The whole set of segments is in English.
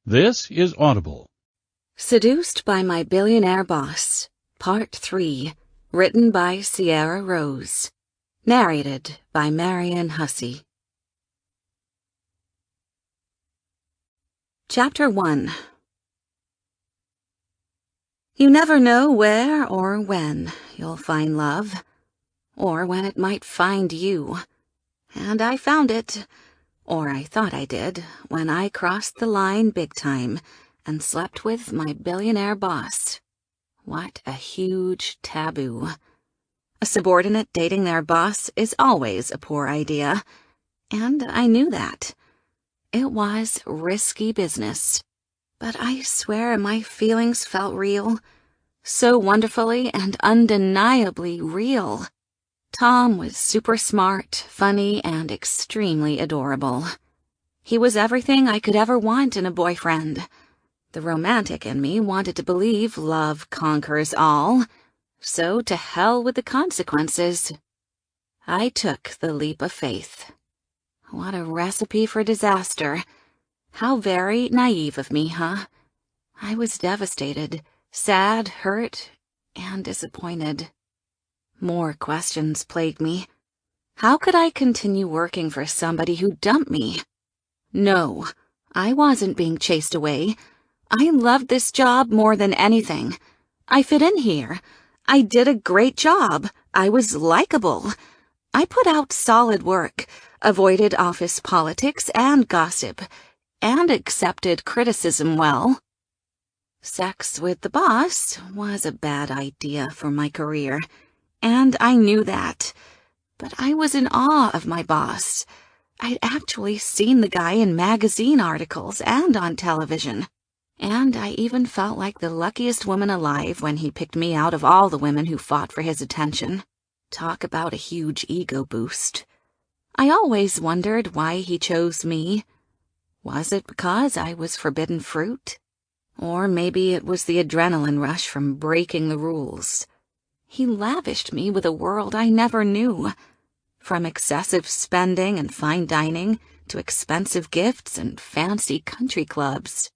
This is Audible. Seduced by My Billionaire Boss, Part 3, written by Sierra Rose. Narrated by Marian Hussey. Chapter 1. You never know where or when you'll find love, or when it might find you. And I found it, or I thought I did, when I crossed the line big time and slept with my billionaire boss. What a huge taboo. A subordinate dating their boss is always a poor idea, and I knew that. It was risky business, but I swear my feelings felt real, so wonderfully and undeniably real. Tom was super smart, funny, and extremely adorable. He was everything I could ever want in a boyfriend. The romantic in me wanted to believe love conquers all, so to hell with the consequences. I took the leap of faith. What a recipe for disaster. How very naive of me, huh? I was devastated, sad, hurt, and disappointed. More questions plagued me. How could I continue working for somebody who dumped me? No, I wasn't being chased away. I loved this job more than anything. I fit in here. I did a great job. I was likable. I put out solid work, avoided office politics and gossip, and accepted criticism well. Sex with the boss was a bad idea for my career, and I knew that. But I was in awe of my boss. I'd actually seen the guy in magazine articles and on television. And I even felt like the luckiest woman alive when he picked me out of all the women who fought for his attention. Talk about a huge ego boost. I always wondered why he chose me. Was it because I was forbidden fruit? Or maybe it was the adrenaline rush from breaking the rules. He lavished me with a world I never knew. From excessive spending and fine dining to expensive gifts and fancy country clubs.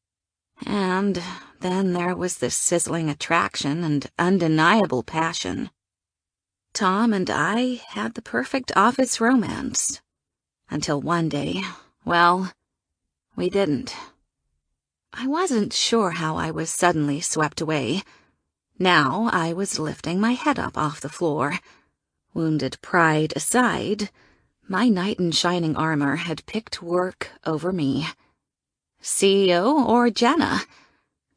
And then there was the sizzling attraction and undeniable passion. Tom and I had the perfect office romance. Until one day, well, we didn't. I wasn't sure how I was suddenly swept away. Now I was lifting my head up off the floor. Wounded pride aside, my knight in shining armor had picked work over me. CEO or Jenna?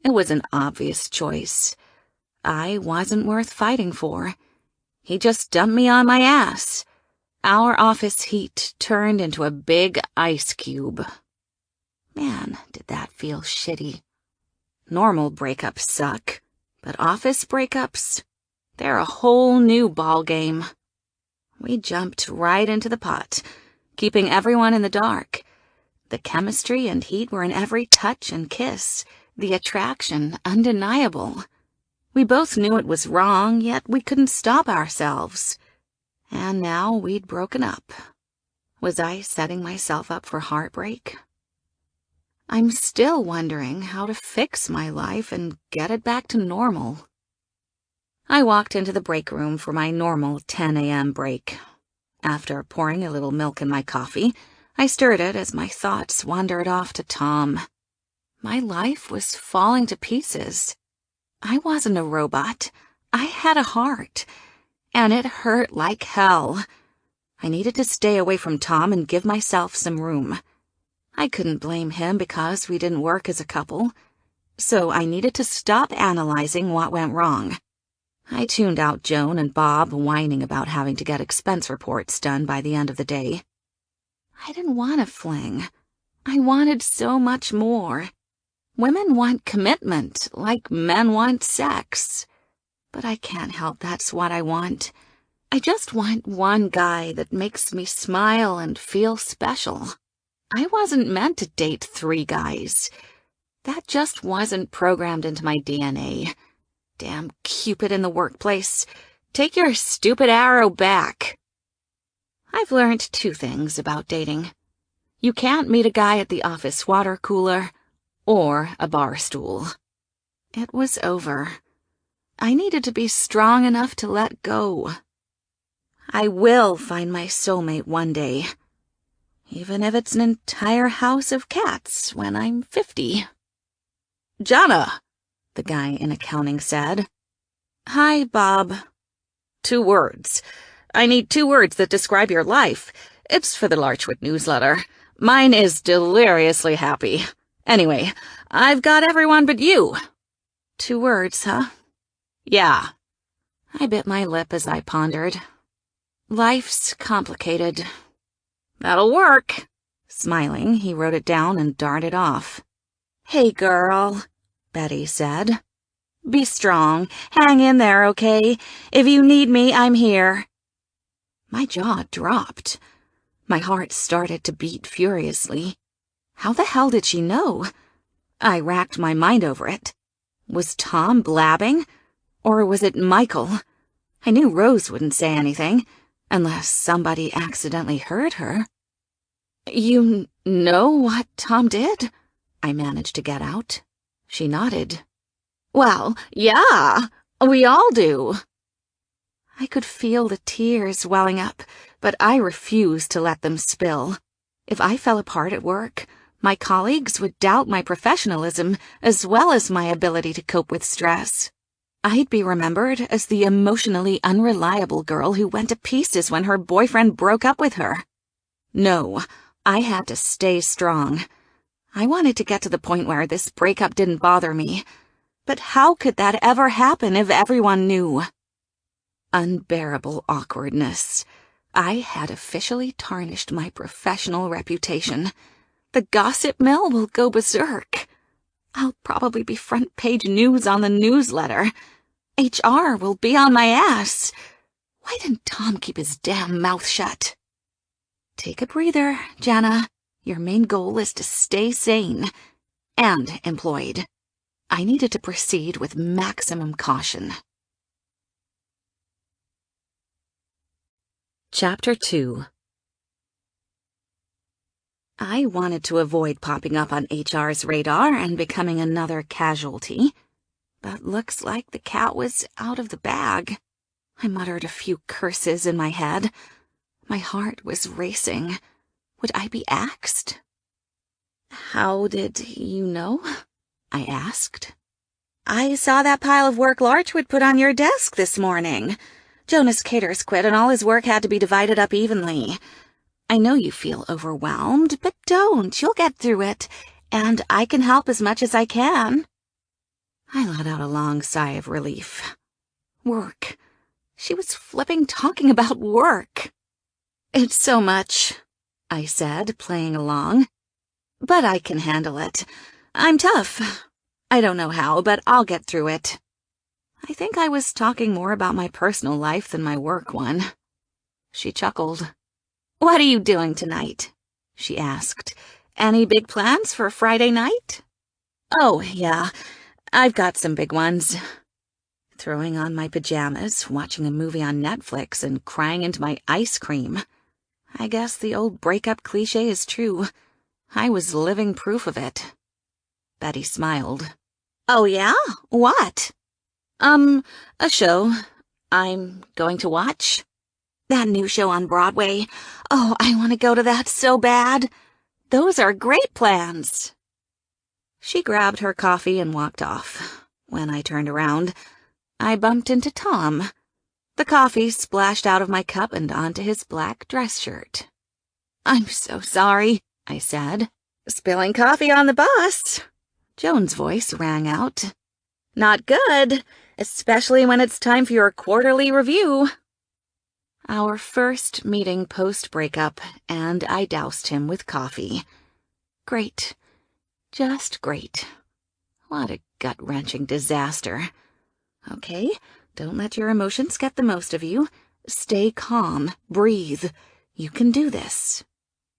It was an obvious choice. I wasn't worth fighting for. He just dumped me on my ass. Our office heat turned into a big ice cube. Man, did that feel shitty. Normal breakups suck, but office breakups? They're a whole new ballgame. We jumped right into the pot, keeping everyone in the dark. The chemistry and heat were in every touch and kiss, the attraction undeniable. We both knew it was wrong, yet we couldn't stop ourselves. And now we'd broken up. Was I setting myself up for heartbreak? I'm still wondering how to fix my life and get it back to normal. I walked into the break room for my normal 10 a.m. break. After pouring a little milk in my coffee, I stirred it as my thoughts wandered off to Tom. My life was falling to pieces. I wasn't a robot. I had a heart, and it hurt like hell. I needed to stay away from Tom and give myself some room. I couldn't blame him because we didn't work as a couple, so I needed to stop analyzing what went wrong. I tuned out Joan and Bob whining about having to get expense reports done by the end of the day. I didn't want a fling. I wanted so much more. Women want commitment, like men want sex. But I can't help that's what I want. I just want one guy that makes me smile and feel special. I wasn't meant to date 3 guys. That just wasn't programmed into my DNA. Damn Cupid in the workplace. Take your stupid arrow back. I've learned 2 things about dating. You can't meet a guy at the office water cooler, or a bar stool. It was over. I needed to be strong enough to let go. I will find my soulmate one day, even if it's an entire house of cats when I'm 50. "Jana," the guy in accounting said. "Hi, Bob." 2 words. I need 2 words that describe your life. It's for the Larchwood newsletter. Mine is deliriously happy. Anyway, I've got everyone but you. 2 words, huh? Yeah. I bit my lip as I pondered. Life's complicated. That'll work. Smiling, he wrote it down and darted off. "Hey, girl," Betty said. "Be strong. Hang in there, okay? If you need me, I'm here." My jaw dropped. My heart started to beat furiously. How the hell did she know? I racked my mind over it. Was Tom blabbing? Or was it Michael? I knew Rose wouldn't say anything, unless somebody accidentally heard her. "You know what Tom did?" I managed to get out. She nodded. "Well, yeah, we all do." I could feel the tears welling up, but I refused to let them spill. If I fell apart at work, my colleagues would doubt my professionalism as well as my ability to cope with stress. I'd be remembered as the emotionally unreliable girl who went to pieces when her boyfriend broke up with her. No, I had to stay strong. I wanted to get to the point where this breakup didn't bother me. But how could that ever happen if everyone knew? Unbearable awkwardness. I had officially tarnished my professional reputation. The gossip mill will go berserk. I'll probably be front-page news on the newsletter. HR will be on my ass. Why didn't Tom keep his damn mouth shut? Take a breather, Jana. Your main goal is to stay sane and employed. I needed to proceed with maximum caution. Chapter 2. I wanted to avoid popping up on HR's radar and becoming another casualty, but looks like the cat was out of the bag. I muttered a few curses in my head. My heart was racing. Would I be axed? "How did you know?" I asked. "I saw that pile of work Larchwood put on your desk this morning. Jonas Caters quit and all his work had to be divided up evenly. I know you feel overwhelmed, but don't. You'll get through it, and I can help as much as I can." I let out a long sigh of relief. Work. She was flipping talking about work. "It's so much," I said, playing along. "But I can handle it. I'm tough. I don't know how, but I'll get through it." I think I was talking more about my personal life than my work one. She chuckled. "What are you doing tonight?" she asked. "Any big plans for Friday night?" "Oh, yeah, I've got some big ones." Throwing on my pajamas, watching a movie on Netflix, and crying into my ice cream. I guess the old breakup cliché is true. I was living proof of it. Betty smiled. "Oh, yeah? What?" A show. I'm going to watch." "That new show on Broadway. Oh, I want to go to that so bad. Those are great plans." She grabbed her coffee and walked off. When I turned around, I bumped into Tom. The coffee splashed out of my cup and onto his black dress shirt. "I'm so sorry," I said. "Spilling coffee on the bus." Joan's voice rang out. "Not good, especially when it's time for your quarterly review." Our first meeting post-breakup, and I doused him with coffee. Great. Just great. What a gut-wrenching disaster. Okay, don't let your emotions get the most of you. Stay calm. Breathe. You can do this.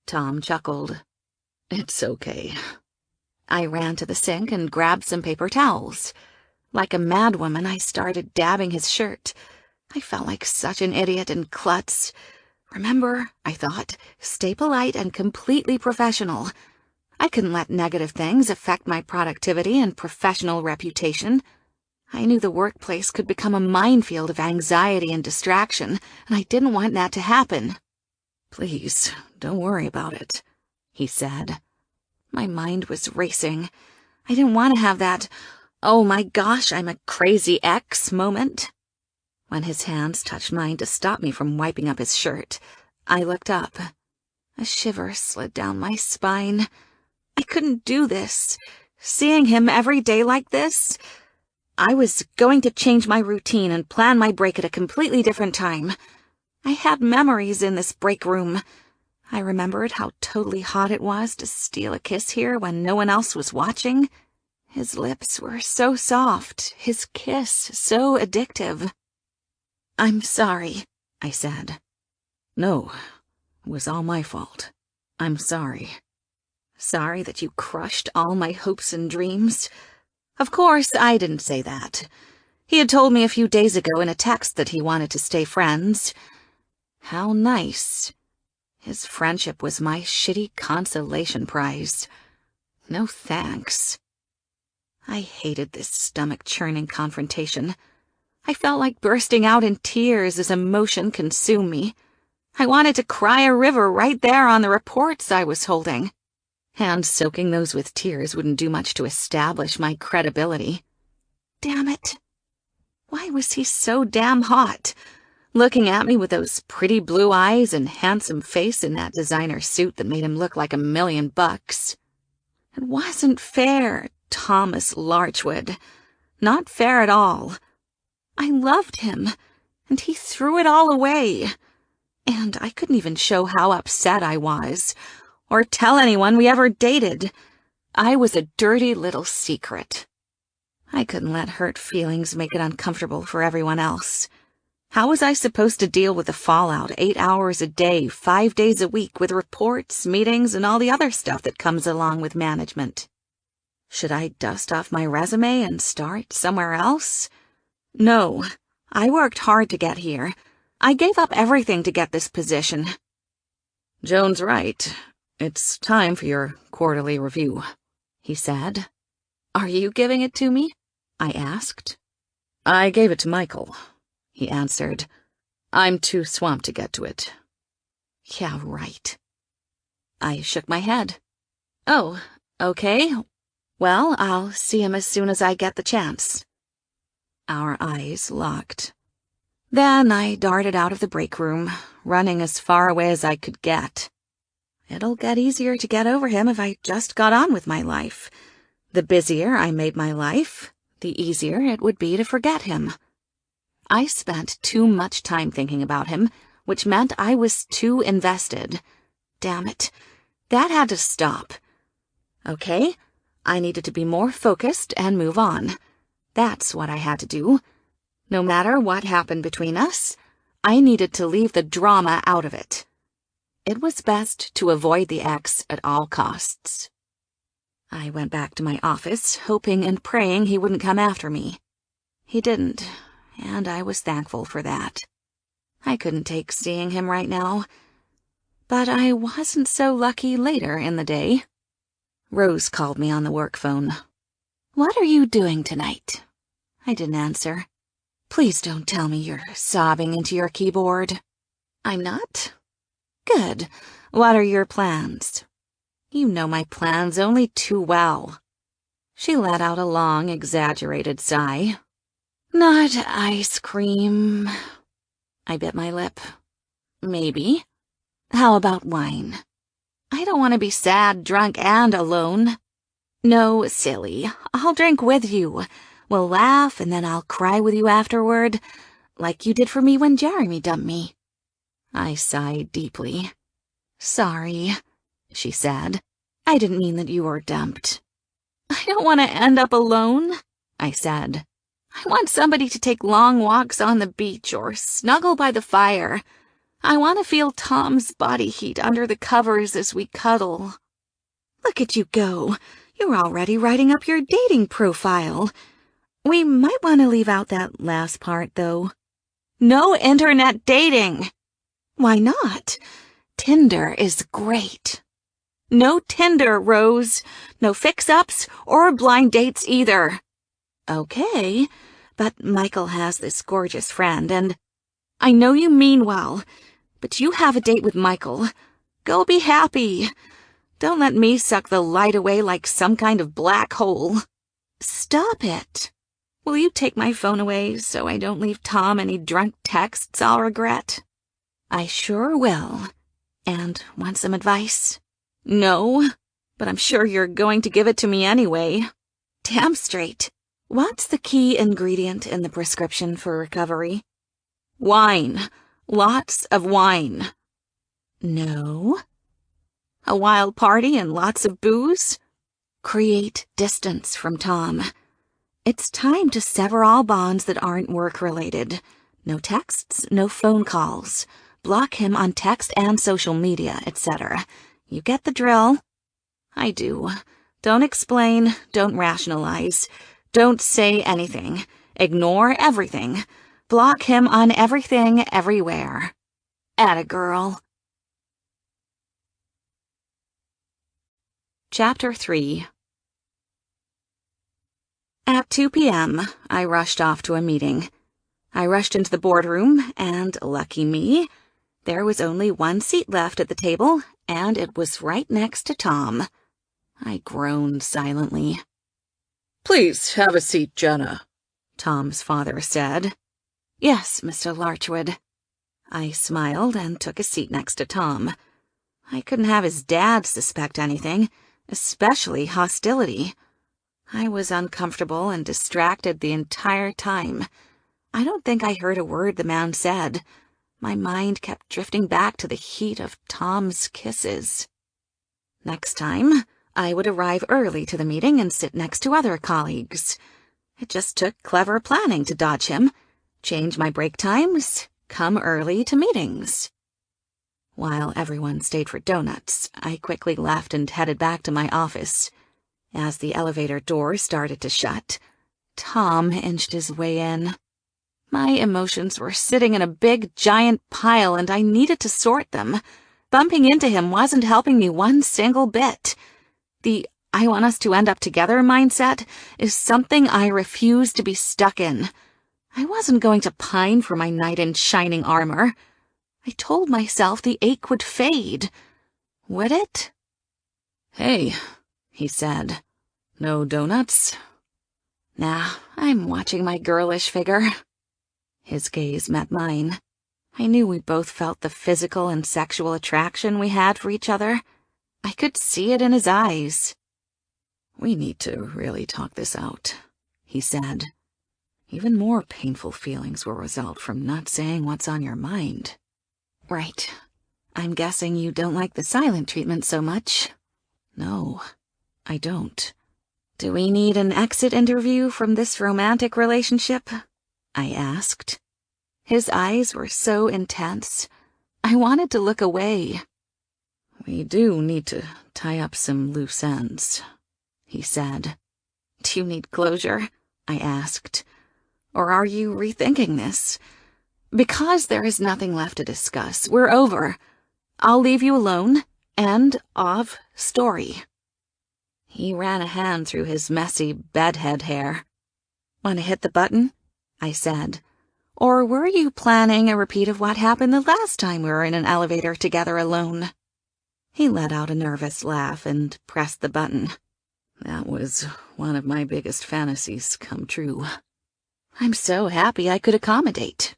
Tom chuckled. "It's okay." I ran to the sink and grabbed some paper towels. Like a madwoman, I started dabbing his shirt. I felt like such an idiot and klutz. Remember, I thought, stay polite and completely professional. I couldn't let negative things affect my productivity and professional reputation. I knew the workplace could become a minefield of anxiety and distraction, and I didn't want that to happen. "Please, don't worry about it," he said. My mind was racing. I didn't want to have that, "oh my gosh, I'm a crazy ex" moment. When his hands touched mine to stop me from wiping up his shirt, I looked up. A shiver slid down my spine. I couldn't do this. Seeing him every day like this. I was going to change my routine and plan my break at a completely different time. I had memories in this break room. I remembered how totally hot it was to steal a kiss here when no one else was watching. His lips were so soft, his kiss so addictive. "I'm sorry," I said. "No, it was all my fault. I'm sorry." "Sorry that you crushed all my hopes and dreams?" Of course, I didn't say that. He had told me a few days ago in a text that he wanted to stay friends. How nice. His friendship was my shitty consolation prize. No thanks. I hated this stomach-churning confrontation. I felt like bursting out in tears as emotion consumed me. I wanted to cry a river right there on the reports I was holding. And soaking those with tears wouldn't do much to establish my credibility. Damn it. Why was he so damn hot? Looking at me with those pretty blue eyes and handsome face in that designer suit that made him look like $1,000,000. It wasn't fair, Thomas Larchwood. Not fair at all. I loved him, and he threw it all away. And I couldn't even show how upset I was, or tell anyone we ever dated. I was a dirty little secret. I couldn't let hurt feelings make it uncomfortable for everyone else. How was I supposed to deal with the fallout 8 hours a day, 5 days a week, with reports, meetings, and all the other stuff that comes along with management? Should I dust off my resume and start somewhere else? No, I worked hard to get here. I gave up everything to get this position. "Joan's right. It's time for your quarterly review," he said. "Are you giving it to me?" I asked. "I gave it to Michael," he answered. "I'm too swamped to get to it." Yeah, right. I shook my head. "Oh, okay. Well, I'll see him as soon as I get the chance." Our eyes locked. Then I darted out of the break room, running as far away as I could get. It'll get easier to get over him if I just got on with my life. The busier I made my life, the easier it would be to forget him. I spent too much time thinking about him, which meant I was too invested. Damn it. That had to stop. Okay, I needed to be more focused and move on. That's what I had to do. No matter what happened between us, I needed to leave the drama out of it. It was best to avoid the ex at all costs. I went back to my office, hoping and praying he wouldn't come after me. He didn't, and I was thankful for that. I couldn't take seeing him right now, but I wasn't so lucky later in the day. Rose called me on the work phone. "What are you doing tonight?" I didn't answer. "Please don't tell me you're sobbing into your keyboard." "I'm not?" "Good. What are your plans?" "You know my plans only too well." She let out a long, exaggerated sigh. "Not ice cream." I bit my lip. "Maybe. How about wine?" "I don't want to be sad, drunk, and alone." "No, silly. I'll drink with you. We'll laugh, and then I'll cry with you afterward, like you did for me when Jeremy dumped me." I sighed deeply. "Sorry," she said. "I didn't mean that you were dumped." "I don't want to end up alone," I said. "I want somebody to take long walks on the beach or snuggle by the fire. I want to feel Tom's body heat under the covers as we cuddle." "Look at you go. You're already writing up your dating profile. We might want to leave out that last part, though." "No internet dating." "Why not? Tinder is great." No Tinder, Rose. No fix-ups or blind dates either. Okay, but Michael has this gorgeous friend, and I know you mean well, but you have a date with Michael. Go be happy. Don't let me suck the light away like some kind of black hole. Stop it. Will you take my phone away so I don't leave Tom any drunk texts I'll regret? I sure will. And want some advice? No, but I'm sure you're going to give it to me anyway. Damn straight. What's the key ingredient in the prescription for recovery? Wine. Lots of wine. No. A wild party and lots of booze? Create distance from Tom. It's time to sever all bonds that aren't work-related. No texts, no phone calls. Block him on text and social media, etc. You get the drill. I do. Don't explain, don't rationalize. Don't say anything. Ignore everything. Block him on everything, everywhere. Atta girl. Chapter 3. At 2 p.m., I rushed off to a meeting. I rushed into the boardroom, and, lucky me, there was only one seat left at the table, and it was right next to Tom. I groaned silently. Please have a seat, Jenna, Tom's father said. Yes, Mr. Larchwood. I smiled and took a seat next to Tom. I couldn't have his dad suspect anything, especially hostility. I was uncomfortable and distracted the entire time. I don't think I heard a word the man said. My mind kept drifting back to the heat of Tom's kisses. Next time, I would arrive early to the meeting and sit next to other colleagues. It just took clever planning to dodge him, change my break times, come early to meetings. While everyone stayed for donuts, I quickly left and headed back to my office. As the elevator door started to shut, Tom inched his way in. My emotions were sitting in a big, giant pile, and I needed to sort them. Bumping into him wasn't helping me one single bit. The I want us to end up together mindset is something I refuse to be stuck in. I wasn't going to pine for my knight in shining armor. I told myself the ache would fade. Would it? Hey, he said. No donuts? Nah, I'm watching my girlish figure. His gaze met mine. I knew we both felt the physical and sexual attraction we had for each other. I could see it in his eyes. We need to really talk this out, he said. Even more painful feelings will result from not saying what's on your mind. Right. I'm guessing you don't like the silent treatment so much. No, I don't. Do we need an exit interview from this romantic relationship? I asked. His eyes were so intense. I wanted to look away. We do need to tie up some loose ends, he said. Do you need closure? I asked. Or are you rethinking this? Because there is nothing left to discuss. We're over. I'll leave you alone. End of story. He ran a hand through his messy bedhead hair. Want to hit the button? I said. Or were you planning a repeat of what happened the last time we were in an elevator together alone? He let out a nervous laugh and pressed the button. That was one of my biggest fantasies come true. I'm so happy I could accommodate.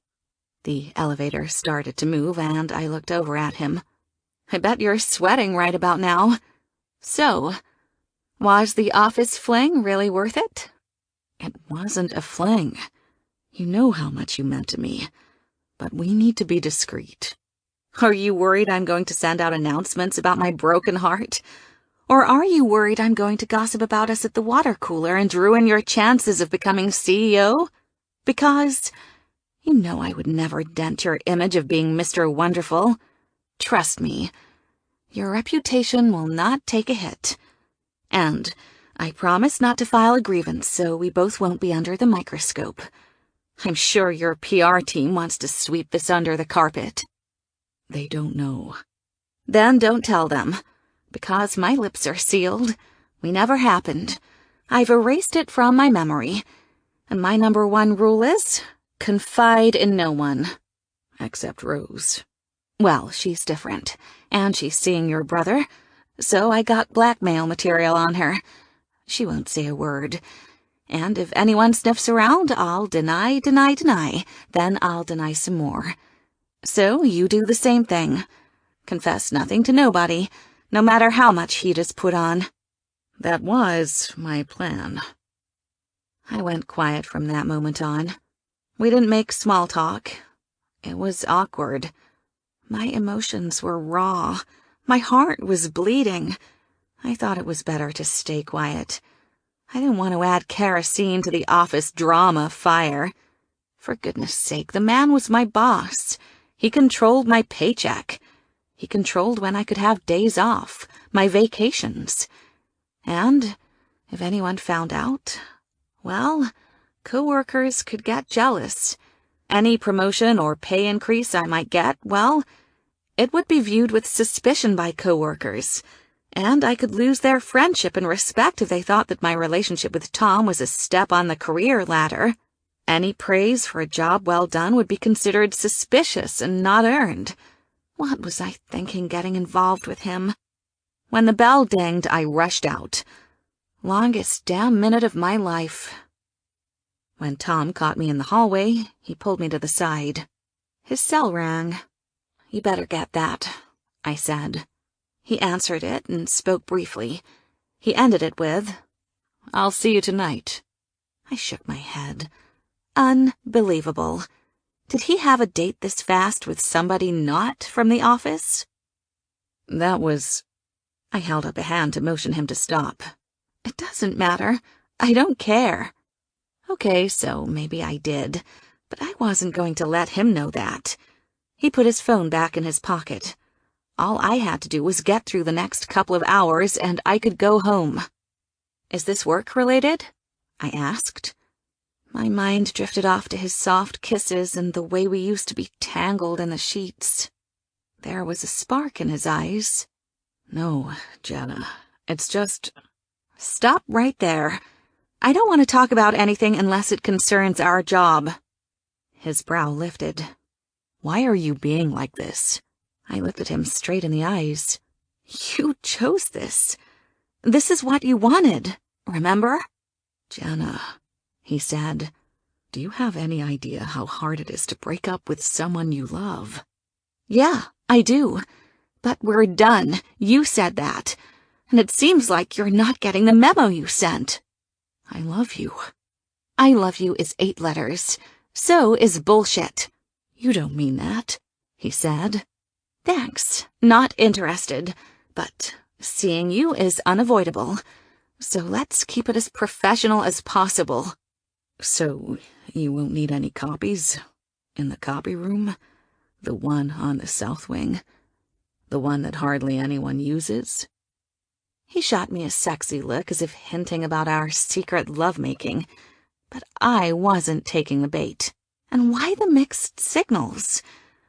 The elevator started to move, and I looked over at him. I bet you're sweating right about now. So, was the office fling really worth it? It wasn't a fling. You know how much you meant to me. But we need to be discreet. Are you worried I'm going to send out announcements about my broken heart? Or are you worried I'm going to gossip about us at the water cooler and ruin your chances of becoming CEO? Because you know I would never dent your image of being Mr. Wonderful. Trust me, your reputation will not take a hit. And I promise not to file a grievance so we both won't be under the microscope. I'm sure your PR team wants to sweep this under the carpet. They don't know. Then don't tell them. Because my lips are sealed. We never happened. I've erased it from my memory. And my #1 rule is, confide in no one. Except Rose. Well, she's different, and she's seeing your brother, so I got blackmail material on her. She won't say a word. And if anyone sniffs around, I'll deny, then I'll deny some more. So you do the same thing. Confess nothing to nobody, no matter how much heat is put on. That was my plan. I went quiet from that moment on. We didn't make small talk. It was awkward. My emotions were raw. My heart was bleeding. I thought it was better to stay quiet. I didn't want to add kerosene to the office drama fire. For goodness sake, the man was my boss. He controlled my paycheck. He controlled when I could have days off, my vacations. And if anyone found out, well, coworkers could get jealous. Any promotion or pay increase I might get, well, it would be viewed with suspicion by coworkers, and I could lose their friendship and respect if they thought that my relationship with Tom was a step on the career ladder. Any praise for a job well done would be considered suspicious and not earned. What was I thinking getting involved with him? When the bell dinged, I rushed out. Longest damn minute of my life. When Tom caught me in the hallway, he pulled me to the side. His cell rang. "You better get that," I said. He answered it and spoke briefly. He ended it with, "I'll see you tonight." I shook my head. Unbelievable. Did he have a date this fast with somebody not from the office? That was... I held up a hand to motion him to stop. It doesn't matter. I don't care. Okay, so maybe I did, but I wasn't going to let him know that. He put his phone back in his pocket. All I had to do was get through the next couple of hours and I could go home. "Is this work-related?" I asked. My mind drifted off to his soft kisses and the way we used to be tangled in the sheets. There was a spark in his eyes. "No, Jana, it's just..." "Stop right there. I don't want to talk about anything unless it concerns our job." His brow lifted. "Why are you being like this?" I looked at him straight in the eyes. "You chose this. This is what you wanted, remember?" "Jana," he said, "do you have any idea how hard it is to break up with someone you love?" "Yeah, I do. But we're done. You said that. And it seems like you're not getting the memo you sent." "I love you." "I love you" is 8 letters. So is bullshit. "You don't mean that," he said. "Thanks. Not interested. But seeing you is unavoidable. So let's keep it as professional as possible." "So you won't need any copies? In the copy room? The one on the south wing? The one that hardly anyone uses?" He shot me a sexy look as if hinting about our secret lovemaking, but I wasn't taking the bait. And why the mixed signals?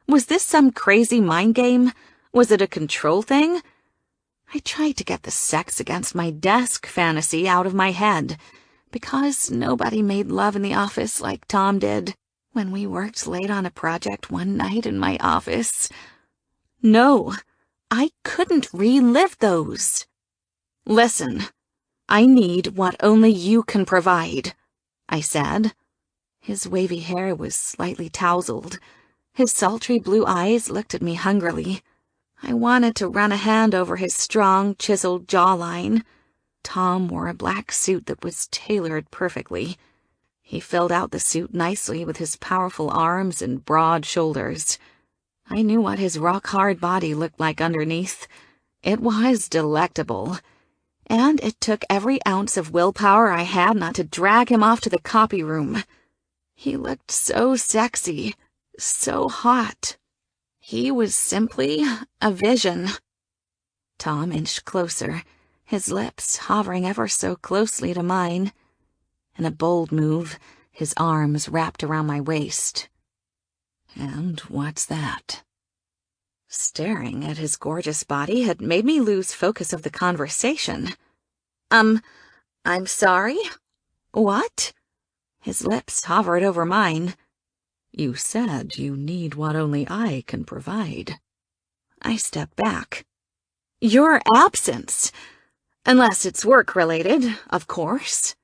Was this some crazy mind game? Was it a control thing? I tried to get the sex against my desk fantasy out of my head, because nobody made love in the office like Tom did when we worked late on a project one night in my office. No, I couldn't relive those. "Listen, I need what only you can provide," I said. His wavy hair was slightly tousled. His sultry blue eyes looked at me hungrily. I wanted to run a hand over his strong, chiseled jawline. Tom wore a black suit that was tailored perfectly. He filled out the suit nicely with his powerful arms and broad shoulders. I knew what his rock-hard body looked like underneath. It was delectable. And it took every ounce of willpower I had not to drag him off to the copy room. He looked so sexy, so hot. He was simply a vision. Tom inched closer, his lips hovering ever so closely to mine. In a bold move, his arms wrapped around my waist. "And what's that?" Staring at his gorgeous body had made me lose focus of the conversation. I'm sorry? What? His lips hovered over mine. You said you need what only I can provide. I stepped back. Your absence. Unless it's work-related, of course.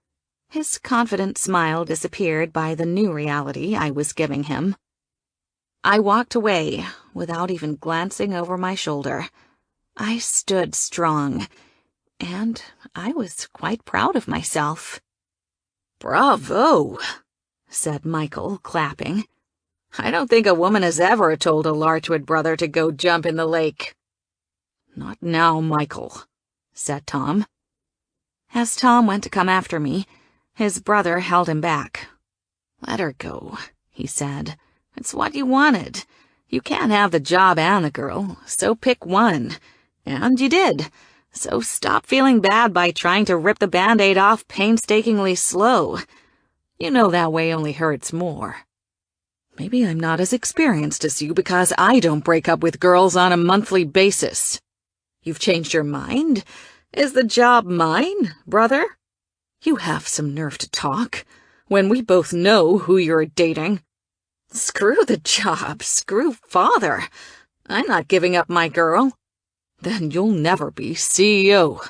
His confident smile disappeared by the new reality I was giving him. I walked away, without even glancing over my shoulder. I stood strong, and I was quite proud of myself. Bravo, said Michael, clapping. I don't think a woman has ever told a Larchwood brother to go jump in the lake. Not now, Michael, said Tom. As Tom went to come after me, his brother held him back. Let her go, he said. It's what you wanted. You can't have the job and the girl, so pick one. And you did. So stop feeling bad by trying to rip the Band-Aid off painstakingly slow. You know that way only hurts more. Maybe I'm not as experienced as you because I don't break up with girls on a monthly basis. You've changed your mind? Is the job mine, brother? You have some nerve to talk, when we both know who you're dating. Screw the job, screw father. I'm not giving up my girl. Then you'll never be CEO.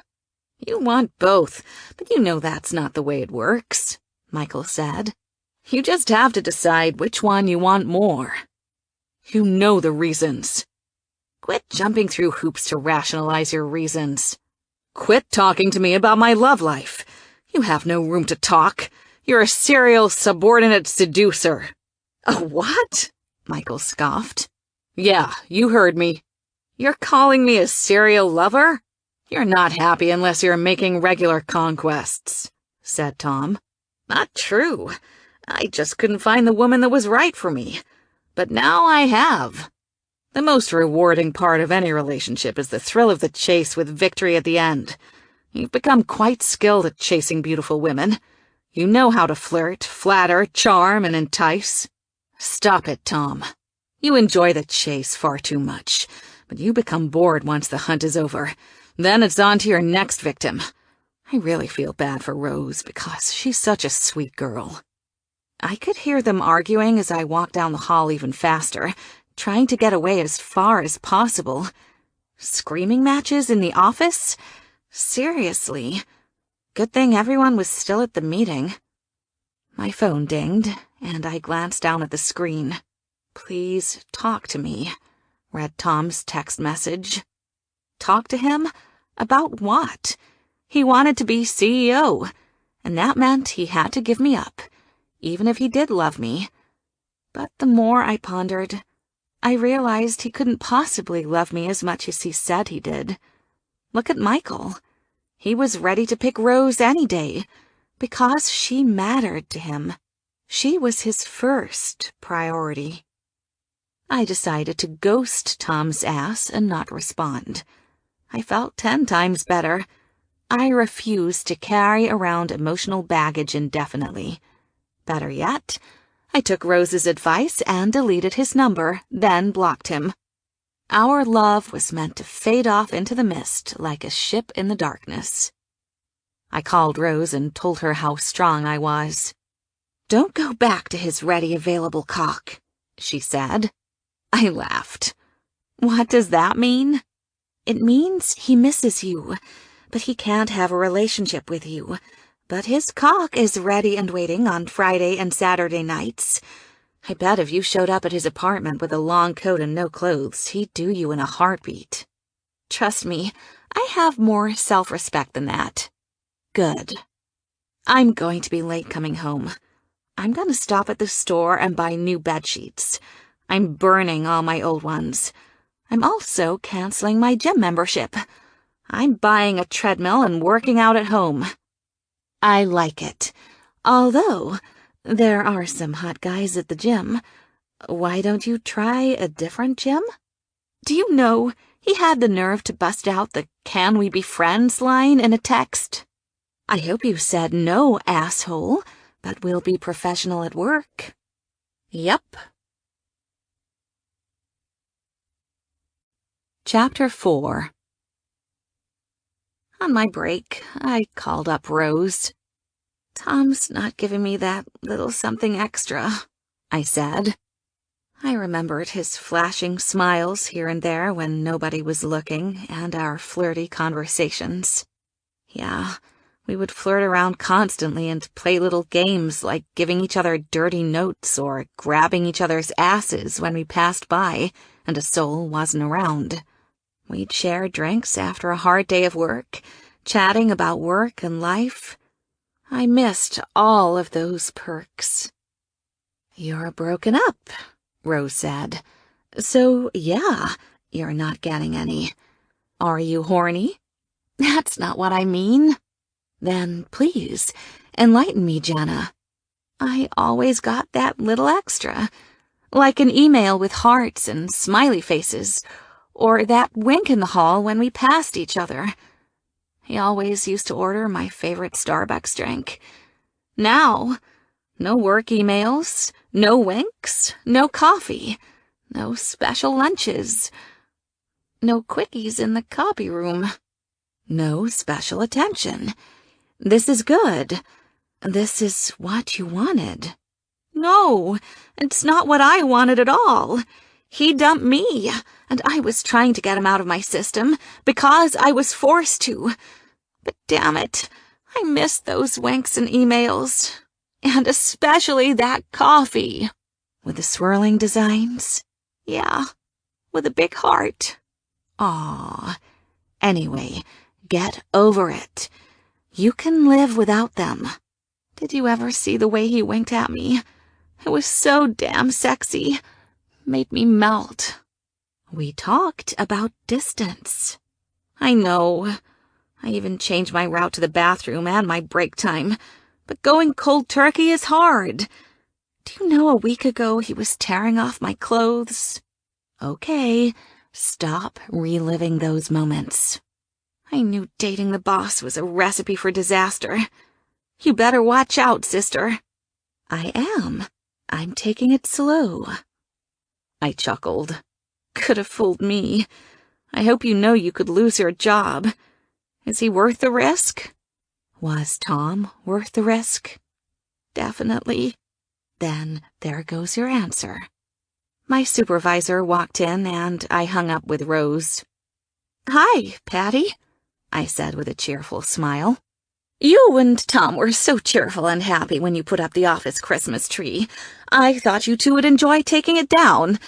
You want both, but you know that's not the way it works, Michael said. You just have to decide which one you want more. You know the reasons. Quit jumping through hoops to rationalize your reasons. Quit talking to me about my love life. You have no room to talk. You're a serial subordinate seducer. A what? Michael scoffed. Yeah, you heard me. You're calling me a serial lover? You're not happy unless you're making regular conquests, said Tom. Not true. I just couldn't find the woman that was right for me. But now I have. The most rewarding part of any relationship is the thrill of the chase with victory at the end. You've become quite skilled at chasing beautiful women. You know how to flirt, flatter, charm, and entice. Stop it, Tom. You enjoy the chase far too much, but you become bored once the hunt is over. Then it's on to your next victim. I really feel bad for Rose because she's such a sweet girl. I could hear them arguing as I walked down the hall even faster, trying to get away as far as possible. Screaming matches in the office? Seriously. Good thing everyone was still at the meeting. My phone dinged, and I glanced down at the screen. Please talk to me, read Tom's text message. Talk to him? About what? He wanted to be CEO, and that meant he had to give me up, even if he did love me. But the more I pondered, I realized he couldn't possibly love me as much as he said he did. Look at Michael. He was ready to pick Rose any day, because she mattered to him. She was his first priority. I decided to ghost Tom's ass and not respond. I felt 10 times better. I refused to carry around emotional baggage indefinitely. Better yet, I took Rose's advice and deleted his number, then blocked him. Our love was meant to fade off into the mist like a ship in the darkness. I called Rose and told her how strong I was. Don't go back to his ready available cock, she said. I laughed. What does that mean? It means he misses you, but he can't have a relationship with you. But his cock is ready and waiting on Friday and Saturday nights. I bet if you showed up at his apartment with a long coat and no clothes, he'd do you in a heartbeat. Trust me, I have more self-respect than that. Good. I'm going to be late coming home. I'm going to stop at the store and buy new bedsheets. I'm burning all my old ones. I'm also canceling my gym membership. I'm buying a treadmill and working out at home. I like it. Although, there are some hot guys at the gym. Why don't you try a different gym? Do you know, he had the nerve to bust out the "Can we be friends" line in a text. I hope you said no, asshole, but we'll be professional at work. Yep. Chapter 4. On my break, I called up Rose. "Tom's not giving me that little something extra," I said. I remembered his flashing smiles here and there when nobody was looking, and our flirty conversations. Yeah, we would flirt around constantly and play little games like giving each other dirty notes or grabbing each other's asses when we passed by and a soul wasn't around. We'd share drinks after a hard day of work, chatting about work and life. I missed all of those perks. "You're broken up," Rose said. "So, yeah, you're not getting any. Are you horny?" "That's not what I mean." "Then, please, enlighten me, Jenna." "I always got that little extra, like an email with hearts and smiley faces, or that wink in the hall when we passed each other. He always used to order my favorite Starbucks drink. Now, no work emails, no winks, no coffee, no special lunches, no quickies in the copy room, no special attention. This is good. This is what you wanted." "No, it's not what I wanted at all. He dumped me, and I was trying to get him out of my system because I was forced to. But damn it, I missed those winks and emails, and especially that coffee." "With the swirling designs?" "Yeah, with a big heart." "Aw. Anyway, get over it. You can live without them." Did you ever see the way he winked at me? It was so damn sexy. Made me melt. "We talked about distance." "I know. I even changed my route to the bathroom and my break time. But going cold turkey is hard. Do you know a week ago he was tearing off my clothes?" "Okay, stop reliving those moments." "I knew dating the boss was a recipe for disaster. You better watch out, sister." "I am. I'm taking it slow." I chuckled. "Could have fooled me. I hope you know you could lose your job. Is he worth the risk?" "Was Tom worth the risk?" "Definitely." "Then there goes your answer." My supervisor walked in and I hung up with Rose. "Hi, Patty," I said with a cheerful smile. "You and Tom were so cheerful and happy when you put up the office Christmas tree. I thought you two would enjoy taking it down.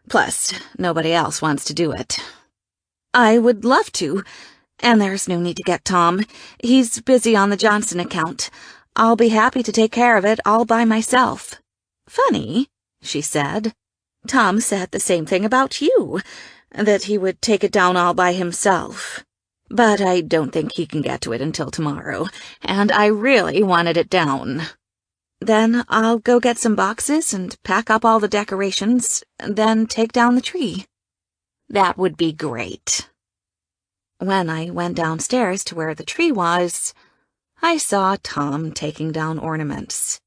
Plus, nobody else wants to do it." "I would love to, and there's no need to get Tom. He's busy on the Johnson account. I'll be happy to take care of it all by myself." "Funny," she said. "Tom said the same thing about you, that he would take it down all by himself. But I don't think he can get to it until tomorrow, and I really wanted it down." "Then I'll go get some boxes and pack up all the decorations, then take down the tree." "That would be great." When I went downstairs to where the tree was, I saw Tom taking down ornaments.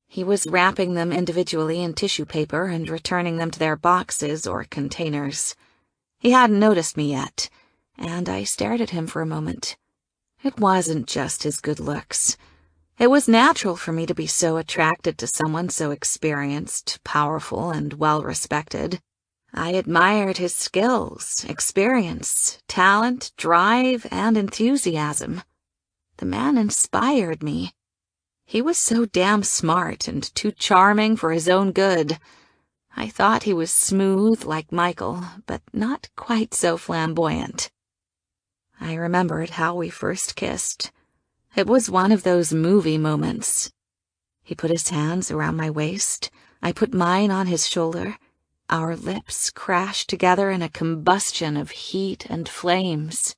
He was wrapping them individually in tissue paper and returning them to their boxes or containers. He hadn't noticed me yet, and I stared at him for a moment. It wasn't just his good looks. It was natural for me to be so attracted to someone so experienced, powerful, and well-respected. I admired his skills, experience, talent, drive, and enthusiasm. The man inspired me. He was so damn smart and too charming for his own good. I thought he was smooth like Michael, but not quite so flamboyant. I remembered how we first kissed. It was one of those movie moments. He put his hands around my waist. I put mine on his shoulder. Our lips crashed together in a combustion of heat and flames.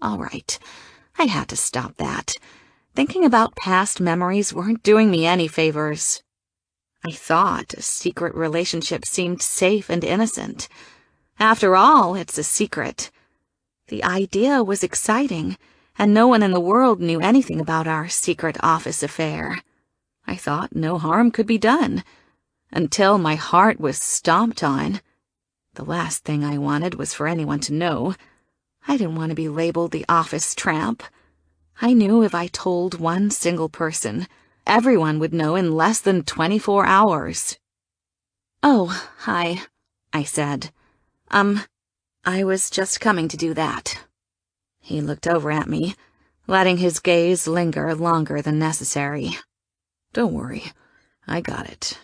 All right, I had to stop that. Thinking about past memories weren't doing me any favors. I thought a secret relationship seemed safe and innocent. After all, it's a secret. The idea was exciting, and no one in the world knew anything about our secret office affair. I thought no harm could be done, until my heart was stomped on. The last thing I wanted was for anyone to know. I didn't want to be labeled the office tramp. I knew if I told one single person, everyone would know in less than 24 hours. "Oh, hi," I said. I was just coming to do that." He looked over at me, letting his gaze linger longer than necessary. "Don't worry, I got it."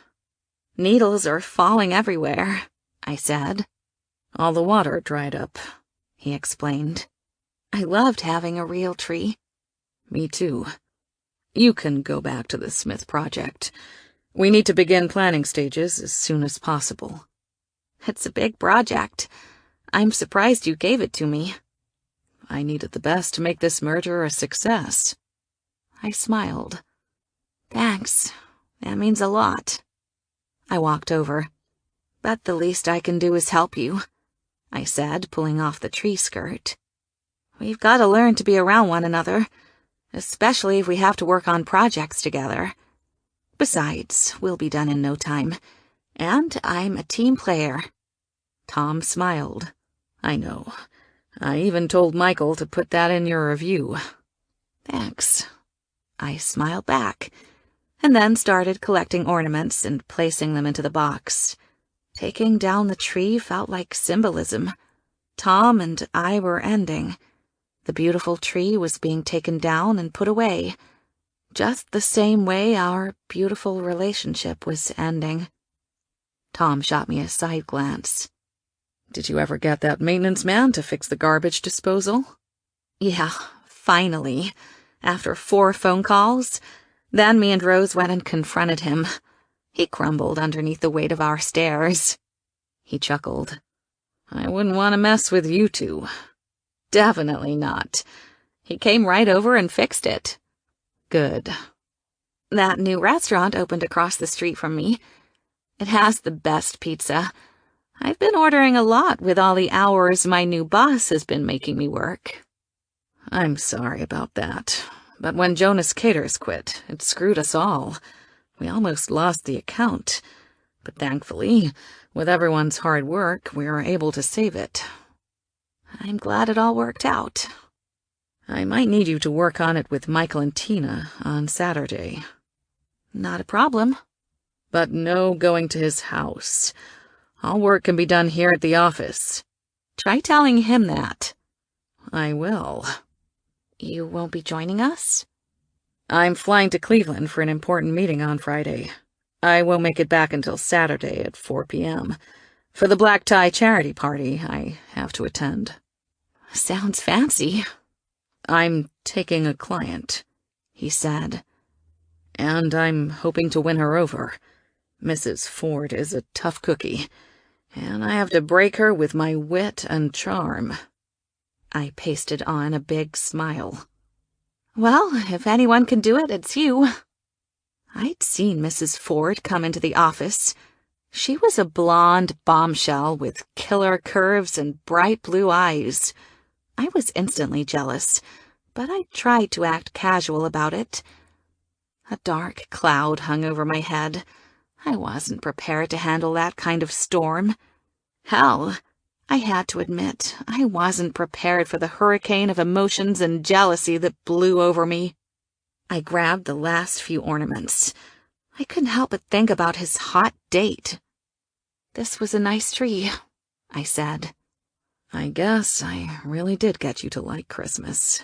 "Needles are falling everywhere," I said. "All the water dried up," he explained. I loved having a real tree. Me too. You can go back to the Smith project. We need to begin planning stages as soon as possible. It's a big project. I'm surprised you gave it to me. I needed the best to make this merger a success. I smiled. Thanks. That means a lot. I walked over. "Bet the least I can do is help you," I said, pulling off the tree skirt. "We've got to learn to be around one another, especially if we have to work on projects together. Besides, we'll be done in no time, and I'm a team player." Tom smiled. "I know. I even told Michael to put that in your review." "Thanks." I smiled back, and then started collecting ornaments and placing them into the box. Taking down the tree felt like symbolism. Tom and I were ending. The beautiful tree was being taken down and put away, just the same way our beautiful relationship was ending. Tom shot me a side glance. "Did you ever get that maintenance man to fix the garbage disposal?" "Yeah, finally. After 4 phone calls. Then me and Rose went and confronted him. He crumbled underneath the weight of our stares." He chuckled. "I wouldn't want to mess with you two." "Definitely not. He came right over and fixed it." "Good." "That new restaurant opened across the street from me. It has the best pizza. I've been ordering a lot with all the hours my new boss has been making me work." "I'm sorry about that. But when Jonas Caters quit, it screwed us all. We almost lost the account. But thankfully, with everyone's hard work, we were able to save it." "I'm glad it all worked out." "I might need you to work on it with Michael and Tina on Saturday." "Not a problem." "But no going to his house. All work can be done here at the office." "Try telling him that." "I will." "You won't be joining us?" "I'm flying to Cleveland for an important meeting on Friday. I won't make it back until Saturday at 4 p.m. For the black tie charity party I have to attend." "Sounds fancy." "I'm taking a client," he said. "And I'm hoping to win her over. Mrs. Ford is a tough cookie, and I have to break her with my wit and charm." I pasted on a big smile. "Well, if anyone can do it, it's you." I'd seen Mrs. Ford come into the office. She was a blonde bombshell with killer curves and bright blue eyes. I was instantly jealous, but I tried to act casual about it. A dark cloud hung over my head. I wasn't prepared to handle that kind of storm. Hell, I had to admit, I wasn't prepared for the hurricane of emotions and jealousy that blew over me. I grabbed the last few ornaments. I couldn't help but think about his hot date. "This was a nice tree," I said. "I guess I really did get you to like Christmas,"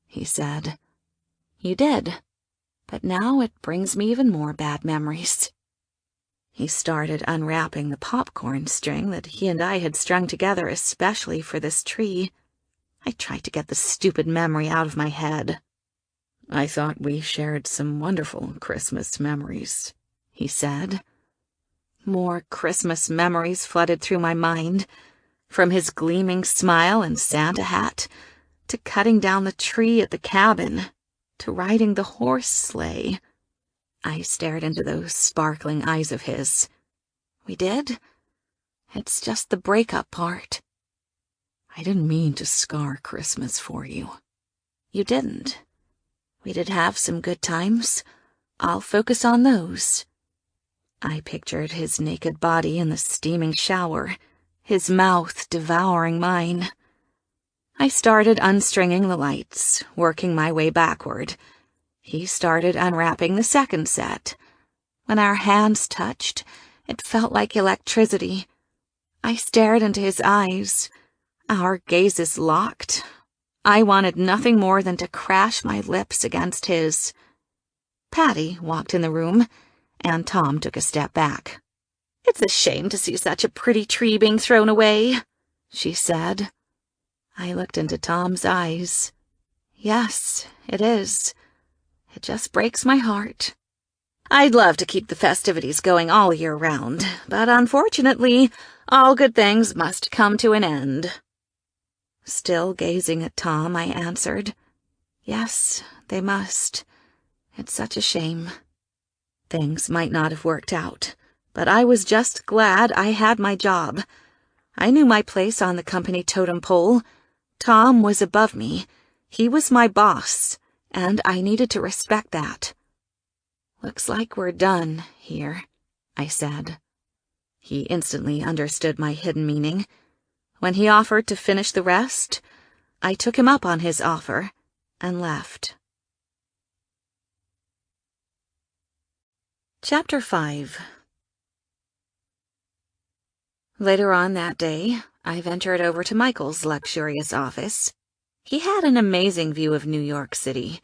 he said. "You did, but now it brings me even more bad memories." He started unwrapping the popcorn string that he and I had strung together especially for this tree. I tried to get the stupid memory out of my head. "I thought we shared some wonderful Christmas memories," he said. More Christmas memories flooded through my mind, from his gleaming smile and Santa hat, to cutting down the tree at the cabin, to riding the horse sleigh. I stared into those sparkling eyes of his. "We did? It's just the breakup part." "I didn't mean to scar Christmas for you." "You didn't. We did have some good times. I'll focus on those." I pictured his naked body in the steaming shower, his mouth devouring mine. I started unstringing the lights, working my way backward. He started unwrapping the second set. When our hands touched, it felt like electricity. I stared into his eyes. Our gazes locked. I wanted nothing more than to crash my lips against his. Patty walked in the room, and Tom took a step back. "It's a shame to see such a pretty tree being thrown away," she said. I looked into Tom's eyes. "Yes, it is. It just breaks my heart. I'd love to keep the festivities going all year round, but unfortunately, all good things must come to an end." Still gazing at Tom, I answered, "Yes, they must. It's such a shame." Things might not have worked out, but I was just glad I had my job. I knew my place on the company totem pole. Tom was above me. He was my boss, and I needed to respect that. "Looks like we're done here," I said. He instantly understood my hidden meaning. When he offered to finish the rest, I took him up on his offer and left. Chapter 5. Later on that day, I ventured over to Michael's luxurious office. He had an amazing view of New York City.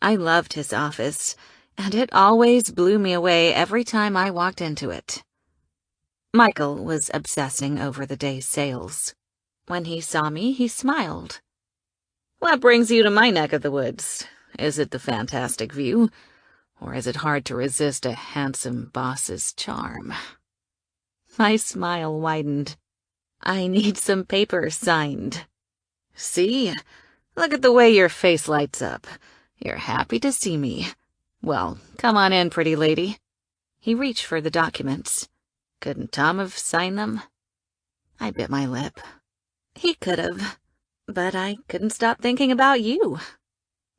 I loved his office, and it always blew me away every time I walked into it. Michael was obsessing over the day's sales. When he saw me, he smiled. "What brings you to my neck of the woods? Is it the fantastic view, or is it hard to resist a handsome boss's charm?" My smile widened. "I need some papers signed." "See? Look at the way your face lights up. You're happy to see me. Well, come on in, pretty lady." He reached for the documents. "Couldn't Tom have signed them?" I bit my lip. "He could have, but I couldn't stop thinking about you."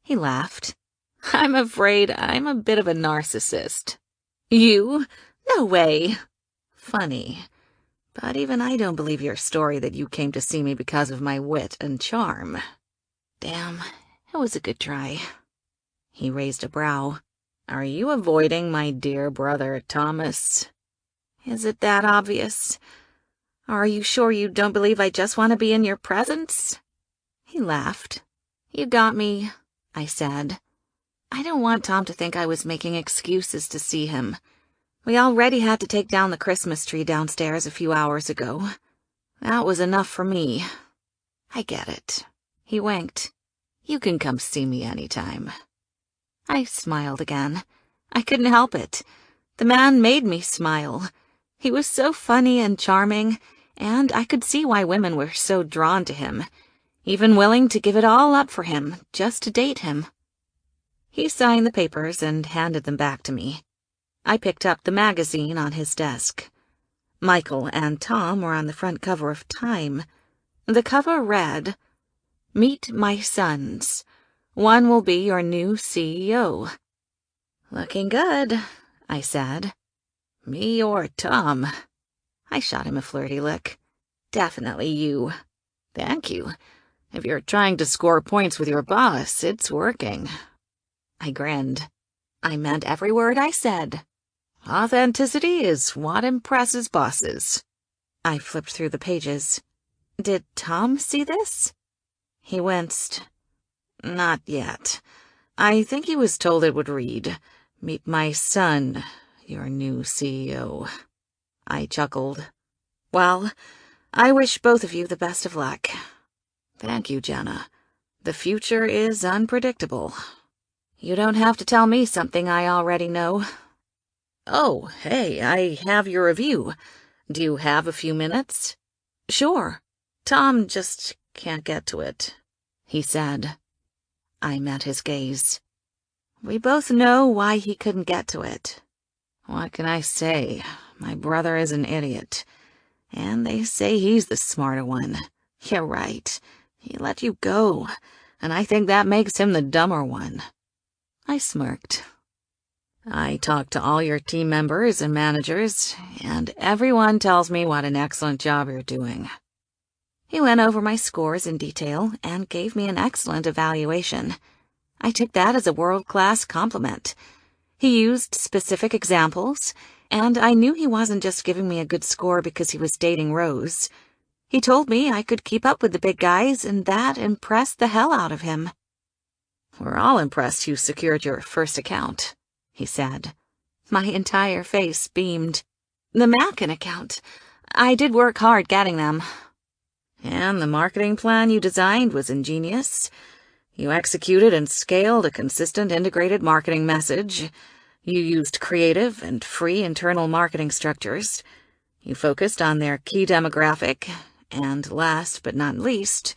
He laughed. "I'm afraid I'm a bit of a narcissist." "You? No way." "Funny, but even I don't believe your story that you came to see me because of my wit and charm." Damn, it was a good try. He raised a brow. "Are you avoiding my dear brother Thomas?" "Is it that obvious? Are you sure you don't believe I just want to be in your presence?" He laughed. "You got me," I said. I don't want Tom to think I was making excuses to see him. We already had to take down the Christmas tree downstairs a few hours ago. That was enough for me. "I get it." He winked. "You can come see me anytime." I smiled again. I couldn't help it. The man made me smile. He was so funny and charming, and I could see why women were so drawn to him, even willing to give it all up for him just to date him. He signed the papers and handed them back to me. I picked up the magazine on his desk. Michael and Tom were on the front cover of Time. The cover read, "Meet my sons. One will be your new CEO." "Looking good," I said. "Me or Tom?" I shot him a flirty look. "Definitely you." "Thank you. If you're trying to score points with your boss, it's working." I grinned. I meant every word I said. Authenticity is what impresses bosses. I flipped through the pages. Did Tom see this? He winced. "Not yet. I think he was told it would read, 'Meet my son, your new CEO.'" I chuckled. "Well, I wish both of you the best of luck." "Thank you, Jenna. The future is unpredictable." "You don't have to tell me something I already know." "Oh, hey, I have your review. Do you have a few minutes?" "Sure. Tom just can't get to it," he said. I met his gaze. We both know why he couldn't get to it. "What can I say? My brother is an idiot, and they say he's the smarter one." "You're right. He let you go, and I think that makes him the dumber one." I smirked. I talk to all your team members and managers, and everyone tells me what an excellent job you're doing." He went over my scores in detail and gave me an excellent evaluation. I took that as a world-class compliment. He used specific examples, and I knew he wasn't just giving me a good score because he was dating Rose. He told me I could keep up with the big guys, and that impressed the hell out of him. "We're all impressed you secured your first account," he said. My entire face beamed. "The Mackin account. I did work hard getting them." "And the marketing plan you designed was ingenious. You executed and scaled a consistent integrated marketing message. You used creative and free internal marketing structures. You focused on their key demographic, and last but not least,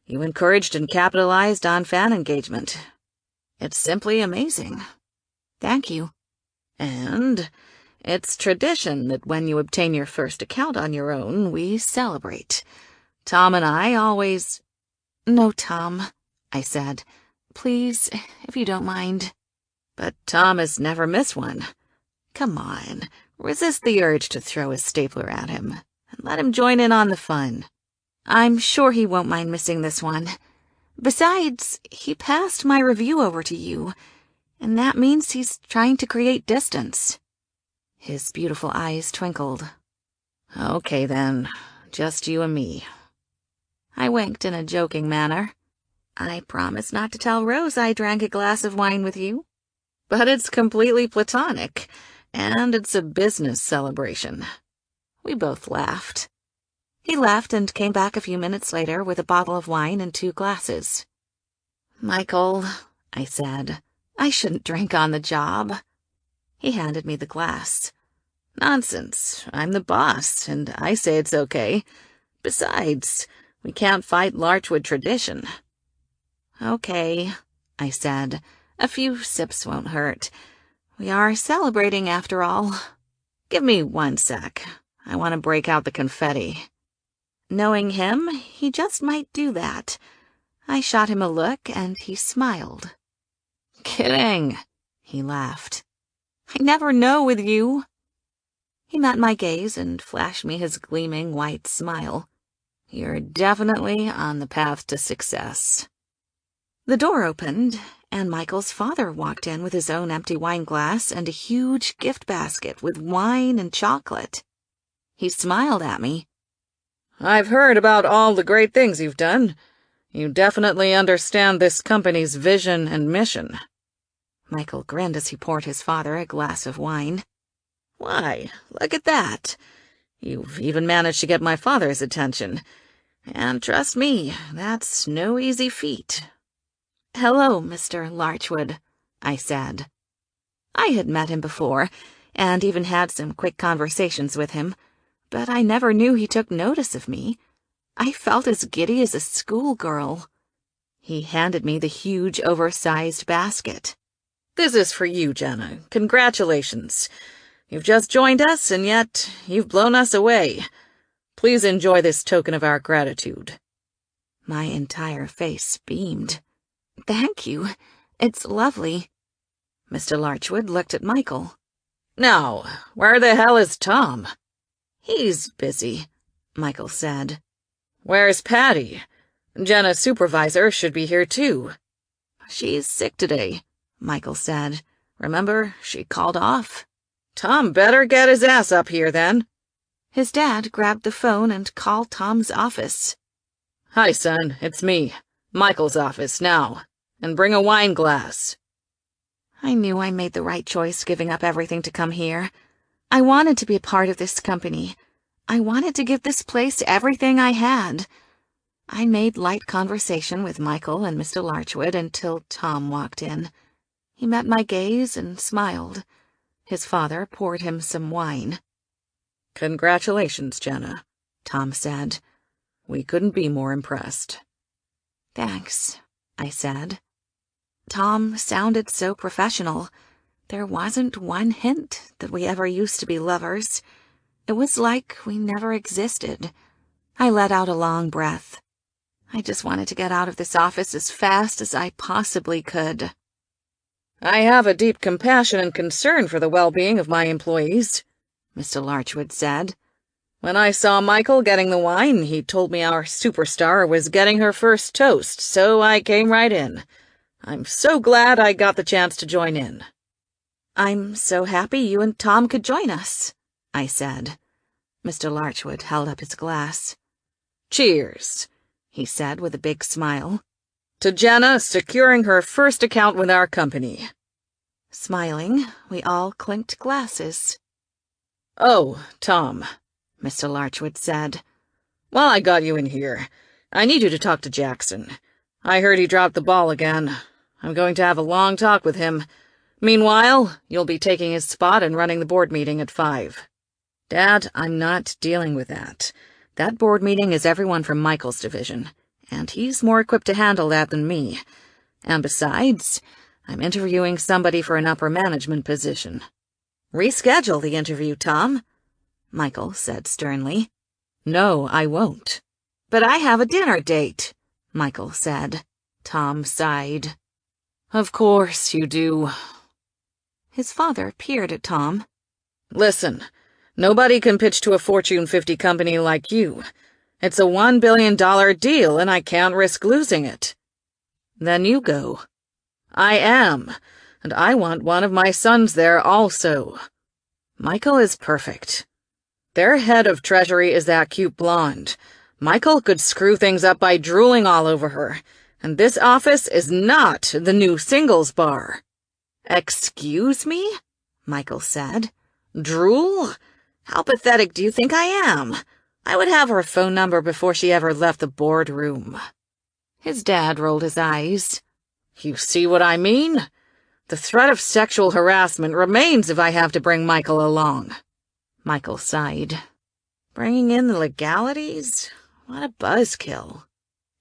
you encouraged and capitalized on fan engagement. It's simply amazing." "Thank you." "And it's tradition that when you obtain your first account on your own, we celebrate. Tom and I always—" "No, Tom," I said. "Please, if you don't mind." "But Tom has never missed one. Come on, resist the urge to throw his stapler at him, and let him join in on the fun." "I'm sure he won't mind missing this one. Besides, he passed my review over to you, and that means he's trying to create distance." His beautiful eyes twinkled. "Okay then, just you and me." I winked in a joking manner. "I promise not to tell Rose I drank a glass of wine with you." "But it's completely platonic, and it's a business celebration." We both laughed. He left and came back a few minutes later with a bottle of wine and 2 glasses. "Michael," I said, "I shouldn't drink on the job." He handed me the glass. "Nonsense. I'm the boss, and I say it's okay. Besides, we can't fight Larchwood tradition." "Okay," I said. "A few sips won't hurt. We are celebrating after all." "Give me 1 sec. I want to break out the confetti." Knowing him, he just might do that. I shot him a look, and he smiled. "Kidding," he laughed. "I never know with you." He met my gaze and flashed me his gleaming white smile. "You're definitely on the path to success." The door opened, and Michael's father walked in with his own empty wine glass and a huge gift basket with wine and chocolate. He smiled at me. "I've heard about all the great things you've done. You definitely understand this company's vision and mission." Michael grinned as he poured his father a glass of wine. "Why, look at that. You've even managed to get my father's attention. And trust me, that's no easy feat." "Hello, Mr. Larchwood," I said. I had met him before, and even had some quick conversations with him, but I never knew he took notice of me. I felt as giddy as a schoolgirl. He handed me the huge, oversized basket. "This is for you, Jenna. Congratulations. You've just joined us, and yet you've blown us away. Please enjoy this token of our gratitude." My entire face beamed. "Thank you. It's lovely." Mr. Larchwood looked at Michael. "Now, where the hell is Tom?" "He's busy," Michael said. "Where's Patty? Jenna's supervisor should be here too." "She's sick today," Michael said. "Remember, she called off." "Tom better get his ass up here then." His dad grabbed the phone and called Tom's office. "Hi, son, it's me. Michael's office now. And bring a wine glass." I knew I made the right choice giving up everything to come here. I wanted to be a part of this company. I wanted to give this place everything I had. I made light conversation with Michael and Mr. Larchwood until Tom walked in. He met my gaze and smiled. His father poured him some wine. "Congratulations, Jenna," Tom said. "We couldn't be more impressed." "Thanks," I said. Tom sounded so professional. There wasn't one hint that we ever used to be lovers. It was like we never existed. I let out a long breath. I just wanted to get out of this office as fast as I possibly could. I have a deep compassion and concern for the well-being of my employees, Mr. Larchwood said. When I saw Michael getting the wine, he told me our superstar was getting her first toast, so I came right in. I'm so glad I got the chance to join in. I'm so happy you and Tom could join us, I said. Mr. Larchwood held up his glass. Cheers, he said with a big smile. To Jenna securing her first account with our company. Smiling, we all clinked glasses. Oh, Tom, Mr. Larchwood said. While I got you in here, I need you to talk to Jackson. I heard he dropped the ball again. I'm going to have a long talk with him. Meanwhile, you'll be taking his spot and running the board meeting at 5. Dad, I'm not dealing with that. That board meeting is everyone from Michael's division, and he's more equipped to handle that than me. And besides, I'm interviewing somebody for an upper management position. Reschedule the interview, Tom, Michael said sternly. No, I won't. But I have a dinner date, Michael said. Tom sighed. Of course you do. His father peered at Tom. Listen, nobody can pitch to a Fortune 50 company like you. It's a $1 billion deal, and I can't risk losing it. Then you go. I am, and I want one of my sons there also. Michael is perfect. Their head of treasury is that cute blonde. Michael could screw things up by drooling all over her, and this office is not the new singles bar. Excuse me? Michael said. Drool? How pathetic do you think I am? I would have her phone number before she ever left the boardroom. His dad rolled his eyes. You see what I mean? The threat of sexual harassment remains if I have to bring Michael along. Michael sighed. Bringing in the legalities? What a buzzkill.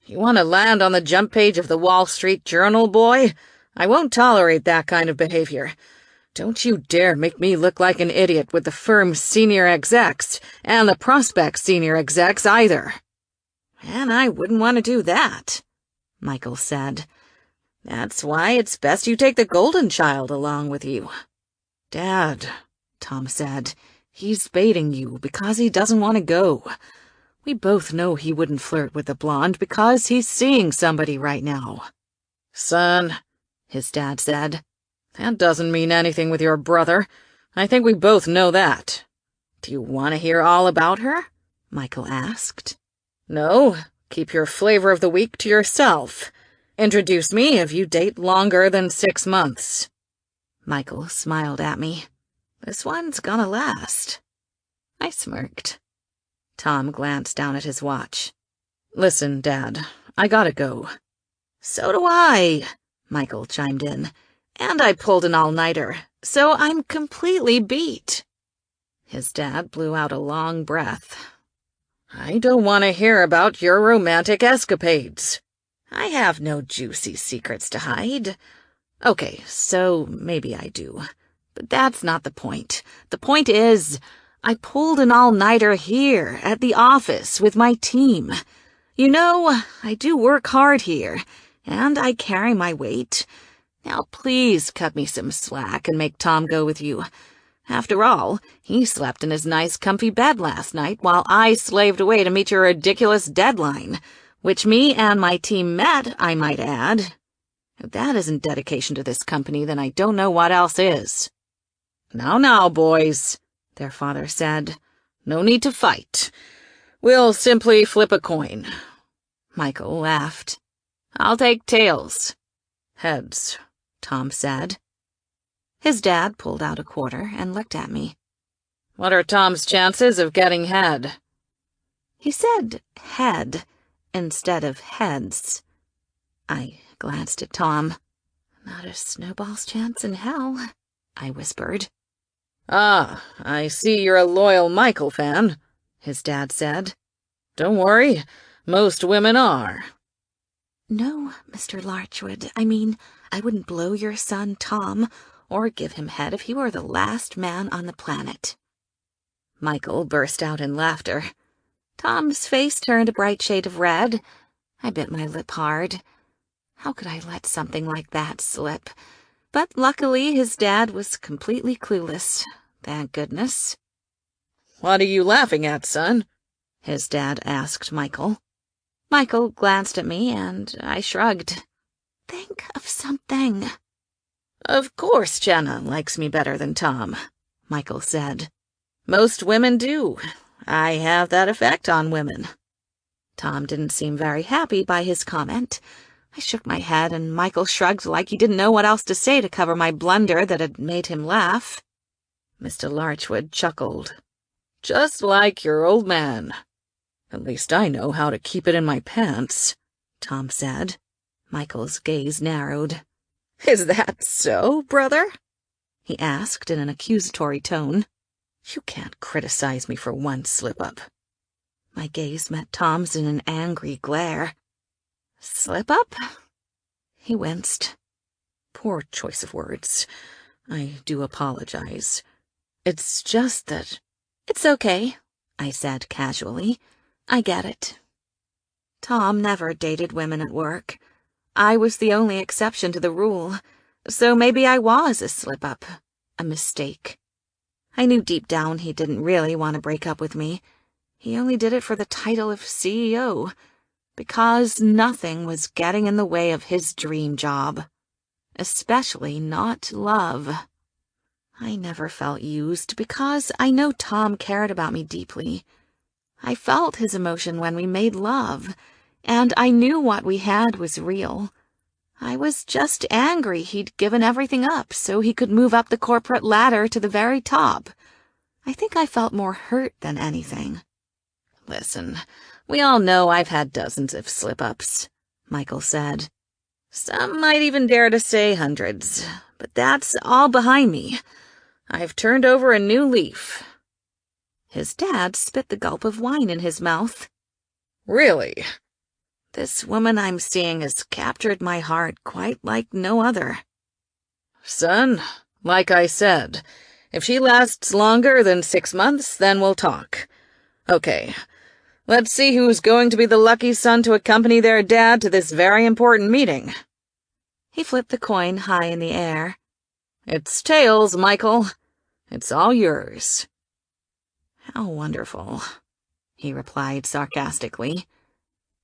You want to land on the jump page of the Wall Street Journal, boy? I won't tolerate that kind of behavior. Don't you dare make me look like an idiot with the firm's senior execs, and the prospect's senior execs either. And I wouldn't want to do that, Michael said. That's why it's best you take the golden child along with you. Dad, Tom said, he's baiting you because he doesn't want to go. We both know he wouldn't flirt with the blonde because he's seeing somebody right now. Son, his dad said, that doesn't mean anything with your brother. I think we both know that. Do you want to hear all about her? Michael asked. No, keep your flavor of the week to yourself. Introduce me if you date longer than 6 months. Michael smiled at me. This one's gonna last. I smirked. Tom glanced down at his watch. Listen, Dad, I gotta go. So do I, Michael chimed in. And I pulled an all-nighter, so I'm completely beat. His dad blew out a long breath. I don't want to hear about your romantic escapades. I have no juicy secrets to hide. Okay, so maybe I do. But that's not the point. The point is, I pulled an all-nighter here at the office with my team. You know, I do work hard here, and I carry my weight. Now please cut me some slack and make Tom go with you. After all, he slept in his nice comfy bed last night while I slaved away to meet your ridiculous deadline, which me and my team met, I might add. If that isn't dedication to this company, then I don't know what else is. Now, boys, their father said. No need to fight. We'll simply flip a coin. Michael laughed. I'll take tails. Heads, Tom said. His dad pulled out a quarter and looked at me. What are Tom's chances of getting head? He said head instead of heads. I glanced at Tom. Not a snowball's chance in hell, I whispered. Ah, I see you're a loyal Michael fan, his dad said. Don't worry, most women are. No, Mr. Larchwood, I mean, I wouldn't blow your son, Tom, or give him head if he were the last man on the planet. Michael burst out in laughter. Tom's face turned a bright shade of red. I bit my lip hard. How could I let something like that slip? But luckily his dad was completely clueless, thank goodness. "What are you laughing at, son?" his dad asked Michael. Michael glanced at me, and I shrugged. Think of something. "Of course Jenna likes me better than Tom," Michael said. "Most women do. I have that effect on women." Tom didn't seem very happy by his comment. I shook my head, and Michael shrugged like he didn't know what else to say to cover my blunder that had made him laugh. Mr. Larchwood chuckled. "Just like your old man. At least I know how to keep it in my pants," Tom said. Michael's gaze narrowed. "Is that so, brother?" he asked in an accusatory tone. "You can't criticize me for one slip-up." My gaze met Tom's in an angry glare. Slip-up? He winced. "Poor choice of words. I do apologize. It's just that—" "It's okay," I said casually. "I get it." Tom never dated women at work. I was the only exception to the rule, so maybe I was a slip-up, a mistake. I knew deep down he didn't really want to break up with me. He only did it for the title of CEO, because nothing was getting in the way of his dream job, especially not love. I never felt used because I know Tom cared about me deeply. I felt his emotion when we made love, and I knew what we had was real. I was just angry he'd given everything up so he could move up the corporate ladder to the very top. I think I felt more hurt than anything. "Listen, we all know I've had dozens of slip-ups," Michael said. "Some might even dare to say hundreds, but that's all behind me. I've turned over a new leaf." His dad spit the gulp of wine in his mouth. "Really? This woman I'm seeing has captured my heart quite like no other." "Son, like I said, if she lasts longer than 6 months, then we'll talk. Okay, let's see who's going to be the lucky son to accompany their dad to this very important meeting." He flipped the coin high in the air. "It's tails, Michael. It's all yours." "How wonderful," he replied sarcastically.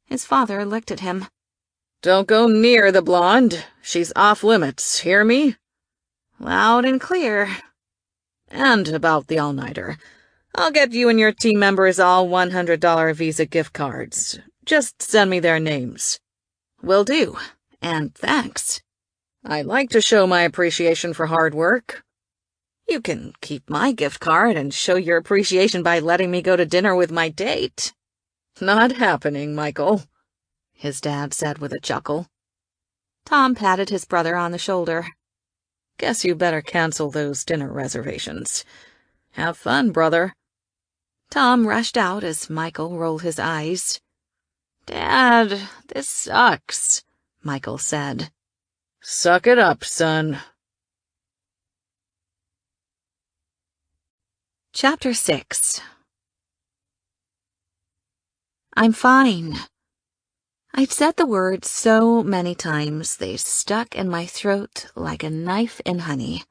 His father looked at him. "Don't go near the blonde. She's off limits, hear me?" "Loud and clear." "And about the all-nighter. I'll get you and your team members all $100 Visa gift cards. Just send me their names." "Will do, and thanks." "I like to show my appreciation for hard work." "You can keep my gift card and show your appreciation by letting me go to dinner with my date." "Not happening, Michael," his dad said with a chuckle. Tom patted his brother on the shoulder. "Guess you better cancel those dinner reservations. Have fun, brother." Tom rushed out as Michael rolled his eyes. "Dad, this sucks," Michael said. "Suck it up, son." Chapter 6. I'm fine. I'd said the words so many times they stuck in my throat like a knife in honey.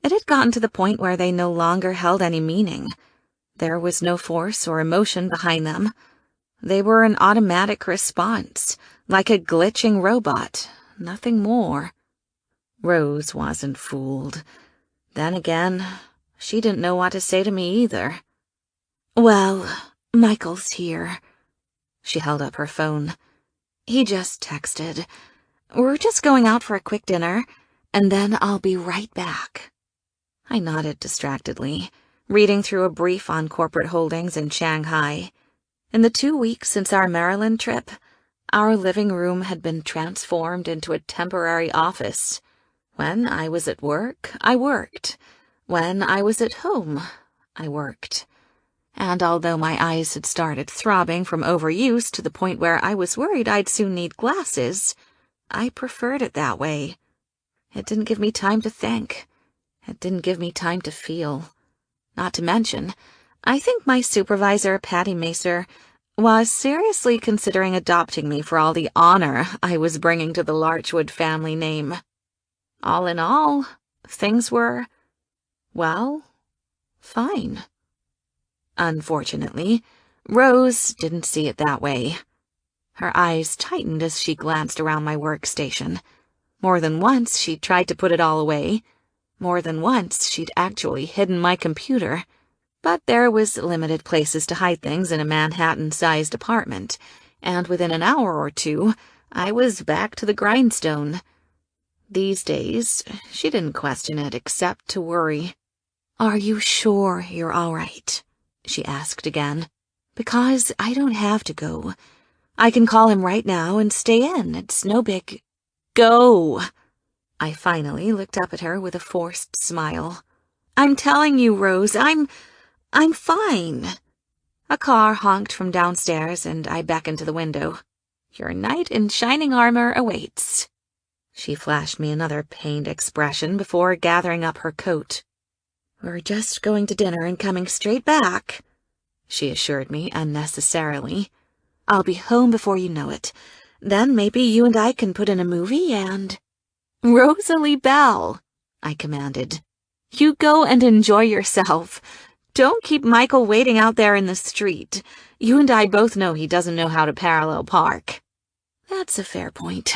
It had gotten to the point where they no longer held any meaning. There was no force or emotion behind them. They were an automatic response, like a glitching robot, nothing more. Rose wasn't fooled. Then again, she didn't know what to say to me either. "Well, Michael's here." She held up her phone. "He just texted. We're just going out for a quick dinner, and then I'll be right back." I nodded distractedly, reading through a brief on corporate holdings in Shanghai. In the 2 weeks since our Maryland trip, our living room had been transformed into a temporary office. When I was at work, I worked. When I was at home, I worked. And although my eyes had started throbbing from overuse to the point where I was worried I'd soon need glasses, I preferred it that way. It didn't give me time to think. It didn't give me time to feel. Not to mention, I think my supervisor, Patty Macer, was seriously considering adopting me for all the honor I was bringing to the Larchwood family name. All in all, things were, well, fine. Unfortunately, Rose didn't see it that way. Her eyes tightened as she glanced around my workstation. More than once she'd tried to put it all away. More than once she'd actually hidden my computer. But there was limited places to hide things in a Manhattan-sized apartment, and within an hour or two, I was back to the grindstone. These days, she didn't question it except to worry. "Are you sure you're all right?" she asked again. "Because I don't have to go. I can call him right now and stay in. It's no big—" "Go!" I finally looked up at her with a forced smile. "I'm telling you, Rose, I'm fine." A car honked from downstairs, and I beckoned to the window. "Your knight in shining armor awaits." She flashed me another pained expression before gathering up her coat. "We're just going to dinner and coming straight back," she assured me unnecessarily. "I'll be home before you know it. Then maybe you and I can put in a movie and—" "Rosalie Bell," I commanded. "You go and enjoy yourself. Don't keep Michael waiting out there in the street. You and I both know he doesn't know how to parallel park." "That's a fair point."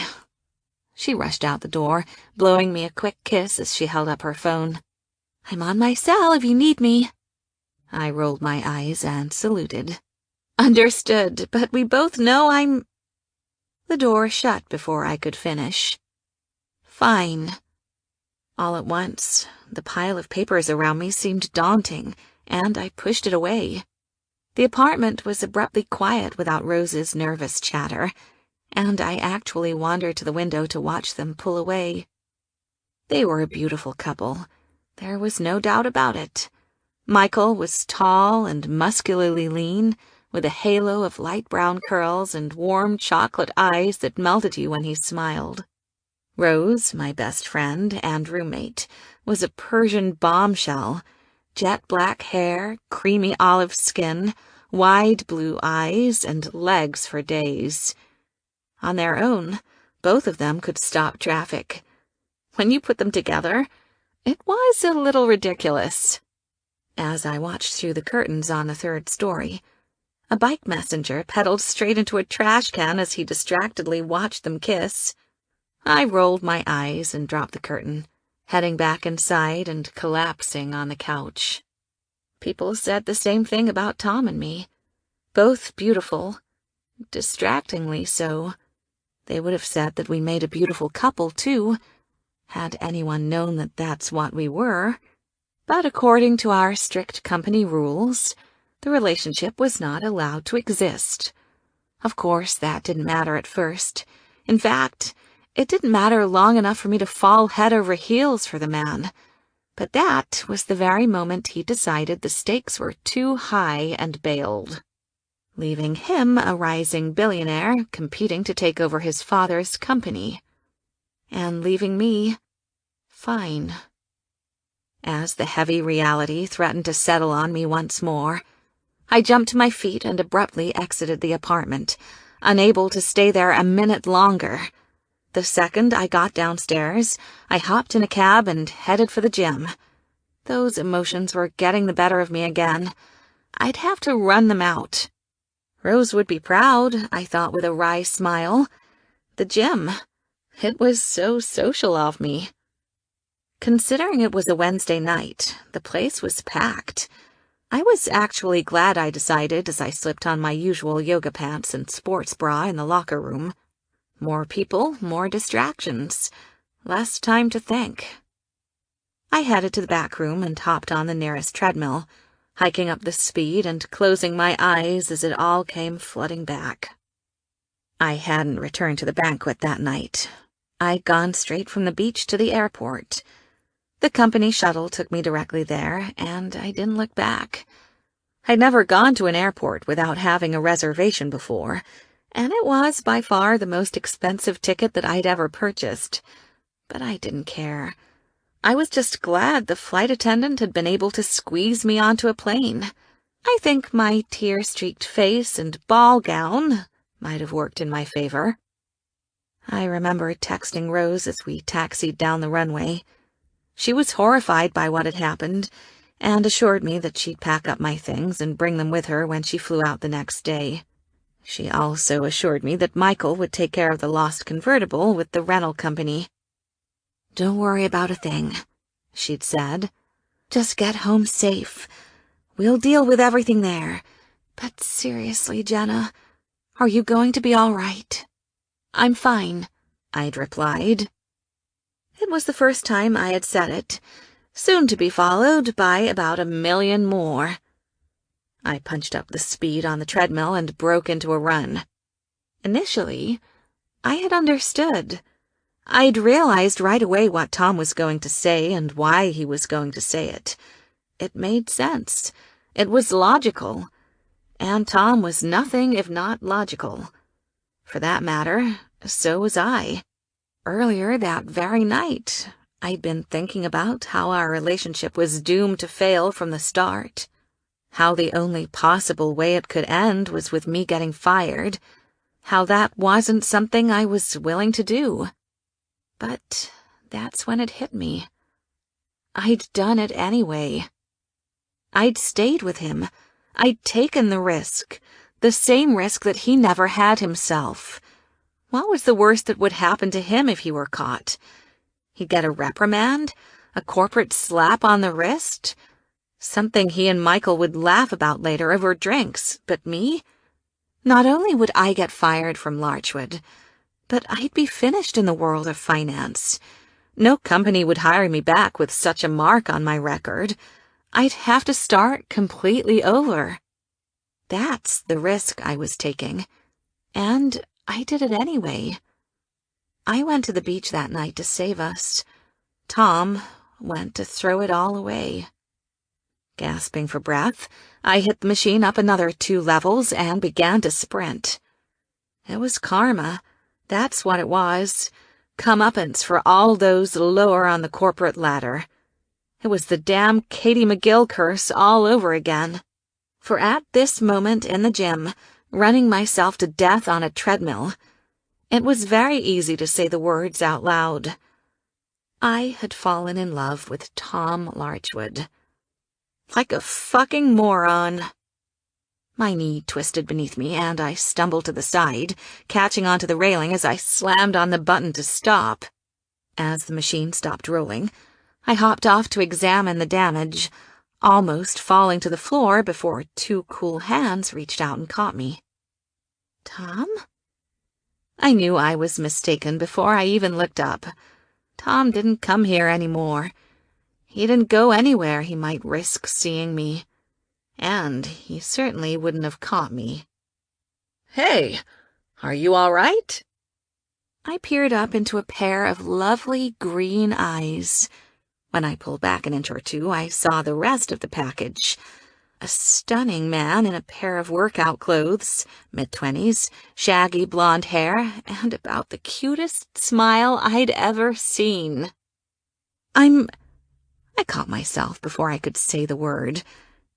She rushed out the door, blowing me a quick kiss as she held up her phone. "I'm on my cell if you need me." I rolled my eyes and saluted. "Understood, but we both know I'm—" The door shut before I could finish. "Fine." All at once, the pile of papers around me seemed daunting, and I pushed it away. The apartment was abruptly quiet without Rose's nervous chatter, and I actually wandered to the window to watch them pull away. They were a beautiful couple. There was no doubt about it. Michael was tall and muscularly lean, with a halo of light brown curls and warm chocolate eyes that melted you when he smiled. Rose, my best friend and roommate, was a Persian bombshell. Jet black hair, creamy olive skin, wide blue eyes, and legs for days. On their own, both of them could stop traffic. When you put them together, it was a little ridiculous. As I watched through the curtains on the third story, a bike messenger pedaled straight into a trash can as he distractedly watched them kiss. I rolled my eyes and dropped the curtain, heading back inside and collapsing on the couch. People said the same thing about Tom and me. Both beautiful, distractingly so. They would have said that we made a beautiful couple, too, had anyone known that that's what we were. But according to our strict company rules, the relationship was not allowed to exist. Of course, that didn't matter at first. In fact, it didn't matter long enough for me to fall head over heels for the man. But that was the very moment he decided the stakes were too high and bailed, leaving him a rising billionaire competing to take over his father's company, and leaving me fine. As the heavy reality threatened to settle on me once more, I jumped to my feet and abruptly exited the apartment, unable to stay there a minute longer. The second I got downstairs, I hopped in a cab and headed for the gym. Those emotions were getting the better of me again. I'd have to run them out. Rose would be proud, I thought with a wry smile. The gym. It was so social of me. Considering it was a Wednesday night, the place was packed. I was actually glad I decided as I slipped on my usual yoga pants and sports bra in the locker room. More people, more distractions. Less time to think. I headed to the back room and hopped on the nearest treadmill, hiking up the speed and closing my eyes as it all came flooding back. I hadn't returned to the banquet that night. I'd gone straight from the beach to the airport. The company shuttle took me directly there, and I didn't look back. I'd never gone to an airport without having a reservation before, and it was by far the most expensive ticket that I'd ever purchased. But I didn't care. I was just glad the flight attendant had been able to squeeze me onto a plane. I think my tear-streaked face and ball gown might have worked in my favor. I remember texting Rose as we taxied down the runway. She was horrified by what had happened, and assured me that she'd pack up my things and bring them with her when she flew out the next day. She also assured me that Michael would take care of the lost convertible with the rental company. "Don't worry about a thing," she'd said. "Just get home safe. We'll deal with everything there. But seriously, Jenna, are you going to be all right?" "I'm fine," I'd replied. It was the first time I had said it, soon to be followed by about 1,000,000 more. I punched up the speed on the treadmill and broke into a run. Initially, I had understood. I'd realized right away what Tom was going to say and why he was going to say it. It made sense. It was logical. And Tom was nothing if not logical. For that matter, so was I. Earlier that very night, I'd been thinking about how our relationship was doomed to fail from the start. How the only possible way it could end was with me getting fired. How that wasn't something I was willing to do. But that's when it hit me. I'd done it anyway. I'd stayed with him. I'd taken the risk. The same risk that he never had himself. What was the worst that would happen to him if he were caught? He'd get a reprimand? A corporate slap on the wrist? Something he and Michael would laugh about later over drinks, but me? Not only would I get fired from Larchwood, but I'd be finished in the world of finance. No company would hire me back with such a mark on my record. I'd have to start completely over. That's the risk I was taking, and I did it anyway. I went to the beach that night to save us. Tom went to throw it all away. Gasping for breath, I hit the machine up another 2 levels and began to sprint. It was karma. That's what it was. Comeuppance for all those lower on the corporate ladder. It was the damn Katie McGill curse all over again. For at this moment in the gym, running myself to death on a treadmill, it was very easy to say the words out loud. I had fallen in love with Tom Larchwood. Like a fucking moron. My knee twisted beneath me, and I stumbled to the side, catching onto the railing as I slammed on the button to stop. As the machine stopped rolling, I hopped off to examine the damage, almost falling to the floor before 2 cool hands reached out and caught me. "Tom?" I knew I was mistaken before I even looked up. Tom didn't come here anymore. He didn't go anywhere he might risk seeing me. And he certainly wouldn't have caught me. "Hey, are you all right?" I peered up into a pair of lovely green eyes. When I pulled back an inch or 2, I saw the rest of the package. A stunning man in a pair of workout clothes, mid-20s, shaggy blonde hair, and about the cutest smile I'd ever seen. I caught myself before I could say the word.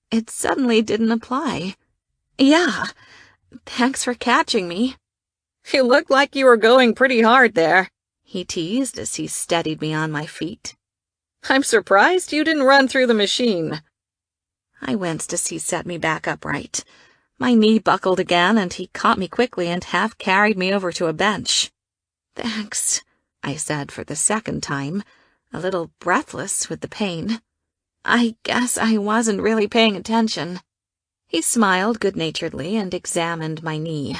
It suddenly didn't apply. "Yeah, thanks for catching me." "You looked like you were going pretty hard there," he teased as he steadied me on my feet. "I'm surprised you didn't run through the machine." I winced as he set me back upright. My knee buckled again, and he caught me quickly and half carried me over to a bench. "Thanks," I said for the second time, a little breathless with the pain. "I guess I wasn't really paying attention." He smiled good-naturedly and examined my knee.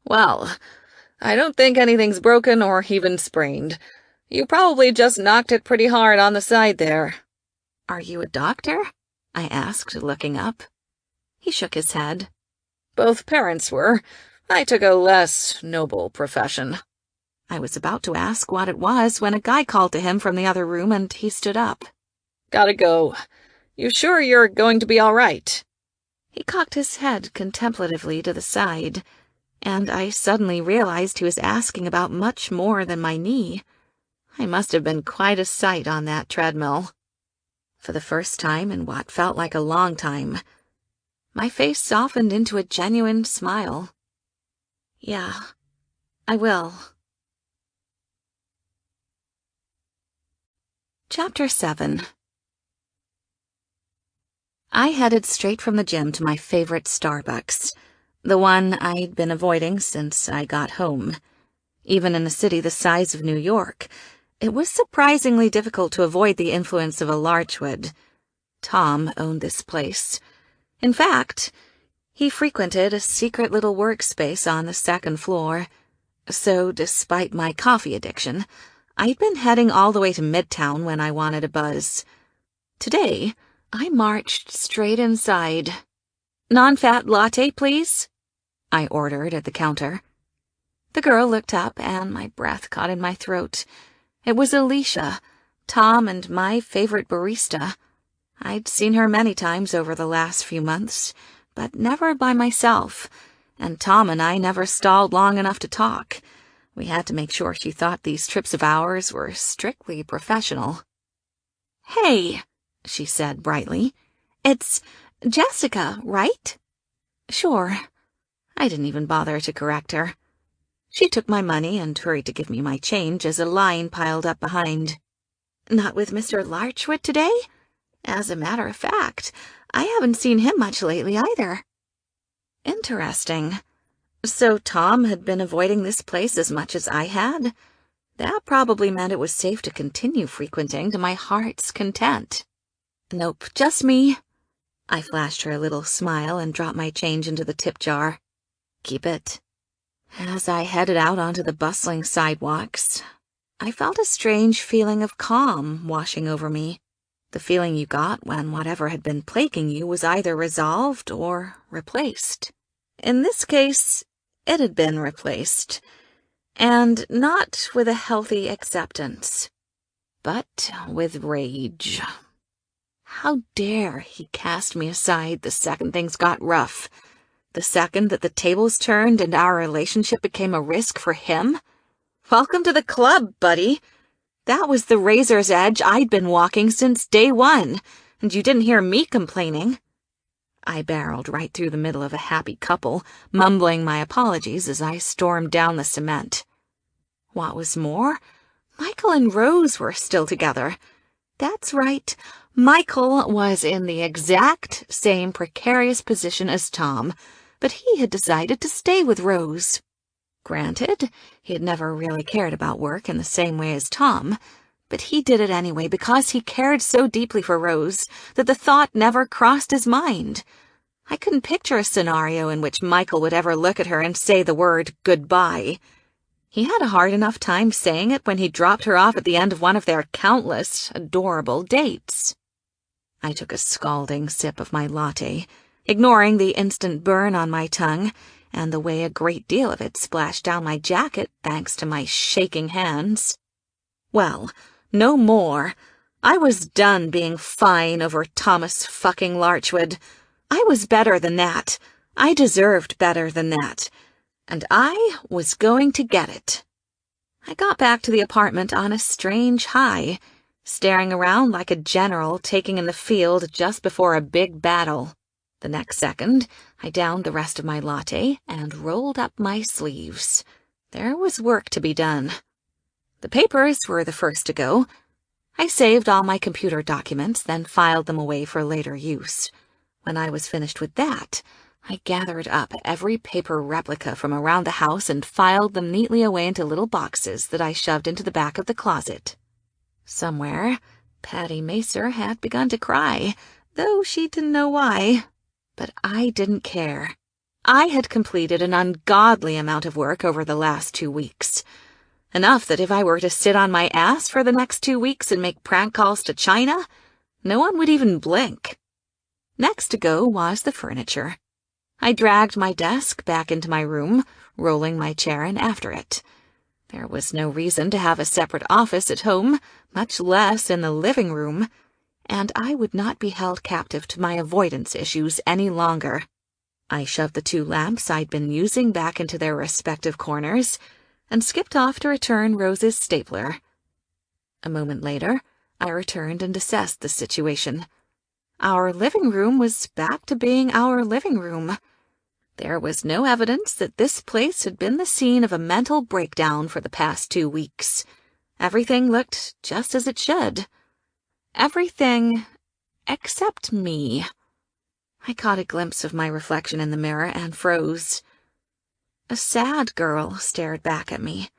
"Well, I don't think anything's broken or even sprained. You probably just knocked it pretty hard on the side there." "Are you a doctor?" I asked, looking up. He shook his head. "Both parents were. I took a less noble profession." I was about to ask what it was when a guy called to him from the other room and he stood up. "Gotta go. You sure you're going to be all right?" He cocked his head contemplatively to the side, and I suddenly realized he was asking about much more than my knee. I must have been quite a sight on that treadmill. For the first time in what felt like a long time, my face softened into a genuine smile. "Yeah, I will." Chapter 7. I headed straight from the gym to my favorite Starbucks, the one I'd been avoiding since I got home. Even in a city the size of New York, it was surprisingly difficult to avoid the influence of a Larchwood. Tom owned this place. In fact, he frequented a secret little workspace on the second floor. So, despite my coffee addiction, I'd been heading all the way to Midtown when I wanted a buzz. Today, I marched straight inside. "Non-fat latte, please," I ordered at the counter. The girl looked up, and my breath caught in my throat. It was Alicia, Tom and my favorite barista. I'd seen her many times over the last few months, but never by myself, and Tom and I never stalled long enough to talk. We had to make sure she thought these trips of ours were strictly professional. "Hey," she said brightly. "It's Jessica, right?" "Sure." I didn't even bother to correct her. She took my money and hurried to give me my change as a line piled up behind. "Not with Mr. Larchwood today? As a matter of fact, I haven't seen him much lately either." Interesting. So Tom had been avoiding this place as much as I had? That probably meant it was safe to continue frequenting to my heart's content. "Nope, just me." I flashed her a little smile and dropped my change into the tip jar. "Keep it." As I headed out onto the bustling sidewalks, I felt a strange feeling of calm washing over me. The feeling you got when whatever had been plaguing you was either resolved or replaced. In this case, it had been replaced, and not with a healthy acceptance, but with rage. How dare he cast me aside the second things got rough, the second that the tables turned and our relationship became a risk for him? Welcome to the club, buddy. That was the razor's edge I'd been walking since day one, and you didn't hear me complaining. I barreled right through the middle of a happy couple, mumbling my apologies as I stormed down the cement. What was more, Michael and Rose were still together. That's right, Michael was in the exact same precarious position as Tom, but he had decided to stay with Rose. Granted, he had never really cared about work in the same way as Tom, but he did it anyway because he cared so deeply for Rose that the thought never crossed his mind. I couldn't picture a scenario in which Michael would ever look at her and say the word goodbye. He had a hard enough time saying it when he dropped her off at the end of one of their countless, adorable dates. I took a scalding sip of my latte, ignoring the instant burn on my tongue and the way a great deal of it splashed down my jacket thanks to my shaking hands. Well, no more. I was done being fine over Thomas fucking Larchwood. I was better than that. I deserved better than that. And I was going to get it. I got back to the apartment on a strange high, staring around like a general taking in the field just before a big battle. The next second, I downed the rest of my latte and rolled up my sleeves. There was work to be done. The papers were the first to go. I saved all my computer documents, then filed them away for later use. When I was finished with that, I gathered up every paper replica from around the house and filed them neatly away into little boxes that I shoved into the back of the closet. Somewhere, Patty Macer had begun to cry, though she didn't know why. But I didn't care. I had completed an ungodly amount of work over the last 2 weeks. Enough that if I were to sit on my ass for the next 2 weeks and make prank calls to China, no one would even blink. Next to go was the furniture. I dragged my desk back into my room, rolling my chair in after it. There was no reason to have a separate office at home, much less in the living room, and I would not be held captive to my avoidance issues any longer. I shoved the 2 lamps I'd been using back into their respective corners and skipped off to return Rose's stapler. A moment later, I returned and assessed the situation. Our living room was back to being our living room. There was no evidence that this place had been the scene of a mental breakdown for the past 2 weeks. Everything looked just as it should. Everything except me. I caught a glimpse of my reflection in the mirror and froze. A sad girl stared back at me.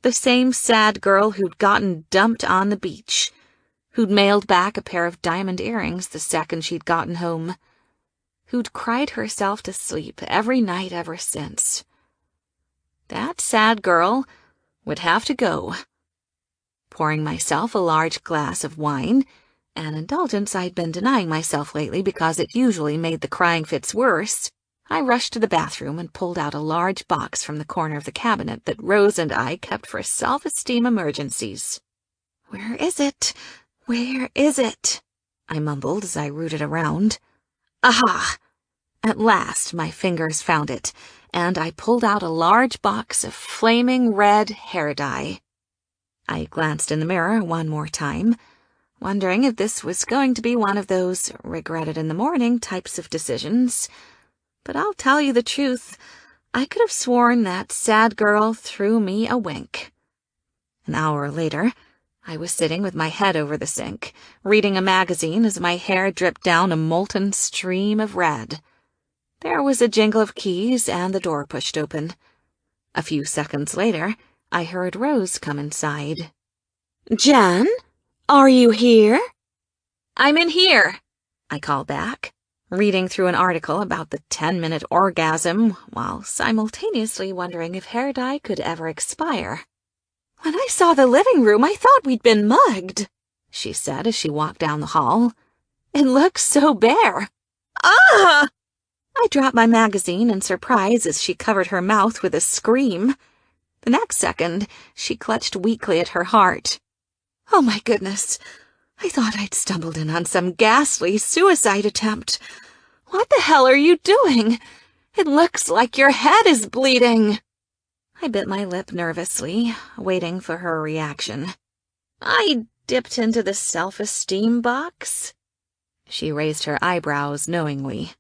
The same sad girl who'd gotten dumped on the beach, who'd mailed back a pair of diamond earrings the second she'd gotten home, who'd cried herself to sleep every night ever since. That sad girl would have to go. Pouring myself a large glass of wine, an indulgence I'd been denying myself lately because it usually made the crying fits worse, I rushed to the bathroom and pulled out a large box from the corner of the cabinet that Rose and I kept for self-esteem emergencies. "Where is it? Where is it?" I mumbled as I rooted around. Aha! At last my fingers found it, and I pulled out a large box of flaming red hair dye. I glanced in the mirror one more time, wondering if this was going to be one of those regret-it-in-the-morning types of decisions. But I'll tell you the truth, I could have sworn that sad girl threw me a wink. An hour later, I was sitting with my head over the sink, reading a magazine as my hair dripped down a molten stream of red. There was a jingle of keys and the door pushed open. A few seconds later, I heard Rose come inside. "Jen, are you here?" "I'm in here," I called back, reading through an article about the 10-minute orgasm while simultaneously wondering if hair dye could ever expire. "When I saw the living room, I thought we'd been mugged," she said as she walked down the hall. "It looks so bare." "Ah!" I dropped my magazine in surprise as she covered her mouth with a scream. The next second, she clutched weakly at her heart. "Oh my goodness, I thought I'd stumbled in on some ghastly suicide attempt. What the hell are you doing? It looks like your head is bleeding." I bit my lip nervously, waiting for her reaction. "I dipped into the self-esteem box." She raised her eyebrows knowingly.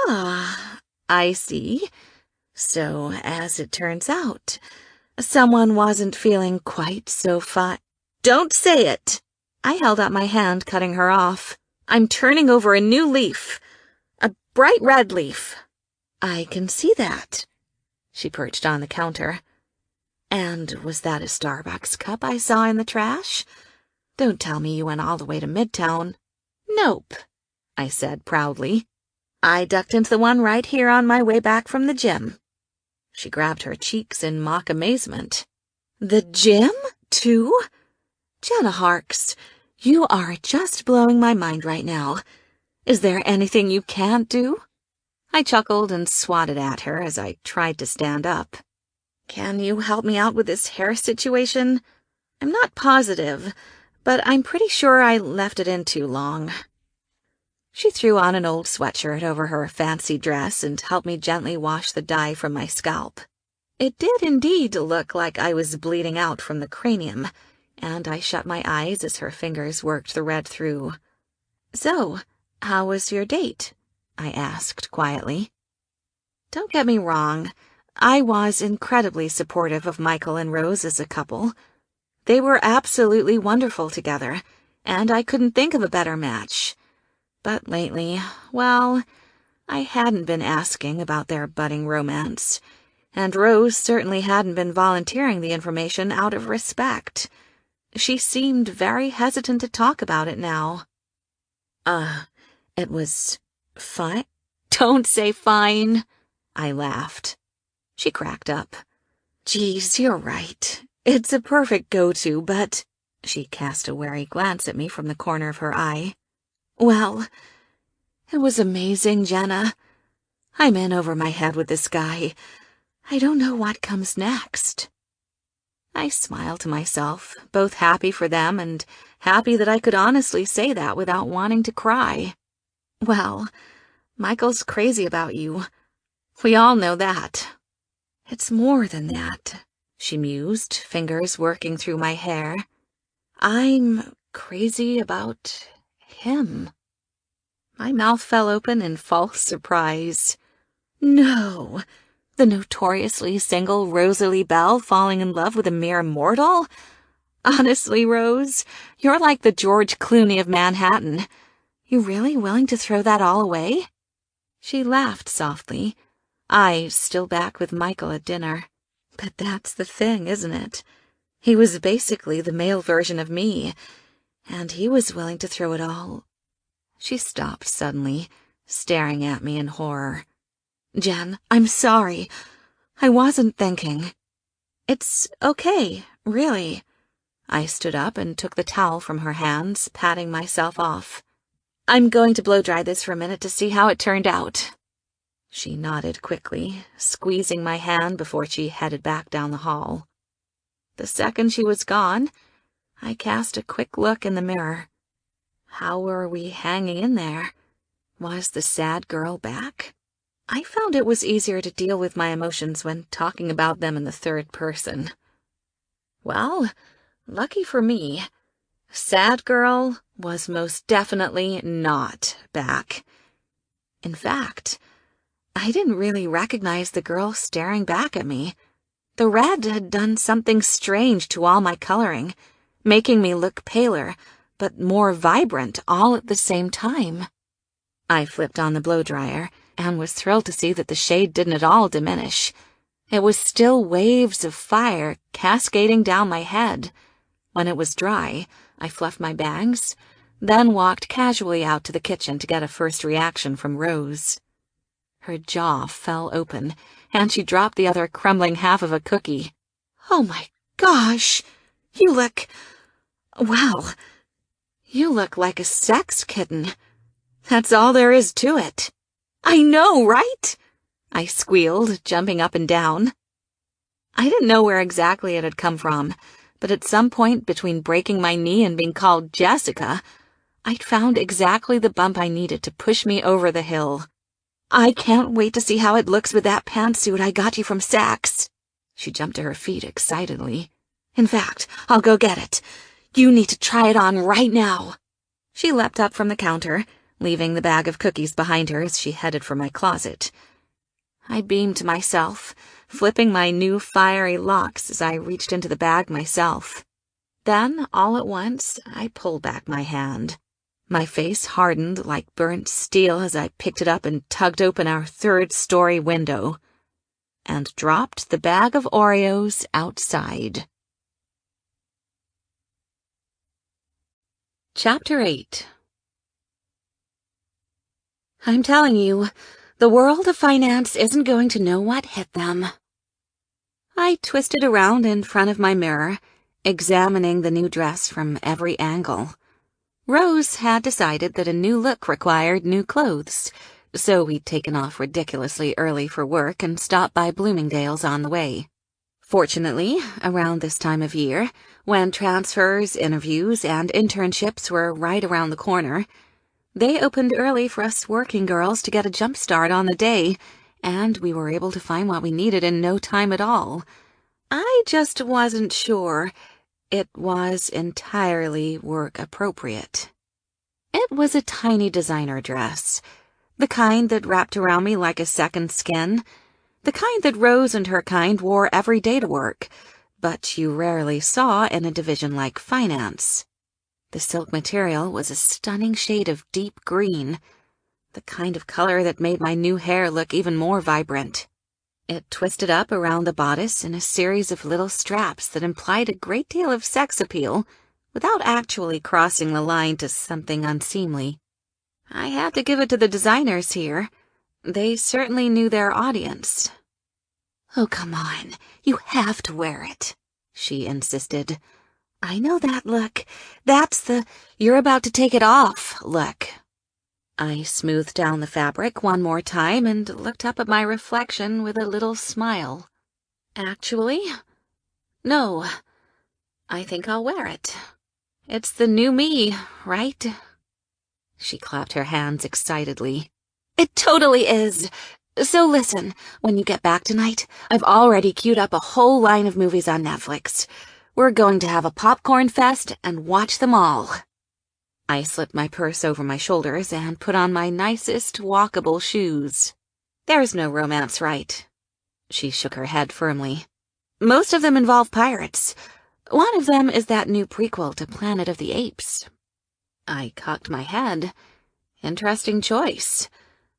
"Ah, I see. So, as it turns out, someone wasn't feeling quite so fine." "Don't say it!" I held out my hand, cutting her off. "I'm turning over a new leaf. A bright red leaf." "I can see that." She perched on the counter. "And was that a Starbucks cup I saw in the trash? Don't tell me you went all the way to Midtown." "Nope," I said proudly. "I ducked into the one right here on my way back from the gym." She grabbed her cheeks in mock amazement. "The gym, too? Jenna Harks, you are just blowing my mind right now. Is there anything you can't do?" I chuckled and swatted at her as I tried to stand up. "Can you help me out with this hair situation? I'm not positive, but I'm pretty sure I left it in too long." She threw on an old sweatshirt over her fancy dress and helped me gently wash the dye from my scalp. It did indeed look like I was bleeding out from the cranium, and I shut my eyes as her fingers worked the red through. "So, how was your date?" I asked quietly. Don't get me wrong, I was incredibly supportive of Michael and Rose as a couple. They were absolutely wonderful together, and I couldn't think of a better match. But lately, well, I hadn't been asking about their budding romance, and Rose certainly hadn't been volunteering the information out of respect. She seemed very hesitant to talk about it now. It was fine." "Don't say fine," I laughed. She cracked up. "Geez, you're right. It's a perfect go-to, but—" She cast a wary glance at me from the corner of her eye. "Well, it was amazing, Jenna. I'm in over my head with this guy. I don't know what comes next." I smiled to myself, both happy for them and happy that I could honestly say that without wanting to cry. "Well, Michael's crazy about you. We all know that." "It's more than that," she mused, fingers working through my hair. "I'm crazy about him." My mouth fell open in false surprise. "No! The notoriously single Rosalie Bell falling in love with a mere mortal? Honestly, Rose, you're like the George Clooney of Manhattan. You really willing to throw that all away?" She laughed softly, I still back with Michael at dinner. But that's the thing, isn't it? He was basically the male version of me, and he was willing to throw it all. She stopped suddenly, staring at me in horror. "Jen, I'm sorry. I wasn't thinking." "It's okay, really." I stood up and took the towel from her hands, patting myself off. "I'm going to blow-dry this for a minute to see how it turned out." She nodded quickly, squeezing my hand before she headed back down the hall. The second she was gone, I cast a quick look in the mirror. How were we hanging in there? Was the sad girl back? I found it was easier to deal with my emotions when talking about them in the third person. Well, lucky for me, sad girl was most definitely not back. In fact, I didn't really recognize the girl staring back at me. The red had done something strange to all my coloring, making me look paler, but more vibrant all at the same time. I flipped on the blow-dryer and was thrilled to see that the shade didn't at all diminish. It was still waves of fire cascading down my head. When it was dry, I fluffed my bangs, then walked casually out to the kitchen to get a first reaction from Rose. Her jaw fell open, and she dropped the other crumbling half of a cookie. "Oh my gosh! You look... well, you look like a sex kitten. That's all there is to it." "I know, right?" I squealed, jumping up and down. I didn't know where exactly it had come from, but at some point between breaking my knee and being called Jessica, I'd found exactly the bump I needed to push me over the hill. "I can't wait to see how it looks with that pantsuit I got you from Saks." She jumped to her feet excitedly. "In fact, I'll go get it. You need to try it on right now." She leapt up from the counter, leaving the bag of cookies behind her as she headed for my closet. I beamed to myself, flipping my new fiery locks as I reached into the bag myself. Then, all at once, I pulled back my hand. My face hardened like burnt steel as I picked it up and tugged open our third-story window, and dropped the bag of Oreos outside. Chapter 8. I'm telling you, the world of finance isn't going to know what hit them. I twisted around in front of my mirror, examining the new dress from every angle. Rose had decided that a new look required new clothes, so we'd taken off ridiculously early for work and stopped by Bloomingdale's on the way. Fortunately, around this time of year, when transfers, interviews, and internships were right around the corner, they opened early for us working girls to get a jump start on the day, and we were able to find what we needed in no time at all. I just wasn't sure it was entirely work-appropriate. It was a tiny designer dress, the kind that wrapped around me like a second skin, the kind that Rose and her kind wore every day to work, but you rarely saw in a division like finance. The silk material was a stunning shade of deep green, the kind of color that made my new hair look even more vibrant. It twisted up around the bodice in a series of little straps that implied a great deal of sex appeal without actually crossing the line to something unseemly. I had to give it to the designers here. They certainly knew their audience. "Oh, come on. You have to wear it," she insisted. "I know that look. That's the you're about to take it off look." I smoothed down the fabric one more time and looked up at my reflection with a little smile. "Actually, no. I think I'll wear it. It's the new me, right?" She clapped her hands excitedly. "It totally is. So listen, when you get back tonight, I've already queued up a whole line of movies on Netflix. We're going to have a popcorn fest and watch them all." I slipped my purse over my shoulders and put on my nicest walkable shoes. "There's no romance, right?" She shook her head firmly. "Most of them involve pirates. One of them is that new prequel to Planet of the Apes. I cocked my head. Interesting choice.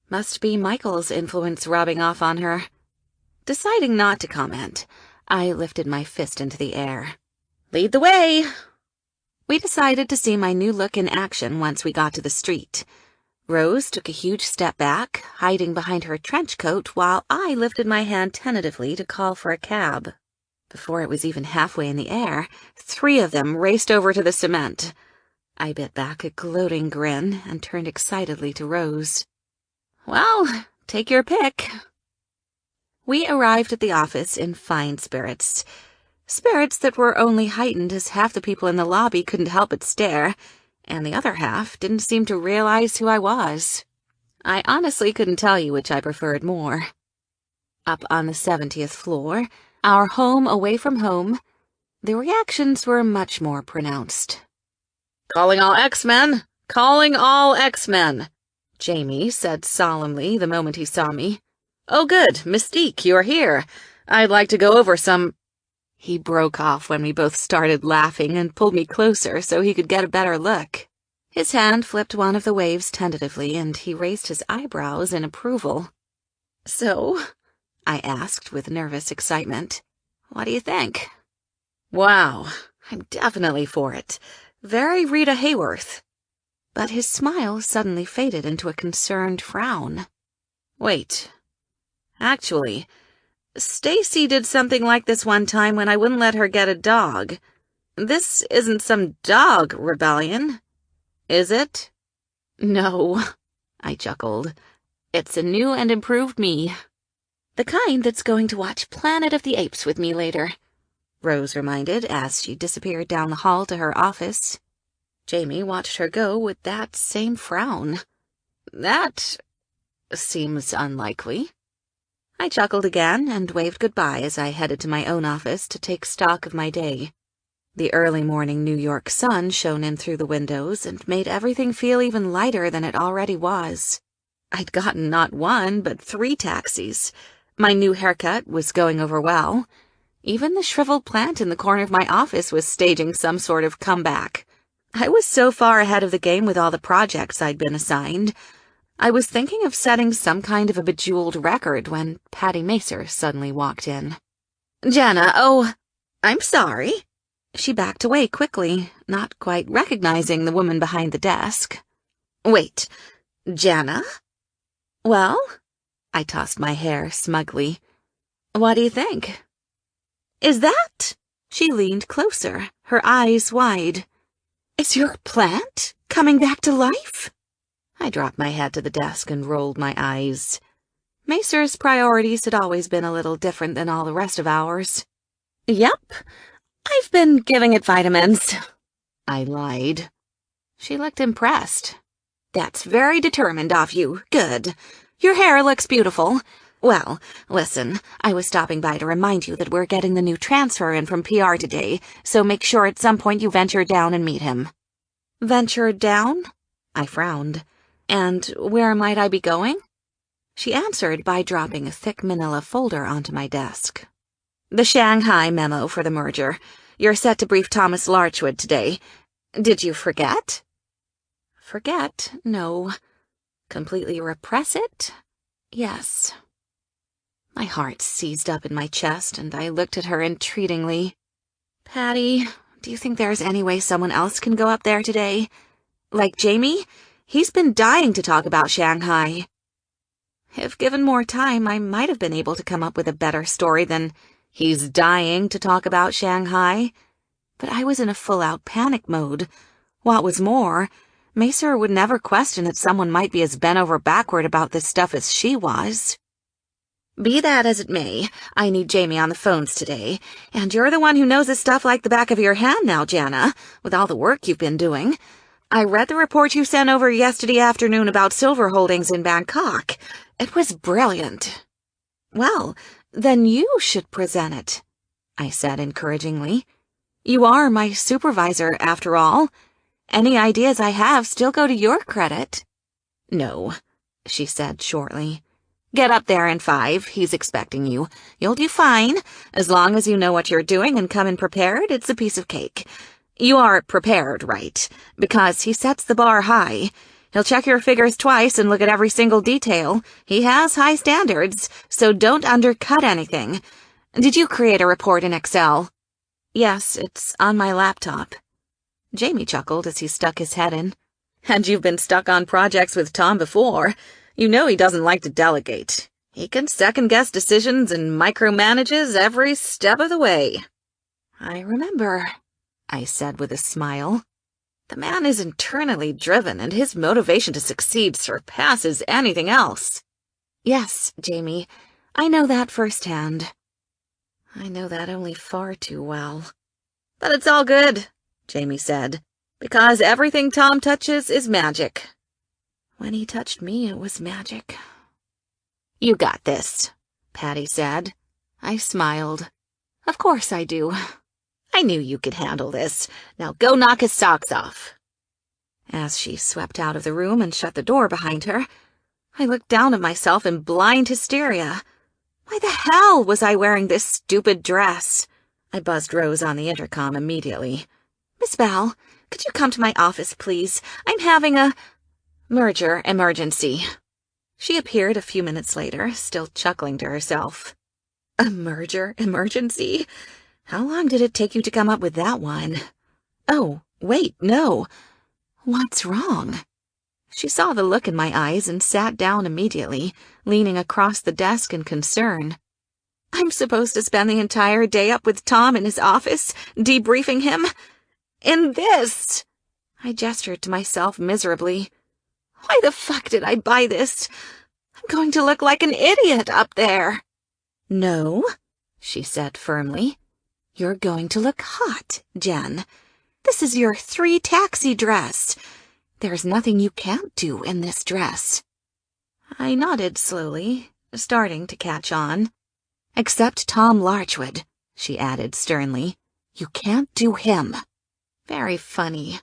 Must be Michael's influence rubbing off on her. Deciding not to comment, I lifted my fist into the air. Lead the way! We decided to see my new look in action once we got to the street. Rose took a huge step back, hiding behind her trench coat, while I lifted my hand tentatively to call for a cab. Before it was even halfway in the air, 3 of them raced over to the cement. I bit back a gloating grin and turned excitedly to Rose. Well, take your pick. We arrived at the office in fine spirits. Spirits that were only heightened as half the people in the lobby couldn't help but stare, and the other half didn't seem to realize who I was. I honestly couldn't tell you which I preferred more. Up on the 70th floor, our home away from home, the reactions were much more pronounced. "Calling all X-Men! Calling all X-Men!" Jamie said solemnly the moment he saw me. "Oh good, Mystique, you're here. I'd like to go over some—" He broke off when we both started laughing and pulled me closer so he could get a better look. His hand flipped one of the waves tentatively, and he raised his eyebrows in approval. "So?" I asked with nervous excitement. "What do you think?" "Wow, I'm definitely for it. Very Rita Hayworth." But his smile suddenly faded into a concerned frown. "Wait. Actually, Stacy did something like this one time when I wouldn't let her get a dog. This isn't some dog rebellion, is it?" "No," I chuckled. "It's a new and improved me. The kind that's going to watch Planet of the Apes with me later," Rose reminded as she disappeared down the hall to her office. Jamie watched her go with that same frown. "That seems unlikely." I chuckled again and waved goodbye as I headed to my own office to take stock of my day. The early morning New York sun shone in through the windows and made everything feel even lighter than it already was. I'd gotten not 1, but 3 taxis. My new haircut was going over well. Even the shriveled plant in the corner of my office was staging some sort of comeback. I was so far ahead of the game with all the projects I'd been assigned. I was thinking of setting some kind of a bejeweled record when Patty Macer suddenly walked in. "Jana, oh, I'm sorry." She backed away quickly, not quite recognizing the woman behind the desk. "Wait, Jana?" "Well?" I tossed my hair smugly. "What do you think?" "Is that—" She leaned closer, her eyes wide. "Is your plant coming back to life?" I dropped my head to the desk and rolled my eyes. Macer's priorities had always been a little different than all the rest of ours. "Yep, I've been giving it vitamins," I lied. She looked impressed. "That's very determined of you. Good. Your hair looks beautiful. Well, listen, I was stopping by to remind you that we're getting the new transfer in from PR today, so make sure at some point you venture down and meet him." "Venture down?" I frowned. "And where might I be going?" She answered by dropping a thick manila folder onto my desk. "The Shanghai memo for the merger. You're set to brief Thomas Larchwood today. Did you forget?" Forget? No. Completely repress it? Yes. My heart seized up in my chest, and I looked at her entreatingly. "Patty, do you think there's any way someone else can go up there today? Like Jamie? He's been dying to talk about Shanghai." If given more time, I might have been able to come up with a better story than "he's dying to talk about Shanghai." But I was in a full-out panic mode. What was more, Macer would never question that someone might be as bent over backward about this stuff as she was. "Be that as it may, I need Jamie on the phones today, and you're the one who knows this stuff like the back of your hand now, Jana, with all the work you've been doing. I read the report you sent over yesterday afternoon about silver holdings in Bangkok. It was brilliant." "Well, then you should present it," I said encouragingly. "You are my supervisor, after all. Any ideas I have still go to your credit." "No," she said shortly. Get up there in 5. He's expecting you. You'll do fine. As long as you know what you're doing and come in prepared, it's a piece of cake. You are prepared, right? Because he sets the bar high. He'll check your figures twice and look at every single detail. He has high standards, so don't undercut anything. Did you create a report in Excel? Yes, it's on my laptop. Jamie chuckled as he stuck his head in. And you've been stuck on projects with Tom before. You know he doesn't like to delegate. He can second-guess decisions and micromanages every step of the way. I remember, I said with a smile. The man is internally driven, and his motivation to succeed surpasses anything else. Yes, Jamie, I know that firsthand. I know that only far too well. But it's all good, Jamie said, because everything Tom touches is magic. When he touched me, it was magic. You got this, Patty said. I smiled. Of course I do. I knew you could handle this. Now go knock his socks off. As she swept out of the room and shut the door behind her, I looked down at myself in blind hysteria. Why the hell was I wearing this stupid dress? I buzzed Rose on the intercom immediately. Miss Val, could you come to my office, please? I'm having a merger emergency. She appeared a few minutes later, still chuckling to herself. A merger emergency? How long did it take you to come up with that one? Oh, wait, no. What's wrong? She saw the look in my eyes and sat down immediately, leaning across the desk in concern. I'm supposed to spend the entire day up with Tom in his office, debriefing him. In this! I gestured to myself miserably. Why the fuck did I buy this? I'm going to look like an idiot up there. No, she said firmly. You're going to look hot, Jen. This is your 3 taxi dress. There's nothing you can't do in this dress. I nodded slowly, starting to catch on. Except Tom Larchwood, she added sternly. You can't do him. Very funny.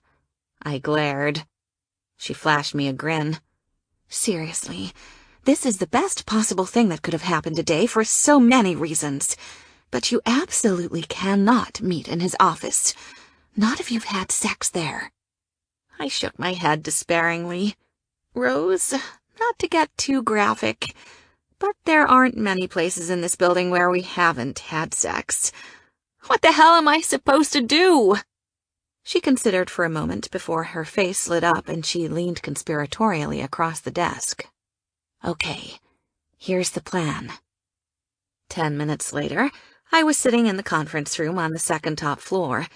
I glared. She flashed me a grin. Seriously, this is the best possible thing that could have happened today for so many reasons. But you absolutely cannot meet in his office. Not if you've had sex there. I shook my head despairingly. Rose, not to get too graphic, but there aren't many places in this building where we haven't had sex. What the hell am I supposed to do? She considered for a moment before her face lit up and she leaned conspiratorially across the desk. Okay, here's the plan. 10 minutes later, I was sitting in the conference room on the second top floor.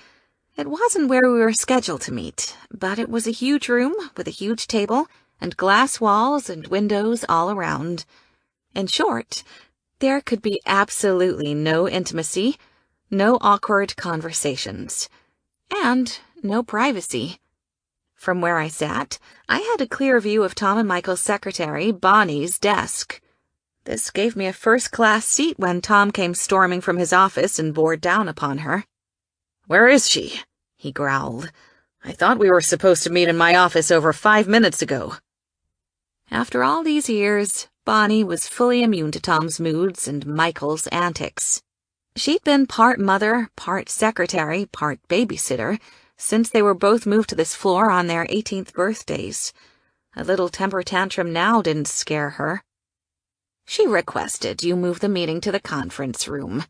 It wasn't where we were scheduled to meet, but it was a huge room with a huge table and glass walls and windows all around. In short, there could be absolutely no intimacy, no awkward conversations, and no privacy. From where I sat, I had a clear view of Tom and Michael's secretary, Bonnie's, desk. This gave me a first-class seat when Tom came storming from his office and bore down upon her. "Where is she?" he growled. "I thought we were supposed to meet in my office over 5 minutes ago." After all these years, Bonnie was fully immune to Tom's moods and Michael's antics. She'd been part mother, part secretary, part babysitter, since they were both moved to this floor on their 18th birthdays. A little temper tantrum now didn't scare her. "She requested you move the meeting to the conference room,"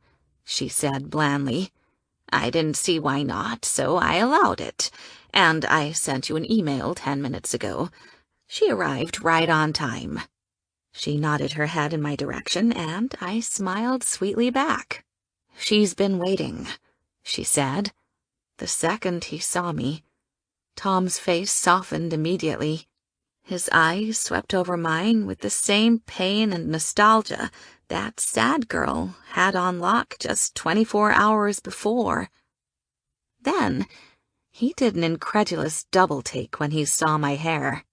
she said blandly. "I didn't see why not, so I allowed it. And I sent you an email 10 minutes ago. She arrived right on time." She nodded her head in my direction, and I smiled sweetly back. "She's been waiting," she said. The second he saw me, Tom's face softened immediately. His eyes swept over mine with the same pain and nostalgia that sad girl had on lock just 24 hours before. Then he did an incredulous double-take when he saw my hair.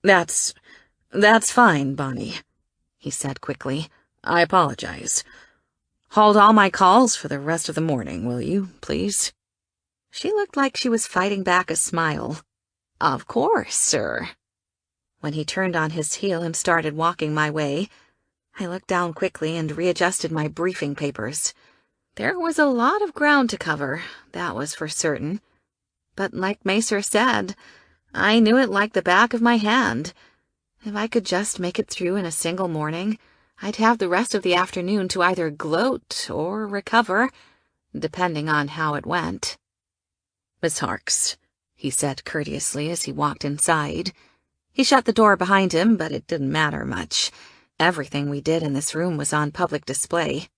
That's fine, Bonnie," he said quickly. "I apologize. Hold all my calls for the rest of the morning, will you, please?" She looked like she was fighting back a smile. "Of course, sir." When he turned on his heel and started walking my way, I looked down quickly and readjusted my briefing papers. There was a lot of ground to cover, that was for certain. But like Macer said, I knew it like the back of my hand. If I could just make it through in a single morning, I'd have the rest of the afternoon to either gloat or recover, depending on how it went. "Miss Harks," he said courteously as he walked inside. He shut the door behind him, but it didn't matter much. Everything we did in this room was on public display.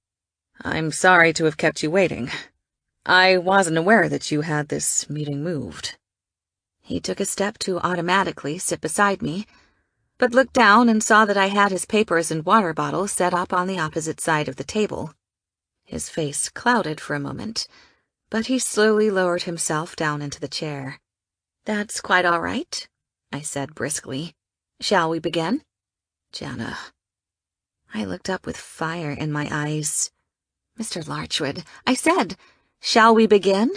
"I'm sorry to have kept you waiting. I wasn't aware that you had this meeting moved." He took a step to automatically sit beside me, but looked down and saw that I had his papers and water bottle set up on the opposite side of the table. His face clouded for a moment, but he slowly lowered himself down into the chair. "That's quite all right," I said briskly. "Shall we begin?" "Jana." I looked up with fire in my eyes. "Mr. Larchwood," I said, "shall we begin?"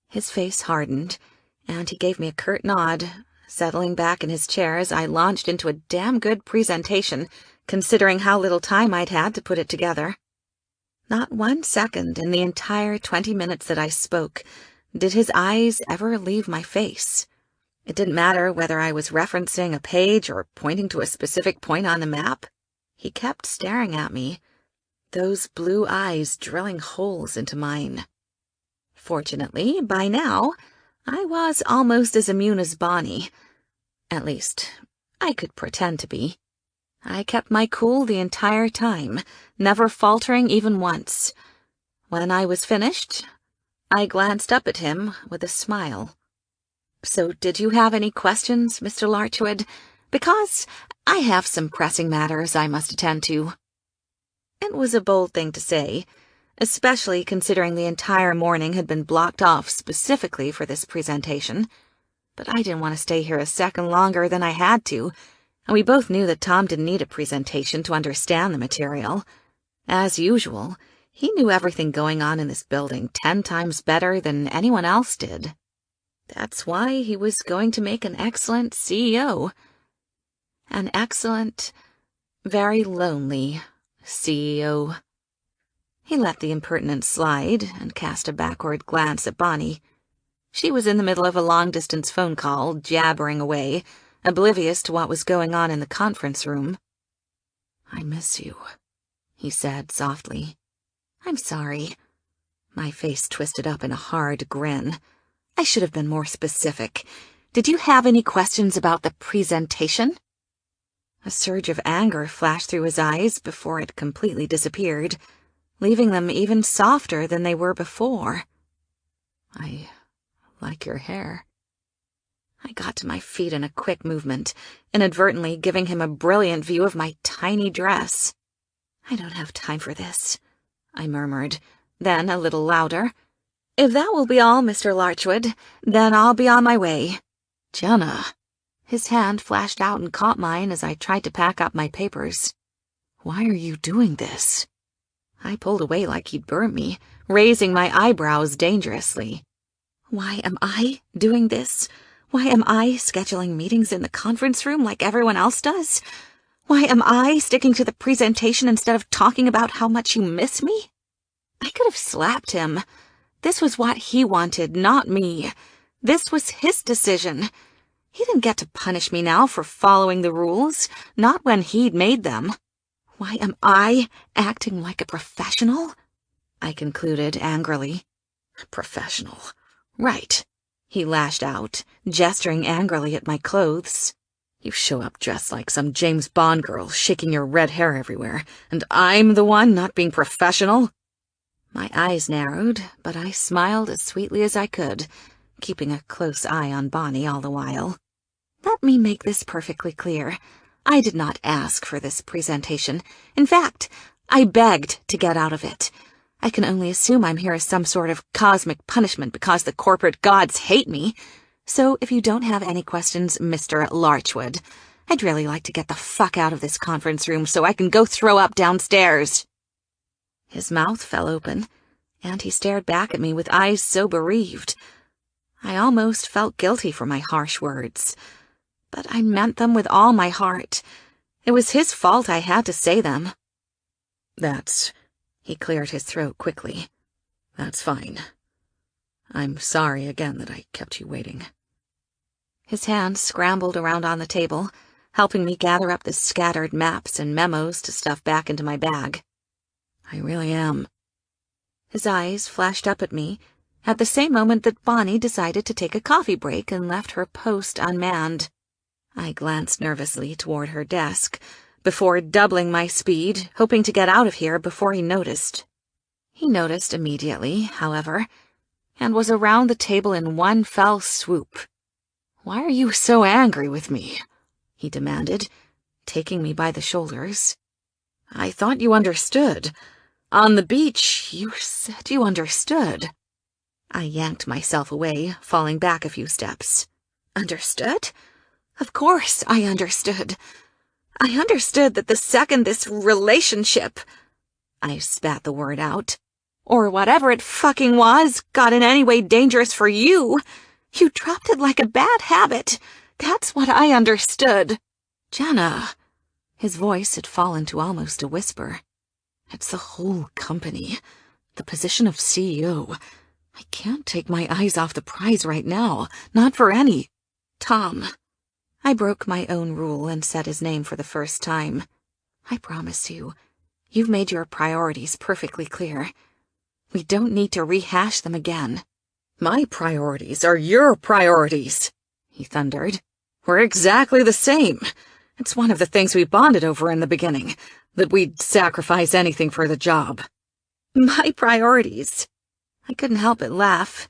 His face hardened, and he gave me a curt nod, settling back in his chair as I launched into a damn good presentation, considering how little time I'd had to put it together. Not 1 second in the entire 20 minutes that I spoke did his eyes ever leave my face. It didn't matter whether I was referencing a page or pointing to a specific point on the map. He kept staring at me, those blue eyes drilling holes into mine. Fortunately, by now, I was almost as immune as Bonnie. At least, I could pretend to be. I kept my cool the entire time, never faltering even once. When I was finished, I glanced up at him with a smile. "So did you have any questions, Mr. Larchwood? Because I have some pressing matters I must attend to." It was a bold thing to say, especially considering the entire morning had been blocked off specifically for this presentation. But I didn't want to stay here a second longer than I had to, and we both knew that Tom didn't need a presentation to understand the material. As usual, he knew everything going on in this building 10 times better than anyone else did. That's why he was going to make an excellent CEO. An excellent, very lonely CEO. He let the impertinence slide and cast a backward glance at Bonnie. She was in the middle of a long-distance phone call, jabbering away, oblivious to what was going on in the conference room. "I miss you," he said softly. "I'm sorry." My face twisted up in a hard grin. I should have been more specific. "Did you have any questions about the presentation?" A surge of anger flashed through his eyes before it completely disappeared, leaving them even softer than they were before. "I like your hair." I got to my feet in a quick movement, inadvertently giving him a brilliant view of my tiny dress. "I don't have time for this," I murmured, then a little louder. "If that will be all, Mr. Larchwood, then I'll be on my way." "Jana." His hand flashed out and caught mine as I tried to pack up my papers. "Why are you doing this?" I pulled away like he'd burnt me, raising my eyebrows dangerously. "Why am I doing this? Why am I scheduling meetings in the conference room like everyone else does? Why am I sticking to the presentation instead of talking about how much you miss me?" I could have slapped him. This was what he wanted, not me. This was his decision. He didn't get to punish me now for following the rules, not when he'd made them. "Why am I acting like a professional?" I concluded angrily. "Professional. Right," he lashed out, gesturing angrily at my clothes. "You show up dressed like some James Bond girl, shaking your red hair everywhere, and I'm the one not being professional?" My eyes narrowed, but I smiled as sweetly as I could, keeping a close eye on Bonnie all the while. "Let me make this perfectly clear. I did not ask for this presentation. In fact, I begged to get out of it. I can only assume I'm here as some sort of cosmic punishment because the corporate gods hate me. So if you don't have any questions, Mr. Larchwood, I'd really like to get the fuck out of this conference room so I can go throw up downstairs." His mouth fell open, and he stared back at me with eyes so bereaved. I almost felt guilty for my harsh words, but I meant them with all my heart. It was his fault I had to say them. He cleared his throat quickly. That's fine. I'm sorry again that I kept you waiting. His hands scrambled around on the table, helping me gather up the scattered maps and memos to stuff back into my bag. I really am. His eyes flashed up at me at the same moment that Bonnie decided to take a coffee break and left her post unmanned. I glanced nervously toward her desk, before doubling my speed, hoping to get out of here before he noticed. He noticed immediately, however, and was around the table in one fell swoop. Why are you so angry with me? He demanded, taking me by the shoulders. I thought you understood. On the beach, you said you understood. I yanked myself away, falling back a few steps. Understood? Of course I understood. I understood that the second this relationship, I spat the word out, or whatever it fucking was, got in any way dangerous for you, you dropped it like a bad habit. That's what I understood. Jenna. His voice had fallen to almost a whisper. It's the whole company. The position of CEO. I can't take my eyes off the prize right now. Not for any. Tom. I broke my own rule and said his name for the first time. I promise you, you've made your priorities perfectly clear. We don't need to rehash them again. My priorities are your priorities, he thundered. We're exactly the same. It's one of the things we bonded over in the beginning, that we'd sacrifice anything for the job. My priorities. I couldn't help but laugh.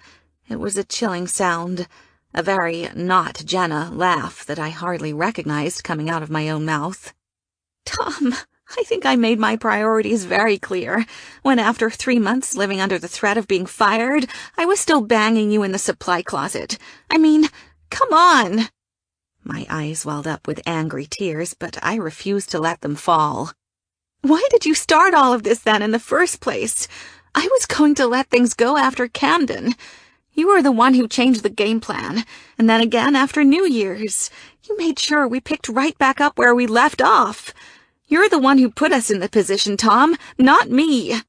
It was a chilling sound, a very not Jenna laugh that I hardly recognized coming out of my own mouth. Tom, I think I made my priorities very clear, when after 3 months living under the threat of being fired, I was still banging you in the supply closet. I mean, come on! My eyes welled up with angry tears, but I refused to let them fall. Why did you start all of this then in the first place? I was going to let things go after Camden. You were the one who changed the game plan, and then again after New Year's. You made sure we picked right back up where we left off. You're the one who put us in the position, Tom, not me.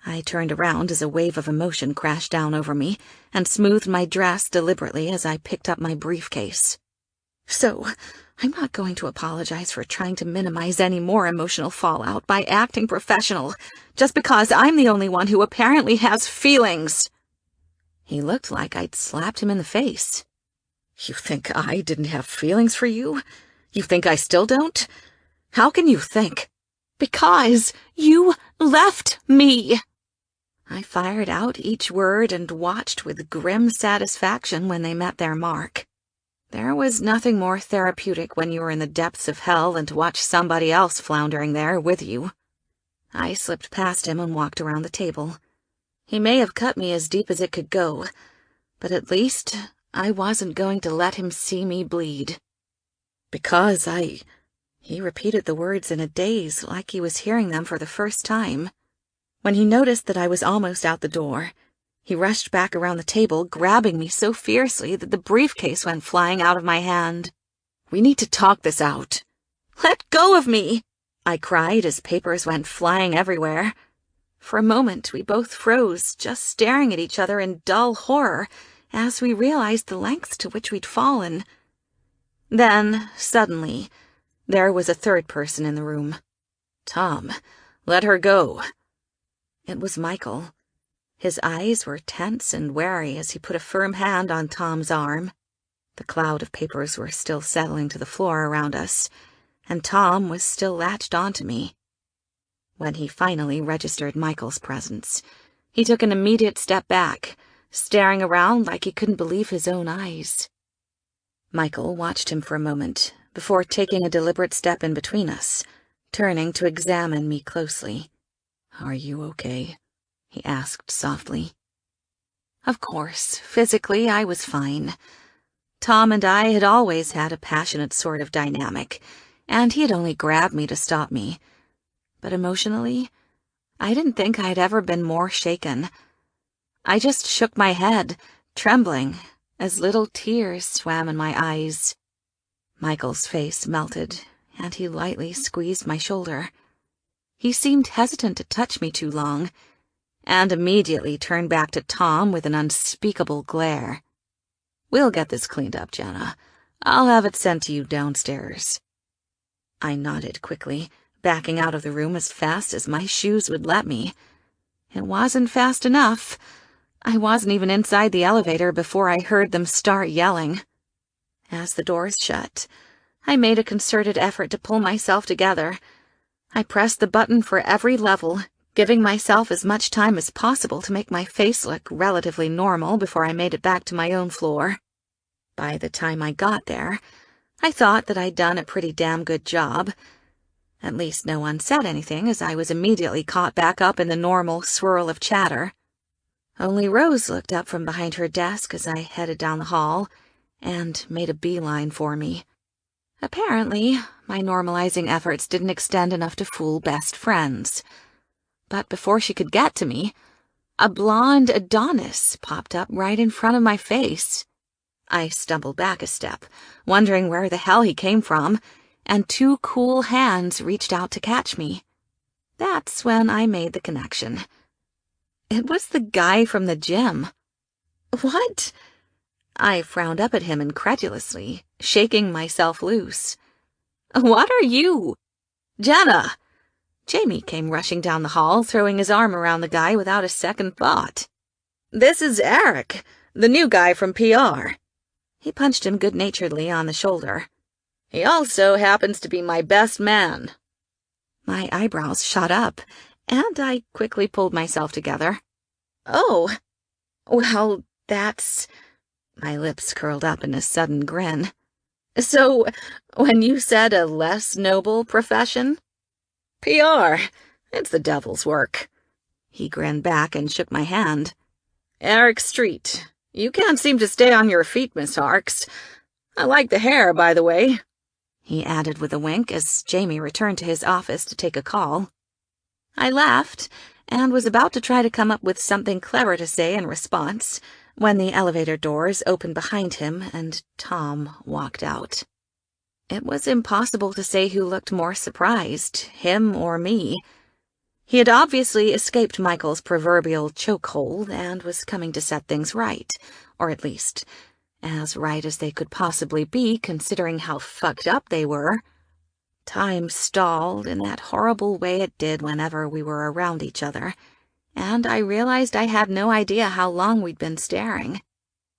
I turned around as a wave of emotion crashed down over me and smoothed my dress deliberately as I picked up my briefcase. So, I'm not going to apologize for trying to minimize any more emotional fallout by acting professional, just because I'm the only one who apparently has feelings. He looked like I'd slapped him in the face. You think I didn't have feelings for you? You think I still don't? How can you think? Because you left me. I fired out each word and watched with grim satisfaction when they met their mark. There was nothing more therapeutic when you were in the depths of hell than to watch somebody else floundering there with you. I slipped past him and walked around the table. He may have cut me as deep as it could go, but at least I wasn't going to let him see me bleed. Because He repeated the words in a daze, like he was hearing them for the first time. When he noticed that I was almost out the door, he rushed back around the table, grabbing me so fiercely that the briefcase went flying out of my hand. We need to talk this out. Let go of me! I cried as papers went flying everywhere. For a moment, we both froze, just staring at each other in dull horror as we realized the lengths to which we'd fallen. Then, suddenly, there was a third person in the room. Tom, let her go. It was Michael. His eyes were tense and wary as he put a firm hand on Tom's arm. The cloud of papers were still settling to the floor around us, and Tom was still latched onto me. When he finally registered Michael's presence, he took an immediate step back, staring around like he couldn't believe his own eyes. Michael watched him for a moment before taking a deliberate step in between us, turning to examine me closely. Are you okay? He asked softly. Of course, physically I was fine. Tom and I had always had a passionate sort of dynamic, and he had only grabbed me to stop me. But emotionally, I didn't think I'd ever been more shaken. I just shook my head, trembling, as little tears swam in my eyes. Michael's face melted, and he lightly squeezed my shoulder. He seemed hesitant to touch me too long, and immediately turned back to Tom with an unspeakable glare. "We'll get this cleaned up, Jenna. I'll have it sent to you downstairs." I nodded quickly, backing out of the room as fast as my shoes would let me. It wasn't fast enough. I wasn't even inside the elevator before I heard them start yelling. As the doors shut, I made a concerted effort to pull myself together. I pressed the button for every level, giving myself as much time as possible to make my face look relatively normal before I made it back to my own floor. By the time I got there, I thought that I'd done a pretty damn good job. At least no one said anything, as I was immediately caught back up in the normal swirl of chatter. Only Rose looked up from behind her desk as I headed down the hall and made a beeline for me. Apparently, my normalizing efforts didn't extend enough to fool best friends. But before she could get to me, a blonde Adonis popped up right in front of my face. I stumbled back a step, wondering where the hell he came from, and two cool hands reached out to catch me. That's when I made the connection. It was the guy from the gym. "What?" I frowned up at him incredulously, shaking myself loose. "What are you?" "Jenna!" Jamie came rushing down the hall, throwing his arm around the guy without a second thought. "This is Eric, the new guy from PR." He punched him good-naturedly on the shoulder. "He also happens to be my best man." My eyebrows shot up, and I quickly pulled myself together. "Oh, well, that's—" My lips curled up in a sudden grin. "So, when you said a less noble profession?" "PR, it's the devil's work." He grinned back and shook my hand. "Eric Street, you can't seem to stay on your feet, Miss Harks. I like the hair, by the way," he added with a wink as Jamie returned to his office to take a call. I laughed and was about to try to come up with something clever to say in response when the elevator doors opened behind him and Tom walked out. It was impossible to say who looked more surprised, him or me. He had obviously escaped Michael's proverbial chokehold and was coming to set things right, or at least as right as they could possibly be considering how fucked up they were. Time stalled in that horrible way it did whenever we were around each other, and I realized I had no idea how long we'd been staring.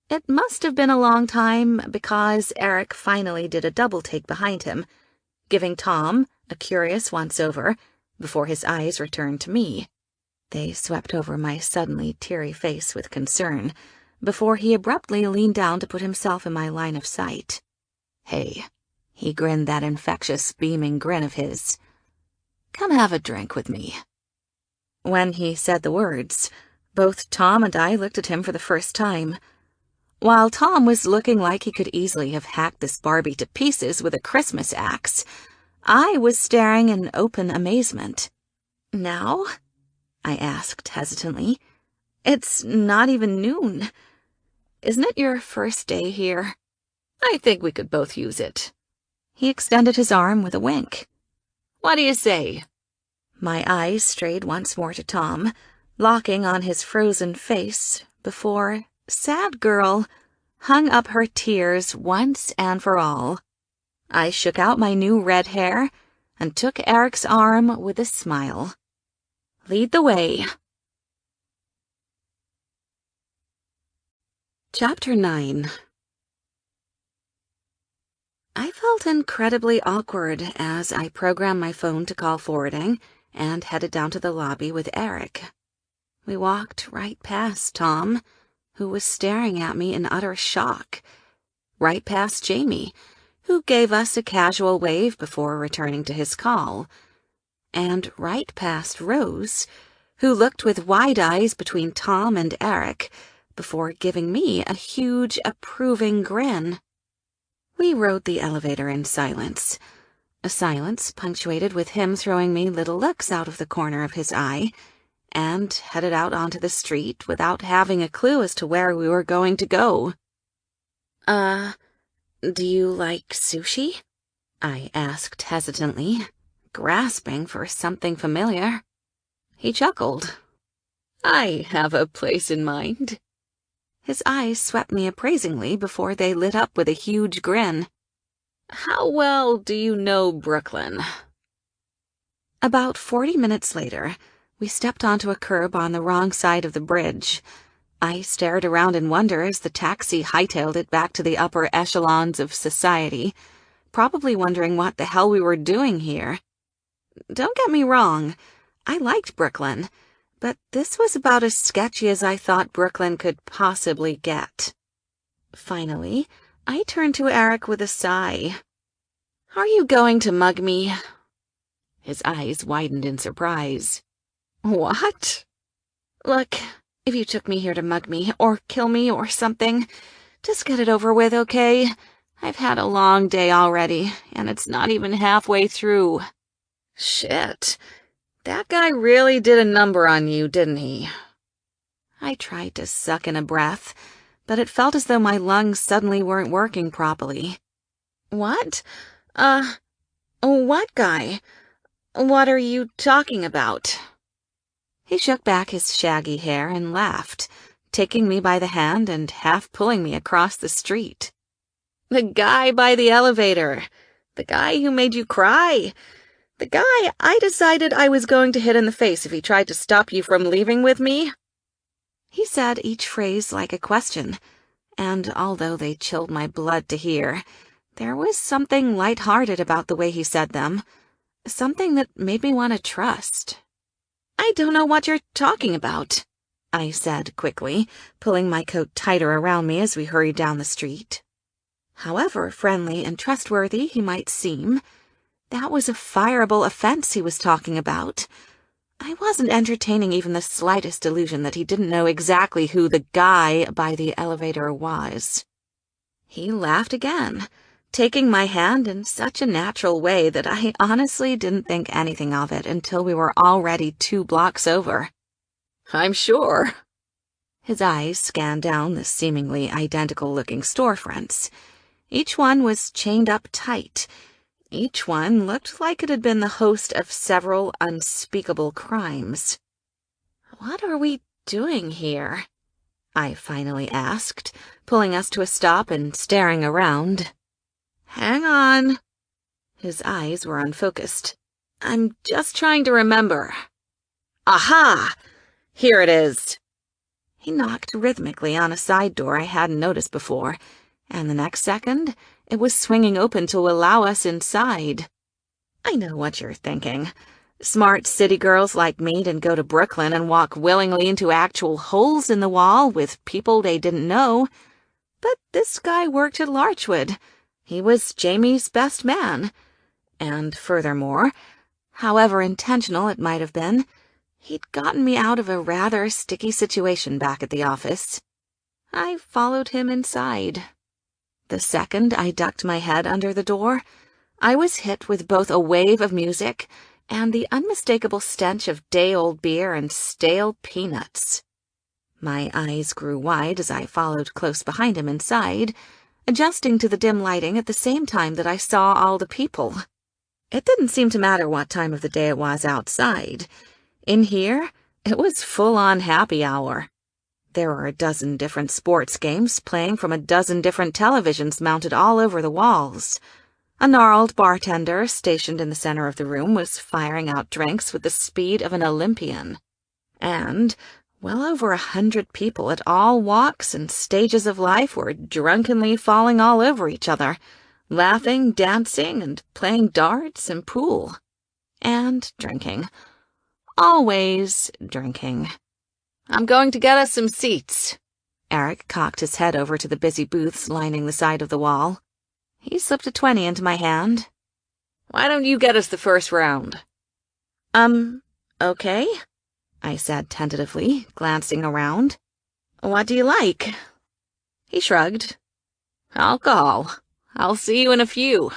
It must have been a long time because Eric finally did a double-take behind him, giving Tom a curious once-over before his eyes returned to me. They swept over my suddenly teary face with concern before he abruptly leaned down to put himself in my line of sight. "Hey," he grinned that infectious, beaming grin of his. "Come have a drink with me." When he said the words, both Tom and I looked at him for the first time. While Tom was looking like he could easily have hacked this Barbie to pieces with a Christmas axe, I was staring in open amazement. "Now?" I asked hesitantly. "It's not even noon. Isn't it your first day here? I think we could both use it." He extended his arm with a wink. "What do you say?" My eyes strayed once more to Tom, locking on his frozen face before sad girl hung up her tears once and for all. I shook out my new red hair and took Eric's arm with a smile. "Lead the way." Chapter 9. I felt incredibly awkward as I programmed my phone to call forwarding and headed down to the lobby with Eric. We walked right past Tom, who was staring at me in utter shock, right past Jamie, who gave us a casual wave before returning to his call, and right past Rose, who looked with wide eyes between Tom and Eric before giving me a huge, approving grin. We rode the elevator in silence, a silence punctuated with him throwing me little looks out of the corner of his eye, and headed out onto the street without having a clue as to where we were going to go. Do you like sushi?" I asked hesitantly, grasping for something familiar. He chuckled. "I have a place in mind." His eyes swept me appraisingly before they lit up with a huge grin. "How well do you know Brooklyn?" About 40 minutes later, we stepped onto a curb on the wrong side of the bridge. I stared around in wonder as the taxi hightailed it back to the upper echelons of society, probably wondering what the hell we were doing here. Don't get me wrong, I liked Brooklyn, but this was about as sketchy as I thought Brooklyn could possibly get. Finally, I turned to Eric with a sigh. "Are you going to mug me?" His eyes widened in surprise. "What?" "Look, if you took me here to mug me, or kill me, or something, just get it over with, okay? I've had a long day already, and it's not even halfway through." Shit. That guy really did a number on you, didn't he? I tried to suck in a breath, but it felt as though my lungs suddenly weren't working properly. "What? What guy? What are you talking about?" He shook back his shaggy hair and laughed, taking me by the hand and half pulling me across the street. "The guy by the elevator. The guy who made you cry. The guy I decided I was going to hit in the face if he tried to stop you from leaving with me." He said each phrase like a question, and although they chilled my blood to hear, there was something light-hearted about the way he said them, something that made me want to trust. "I don't know what you're talking about," I said quickly, pulling my coat tighter around me as we hurried down the street. However friendly and trustworthy he might seem, that was a fireable offense he was talking about. I wasn't entertaining even the slightest illusion that he didn't know exactly who the guy by the elevator was. He laughed again, taking my hand in such a natural way that I honestly didn't think anything of it until we were already 2 blocks over. "I'm sure." His eyes scanned down the seemingly identical-looking storefronts. Each one was chained up tight. Each one looked like it had been the host of several unspeakable crimes. "What are we doing here?" I finally asked, pulling us to a stop and staring around. "Hang on." His eyes were unfocused. "I'm just trying to remember. Aha! Here it is." He knocked rhythmically on a side door I hadn't noticed before, and the next second, it was swinging open to allow us inside. I know what you're thinking. Smart city girls like me didn't go to Brooklyn and walk willingly into actual holes in the wall with people they didn't know. But this guy worked at Larchwood. He was Jamie's best man. And furthermore, however intentional it might have been, he'd gotten me out of a rather sticky situation back at the office. I followed him inside. The second I ducked my head under the door, I was hit with both a wave of music and the unmistakable stench of day-old beer and stale peanuts. My eyes grew wide as I followed close behind him inside, adjusting to the dim lighting at the same time that I saw all the people. It didn't seem to matter what time of the day it was outside. In here, it was full-on happy hour. There were a dozen different sports games playing from a dozen different televisions mounted all over the walls. A gnarled bartender stationed in the center of the room was firing out drinks with the speed of an Olympian. And well over 100 people at all walks and stages of life were drunkenly falling all over each other, laughing, dancing, and playing darts and pool. And drinking. Always drinking. "I'm going to get us some seats." Eric cocked his head over to the busy booths lining the side of the wall. He slipped a 20 into my hand. "Why don't you get us the first round?" Okay," I said tentatively, glancing around. "What do you like?" He shrugged. "Alcohol. I'll see you in a few."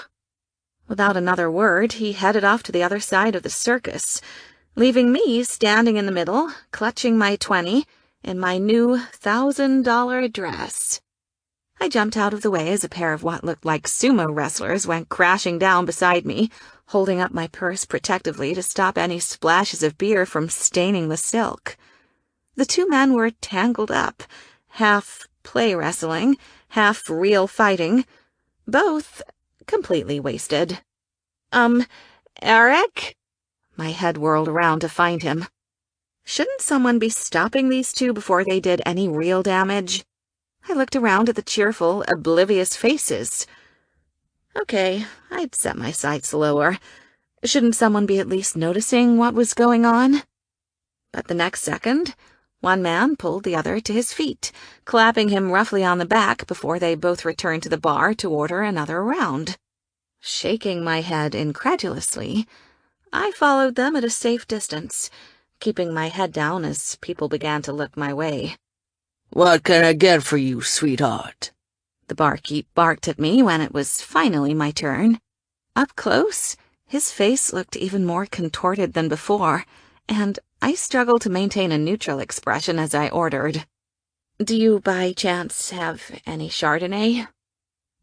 Without another word, he headed off to the other side of the circus, leaving me standing in the middle, clutching my 20 in my new $1,000 dress. I jumped out of the way as a pair of what looked like sumo wrestlers went crashing down beside me, holding up my purse protectively to stop any splashes of beer from staining the silk. The two men were tangled up, half play wrestling, half real fighting, both completely wasted. Eric? My head whirled around to find him. Shouldn't someone be stopping these two before they did any real damage? I looked around at the cheerful, oblivious faces. Okay, I'd set my sights lower. Shouldn't someone be at least noticing what was going on? But the next second, one man pulled the other to his feet, clapping him roughly on the back before they both returned to the bar to order another round. Shaking my head incredulously, I followed them at a safe distance, keeping my head down as people began to look my way. "What can I get for you, sweetheart?" The barkeep barked at me when it was finally my turn. Up close, his face looked even more contorted than before, and I struggled to maintain a neutral expression as I ordered. "Do you by chance have any Chardonnay?"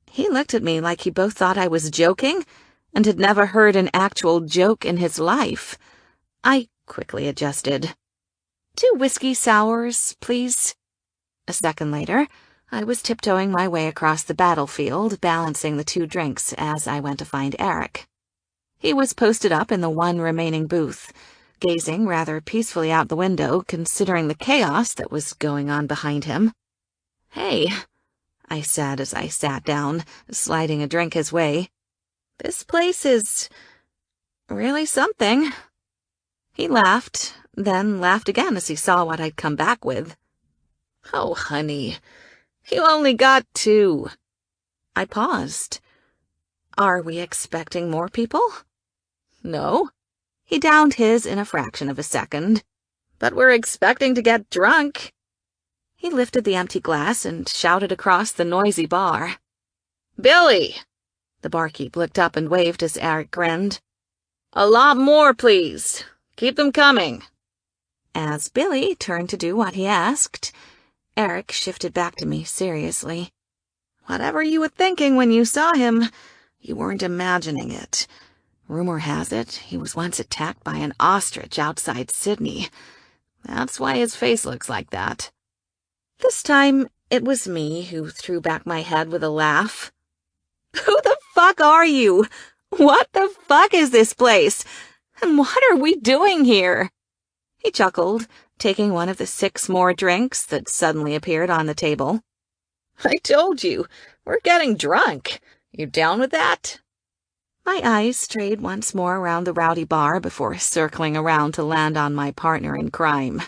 He looked at me like he both thought I was joking and had never heard an actual joke in his life. I quickly adjusted. "2 whiskey sours, please." A second later, I was tiptoeing my way across the battlefield, balancing the 2 drinks as I went to find Eric. He was posted up in the one remaining booth, gazing rather peacefully out the window, considering the chaos that was going on behind him. "Hey," I said as I sat down, sliding a drink his way. "This place is really something." He laughed, then laughed again as he saw what I'd come back with. "Oh, honey, you only got 2. I paused. "Are we expecting more people?" "No." He downed his in a fraction of a second. "But we're expecting to get drunk." He lifted the empty glass and shouted across the noisy bar. "Billy!" The barkeep looked up and waved as Eric grinned. "A lot more, please. Keep them coming." As Billy turned to do what he asked, Eric shifted back to me seriously. "Whatever you were thinking when you saw him, you weren't imagining it. Rumor has it he was once attacked by an ostrich outside Sydney. That's why his face looks like that." This time, it was me who threw back my head with a laugh. "Who the fuck are you? What the fuck is this place? And what are we doing here?" He chuckled, taking one of the 6 more drinks that suddenly appeared on the table. "I told you, we're getting drunk. You down with that?" My eyes strayed once more around the rowdy bar before circling around to land on my partner in crime.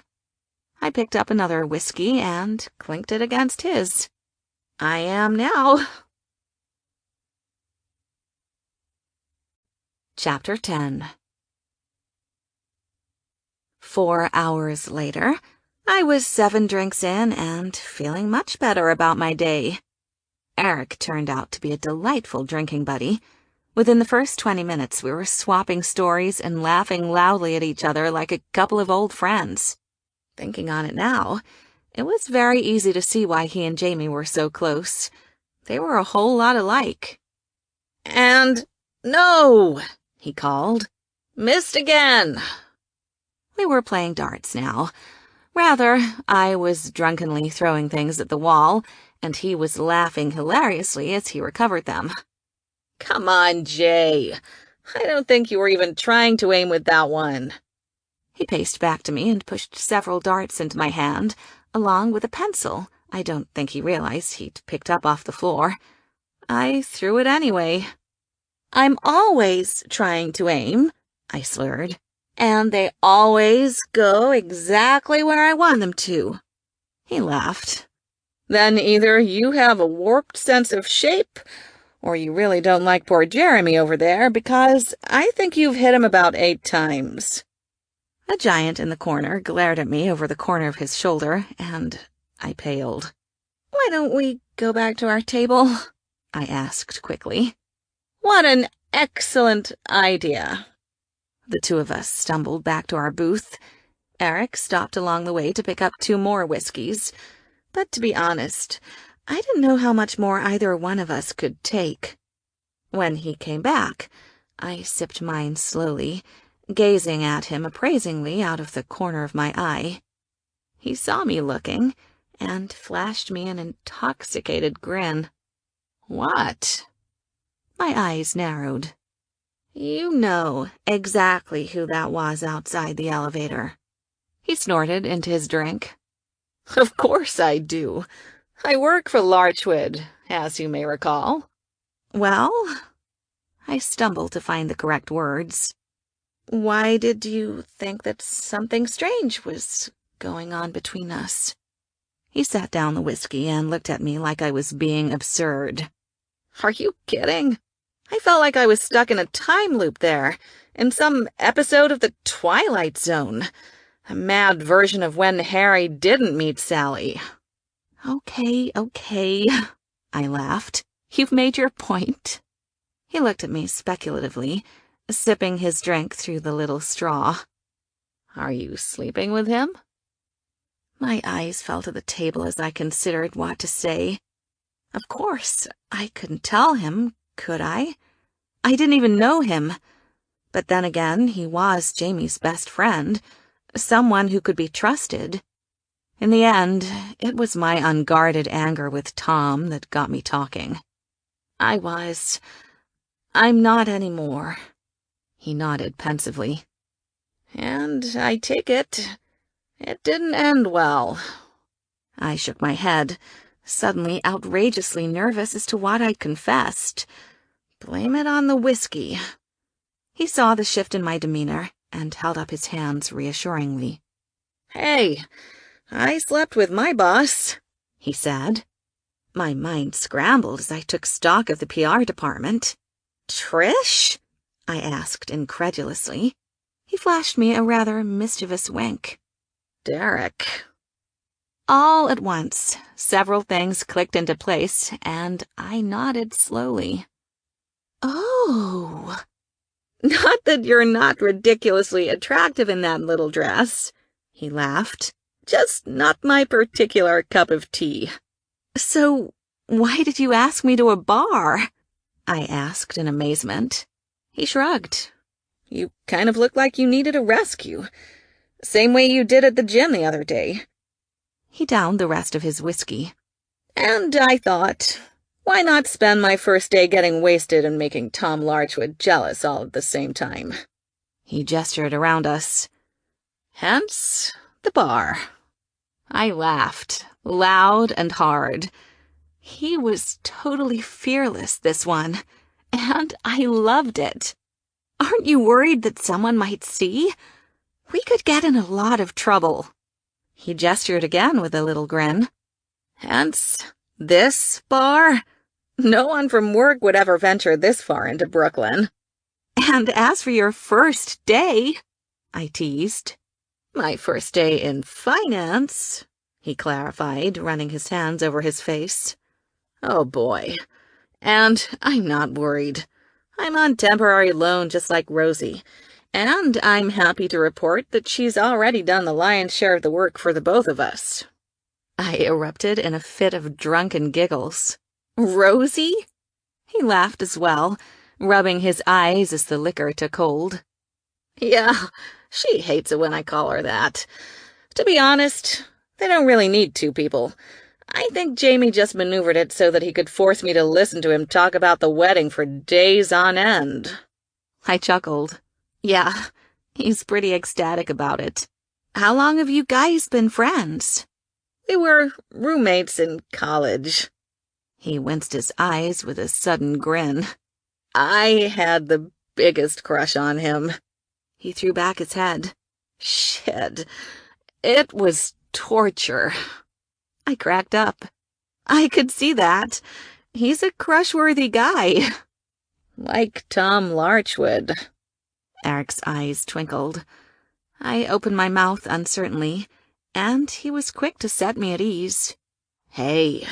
I picked up another whiskey and clinked it against his. "I am now." Chapter 10. 4 hours later, I was 7 drinks in and feeling much better about my day. Eric turned out to be a delightful drinking buddy. Within the first 20 minutes, we were swapping stories and laughing loudly at each other like a couple of old friends. Thinking on it now, it was very easy to see why he and Jamie were so close. They were a whole lot alike. "And no!" he called. "Missed again!" We were playing darts now. Rather, I was drunkenly throwing things at the wall, and he was laughing hilariously as he recovered them. "Come on, Jay. I don't think you were even trying to aim with that one." He paced back to me and pushed several darts into my hand, along with a pencil I don't think he realized he'd picked up off the floor. I threw it anyway. "I'm always trying to aim," I slurred, "and they always go exactly where I want them to." He laughed. "Then either you have a warped sense of shape, or you really don't like poor Jeremy over there, because I think you've hit him about 8 times. A giant in the corner glared at me over the corner of his shoulder, and I paled. "Why don't we go back to our table?" I asked quickly. "What an excellent idea." The 2 of us stumbled back to our booth. Eric stopped along the way to pick up 2 more whiskeys, but to be honest, I didn't know how much more either one of us could take. When he came back, I sipped mine slowly, gazing at him appraisingly out of the corner of my eye. He saw me looking and flashed me an intoxicated grin. What? My eyes narrowed. You know exactly who that was outside the elevator. He snorted into his drink. Of course I do. I work for Larchwood, as you may recall. Well, I stumbled to find the correct words. Why did you think that something strange was going on between us? He set down the whiskey and looked at me like I was being absurd. Are you kidding? I felt like I was stuck in a time loop there, in some episode of The Twilight Zone. A mad version of when Harry didn't meet Sally. Okay, I laughed. You've made your point. He looked at me speculatively, sipping his drink through the little straw. Are you sleeping with him? My eyes fell to the table as I considered what to say. Of course, I couldn't tell him, could I? I didn't even know him. But then again, he was Jamie's best friend, someone who could be trusted. In the end, it was my unguarded anger with Tom that got me talking. I'm not anymore. He nodded pensively. And I take it didn't end well. I shook my head, suddenly outrageously nervous as to what I'd confessed. Blame it on the whiskey. He saw the shift in my demeanor and held up his hands reassuringly. Hey, I slept with my boss, he said. My mind scrambled as I took stock of the PR department. Trish? I asked incredulously. He flashed me a rather mischievous wink. Derek. All at once, several things clicked into place, and I nodded slowly. Oh. Not that you're not ridiculously attractive in that little dress, he laughed. Just not my particular cup of tea. So, why did you ask me to a bar? I asked in amazement. He shrugged. You kind of looked like you needed a rescue. Same way you did at the gym the other day. He downed the rest of his whiskey. And I thought, why not spend my first day getting wasted and making Tom Larchwood jealous all at the same time? He gestured around us. Hence, the bar. I laughed, loud and hard. He was totally fearless, this one, and I loved it. Aren't you worried that someone might see? We could get in a lot of trouble. He gestured again with a little grin. Hence, this bar? No one from work would ever venture this far into Brooklyn. And as for your first day, I teased. My first day in finance, he clarified, running his hands over his face. Oh boy. And I'm not worried. I'm on temporary loan just like Rosie. And I'm happy to report that she's already done the lion's share of the work for the both of us. I erupted in a fit of drunken giggles. Rosie? He laughed as well, rubbing his eyes as the liquor took hold. Yeah, she hates it when I call her that. To be honest, they don't really need two people. I think Jamie just maneuvered it so that he could force me to listen to him talk about the wedding for days on end. I chuckled. Yeah, he's pretty ecstatic about it. How long have you guys been friends? We were roommates in college. He winced his eyes with a sudden grin. I had the biggest crush on him. He threw back his head. Shit. It was torture. I cracked up. I could see that. He's a crush-worthy guy. Like Tom Larchwood. Eric's eyes twinkled. I opened my mouth uncertainly, and he was quick to set me at ease. Hey,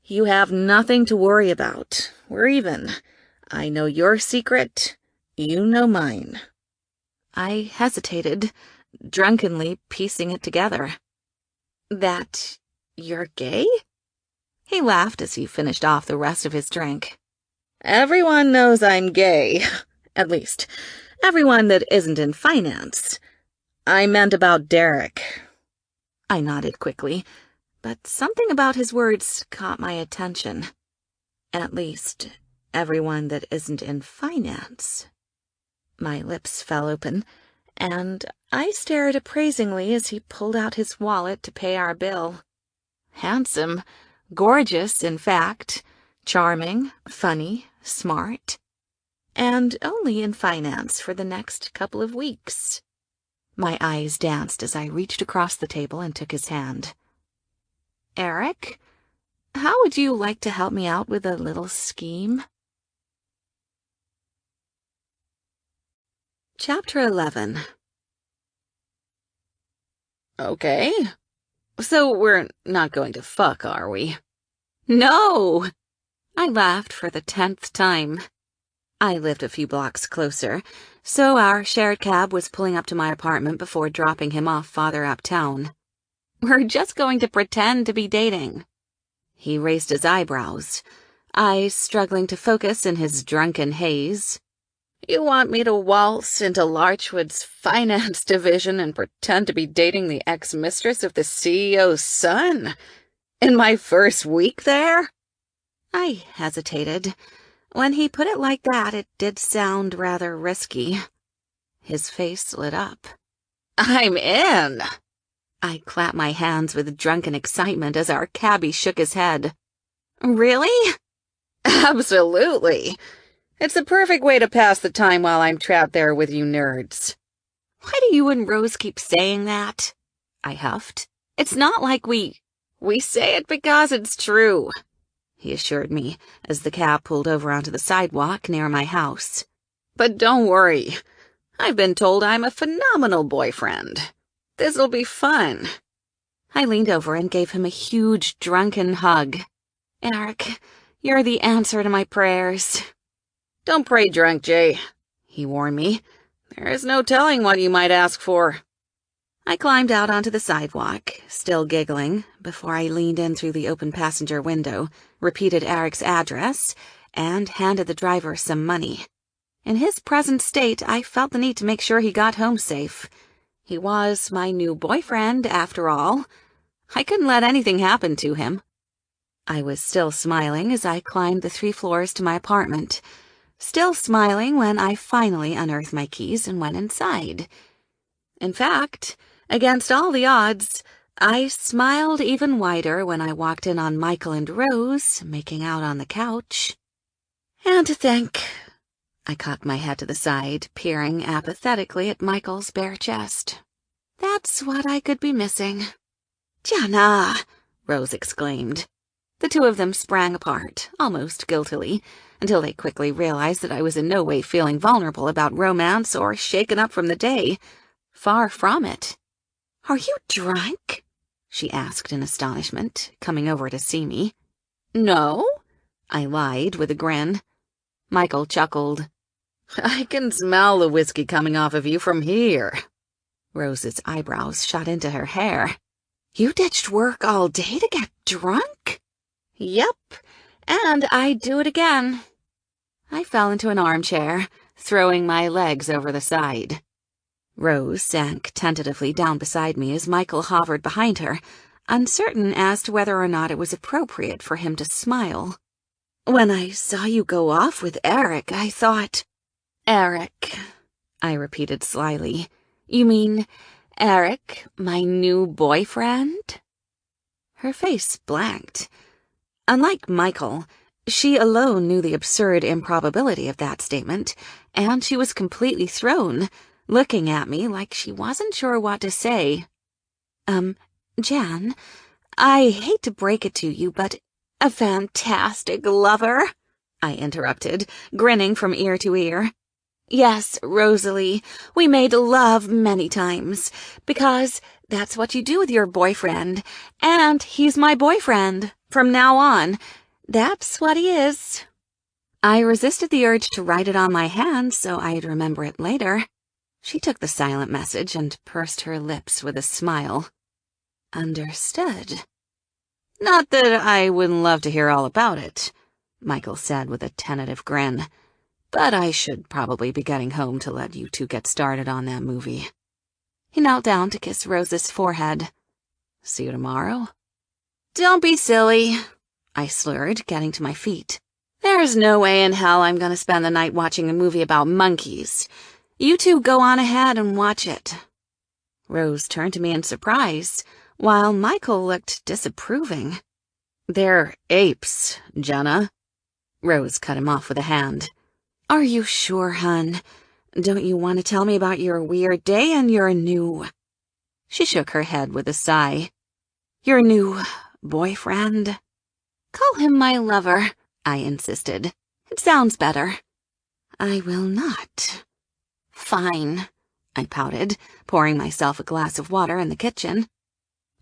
you have nothing to worry about. We're even. I know your secret. You know mine. I hesitated, drunkenly piecing it together. That you're gay? He laughed as he finished off the rest of his drink. Everyone knows I'm gay. At least, everyone that isn't in finance. I meant about Derek. I nodded quickly, but something about his words caught my attention. At least, everyone that isn't in finance. My lips fell open, and I stared appraisingly as he pulled out his wallet to pay our bill. Handsome, gorgeous, in fact, charming, funny, smart, and only in finance for the next couple of weeks. My eyes danced as I reached across the table and took his hand. Eric, how would you like to help me out with a little scheme? Chapter 11. Okay. So we're not going to fuck, are we? No! I laughed for the 10th time. I lived a few blocks closer, so our shared cab was pulling up to my apartment before dropping him off farther uptown. We're just going to pretend to be dating. He raised his eyebrows, eyes struggling to focus in his drunken haze. You want me to waltz into Larchwood's finance division and pretend to be dating the ex-mistress of the CEO's son? In my first week there? I hesitated. When he put it like that, it did sound rather risky. His face lit up. I'm in! I clapped my hands with drunken excitement as our cabbie shook his head. Really? Absolutely. It's the perfect way to pass the time while I'm trapped there with you nerds. Why do you and Rose keep saying that? I huffed. It's not like we say it because it's true, he assured me as the cab pulled over onto the sidewalk near my house. But don't worry. I've been told I'm a phenomenal boyfriend. This'll be fun. I leaned over and gave him a huge drunken hug. Eric, you're the answer to my prayers. Don't pray drunk, Jay, he warned me. There is no telling what you might ask for. I climbed out onto the sidewalk, still giggling, before I leaned in through the open passenger window, repeated Eric's address, and handed the driver some money. In his present state, I felt the need to make sure he got home safe. He was my new boyfriend, after all. I couldn't let anything happen to him. I was still smiling as I climbed the 3 floors to my apartment, still smiling when I finally unearthed my keys and went inside. In fact, against all the odds, I smiled even wider when I walked in on Michael and Rose making out on the couch. And to think, I cocked my head to the side, peering apathetically at Michael's bare chest. That's what I could be missing. Jana! Rose exclaimed. The two of them sprang apart, almost guiltily, until they quickly realized that I was in no way feeling vulnerable about romance or shaken up from the day. Far from it. Are you drunk? She asked in astonishment, coming over to see me. No, I lied with a grin. Michael chuckled. I can smell the whiskey coming off of you from here. Rose's eyebrows shot into her hair. You ditched work all day to get drunk? Yep, and I'd do it again. I fell into an armchair, throwing my legs over the side. Rose sank tentatively down beside me as Michael hovered behind her, uncertain as to whether or not it was appropriate for him to smile. When I saw you go off with Eric, I thought... Eric, I repeated slyly. You mean Eric, my new boyfriend? Her face blanked. Unlike Michael, she alone knew the absurd improbability of that statement, and she was completely thrown, looking at me like she wasn't sure what to say. Jan, I hate to break it to you, but a fantastic lover, I interrupted, grinning from ear to ear. Yes, Rosalie, we made love many times, because that's what you do with your boyfriend, and he's my boyfriend, from now on. That's what he is. I resisted the urge to write it on my hand so I'd remember it later. She took the silent message and pursed her lips with a smile. Understood. Not that I wouldn't love to hear all about it, Michael said with a tentative grin. but I should probably be getting home to let you two get started on that movie." He knelt down to kiss Rose's forehead. "See you tomorrow?" "Don't be silly," I slurred, getting to my feet. "There's no way in hell I'm going to spend the night watching a movie about monkeys. You two go on ahead and watch it." Rose turned to me in surprise, while Michael looked disapproving. "They're apes, Jenna." Rose cut him off with a hand. "Are you sure, hun? Don't you want to tell me about your weird day and your new—" She shook her head with a sigh. "Your new boyfriend?" "Call him my lover," I insisted. "It sounds better." "I will not." "Fine," I pouted, pouring myself a glass of water in the kitchen.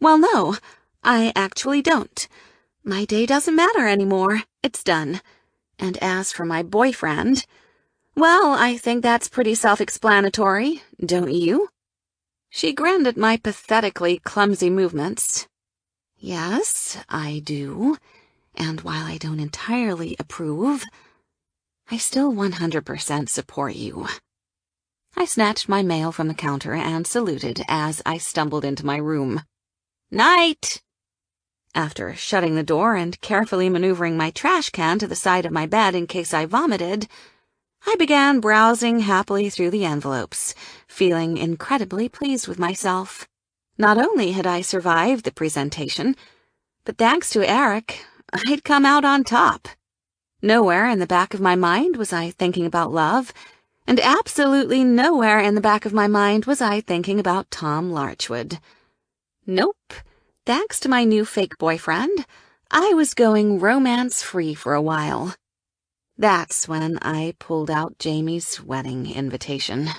"Well, no, I actually don't. My day doesn't matter anymore. It's done. And as for my boyfriend, well, I think that's pretty self-explanatory, don't you?" She grinned at my pathetically clumsy movements. "Yes, I do. And while I don't entirely approve, I still 100% support you." I snatched my mail from the counter and saluted as I stumbled into my room. "Night!" After shutting the door and carefully maneuvering my trash can to the side of my bed in case I vomited, I began browsing happily through the envelopes, feeling incredibly pleased with myself. Not only had I survived the presentation, but thanks to Eric, I'd come out on top. Nowhere in the back of my mind was I thinking about love, and absolutely nowhere in the back of my mind was I thinking about Tom Larchwood. Nope. Thanks to my new fake boyfriend, I was going romance-free for a while. That's when I pulled out Jamie's wedding invitation.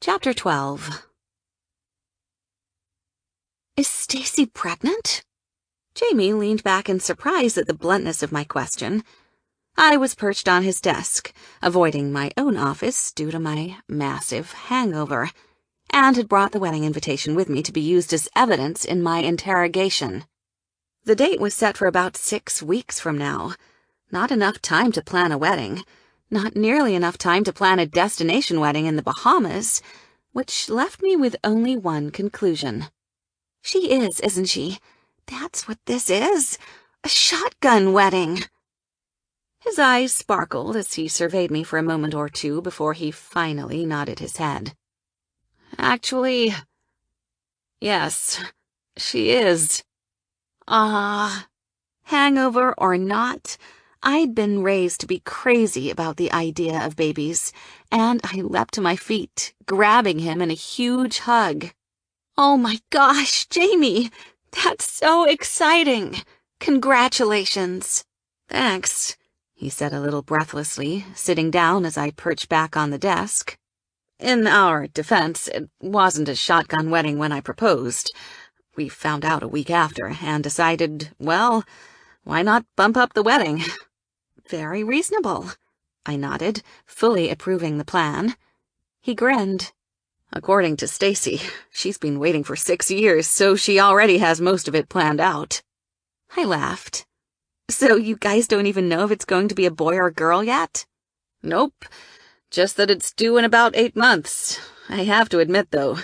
Chapter 12. "Is Stacy pregnant?" Jamie leaned back in surprise at the bluntness of my question. I was perched on his desk, avoiding my own office due to my massive hangover, and had brought the wedding invitation with me to be used as evidence in my interrogation. The date was set for about 6 weeks from now. Not enough time to plan a wedding. Not nearly enough time to plan a destination wedding in the Bahamas, which left me with only one conclusion. She is, isn't she? That's what this is? A shotgun wedding. His eyes sparkled as he surveyed me for a moment or two before he finally nodded his head. "Actually, yes, she is." Hangover or not, I'd been raised to be crazy about the idea of babies, and I leapt to my feet, grabbing him in a huge hug. "Oh my gosh, Jamie! That's so exciting! Congratulations!" "Thanks," he said a little breathlessly, sitting down as I perched back on the desk. "In our defense, it wasn't a shotgun wedding when I proposed. We found out a week after and decided, well, why not bump up the wedding?" "Very reasonable," I nodded, fully approving the plan. He grinned. "According to Stacy, she's been waiting for 6 years, so she already has most of it planned out." I laughed. "So you guys don't even know if it's going to be a boy or a girl yet?" "Nope, just that it's due in about 8 months. I have to admit, though,"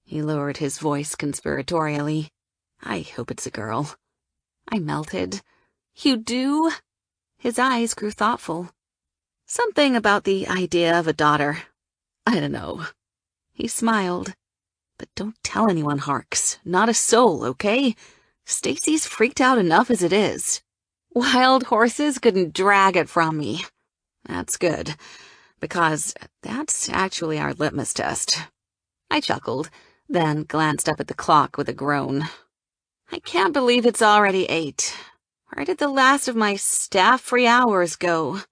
he lowered his voice conspiratorially, "I hope it's a girl." I melted. "You do?" His eyes grew thoughtful. "Something about the idea of a daughter. I don't know." He smiled. "But don't tell anyone, Harks. Not a soul, okay? Stacy's freaked out enough as it is. Wild horses couldn't drag it from me." "That's good, because that's actually our litmus test." I chuckled, then glanced up at the clock with a groan. "I can't believe it's already 8. Where did the last of my staff-free hours go?"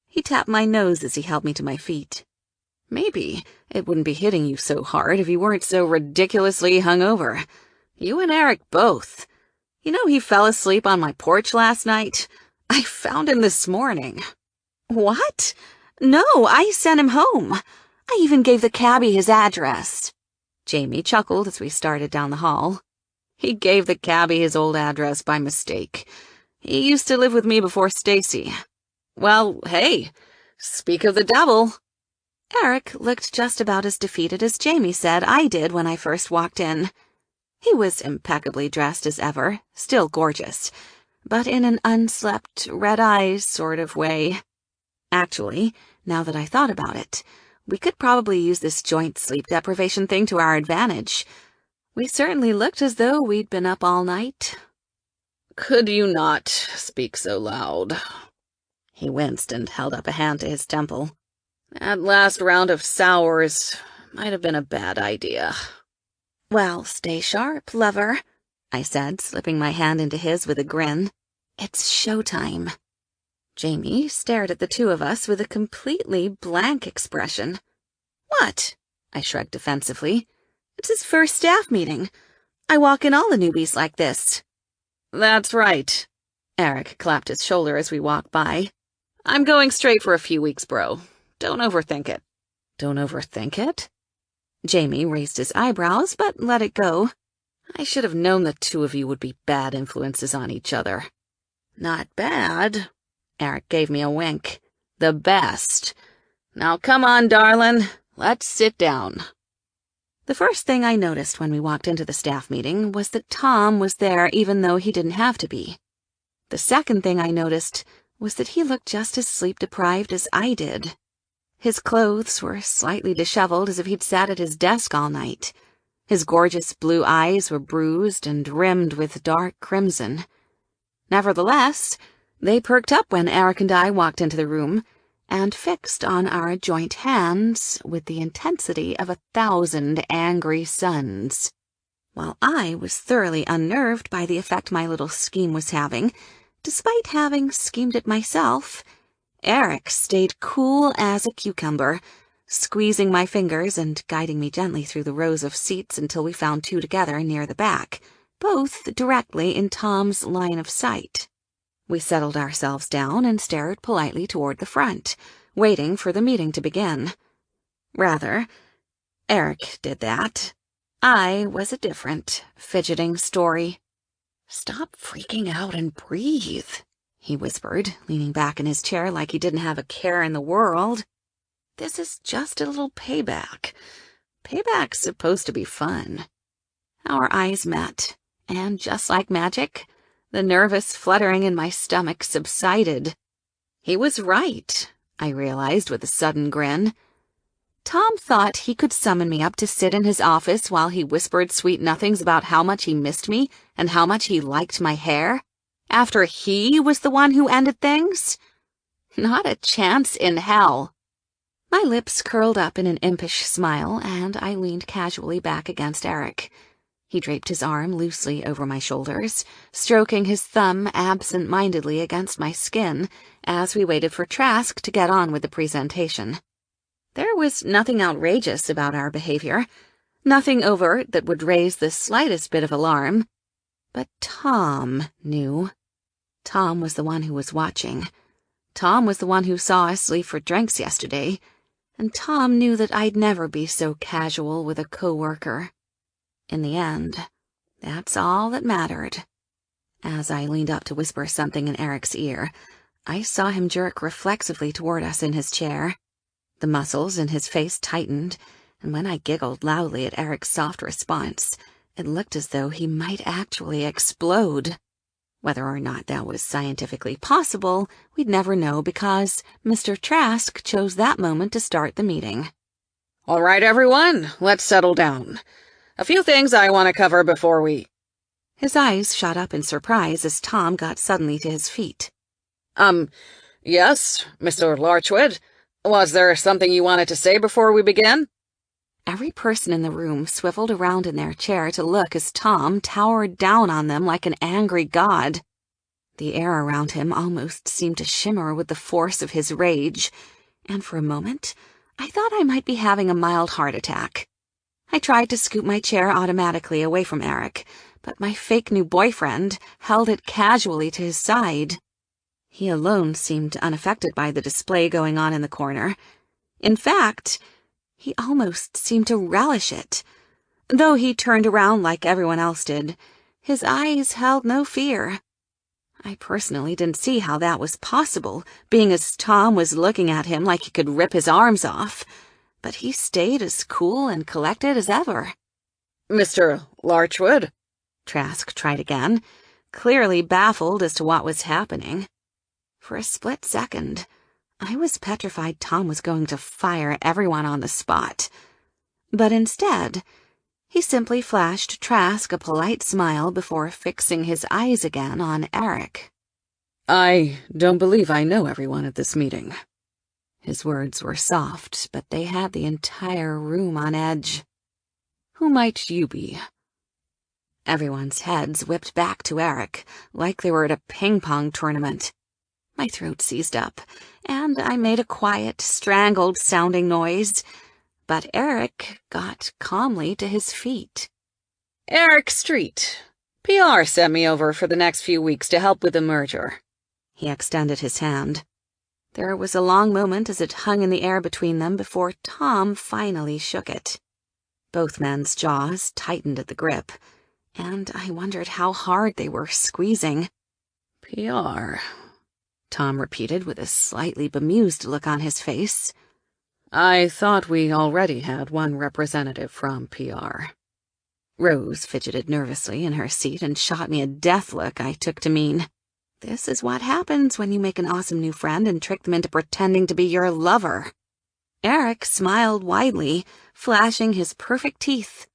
He tapped my nose as he helped me to my feet. "Maybe it wouldn't be hitting you so hard if you weren't so ridiculously hungover. You and Eric both. You know he fell asleep on my porch last night? I found him this morning." "What? No, I sent him home. I even gave the cabbie his address." Jamie chuckled as we started down the hall. "He gave the cabbie his old address by mistake. He used to live with me before Stacy. Well, hey, speak of the devil. Eric looked just about as defeated as Jamie said I did when I first walked in. He was impeccably dressed as ever, still gorgeous, but in an unslept, red-eyes sort of way. Actually, now that I thought about it, we could probably use this joint sleep deprivation thing to our advantage. We certainly looked as though we'd been up all night. Could you not speak so loud? He winced and held up a hand to his temple. That last round of sours might have been a bad idea. Well, stay sharp, lover, I said, slipping my hand into his with a grin. It's showtime. Jamie stared at the two of us with a completely blank expression. What? I shrugged defensively. It's his first staff meeting. I walk in all the newbies like this. That's right. Eric clapped his shoulder as we walked by. I'm going straight for a few weeks, bro. Don't overthink it. Don't overthink it? Jamie raised his eyebrows, but let it go. I should have known the two of you would be bad influences on each other. Not bad. Eric gave me a wink. The best. Now come on, darling. Let's sit down. The first thing I noticed when we walked into the staff meeting was that Tom was there even though he didn't have to be. The second thing I noticed was that he looked just as sleep-deprived as I did. His clothes were slightly disheveled as if he'd sat at his desk all night. His gorgeous blue eyes were bruised and rimmed with dark crimson. Nevertheless, they perked up when Eric and I walked into the room and fixed on our joint hands with the intensity of 1,000 angry suns. While I was thoroughly unnerved by the effect my little scheme was having, despite having schemed it myself, Eric stayed cool as a cucumber, squeezing my fingers and guiding me gently through the rows of seats until we found two together near the back, both directly in Tom's line of sight. We settled ourselves down and stared politely toward the front, waiting for the meeting to begin. Rather, Eric did that. I was a different, fidgeting story. Stop freaking out and breathe, he whispered, leaning back in his chair like he didn't have a care in the world. This is just a little payback. Payback's supposed to be fun. Our eyes met, and just like magic, the nervous fluttering in my stomach subsided. He was right, I realized with a sudden grin. Tom thought he could summon me up to sit in his office while he whispered sweet nothings about how much he missed me and how much he liked my hair, after he was the one who ended things? Not a chance in hell. My lips curled up in an impish smile, and I leaned casually back against Eric. He draped his arm loosely over my shoulders, stroking his thumb absent-mindedly against my skin as we waited for Trask to get on with the presentation. There was nothing outrageous about our behavior, nothing overt that would raise the slightest bit of alarm. But Tom knew. Tom was the one who was watching. Tom was the one who saw us leave for drinks yesterday, and Tom knew that I'd never be so casual with a coworker. In the end, that's all that mattered. As I leaned up to whisper something in Eric's ear, I saw him jerk reflexively toward us in his chair. The muscles in his face tightened, and when I giggled loudly at Eric's soft response, it looked as though he might actually explode. Whether or not that was scientifically possible, we'd never know because Mr. Trask chose that moment to start the meeting. All right, everyone, let's settle down. A few things I want to cover before we... His eyes shot up in surprise as Tom got suddenly to his feet. Yes, Mr. Larchwood. Was there something you wanted to say before we begin? Every person in the room swiveled around in their chair to look as Tom towered down on them like an angry god. The air around him almost seemed to shimmer with the force of his rage, and for a moment, I thought I might be having a mild heart attack. I tried to scoot my chair automatically away from Eric, but my fake new boyfriend held it casually to his side. He alone seemed unaffected by the display going on in the corner. In fact, he almost seemed to relish it. Though he turned around like everyone else did, his eyes held no fear. I personally didn't see how that was possible, being as Tom was looking at him like he could rip his arms off, but he stayed as cool and collected as ever. Mr. Larchwood? Trask tried again, clearly baffled as to what was happening. For a split second, I was petrified Tom was going to fire everyone on the spot. But instead, he simply flashed Trask a polite smile before fixing his eyes again on Eric. I don't believe I know everyone at this meeting. His words were soft, but they had the entire room on edge. Who might you be? Everyone's heads whipped back to Eric, like they were at a ping-pong tournament. My throat seized up, and I made a quiet, strangled-sounding noise. But Eric got calmly to his feet. Eric Street. PR sent me over for the next few weeks to help with the merger. He extended his hand. There was a long moment as it hung in the air between them before Tom finally shook it. Both men's jaws tightened at the grip, and I wondered how hard they were squeezing. PR, Tom repeated with a slightly bemused look on his face. I thought we already had one representative from PR. Rose fidgeted nervously in her seat and shot me a death look I took to mean, this is what happens when you make an awesome new friend and trick them into pretending to be your lover. Eric smiled widely, flashing his perfect teeth.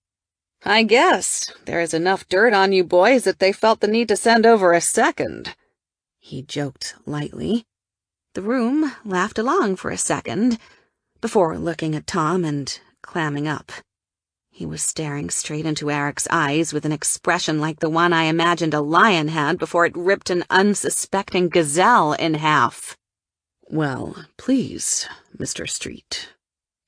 I guess there is enough dirt on you boys that they felt the need to send over a second. He joked lightly. The room laughed along for a second, before looking at Tom and clamming up. He was staring straight into Eric's eyes with an expression like the one I imagined a lion had before it ripped an unsuspecting gazelle in half. Well, please, Mr. Street,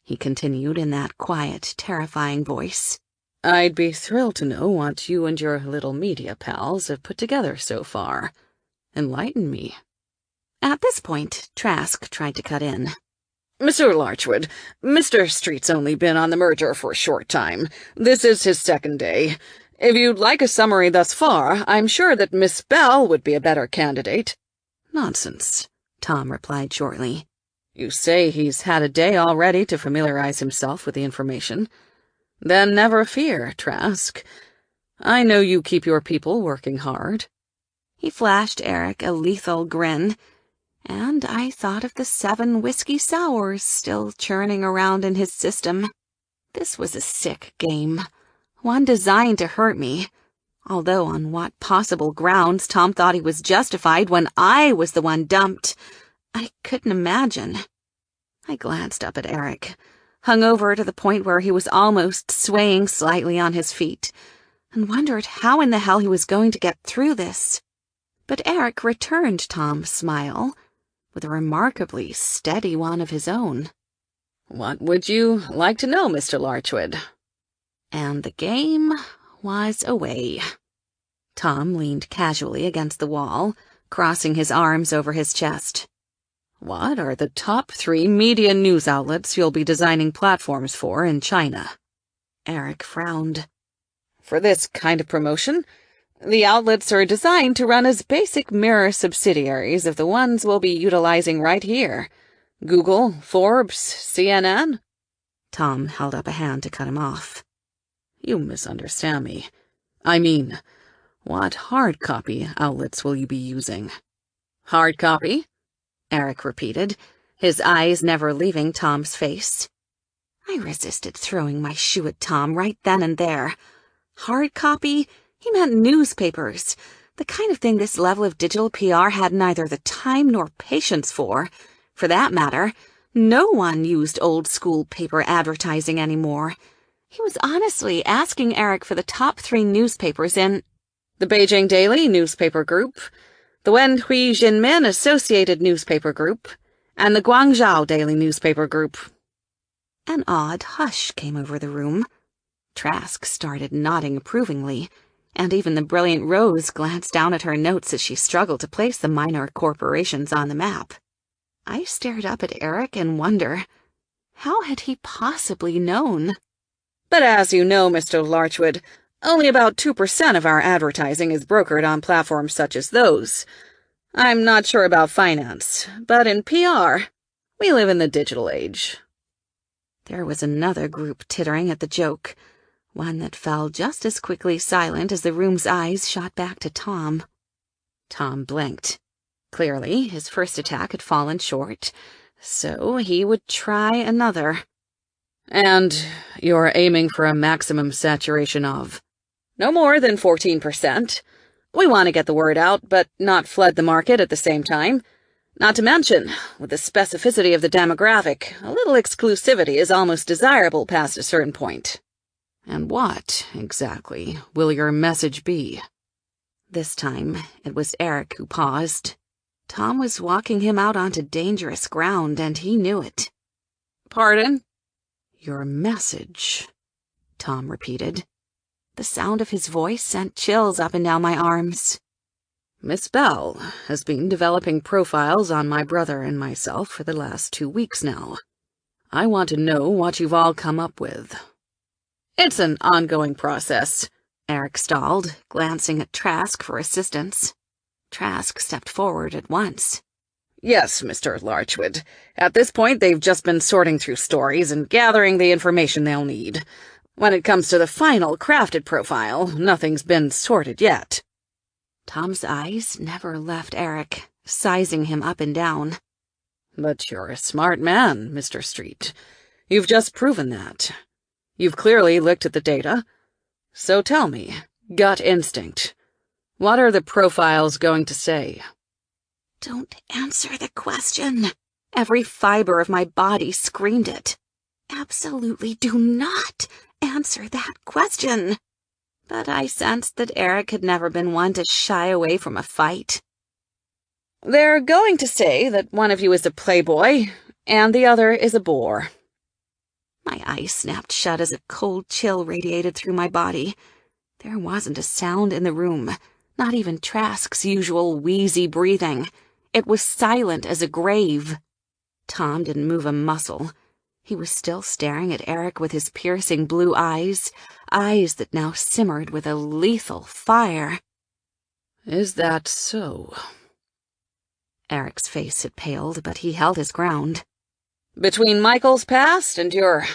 he continued in that quiet, terrifying voice. I'd be thrilled to know what you and your little media pals have put together so far. Enlighten me. At this point, Trask tried to cut in. Mr. Larchwood, Mr. Street's only been on the merger for a short time. This is his second day. If you'd like a summary thus far, I'm sure that Miss Bell would be a better candidate. Nonsense, Tom replied shortly. You say he's had a day already to familiarize himself with the information. Then never fear, Trask. I know you keep your people working hard. He flashed Eric a lethal grin, and I thought of the 7 whiskey sours still churning around in his system. This was a sick game, one designed to hurt me, although on what possible grounds Tom thought he was justified when I was the one dumped, I couldn't imagine. I glanced up at Eric, hungover to the point where he was almost swaying slightly on his feet, and wondered how in the hell he was going to get through this. But Eric returned Tom's smile, with a remarkably steady one of his own. What would you like to know, Mr. Larchwood? And the game was away. Tom leaned casually against the wall, crossing his arms over his chest. What are the top 3 media news outlets you'll be designing platforms for in China? Eric frowned. For this kind of promotion, the outlets are designed to run as basic mirror subsidiaries of the ones we'll be utilizing right here. Google, Forbes, CNN. Tom held up a hand to cut him off. You misunderstand me. I mean, what hard copy outlets will you be using? Hard copy? Eric repeated, his eyes never leaving Tom's face. I resisted throwing my shoe at Tom right then and there. Hard copy? He meant newspapers, the kind of thing this level of digital PR had neither the time nor patience for. For that matter, no one used old-school paper advertising anymore. He was honestly asking Eric for the top 3 newspapers in the Beijing Daily Newspaper Group, the Wenhui Jinmin Associated Newspaper Group, and the Guangzhou Daily Newspaper Group. An odd hush came over the room. Trask started nodding approvingly, and even the brilliant Rose glanced down at her notes as she struggled to place the minor corporations on the map. I stared up at Eric in wonder. How had he possibly known? But as you know, Mr. Larchwood, only about 2% of our advertising is brokered on platforms such as those. I'm not sure about finance, but in PR, we live in the digital age." There was another group tittering at the joke, one that fell just as quickly silent as the room's eyes shot back to Tom. Tom blinked. Clearly, his first attack had fallen short, so he would try another. "And you're aiming for a maximum saturation of no more than 14%. We want to get the word out, but not flood the market at the same time. Not to mention, with the specificity of the demographic, a little exclusivity is almost desirable past a certain point." "And what, exactly, will your message be?" This time, it was Eric who paused. Tom was walking him out onto dangerous ground, and he knew it. "Pardon?" "Your message," Tom repeated. The sound of his voice sent chills up and down my arms. "Miss Bell has been developing profiles on my brother and myself for the last 2 weeks now. I want to know what you've all come up with." "It's an ongoing process," Eric stalled, glancing at Trask for assistance. Trask stepped forward at once. "Yes, Mr. Larchwood. At this point, they've just been sorting through stories and gathering the information they'll need. When it comes to the final crafted profile, nothing's been sorted yet." Tom's eyes never left Eric, sizing him up and down. "But you're a smart man, Mr. Street. You've just proven that. You've clearly looked at the data. So tell me, gut instinct, what are the profiles going to say?" "Don't answer the question." Every fiber of my body screamed it. "Absolutely do not answer that question." But I sensed that Eric had never been one to shy away from a fight. "They're going to say that one of you is a playboy, and the other is a bore." My eyes snapped shut as a cold chill radiated through my body. There wasn't a sound in the room, not even Trask's usual wheezy breathing. It was silent as a grave. Tom didn't move a muscle. He was still staring at Eric with his piercing blue eyes that now simmered with a lethal fire. "Is that so?" Eric's face had paled, but he held his ground. "Between Michael's past and your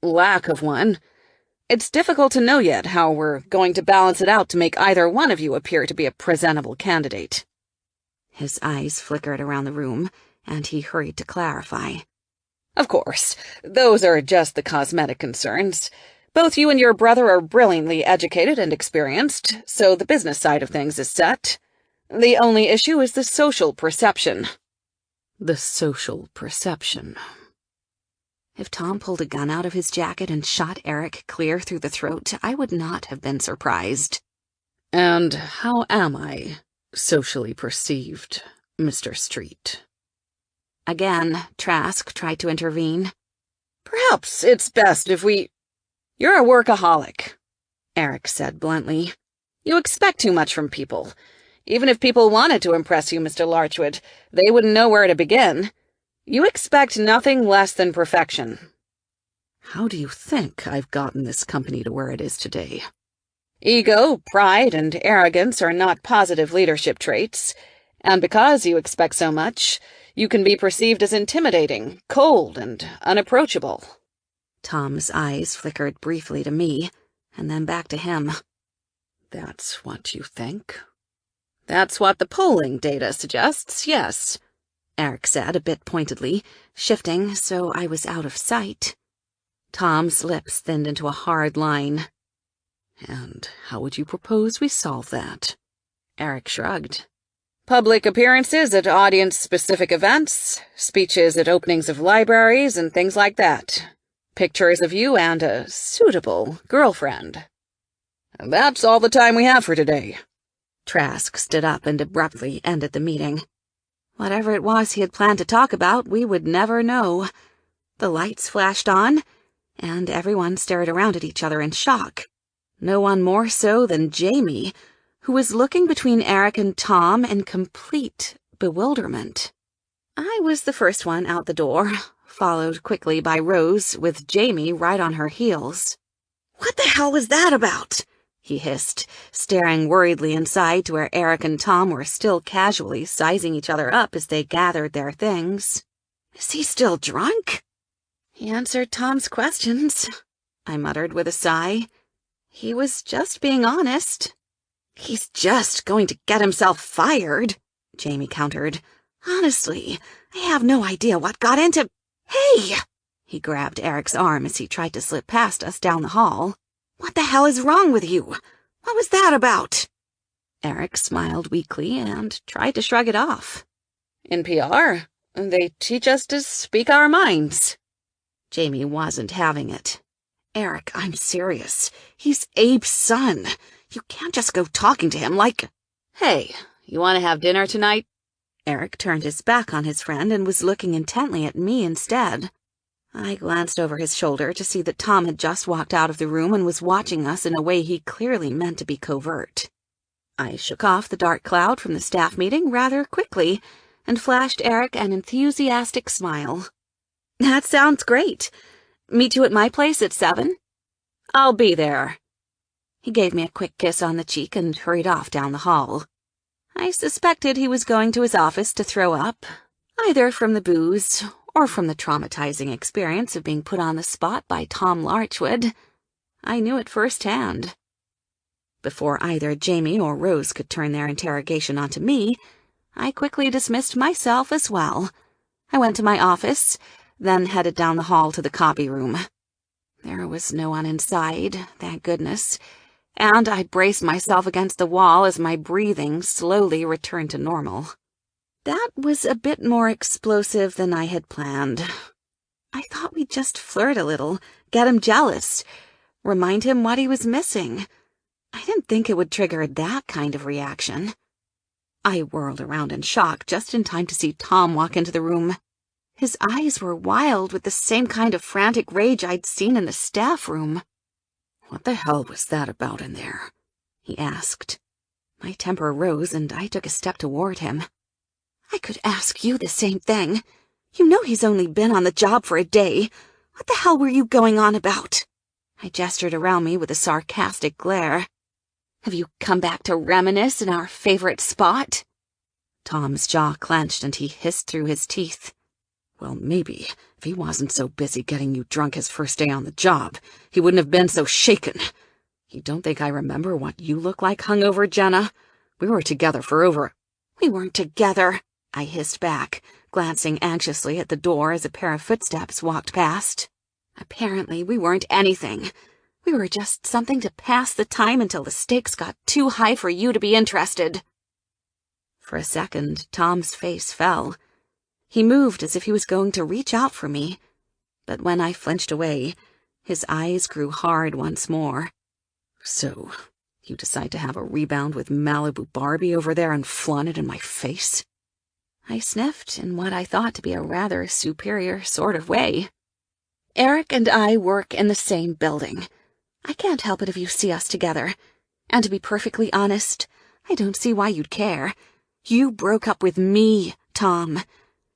lack of one, it's difficult to know yet how we're going to balance it out to make either one of you appear to be a presentable candidate." His eyes flickered around the room, and he hurried to clarify. "Of course, those are just the cosmetic concerns. Both you and your brother are brilliantly educated and experienced, so the business side of things is set. The only issue is the social perception." The social perception. If Tom pulled a gun out of his jacket and shot Eric clear through the throat, I would not have been surprised. "And how am I socially perceived, Mr. Street?" Again, Trask tried to intervene. "Perhaps it's best if we—" "You're a workaholic," Eric said bluntly. "You expect too much from people. Even if people wanted to impress you, Mr. Larchwood, they wouldn't know where to begin. You expect nothing less than perfection." "How do you think I've gotten this company to where it is today?" "Ego, pride, and arrogance are not positive leadership traits, and because you expect so much, you can be perceived as intimidating, cold, and unapproachable." Tom's eyes flickered briefly to me, and then back to him. "That's what you think?" "That's what the polling data suggests, yes," Eric said a bit pointedly, shifting so I was out of sight. Tom's lips thinned into a hard line. "And how would you propose we solve that?" Eric shrugged. "Public appearances at audience-specific events, speeches at openings of libraries, and things like that. Pictures of you and a suitable girlfriend." "And that's all the time we have for today." Trask stood up and abruptly ended the meeting. Whatever it was he had planned to talk about, we would never know. The lights flashed on, and everyone stared around at each other in shock. No one more so than Jamie, who was looking between Eric and Tom in complete bewilderment. I was the first one out the door, followed quickly by Rose, with Jamie right on her heels. "What the hell was that about?" he hissed, staring worriedly inside to where Eric and Tom were still casually sizing each other up as they gathered their things. Is he still drunk? He answered Tom's questions, I muttered with a sigh. He was just being honest. He's just going to get himself fired, Jamie countered. Honestly, I have no idea what got into— Hey! He grabbed Eric's arm as he tried to slip past us down the hall. What the hell is wrong with you? What was that about? Eric smiled weakly and tried to shrug it off. In PR, they teach us to speak our minds. Jamie wasn't having it. Eric, I'm serious. He's Abe's son. You can't just go talking to him like— Hey, you want to have dinner tonight? Eric turned his back on his friend and was looking intently at me instead. I glanced over his shoulder to see that Tom had just walked out of the room and was watching us in a way he clearly meant to be covert. I shook off the dark cloud from the staff meeting rather quickly and flashed Eric an enthusiastic smile. That sounds great. Meet you at my place at 7? I'll be there. He gave me a quick kiss on the cheek and hurried off down the hall. I suspected he was going to his office to throw up, either from the booze or from the traumatizing experience of being put on the spot by Tom Larchwood. I knew it firsthand. Before either Jamie or Rose could turn their interrogation onto me, I quickly dismissed myself as well. I went to my office, then headed down the hall to the copy room. There was no one inside, thank goodness, and I braced myself against the wall as my breathing slowly returned to normal. That was a bit more explosive than I had planned. I thought we'd just flirt a little, get him jealous, remind him what he was missing. I didn't think it would trigger that kind of reaction. I whirled around in shock just in time to see Tom walk into the room. His eyes were wild with the same kind of frantic rage I'd seen in the staff room. What the hell was that about in there? He asked. My temper rose and I took a step toward him. I could ask you the same thing. You know he's only been on the job for a day. What the hell were you going on about? I gestured around me with a sarcastic glare. Have you come back to reminisce in our favorite spot? Tom's jaw clenched and he hissed through his teeth. Well, maybe, if he wasn't so busy getting you drunk his first day on the job, he wouldn't have been so shaken. You don't think I remember what you look like hungover, Jenna? We were together for over— We weren't together, I hissed back, glancing anxiously at the door as a pair of footsteps walked past. Apparently, we weren't anything. We were just something to pass the time until the stakes got too high for you to be interested. For a second, Tom's face fell. He moved as if he was going to reach out for me, but when I flinched away, his eyes grew hard once more. So, you decide to have a rebound with Malibu Barbie over there and flaunt it in my face? I sniffed in what I thought to be a rather superior sort of way. Eric and I work in the same building. I can't help it if you see us together. And to be perfectly honest, I don't see why you'd care. You broke up with me, Tom.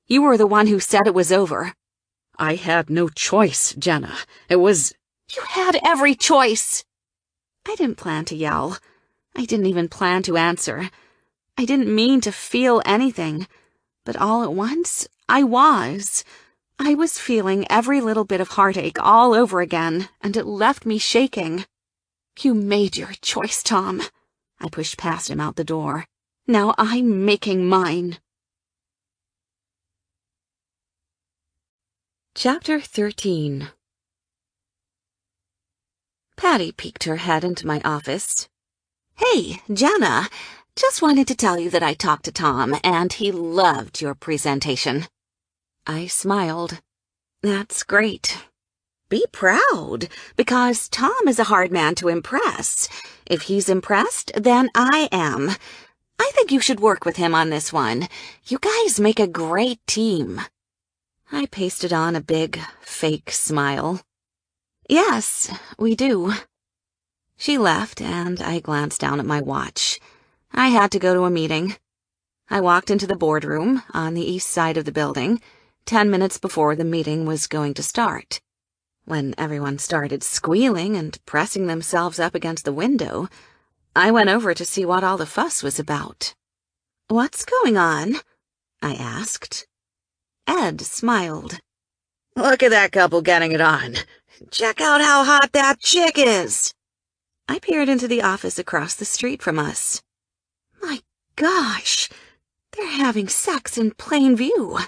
You were the one who said it was over. I had no choice, Jenna. It was— You had every choice! I didn't plan to yell. I didn't even plan to answer. I didn't mean to feel anything. But all at once, I was feeling every little bit of heartache all over again, and it left me shaking. You made your choice, Tom. I pushed past him out the door. Now I'm making mine. Chapter 13. Patty peeked her head into my office. Hey, Jenna, just wanted to tell you that I talked to Tom, and he loved your presentation. I smiled. That's great. Be proud, because Tom is a hard man to impress. If he's impressed, then I am. I think you should work with him on this one. You guys make a great team. I pasted on a big, fake smile. Yes, we do. She left, and I glanced down at my watch. I had to go to a meeting. I walked into the boardroom on the east side of the building, 10 minutes before the meeting was going to start. When everyone started squealing and pressing themselves up against the window, I went over to see what all the fuss was about. "What's going on?" I asked. Ed smiled. "Look at that couple getting it on. Check out how hot that chick is." I peered into the office across the street from us. My gosh, they're having sex in plain view.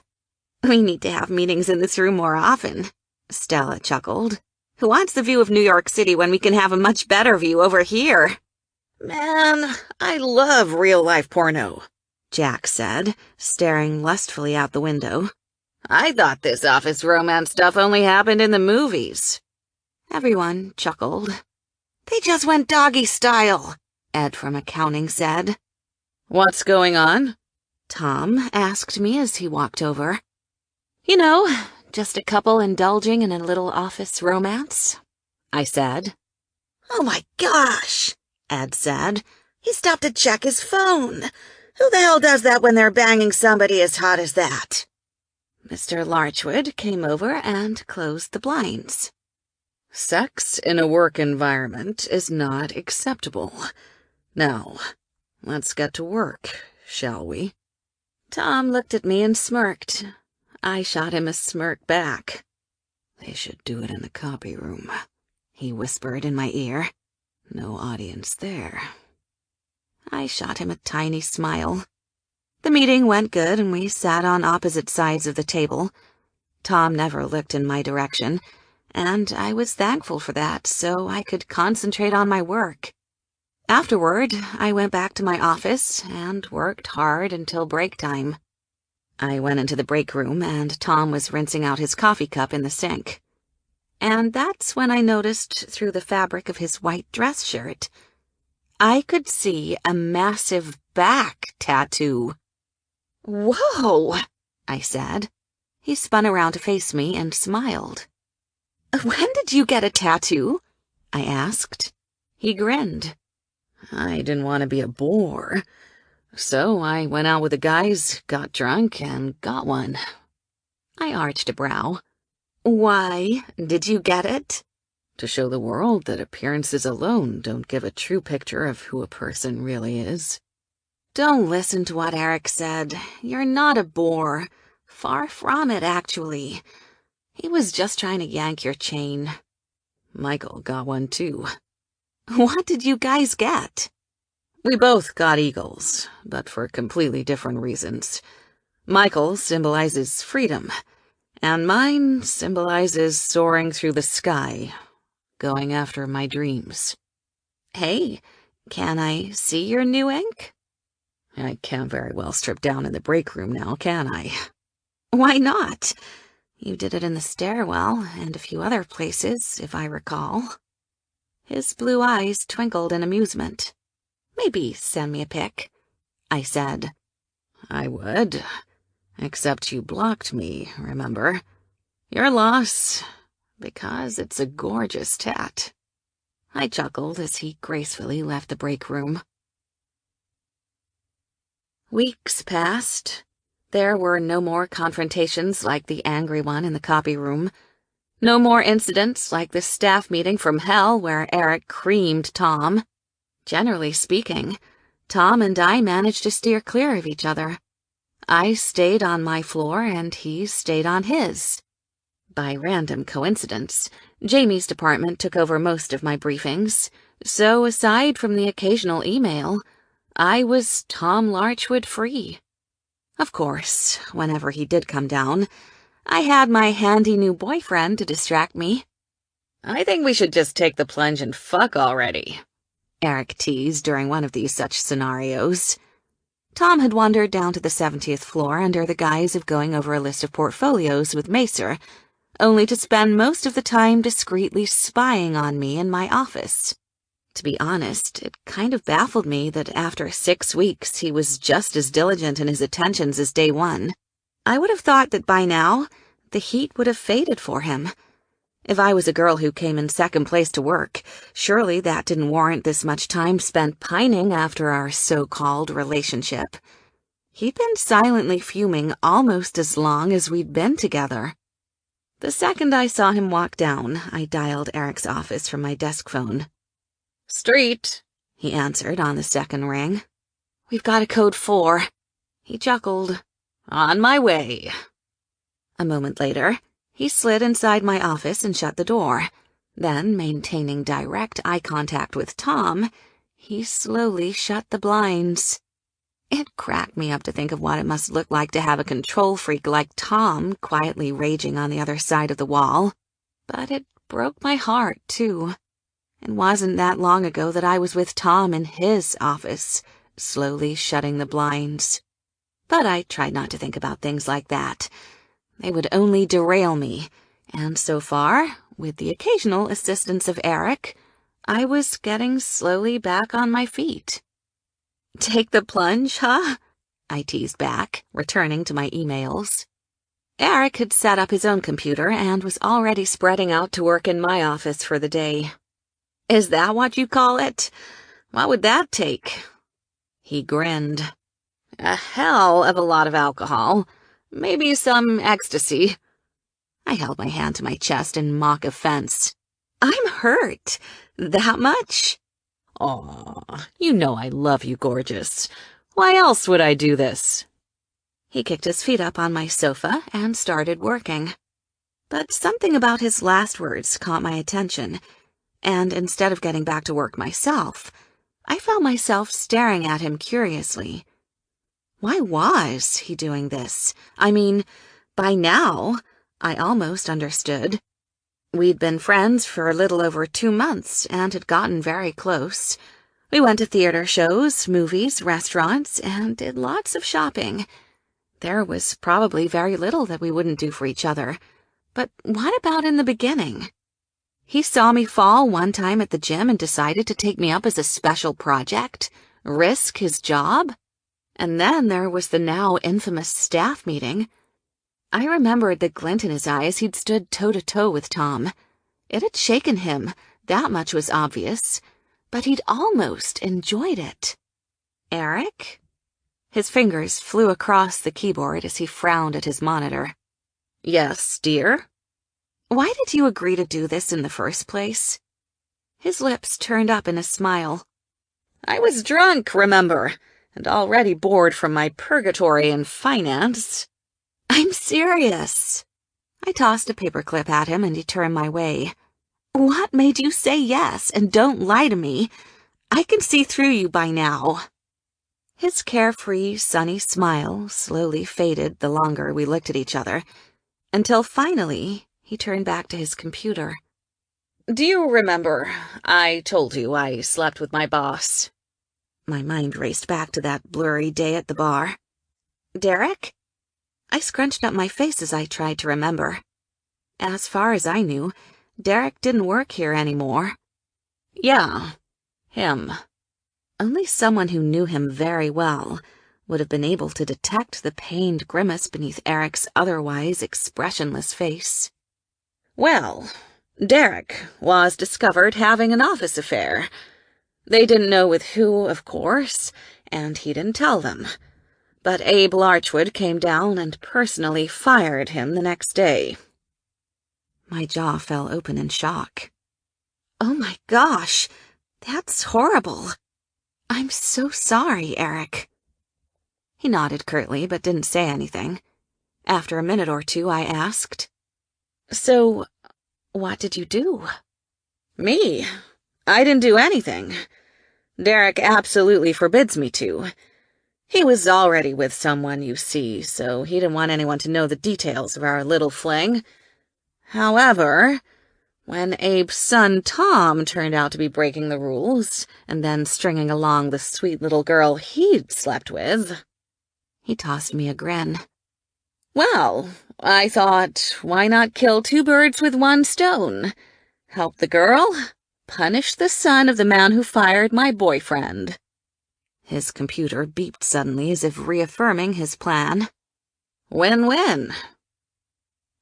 We need to have meetings in this room more often, Stella chuckled. Who wants the view of New York City when we can have a much better view over here? Man, I love real-life porno, Jack said, staring lustfully out the window. I thought this office romance stuff only happened in the movies. Everyone chuckled. They just went doggy style, Ed from accounting said. What's going on? Tom asked me as he walked over. You know, just a couple indulging in a little office romance, I said. Oh my gosh, Ed said. He stopped to check his phone. Who the hell does that when they're banging somebody as hot as that? Mr. Larchwood came over and closed the blinds. Sex in a work environment is not acceptable. Now, let's get to work, shall we? Tom looked at me and smirked. I shot him a smirk back. They should do it in the copy room, he whispered in my ear. No audience there. I shot him a tiny smile. The meeting went good and we sat on opposite sides of the table. Tom never looked in my direction, and I was thankful for that so I could concentrate on my work. Afterward, I went back to my office and worked hard until break time. I went into the break room and Tom was rinsing out his coffee cup in the sink. And that's when I noticed through the fabric of his white dress shirt, I could see a massive back tattoo. Whoa, I said. He spun around to face me and smiled. When did you get a tattoo? I asked. He grinned. I didn't want to be a bore, so I went out with the guys, got drunk, and got one. I arched a brow. Why did you get it? To show the world that appearances alone don't give a true picture of who a person really is. Don't listen to what Eric said. You're not a bore. Far from it, actually. He was just trying to yank your chain. Michael got one too. What did you guys get? We both got eagles, but for completely different reasons. Michael symbolizes freedom, and mine symbolizes soaring through the sky, going after my dreams. Hey, can I see your new ink? I can't very well strip down in the break room now, can I? Why not? You did it in the stairwell and a few other places, if I recall. His blue eyes twinkled in amusement. Maybe send me a pic, I said. I would, except you blocked me, remember? Your loss, because it's a gorgeous tat. I chuckled as he gracefully left the break room. Weeks passed. There were no more confrontations like the angry one in the copy room. No more incidents like the staff meeting from hell where Eric creamed Tom. Generally speaking, Tom and I managed to steer clear of each other. I stayed on my floor and he stayed on his. By random coincidence, Jamie's department took over most of my briefings, so aside from the occasional email, I was Tom Larchwood free. Of course, whenever he did come down, I had my handy new boyfriend to distract me. I think we should just take the plunge and fuck already, Eric teased during one of these such scenarios. Tom had wandered down to the 70th floor under the guise of going over a list of portfolios with Macer, only to spend most of the time discreetly spying on me in my office. To be honest, it kind of baffled me that after 6 weeks he was just as diligent in his attentions as day one. I would have thought that by now, the heat would have faded for him. If I was a girl who came in second place to work, surely that didn't warrant this much time spent pining after our so-called relationship. He'd been silently fuming almost as long as we'd been together. The second I saw him walk down, I dialed Eric's office from my desk phone. "Street," he answered on the second ring. "We've got a code 4. He chuckled. "On my way." A moment later, he slid inside my office and shut the door. Then, maintaining direct eye contact with Tom, he slowly shut the blinds. It cracked me up to think of what it must look like to have a control freak like Tom quietly raging on the other side of the wall. But it broke my heart, too. It wasn't that long ago that I was with Tom in his office, slowly shutting the blinds. But I tried not to think about things like that. They would only derail me, and so far, with the occasional assistance of Eric, I was getting slowly back on my feet. "Take the plunge, huh?" I teased back, returning to my emails. Eric had set up his own computer and was already spreading out to work in my office for the day. "Is that what you call it? What would that take?" He grinned. "A hell of a lot of alcohol. Maybe some ecstasy." I held my hand to my chest in mock offense. "I'm hurt. That much?" "Aw, you know I love you, gorgeous. Why else would I do this?" He kicked his feet up on my sofa and started working. But something about his last words caught my attention, and instead of getting back to work myself, I found myself staring at him curiously. Why was he doing this? I mean, by now, I almost understood. We'd been friends for a little over 2 months and had gotten very close. We went to theater shows, movies, restaurants, and did lots of shopping. There was probably very little that we wouldn't do for each other. But what about in the beginning? He saw me fall one time at the gym and decided to take me up as a special project, risk his job. And then there was the now infamous staff meeting. I remembered the glint in his eye as he'd stood toe-to-toe with Tom. It had shaken him, that much was obvious, but he'd almost enjoyed it. Eric? His fingers flew across the keyboard as he frowned at his monitor. "Yes, dear?" "Why did you agree to do this in the first place?" His lips turned up in a smile. "I was drunk, remember, and already bored from my purgatory in finance." "I'm serious." I tossed a paperclip at him and he turned my way. "What made you say yes, and don't lie to me? I can see through you by now." His carefree, sunny smile slowly faded the longer we looked at each other, until finally he turned back to his computer. "Do you remember I told you I slept with my boss?" My mind raced back to that blurry day at the bar. "Derek?" I scrunched up my face as I tried to remember. As far as I knew, Derek didn't work here anymore. "Yeah, him." Only someone who knew him very well would have been able to detect the pained grimace beneath Eric's otherwise expressionless face. "Well, Derek was discovered having an office affair. They didn't know with who, of course, and he didn't tell them. But Abe Larchwood came down and personally fired him the next day." My jaw fell open in shock. "Oh my gosh, that's horrible. I'm so sorry, Eric." He nodded curtly but didn't say anything. After a minute or two, I asked, "So, what did you do?" "Me? I didn't do anything. Derek absolutely forbids me to. He was already with someone, you see, so he didn't want anyone to know the details of our little fling. However, when Abe's son Tom turned out to be breaking the rules, and then stringing along the sweet little girl he'd slept with..." He tossed me a grin. "Well, I thought, why not kill 2 birds with 1 stone? Help the girl, punish the son of the man who fired my boyfriend." His computer beeped suddenly as if reaffirming his plan. "Win-win."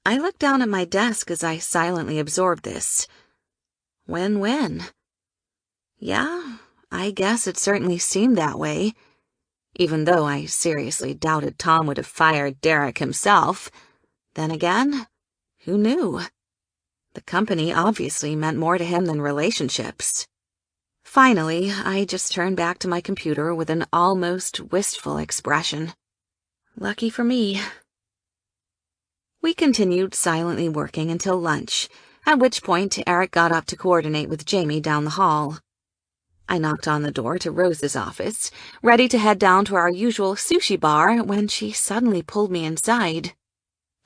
I looked down at my desk as I silently absorbed this. Win-win. Yeah, I guess it certainly seemed that way, even though I seriously doubted Tom would have fired Derek himself. Then again, Who knew? The company obviously meant more to him than relationships. Finally, I just turned back to my computer with an almost wistful expression. Lucky for me. We continued silently working until lunch, at which point Eric got up to coordinate with Jamie down the hall. I knocked on the door to Rose's office, ready to head down to our usual sushi bar when she suddenly pulled me inside.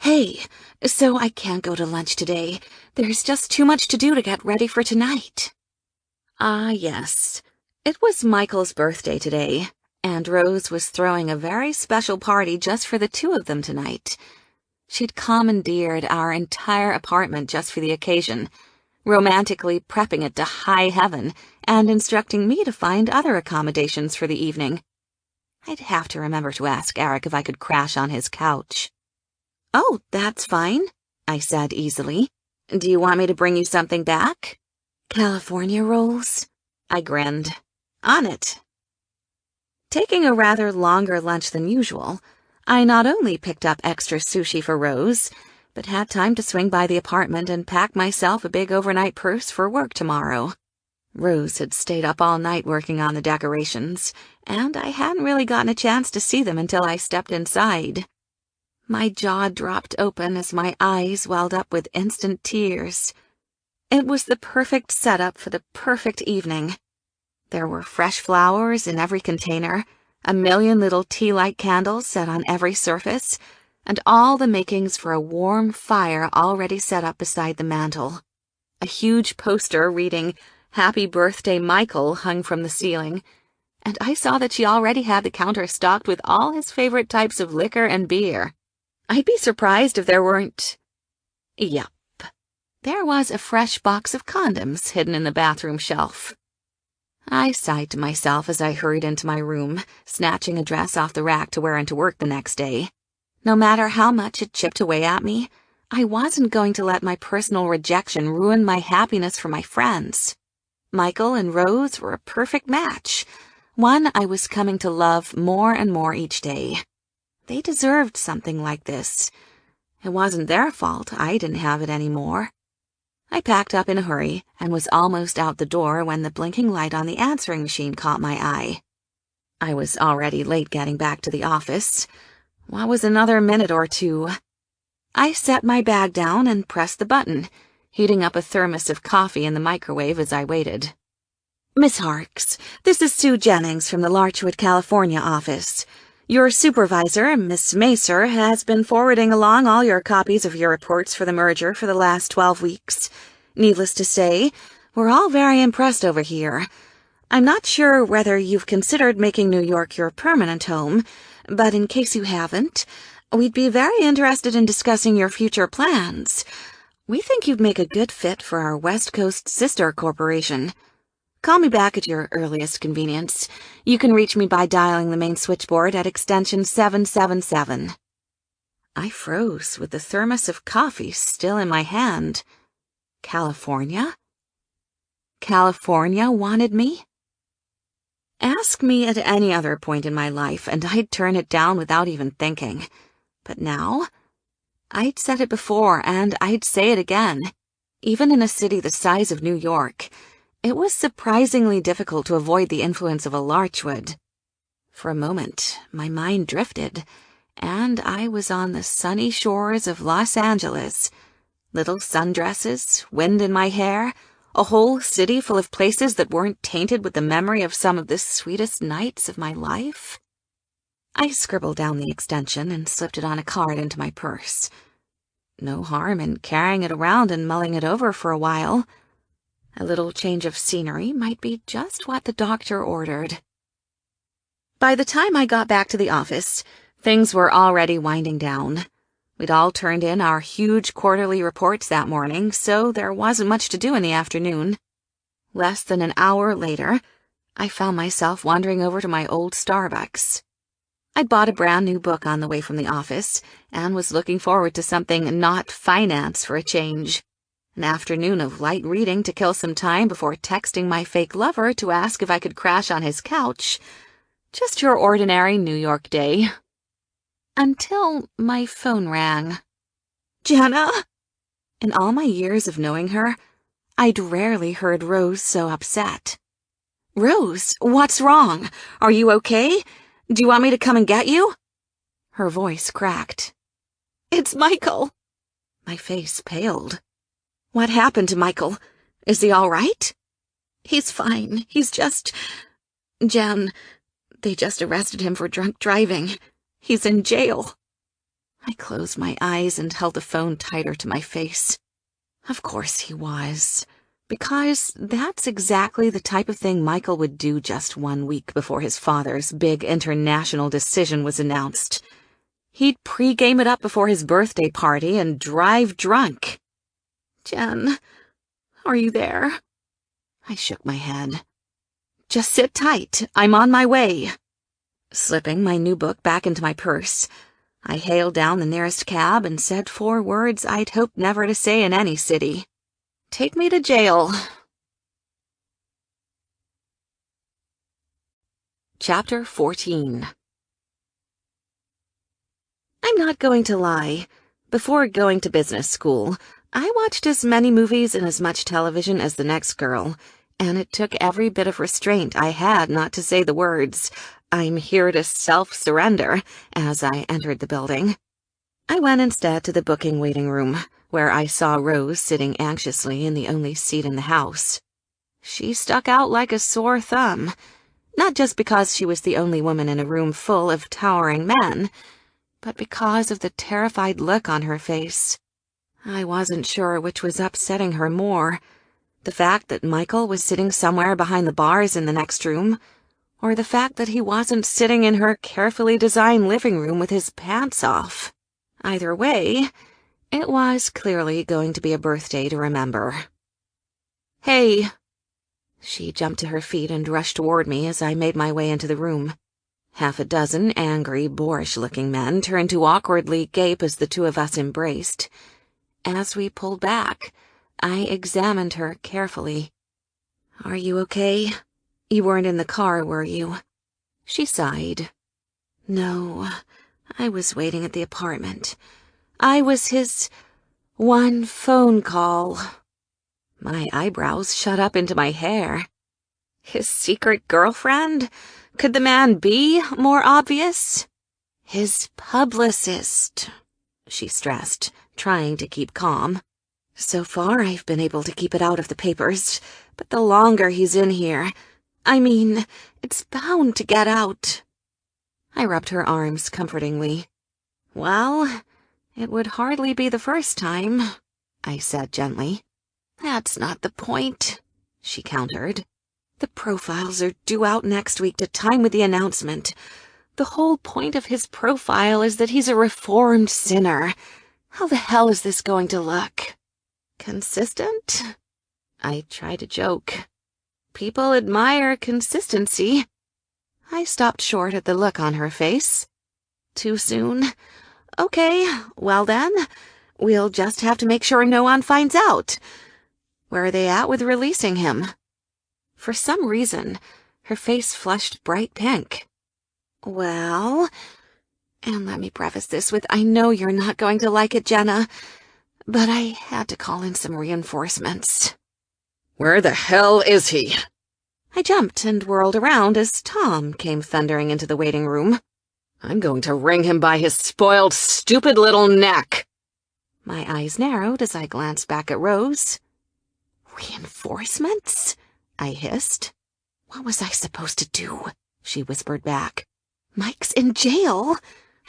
Hey, so I can't go to lunch today. There's just too much to do to get ready for tonight. Ah, yes. It was Michael's birthday today, and Rose was throwing a very special party just for the two of them tonight. She'd commandeered our entire apartment just for the occasion, romantically prepping it to high heaven and instructing me to find other accommodations for the evening. I'd have to remember to ask Eric if I could crash on his couch. Oh, that's fine, I said easily. Do you want me to bring you something back? California rolls? I grinned. On it. Taking a rather longer lunch than usual, I not only picked up extra sushi for Rose, but had time to swing by the apartment and pack myself a big overnight purse for work tomorrow. Rose had stayed up all night working on the decorations, and I hadn't really gotten a chance to see them until I stepped inside. My jaw dropped open as my eyes welled up with instant tears. It was the perfect setup for the perfect evening. There were fresh flowers in every container, a million little tea-light candles set on every surface, and all the makings for a warm fire already set up beside the mantel. A huge poster reading, "Happy Birthday, Michael," hung from the ceiling, and I saw that she already had the counter stocked with all his favorite types of liquor and beer. I'd be surprised if there weren't... Yup. There was a fresh box of condoms hidden in the bathroom shelf. I sighed to myself as I hurried into my room, snatching a dress off the rack to wear into work the next day. No matter how much it chipped away at me, I wasn't going to let my personal rejection ruin my happiness for my friends. Michael and Rose were a perfect match, one I was coming to love more and more each day. They deserved something like this. It wasn't their fault I didn't have it anymore. I packed up in a hurry and was almost out the door when the blinking light on the answering machine caught my eye. I was already late getting back to the office. What was another minute or two? I set my bag down and pressed the button, heating up a thermos of coffee in the microwave as I waited. Miss Harks, this is Sue Jennings from the Larchwood, California office. Your supervisor, Miss Macer, has been forwarding along all your copies of your reports for the merger for the last 12 weeks. Needless to say, we're all very impressed over here. I'm not sure whether you've considered making New York your permanent home, but in case you haven't, we'd be very interested in discussing your future plans. We think you'd make a good fit for our West Coast sister corporation. Call me back at your earliest convenience. You can reach me by dialing the main switchboard at extension 777. I froze with the thermos of coffee still in my hand. California? California wanted me? Ask me at any other point in my life, and I'd turn it down without even thinking. But now? I'd said it before, and I'd say it again. Even in a city the size of New York, it was surprisingly difficult to avoid the influence of a Larchwood. For a moment, my mind drifted, and I was on the sunny shores of Los Angeles. Little sundresses, wind in my hair, a whole city full of places that weren't tainted with the memory of some of the sweetest nights of my life. I scribbled down the extension and slipped it on a card into my purse. No harm in carrying it around and mulling it over for a while. A little change of scenery might be just what the doctor ordered. By the time I got back to the office, things were already winding down. We'd all turned in our huge quarterly reports that morning, so there wasn't much to do in the afternoon. Less than an hour later, I found myself wandering over to my old Starbucks. I'd bought a brand new book on the way from the office and was looking forward to something not finance for a change. An afternoon of light reading to kill some time before texting my fake lover to ask if I could crash on his couch. Just your ordinary New York day. Until my phone rang. "Jenna?" In all my years of knowing her, I'd rarely heard Rose so upset. "Rose, what's wrong? Are you okay? Do you want me to come and get you?" Her voice cracked. "It's Michael." My face paled. "What happened to Michael? Is he all right?" "He's fine. He's just... Jen, they just arrested him for drunk driving. He's in jail." I closed my eyes and held the phone tighter to my face. Of course he was. Because that's exactly the type of thing Michael would do just 1 week before his father's big international decision was announced. He'd pre-game it up before his birthday party and drive drunk. "Jen, are you there?" I shook my head. "Just sit tight. I'm on my way." Slipping my new book back into my purse, I hailed down the nearest cab and said 4 words I'd hoped never to say in any city. "Take me to jail." Chapter 14. I'm not going to lie. Before going to business school, I watched as many movies and as much television as the next girl, and it took every bit of restraint I had not to say the words, "I'm here to self-surrender," as I entered the building. I went instead to the booking waiting room, where I saw Rose sitting anxiously in the only seat in the house. She stuck out like a sore thumb, not just because she was the only woman in a room full of towering men, but because of the terrified look on her face. I wasn't sure which was upsetting her more, the fact that Michael was sitting somewhere behind the bars in the next room, or the fact that he wasn't sitting in her carefully designed living room with his pants off. Either way, it was clearly going to be a birthday to remember. "Hey!" She jumped to her feet and rushed toward me as I made my way into the room. 6 angry, boorish-looking men turned to awkwardly gape as the 2 of us embraced. As we pulled back, I examined her carefully. "Are you okay? You weren't in the car, were you?" She sighed. "No, I was waiting at the apartment. I was his one phone call." My eyebrows shot up into my hair. His secret girlfriend? Could the man be more obvious? "His publicist," she stressed, trying to keep calm. "So far, I've been able to keep it out of the papers, but the longer he's in here, it's bound to get out." I rubbed her arms comfortingly. "Well, it would hardly be the first time," I said gently. "That's not the point," she countered. "The profiles are due out next week to time with the announcement. The whole point of his profile is that he's a reformed sinner. How the hell is this going to look? Consistent?" I tried to joke. "People admire consistency." I stopped short at the look on her face. "Too soon? Okay, well then, we'll just have to make sure no one finds out. Where are they at with releasing him?" For some reason, her face flushed bright pink. "Well, and let me preface this with, I know you're not going to like it, Jenna, but I had to call in some reinforcements." "Where the hell is he?" I jumped and whirled around as Tom came thundering into the waiting room. "I'm going to wring him by his spoiled, stupid little neck." My eyes narrowed as I glanced back at Rose. "Reinforcements?" I hissed. "What was I supposed to do?" she whispered back. "Mike's in jail.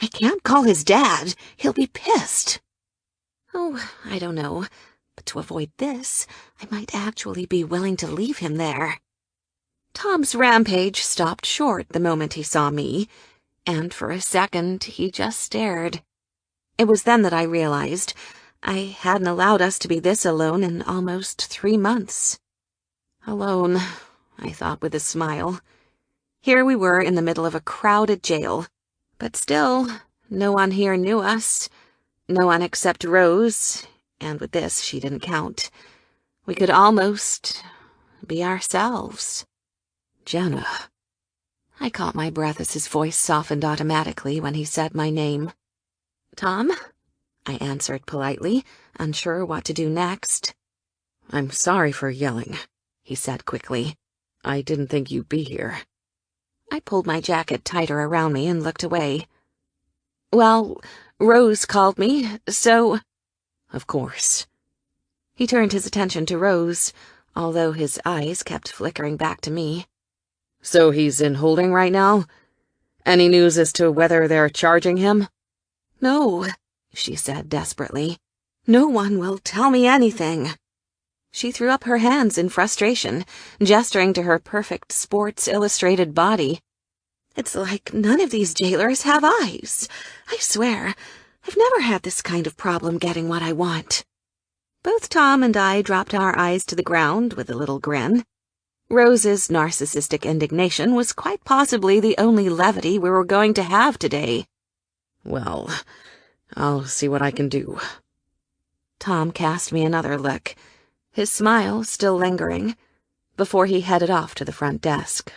I can't call his dad. He'll be pissed." "Oh, I don't know. But to avoid this, I might actually be willing to leave him there." Tom's rampage stopped short the moment he saw me, and for a second he just stared. It was then that I realized I hadn't allowed us to be this alone in almost 3 months. Alone, I thought with a smile. Here we were in the middle of a crowded jail, but still, no one here knew us. No one except Rose, and with this she didn't count. We could almost be ourselves. "Jenna." I caught my breath as his voice softened automatically when he said my name. "Tom, I answered politely, unsure what to do next. I'm sorry for yelling, he said quickly. I didn't think you'd be here. I pulled my jacket tighter around me and looked away. Well, Rose called me, so... Of course. He turned his attention to Rose, although his eyes kept flickering back to me. So he's in holding right now? Any news as to whether they're charging him? No, she said desperately. No one will tell me anything. She threw up her hands in frustration, gesturing to her perfect Sports Illustrated body. It's like none of these jailers have eyes. I swear, I've never had this kind of problem getting what I want. Both Tom and I dropped our eyes to the ground with a little grin. Rose's narcissistic indignation was quite possibly the only levity we were going to have today. Well, I'll see what I can do. Tom cast me another look, his smile still lingering, before he headed off to the front desk.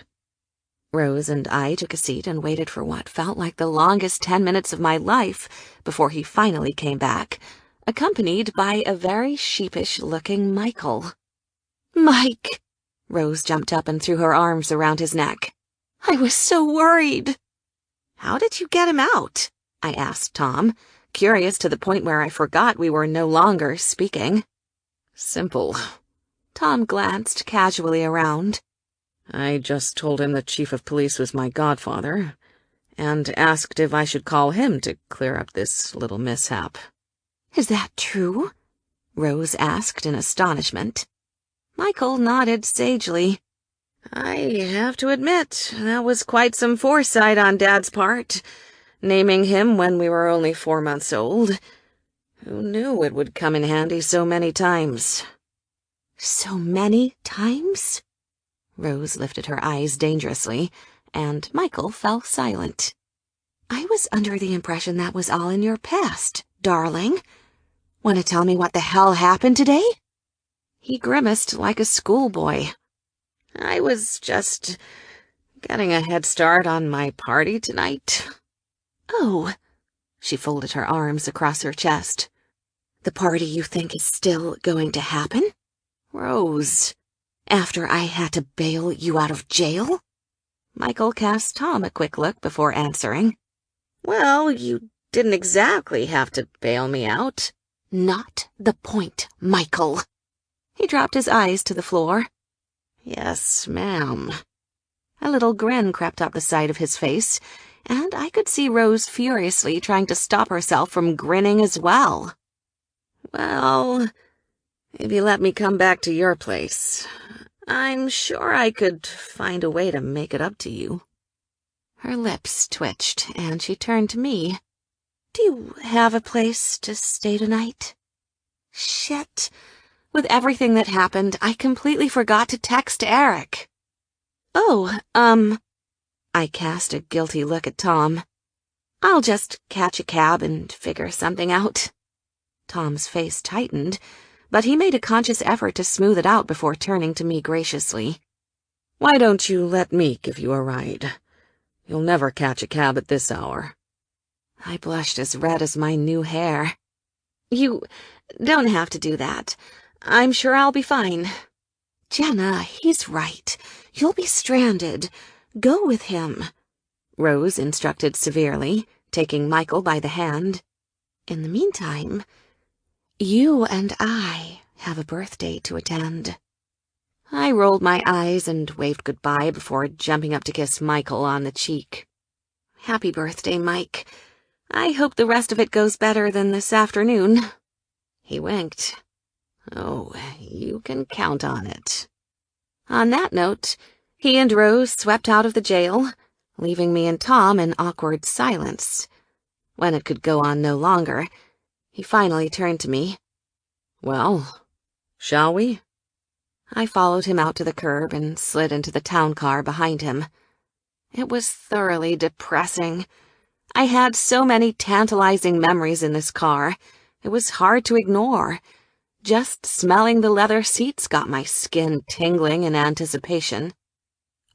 Rose and I took a seat and waited for what felt like the longest 10 minutes of my life before he finally came back, accompanied by a very sheepish-looking Michael. Mike! Rose jumped up and threw her arms around his neck. I was so worried. How did you get him out? I asked Tom, curious to the point where I forgot we were no longer speaking. Simple. Tom glanced casually around. I just told him the chief of police was my godfather, and asked if I should call him to clear up this little mishap. Is that true? Rose asked in astonishment. Michael nodded sagely. I have to admit, that was quite some foresight on Dad's part, naming him when we were only 4 months old. Who knew it would come in handy so many times? So many times? Rose lifted her eyes dangerously, and Michael fell silent. I was under the impression that was all in your past, darling. Want to tell me what the hell happened today? He grimaced like a schoolboy. I was just getting a head start on my party tonight. Oh, she folded her arms across her chest. The party you think is still going to happen? Rose, after I had to bail you out of jail? Michael cast Tom a quick look before answering. Well, you didn't exactly have to bail me out. Not the point, Michael. He dropped his eyes to the floor. Yes, ma'am. A little grin crept up the side of his face, and I could see Rose furiously trying to stop herself from grinning as well. Well, if you let me come back to your place, I'm sure I could find a way to make it up to you. Her lips twitched, and she turned to me. Do you have a place to stay tonight? Shit. With everything that happened, I completely forgot to text Eric. Oh, I cast a guilty look at Tom. I'll just catch a cab and figure something out. Tom's face tightened, but he made a conscious effort to smooth it out before turning to me graciously. Why don't you let me give you a ride? You'll never catch a cab at this hour. I blushed as red as my new hair. You don't have to do that. I'm sure I'll be fine. Jenna, he's right. You'll be stranded. Go with him, Rose instructed severely, taking Michael by the hand. In the meantime, you and I have a birthday to attend. I rolled my eyes and waved goodbye before jumping up to kiss Michael on the cheek. Happy birthday, Mike. I hope the rest of it goes better than this afternoon. He winked. Oh, you can count on it. On that note, he and Rose swept out of the jail, leaving me and Tom in awkward silence. When it could go on no longer, he finally turned to me. Well, shall we? I followed him out to the curb and slid into the town car behind him. It was thoroughly depressing. I had so many tantalizing memories in this car. It was hard to ignore. Just smelling the leather seats got my skin tingling in anticipation.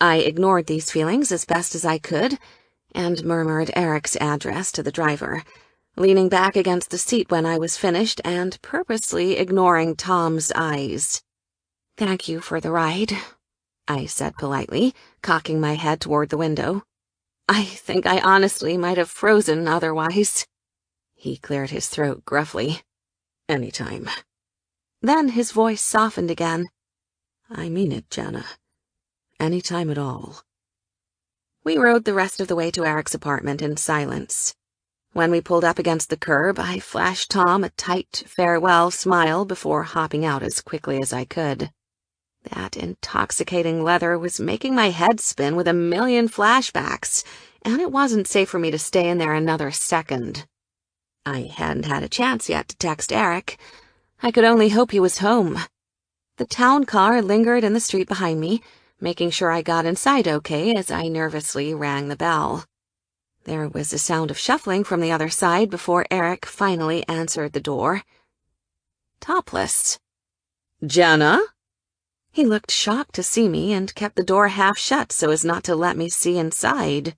I ignored these feelings as best as I could and murmured Eric's address to the driver, leaning back against the seat when I was finished and purposely ignoring Tom's eyes. "Thank you for the ride," I said politely, cocking my head toward the window. "I think I honestly might have frozen otherwise." He cleared his throat gruffly. "Anytime." Then his voice softened again. "I mean it, Jenna. Anytime at all." We rode the rest of the way to Eric's apartment in silence. When we pulled up against the curb, I flashed Tom a tight farewell smile before hopping out as quickly as I could. That intoxicating leather was making my head spin with a million flashbacks, and it wasn't safe for me to stay in there another second. I hadn't had a chance yet to text Eric. I could only hope he was home. The town car lingered in the street behind me, making sure I got inside okay as I nervously rang the bell. There was a sound of shuffling from the other side before Eric finally answered the door. Topless. "Jenna?" He looked shocked to see me and kept the door half shut so as not to let me see inside.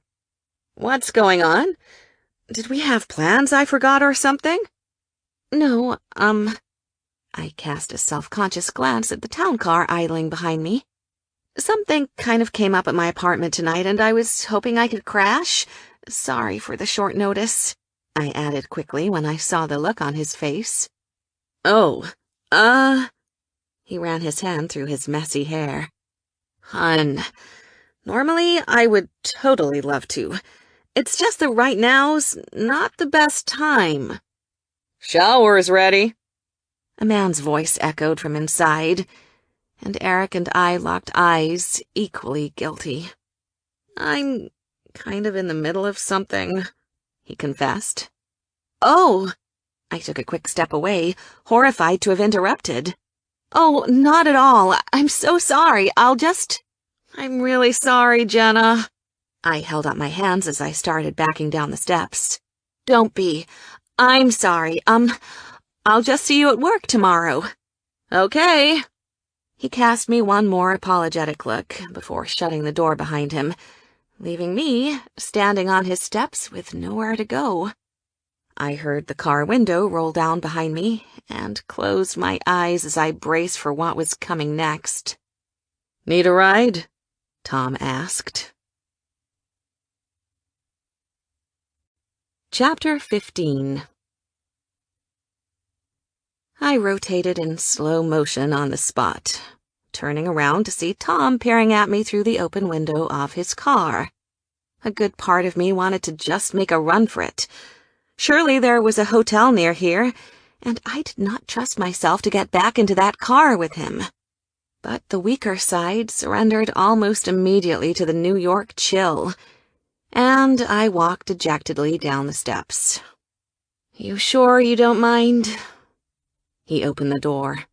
"What's going on? Did we have plans I forgot or something?" "No, I cast a self-conscious glance at the town car idling behind me. "Something kind of came up at my apartment tonight and I was hoping I could crash. Sorry for the short notice," I added quickly when I saw the look on his face. "Oh, He ran his hand through his messy hair. Hun, normally I would totally love to. It's just that right now's not the best time." "Shower's ready," A man's voice echoed from inside, and Eric and I locked eyes, equally guilty. "I'm kind of in the middle of something," he confessed. "Oh!" I took a quick step away, horrified to have interrupted. "Oh, not at all. I'm so sorry. I'm really sorry, Jenna." I held up my hands as I started backing down the steps. "Don't be. I'm sorry. I'll just see you at work tomorrow." "Okay." He cast me one more apologetic look before shutting the door behind him, leaving me standing on his steps with nowhere to go. I heard the car window roll down behind me and closed my eyes as I braced for what was coming next. "Need a ride?" Tom asked. Chapter 15. I rotated in slow motion on the spot, turning around to see Tom peering at me through the open window of his car. A good part of me wanted to just make a run for it. Surely there was a hotel near here, and I did not trust myself to get back into that car with him. But the weaker side surrendered almost immediately to the New York chill, and I walked dejectedly down the steps. "You sure you don't mind?" He opened the door.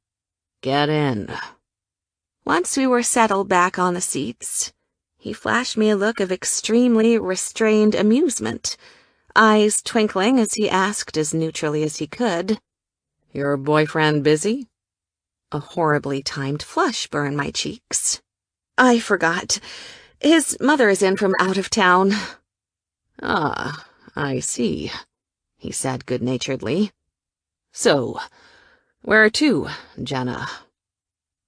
"Get in." Once we were settled back on the seats, he flashed me a look of extremely restrained amusement, eyes twinkling as he asked as neutrally as he could, "Your boyfriend busy?" A horribly timed flush burned my cheeks. "I forgot. His mother is in from out of town." "Ah, I see," he said good-naturedly. "So, where to, Jenna?"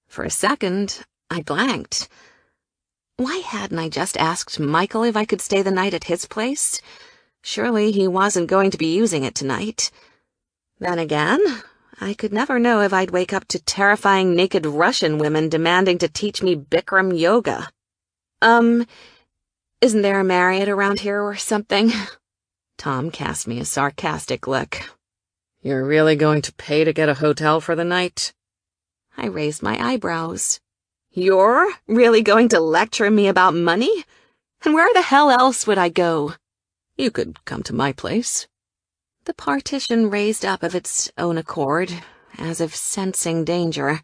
For a second, I blanked. Why hadn't I just asked Michael if I could stay the night at his place? Surely he wasn't going to be using it tonight. Then again, I could never know if I'd wake up to terrifying naked Russian women demanding to teach me Bikram yoga. Isn't there a Marriott around here or something?" Tom cast me a sarcastic look. "You're really going to pay to get a hotel for the night?" I raised my eyebrows. "You're really going to lecture me about money? And where the hell else would I go?" "You could come to my place." The partition raised up of its own accord, as if sensing danger.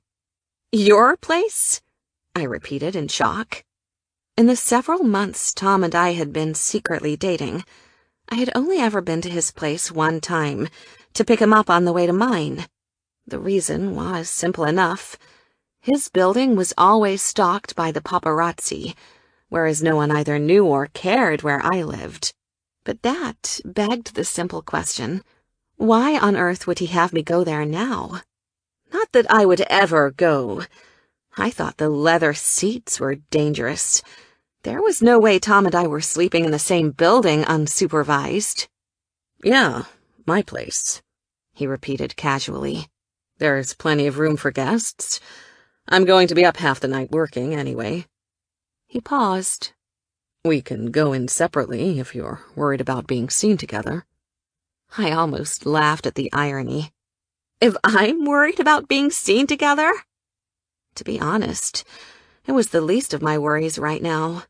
"Your place?" I repeated in shock. In the several months Tom and I had been secretly dating, I had only ever been to his place one time, to pick him up on the way to mine. The reason was simple enough. His building was always stalked by the paparazzi, whereas no one either knew or cared where I lived. But that begged the simple question, Why on earth would he have me go there now? Not that I would ever go. I thought the leather seats were dangerous. There was no way Tom and I were sleeping in the same building unsupervised. Yeah, my place, he repeated casually. There's plenty of room for guests. I'm going to be up half the night working anyway. He paused. We can go in separately if you're worried about being seen together. I almost laughed at the irony. If I'm worried about being seen together? To be honest, it was the least of my worries right now.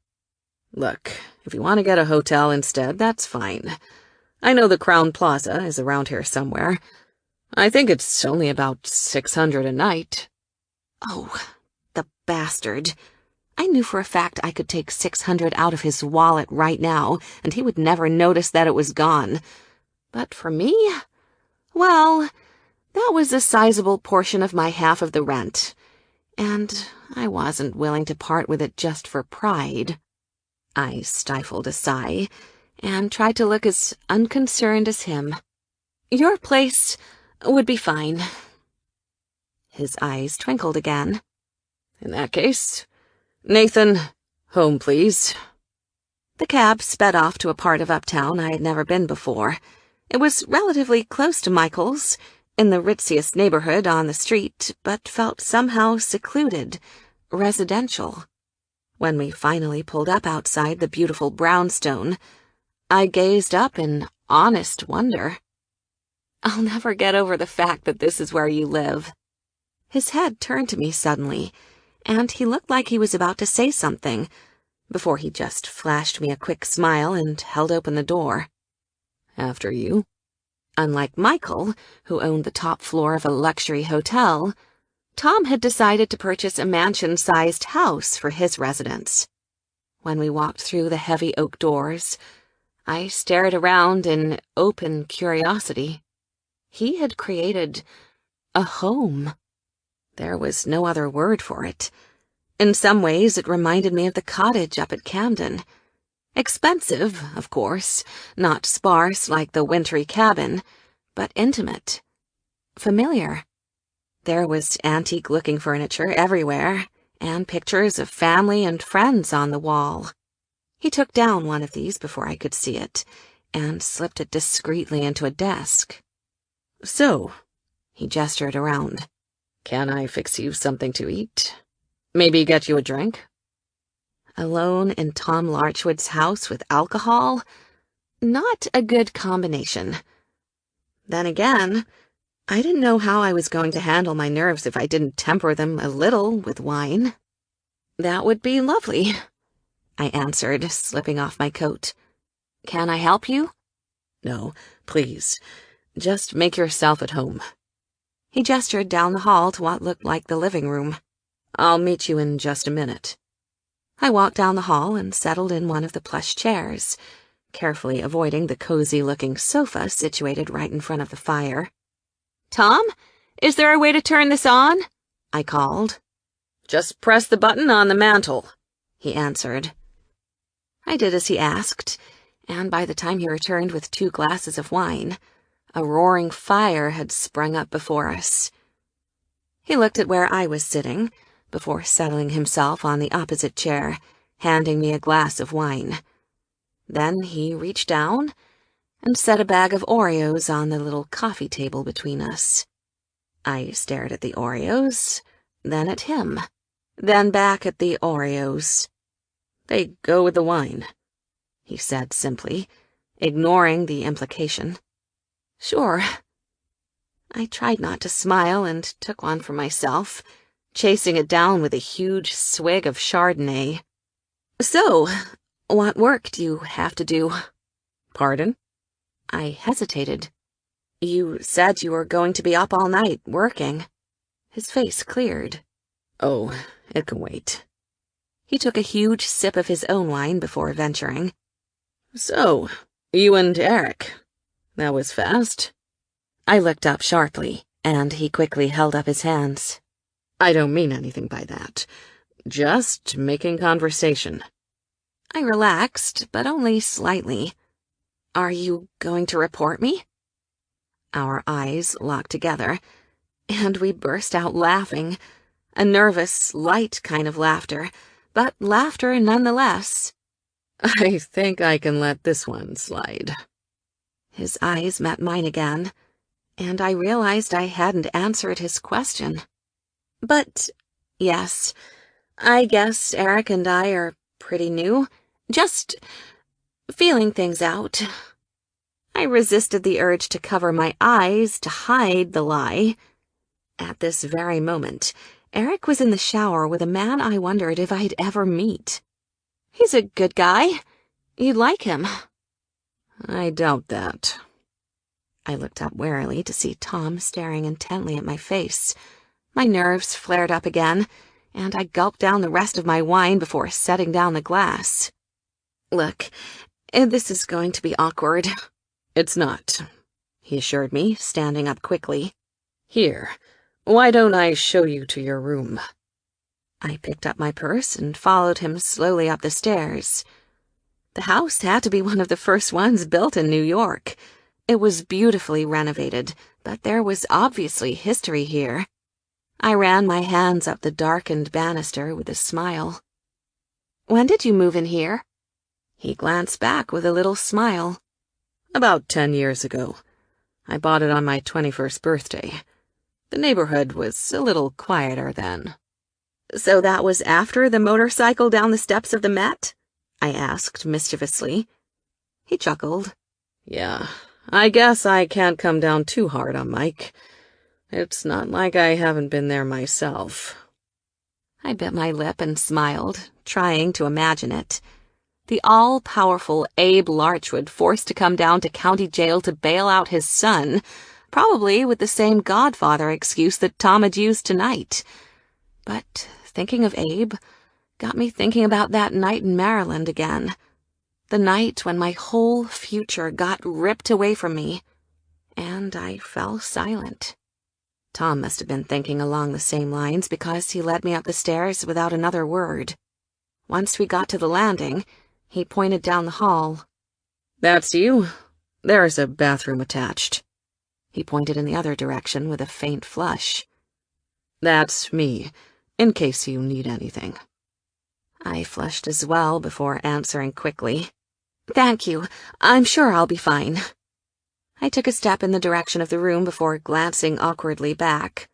Look, if you want to get a hotel instead, that's fine. I know the Crown Plaza is around here somewhere. I think it's only about $600 a night. Oh, the bastard. I knew for a fact I could take $600 out of his wallet right now, and he would never notice that it was gone. But for me, well, that was a sizable portion of my half of the rent, and I wasn't willing to part with it just for pride. I stifled a sigh and tried to look as unconcerned as him. Your place would be fine. His eyes twinkled again. In that case, Nathan, home please. The cab sped off to a part of Uptown I had never been before. It was relatively close to Michael's, in the ritziest neighborhood on the street, but felt somehow secluded, residential. When we finally pulled up outside the beautiful brownstone, I gazed up in honest wonder. I'll never get over the fact that this is where you live. His head turned to me suddenly, and he looked like he was about to say something, before he just flashed me a quick smile and held open the door. After you. Unlike Michael, who owned the top floor of a luxury hotel, Tom had decided to purchase a mansion-sized house for his residence. When we walked through the heavy oak doors, I stared around in open curiosity. He had created a home. There was no other word for it. In some ways, it reminded me of the cottage up at Camden. Expensive, of course, not sparse like the wintry cabin, but intimate, familiar. There was antique-looking furniture everywhere, and pictures of family and friends on the wall. He took down one of these before I could see it, and slipped it discreetly into a desk. So, he gestured around. Can I fix you something to eat? Maybe get you a drink? Alone in Tom Larchwood's house with alcohol? Not a good combination. Then again, I didn't know how I was going to handle my nerves if I didn't temper them a little with wine. That would be lovely, I answered, slipping off my coat. Can I help you? No, please. Just make yourself at home. He gestured down the hall to what looked like the living room. I'll meet you in just a minute. I walked down the hall and settled in one of the plush chairs, carefully avoiding the cozy-looking sofa situated right in front of the fire. Tom, is there a way to turn this on? I called. Just press the button on the mantel, he answered. I did as he asked, and by the time he returned with 2 glasses of wine, a roaring fire had sprung up before us. He looked at where I was sitting, before settling himself on the opposite chair, handing me a glass of wine. Then he reached down and set a bag of Oreos on the little coffee table between us. I stared at the Oreos, then at him, then back at the Oreos. They go with the wine, he said simply, ignoring the implication. Sure. I tried not to smile and took one for myself, chasing it down with a huge swig of Chardonnay. So, what work do you have to do? Pardon? I hesitated. You said you were going to be up all night, working. His face cleared. Oh, it can wait. He took a huge sip of his own wine before venturing. So, you and Eric. That was fast. I looked up sharply, and he quickly held up his hands. I don't mean anything by that. Just making conversation. I relaxed, but only slightly. Are you going to report me? Our eyes locked together, and we burst out laughing. A nervous, light kind of laughter, but laughter nonetheless. I think I can let this one slide. His eyes met mine again, and I realized I hadn't answered his question. But, yes, I guess Eric and I are pretty new, just feeling things out. I resisted the urge to cover my eyes to hide the lie. At this very moment, Eric was in the shower with a man I wondered if I'd ever meet. He's a good guy. You'd like him. I doubt that. I looked up warily to see Tom staring intently at my face. My nerves flared up again, and I gulped down the rest of my wine before setting down the glass. Look, this is going to be awkward. It's not, he assured me, standing up quickly. Here, why don't I show you to your room? I picked up my purse and followed him slowly up the stairs. The house had to be one of the first ones built in New York. It was beautifully renovated, but there was obviously history here. I ran my hands up the darkened banister with a smile. When did you move in here? He glanced back with a little smile. About 10 years ago. I bought it on my 21st birthday. The neighborhood was a little quieter then. So that was after the motorcycle down the steps of the Met? I asked mischievously. He chuckled. Yeah, I guess I can't come down too hard on Mike. It's not like I haven't been there myself. I bit my lip and smiled, trying to imagine it. The all-powerful Abe Larchwood forced to come down to county jail to bail out his son, probably with the same Godfather excuse that Tom had used tonight. But thinking of Abe got me thinking about that night in Maryland again. The night when my whole future got ripped away from me, and I fell silent. Tom must have been thinking along the same lines because he led me up the stairs without another word. Once we got to the landing, he pointed down the hall. That's you. There's a bathroom attached. He pointed in the other direction with a faint flush. That's me, in case you need anything. I flushed as well before answering quickly. Thank you. I'm sure I'll be fine. I took a step in the direction of the room before glancing awkwardly back.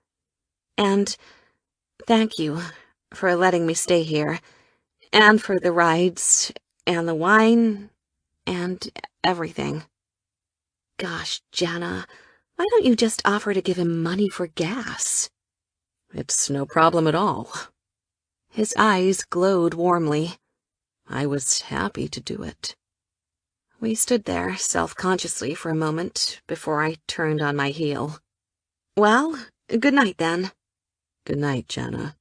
And thank you for letting me stay here, and for the rides, and the wine, and everything. Gosh, Jana, why don't you just offer to give him money for gas? It's no problem at all. His eyes glowed warmly. I was happy to do it. We stood there self-consciously for a moment before I turned on my heel. Well, good night then. Good night, Jana.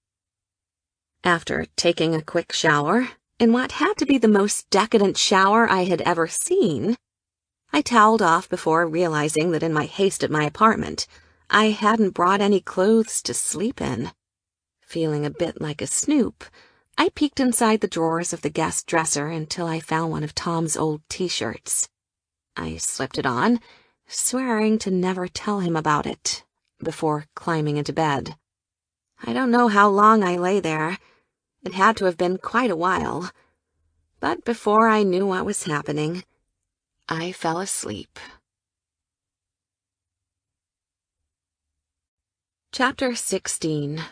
After taking a quick shower, in what had to be the most decadent shower I had ever seen, I toweled off before realizing that in my haste at my apartment, I hadn't brought any clothes to sleep in. Feeling a bit like a snoop, I peeked inside the drawers of the guest dresser until I found one of Tom's old t-shirts. I slipped it on, swearing to never tell him about it, before climbing into bed. I don't know how long I lay there. It had to have been quite a while. But before I knew what was happening, I fell asleep. Chapter 16.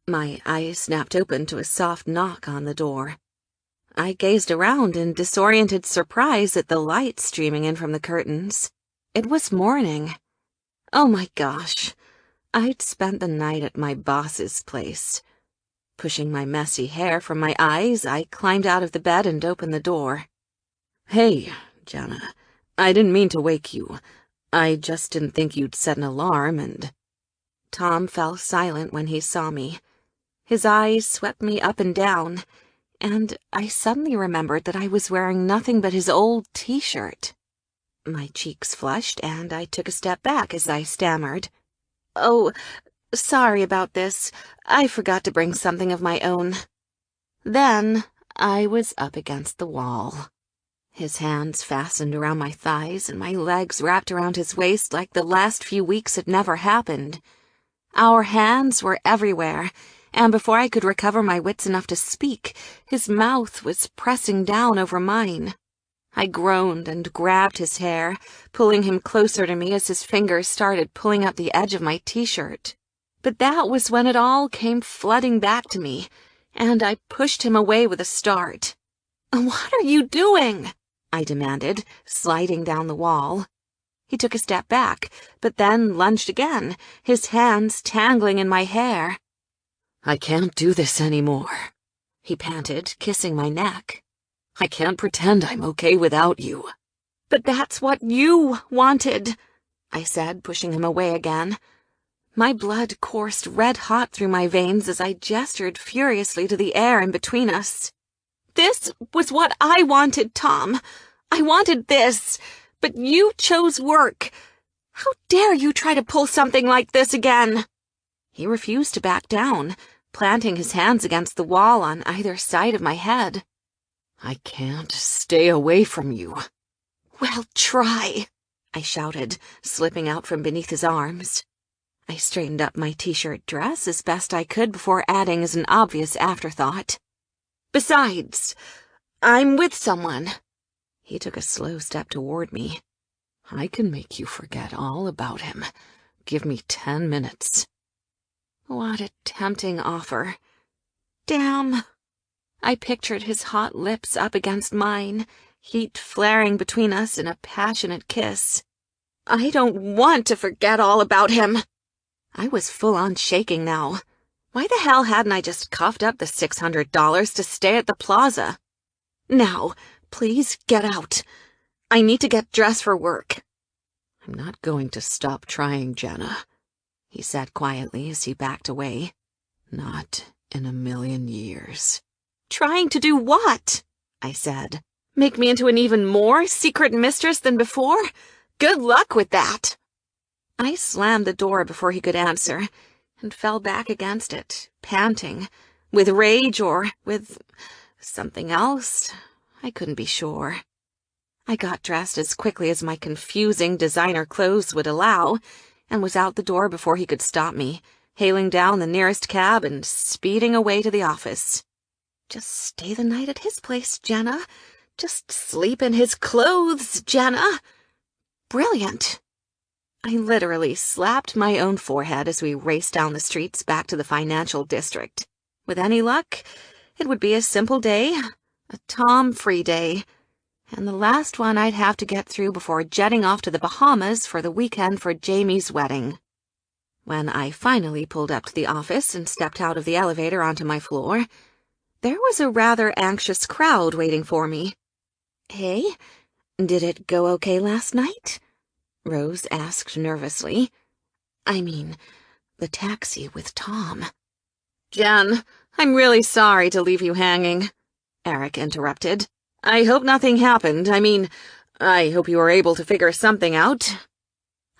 My eyes snapped open to a soft knock on the door. I gazed around in disoriented surprise at the light streaming in from the curtains. It was morning. Oh my gosh. I'd spent the night at my boss's place. Pushing my messy hair from my eyes, I climbed out of the bed and opened the door. Hey, Jana, I didn't mean to wake you. I just didn't think you'd set an alarm and... Tom fell silent when he saw me. His eyes swept me up and down, and I suddenly remembered that I was wearing nothing but his old t-shirt. My cheeks flushed, and I took a step back as I stammered. Oh, sorry about this. I forgot to bring something of my own. Then I was up against the wall. His hands fastened around my thighs and my legs wrapped around his waist like the last few weeks had never happened. Our hands were everywhere, and before I could recover my wits enough to speak, his mouth was pressing down over mine. I groaned and grabbed his hair, pulling him closer to me as his fingers started pulling up the edge of my t-shirt. But that was when it all came flooding back to me, and I pushed him away with a start. "What are you doing?" I demanded, sliding down the wall. He took a step back, but then lunged again, his hands tangling in my hair. "I can't do this anymore," he panted, kissing my neck. "I can't pretend I'm okay without you." "But that's what you wanted," I said, pushing him away again. My blood coursed red-hot through my veins as I gestured furiously to the air in between us. "This was what I wanted, Tom. I wanted this, but you chose work. How dare you try to pull something like this again?" He refused to back down, planting his hands against the wall on either side of my head. "I can't stay away from you." "Well, try," I shouted, slipping out from beneath his arms. I straightened up my t-shirt dress as best I could before adding as an obvious afterthought. "Besides, I'm with someone." He took a slow step toward me. "I can make you forget all about him. Give me 10 minutes. What a tempting offer. Damn. I pictured his hot lips up against mine, heat flaring between us in a passionate kiss. I don't want to forget all about him. I was full-on shaking now. Why the hell hadn't I just coughed up the $600 to stay at the plaza? Now, please get out. I need to get dressed for work. "I'm not going to stop trying, Jenna," he said quietly as he backed away. "Not in a million years." "Trying to do what?" I said. "Make me into an even more secret mistress than before? Good luck with that." I slammed the door before he could answer, and fell back against it, panting, with rage or with something else. I couldn't be sure. I got dressed as quickly as my confusing designer clothes would allow, and was out the door before he could stop me, hailing down the nearest cab and speeding away to the office. Just stay the night at his place, Jenna. Just sleep in his clothes, Jenna. Brilliant. I literally slapped my own forehead as we raced down the streets back to the financial district. With any luck, it would be a simple day, a Tom-free day, and the last one I'd have to get through before jetting off to the Bahamas for the weekend for Jamie's wedding. When I finally pulled up to the office and stepped out of the elevator onto my floor, there was a rather anxious crowd waiting for me. "Hey, did it go okay last night?" Rose asked nervously. "I mean, the taxi with Tom." "Jen, I'm really sorry to leave you hanging," Eric interrupted. "I hope nothing happened. I hope you were able to figure something out."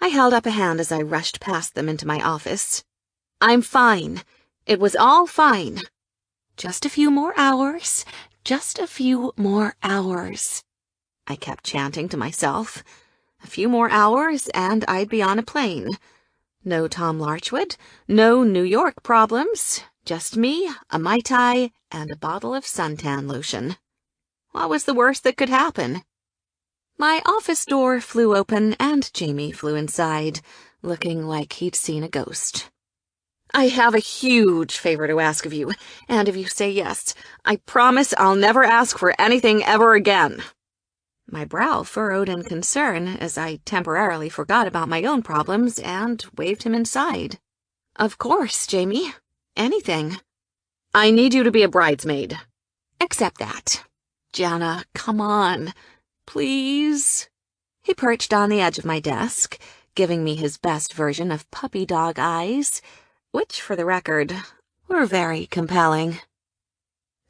I held up a hand as I rushed past them into my office. "I'm fine. It was all fine. Just a few more hours. Just a few more hours," I kept chanting to myself. A few more hours and I'd be on a plane. No Tom Larchwood, no New York problems, just me, a Mai Tai, and a bottle of suntan lotion. What was the worst that could happen? My office door flew open and Jamie flew inside, looking like he'd seen a ghost. "I have a huge favor to ask of you, and if you say yes, I promise I'll never ask for anything ever again." My brow furrowed in concern as I temporarily forgot about my own problems and waved him inside. "Of course, Jamie. Anything." "I need you to be a bridesmaid." "Accept that." "Jenna, come on. Please." He perched on the edge of my desk, giving me his best version of puppy dog eyes, which, for the record, were very compelling.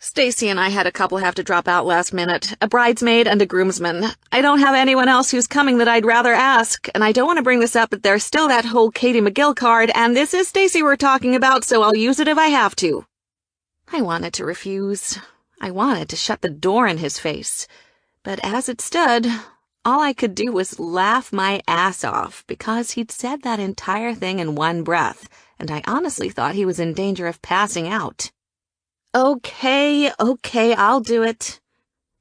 "Stacy and I had a couple have to drop out last minute, a bridesmaid and a groomsman. I don't have anyone else who's coming that I'd rather ask, and I don't want to bring this up, but there's still that whole Katie McGill card, and this is Stacy we're talking about, so I'll use it if I have to." I wanted to refuse. I wanted to shut the door in his face. But as it stood, all I could do was laugh my ass off because he'd said that entire thing in one breath, and I honestly thought he was in danger of passing out. Okay, I'll do it.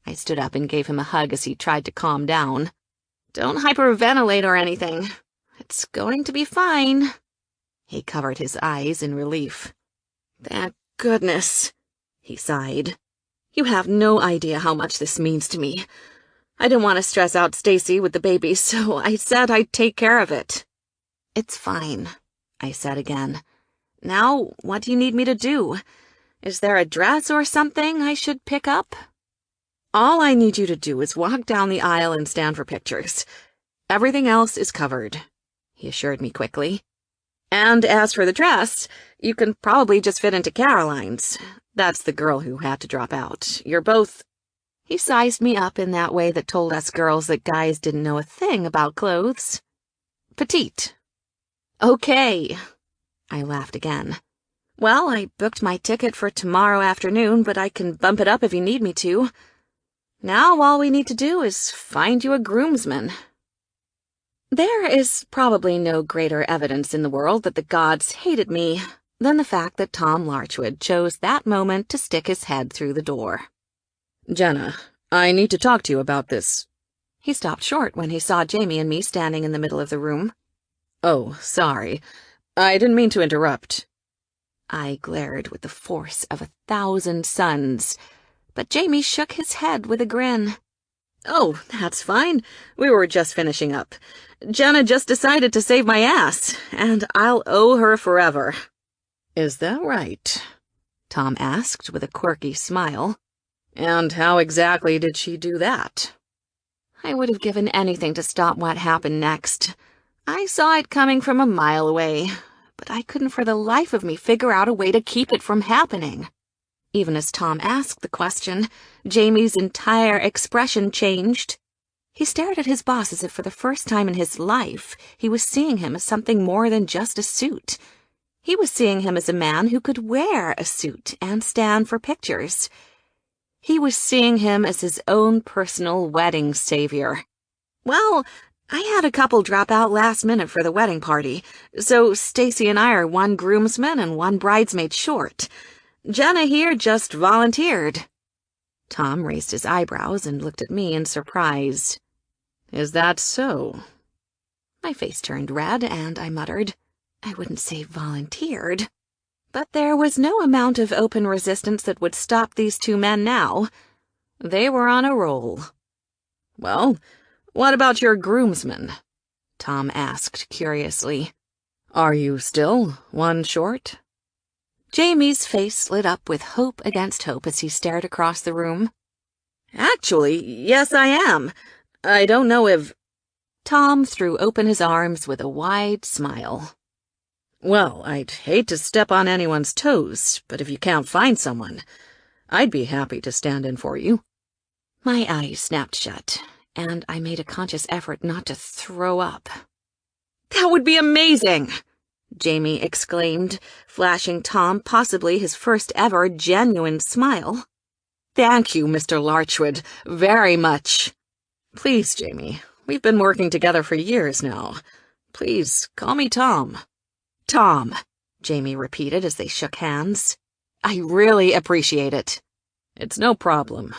I stood up and gave him a hug as he tried to calm down. Don't hyperventilate or anything. It's going to be fine. He covered his eyes in relief. Thank goodness, he sighed. You have no idea how much this means to me. I didn't want to stress out Stacy with the baby, so I said I'd take care of it. It's fine, I said again. Now, what do you need me to do? Is there a dress or something I should pick up? All I need you to do is walk down the aisle and stand for pictures. Everything else is covered, he assured me quickly. And as for the dress, you can probably just fit into Caroline's. That's the girl who had to drop out. You're both... He sized me up in that way that told us girls that guys didn't know a thing about clothes. Petite. Okay. I laughed again. Well, I booked my ticket for tomorrow afternoon, but I can bump it up if you need me to. Now all we need to do is find you a groomsman. There is probably no greater evidence in the world that the gods hated me than the fact that Tom Larchwood chose that moment to stick his head through the door. Jenna, I need to talk to you about this. He stopped short when he saw Jamie and me standing in the middle of the room. Oh, sorry. I didn't mean to interrupt. I glared with the force of 1,000 suns, but Jamie shook his head with a grin. Oh, that's fine. We were just finishing up. Jenna just decided to save my ass, and I'll owe her forever. Is that right? Tom asked with a quirky smile. And how exactly did she do that? I would have given anything to stop what happened next. I saw it coming from a mile away, but I couldn't for the life of me figure out a way to keep it from happening. Even as Tom asked the question, Jamie's entire expression changed. He stared at his boss as if for the first time in his life he was seeing him as something more than just a suit. He was seeing him as a man who could wear a suit and stand for pictures. He was seeing him as his own personal wedding savior. Well, I had a couple drop out last minute for the wedding party, so Stacy and I are one groomsman and one bridesmaid short. Jenna here just volunteered. Tom raised his eyebrows and looked at me in surprise. Is that so? My face turned red, and I muttered, I wouldn't say volunteered. But there was no amount of open resistance that would stop these two men now. They were on a roll. Well, what about your groomsmen? Tom asked curiously. Are you still one short? Jamie's face lit up with hope against hope as he stared across the room. Actually, yes, I am. I don't know if... Tom threw open his arms with a wide smile. Well, I'd hate to step on anyone's toes, but if you can't find someone, I'd be happy to stand in for you. My eyes snapped shut, and I made a conscious effort not to throw up. That would be amazing! Jamie exclaimed, flashing Tom possibly his first ever genuine smile. Thank you, Mr. Larchwood, very much. Please, Jamie, we've been working together for years now. Please, call me Tom. Tom, Jamie repeated as they shook hands. I really appreciate it. It's no problem.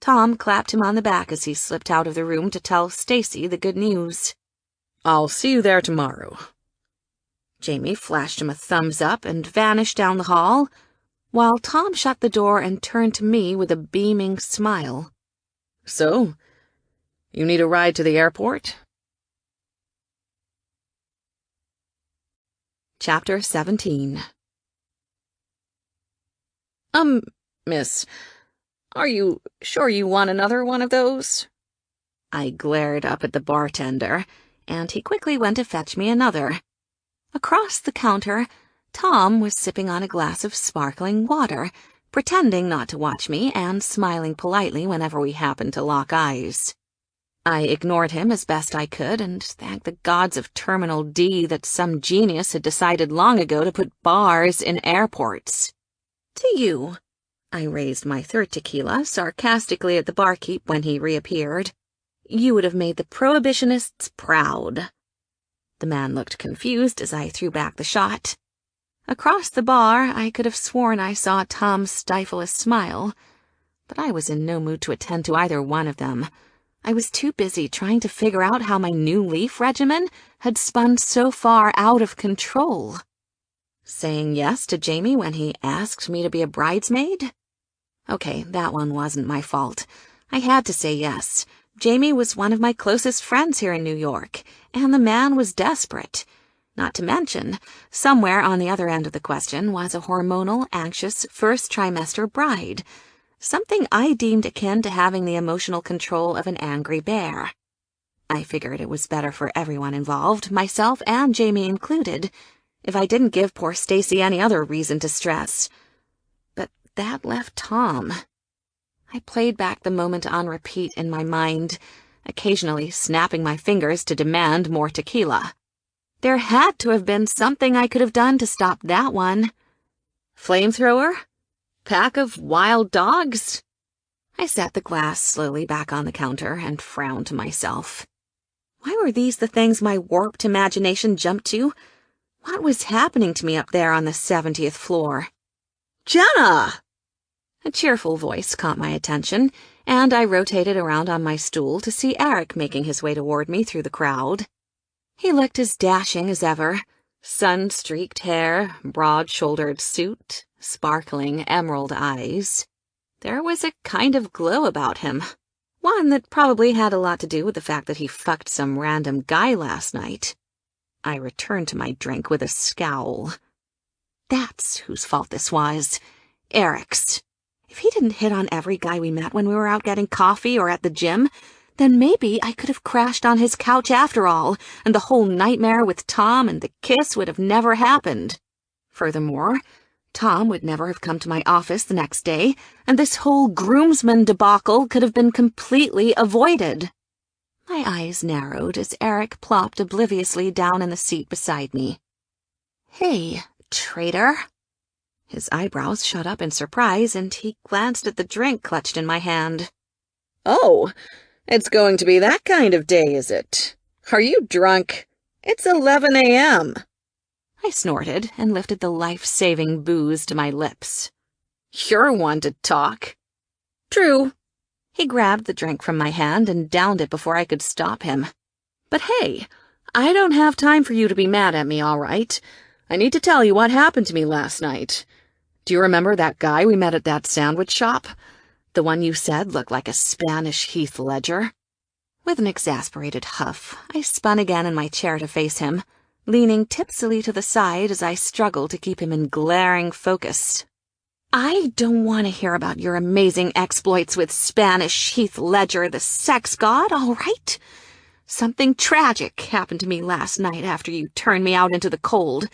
Tom clapped him on the back as he slipped out of the room to tell Stacy the good news. I'll see you there tomorrow. Jamie flashed him a thumbs up and vanished down the hall, while Tom shut the door and turned to me with a beaming smile. So, you need a ride to the airport? Chapter 17. Miss, are you sure you want another one of those? I glared up at the bartender, and he quickly went to fetch me another. Across the counter, Tom was sipping on a glass of sparkling water, pretending not to watch me and smiling politely whenever we happened to lock eyes. I ignored him as best I could and thanked the gods of Terminal D that some genius had decided long ago to put bars in airports. To you, I raised my third tequila sarcastically at the barkeep when he reappeared. "You would have made the prohibitionists proud." The man looked confused as I threw back the shot. Across the bar, I could have sworn I saw Tom stifle a smile, but I was in no mood to attend to either one of them. I was too busy trying to figure out how my new leaf regimen had spun so far out of control. Saying yes to Jamie when he asked me to be a bridesmaid? Okay, that one wasn't my fault. I had to say yes. Jamie was one of my closest friends here in New York, and the man was desperate. Not to mention, somewhere on the other end of the question was a hormonal, anxious, first-trimester bride, something I deemed akin to having the emotional control of an angry bear. I figured it was better for everyone involved, myself and Jamie included, if I didn't give poor Stacy any other reason to stress. But that left Tom. I played back the moment on repeat in my mind, occasionally snapping my fingers to demand more tequila. There had to have been something I could have done to stop that one. Flamethrower? Pack of wild dogs? I set the glass slowly back on the counter and frowned to myself. Why were these the things my warped imagination jumped to? What was happening to me up there on the 70th floor? "Jenna!" A cheerful voice caught my attention, and I rotated around on my stool to see Eric making his way toward me through the crowd. He looked as dashing as ever. Sun-streaked hair, broad-shouldered suit, sparkling emerald eyes. There was a kind of glow about him. One that probably had a lot to do with the fact that he fucked some random guy last night. I returned to my drink with a scowl. That's whose fault this was. Eric's. If he didn't hit on every guy we met when we were out getting coffee or at the gym, then maybe I could have crashed on his couch after all, and the whole nightmare with Tom and the kiss would have never happened. Furthermore, Tom would never have come to my office the next day, and this whole groomsman debacle could have been completely avoided. My eyes narrowed as Eric plopped obliviously down in the seat beside me. "Hey, traitor." His eyebrows shot up in surprise, and he glanced at the drink clutched in my hand. "Oh, it's going to be that kind of day, is it? Are you drunk? It's 11 a.m. I snorted and lifted the life-saving booze to my lips. "You're one to talk." "True." He grabbed the drink from my hand and downed it before I could stop him. "But hey, I don't have time for you to be mad at me, all right? I need to tell you what happened to me last night. Do you remember that guy we met at that sandwich shop? The one you said looked like a Spanish Heath Ledger?" With an exasperated huff, I spun again in my chair to face him, leaning tipsily to the side as I struggled to keep him in glaring focus. "I don't want to hear about your amazing exploits with Spanish Heath Ledger, the sex god, all right? Something tragic happened to me last night after you turned me out into the cold,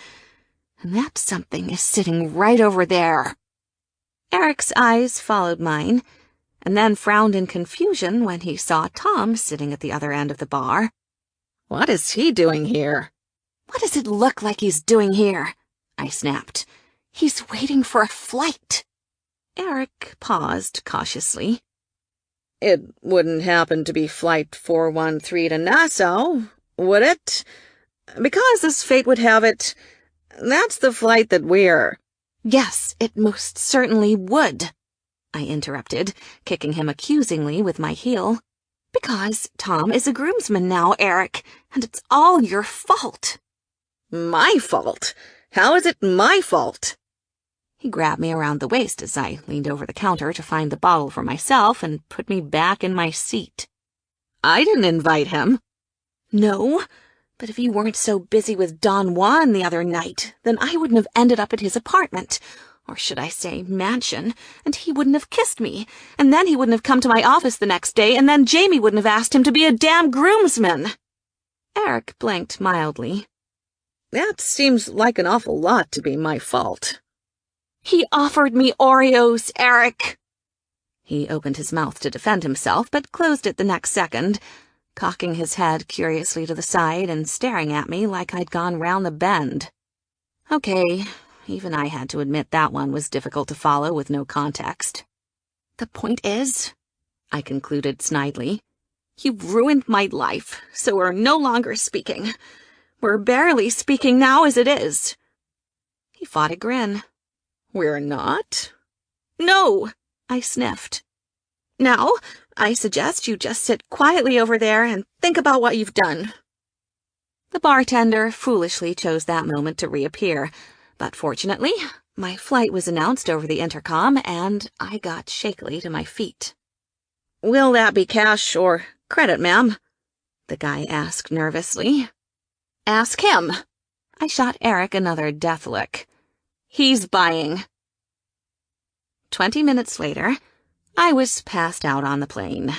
and that something is sitting right over there." Eric's eyes followed mine, and then frowned in confusion when he saw Tom sitting at the other end of the bar. "What is he doing here?" "What does it look like he's doing here?" I snapped. "He's waiting for a flight." Eric paused cautiously. "It wouldn't happen to be Flight 413 to Nassau, would it? Because as fate would have it, that's the flight that we're—" "Yes, it most certainly would," I interrupted, kicking him accusingly with my heel. "Because Tom is a groomsman now, Eric, and it's all your fault." "My fault? How is it my fault?" He grabbed me around the waist as I leaned over the counter to find the bottle for myself and put me back in my seat. "I didn't invite him." "No, but if you weren't so busy with Don Juan the other night, then I wouldn't have ended up at his apartment, or should I say mansion, and he wouldn't have kissed me, and then he wouldn't have come to my office the next day, and then Jamie wouldn't have asked him to be a damn groomsman." Eric blinked mildly. "That seems like an awful lot to be my fault." "He offered me Oreos, Eric." He opened his mouth to defend himself, but closed it the next second, cocking his head curiously to the side and staring at me like I'd gone round the bend. "Okay, Even I had to admit that one was difficult to follow with no context. "The point is," I concluded snidely, "you've ruined my life, so we're no longer speaking. We're barely speaking now as it is." He fought a grin. "We're not?" "No," I sniffed. "Now, I suggest you just sit quietly over there and think about what you've done." The bartender foolishly chose that moment to reappear, but fortunately, my flight was announced over the intercom, and I got shakily to my feet. "Will that be cash or credit, ma'am?" the guy asked nervously. "Ask him." I shot Eric another death look. "He's buying." 20 minutes later, I was passed out on the plane.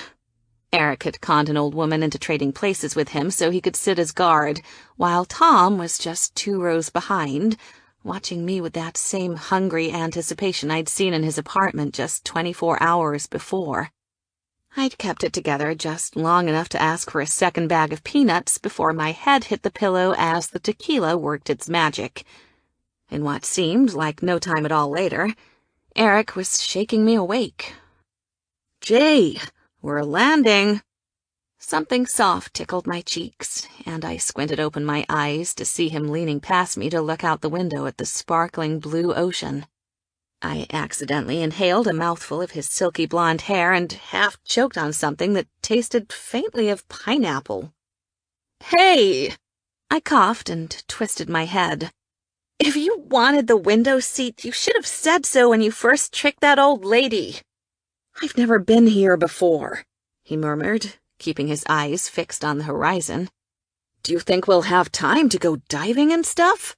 Eric had conned an old woman into trading places with him so he could sit as guard, while Tom was just 2 rows behind, watching me with that same hungry anticipation I'd seen in his apartment just 24 hours before. I'd kept it together just long enough to ask for a second bag of peanuts before my head hit the pillow as the tequila worked its magic. In what seemed like no time at all later, Eric was shaking me awake. "Jay, we're landing." Something soft tickled my cheeks, and I squinted open my eyes to see him leaning past me to look out the window at the sparkling blue ocean. I accidentally inhaled a mouthful of his silky blonde hair and half choked on something that tasted faintly of pineapple. "Hey!" I coughed and twisted my head. "If you wanted the window seat, you should have said so when you first tricked that old lady." "I've never been here before," he murmured, keeping his eyes fixed on the horizon. "Do you think we'll have time to go diving and stuff?"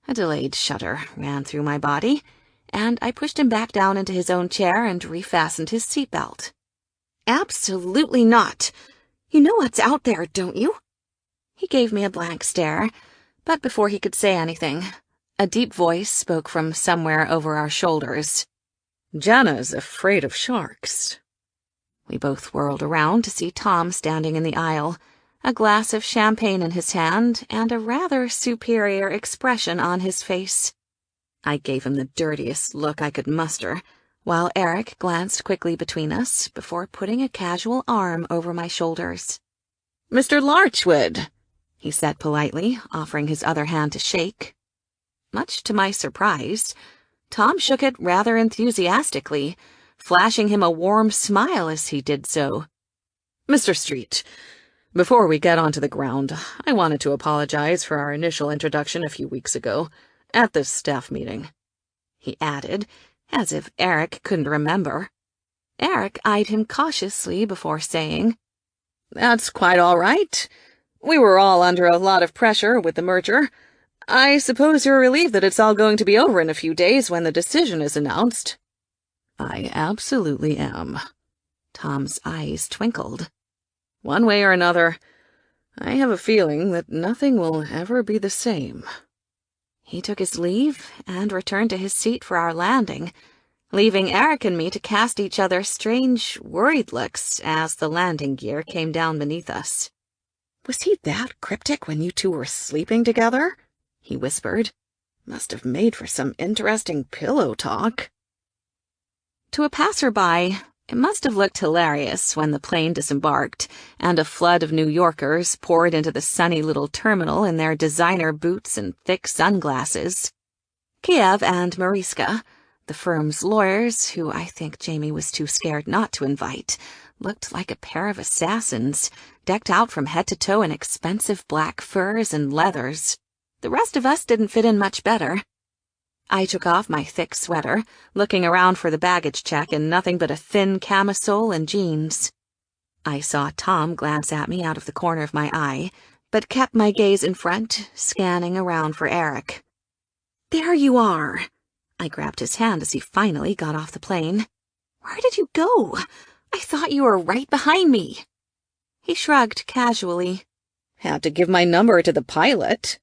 A delayed shudder ran through my body, and I pushed him back down into his own chair and refastened his seatbelt. "Absolutely not. You know what's out there, don't you?" He gave me a blank stare, but before he could say anything, a deep voice spoke from somewhere over our shoulders. "Jenna's afraid of sharks." We both whirled around to see Tom standing in the aisle, a glass of champagne in his hand and a rather superior expression on his face. I gave him the dirtiest look I could muster, while Eric glanced quickly between us before putting a casual arm over my shoulders. "Mr. Larchwood," he said politely, offering his other hand to shake. Much to my surprise, Tom shook it rather enthusiastically, flashing him a warm smile as he did so. "Mr. Street, before we get onto the ground, I wanted to apologize for our initial introduction a few weeks ago, at this staff meeting," he added, as if Eric couldn't remember. Eric eyed him cautiously before saying, "That's quite all right. We were all under a lot of pressure with the merger. I suppose you're relieved that it's all going to be over in a few days when the decision is announced." "I absolutely am." Tom's eyes twinkled. "One way or another, I have a feeling that nothing will ever be the same." He took his leave and returned to his seat for our landing, leaving Eric and me to cast each other strange, worried looks as the landing gear came down beneath us. "Was he that cryptic when you two were sleeping together?" he whispered. "Must have made for some interesting pillow talk." To a passerby, it must have looked hilarious when the plane disembarked and a flood of New Yorkers poured into the sunny little terminal in their designer boots and thick sunglasses. Kiev and Mariska, the firm's lawyers, who I think Jamie was too scared not to invite, looked like a pair of assassins, decked out from head to toe in expensive black furs and leathers. The rest of us didn't fit in much better. I took off my thick sweater, looking around for the baggage check in nothing but a thin camisole and jeans. I saw Tom glance at me out of the corner of my eye, but kept my gaze in front, scanning around for Eric. "There you are!" I grabbed his hand as he finally got off the plane. "Where did you go? I thought you were right behind me." He shrugged casually. "Had to give my number to the pilot."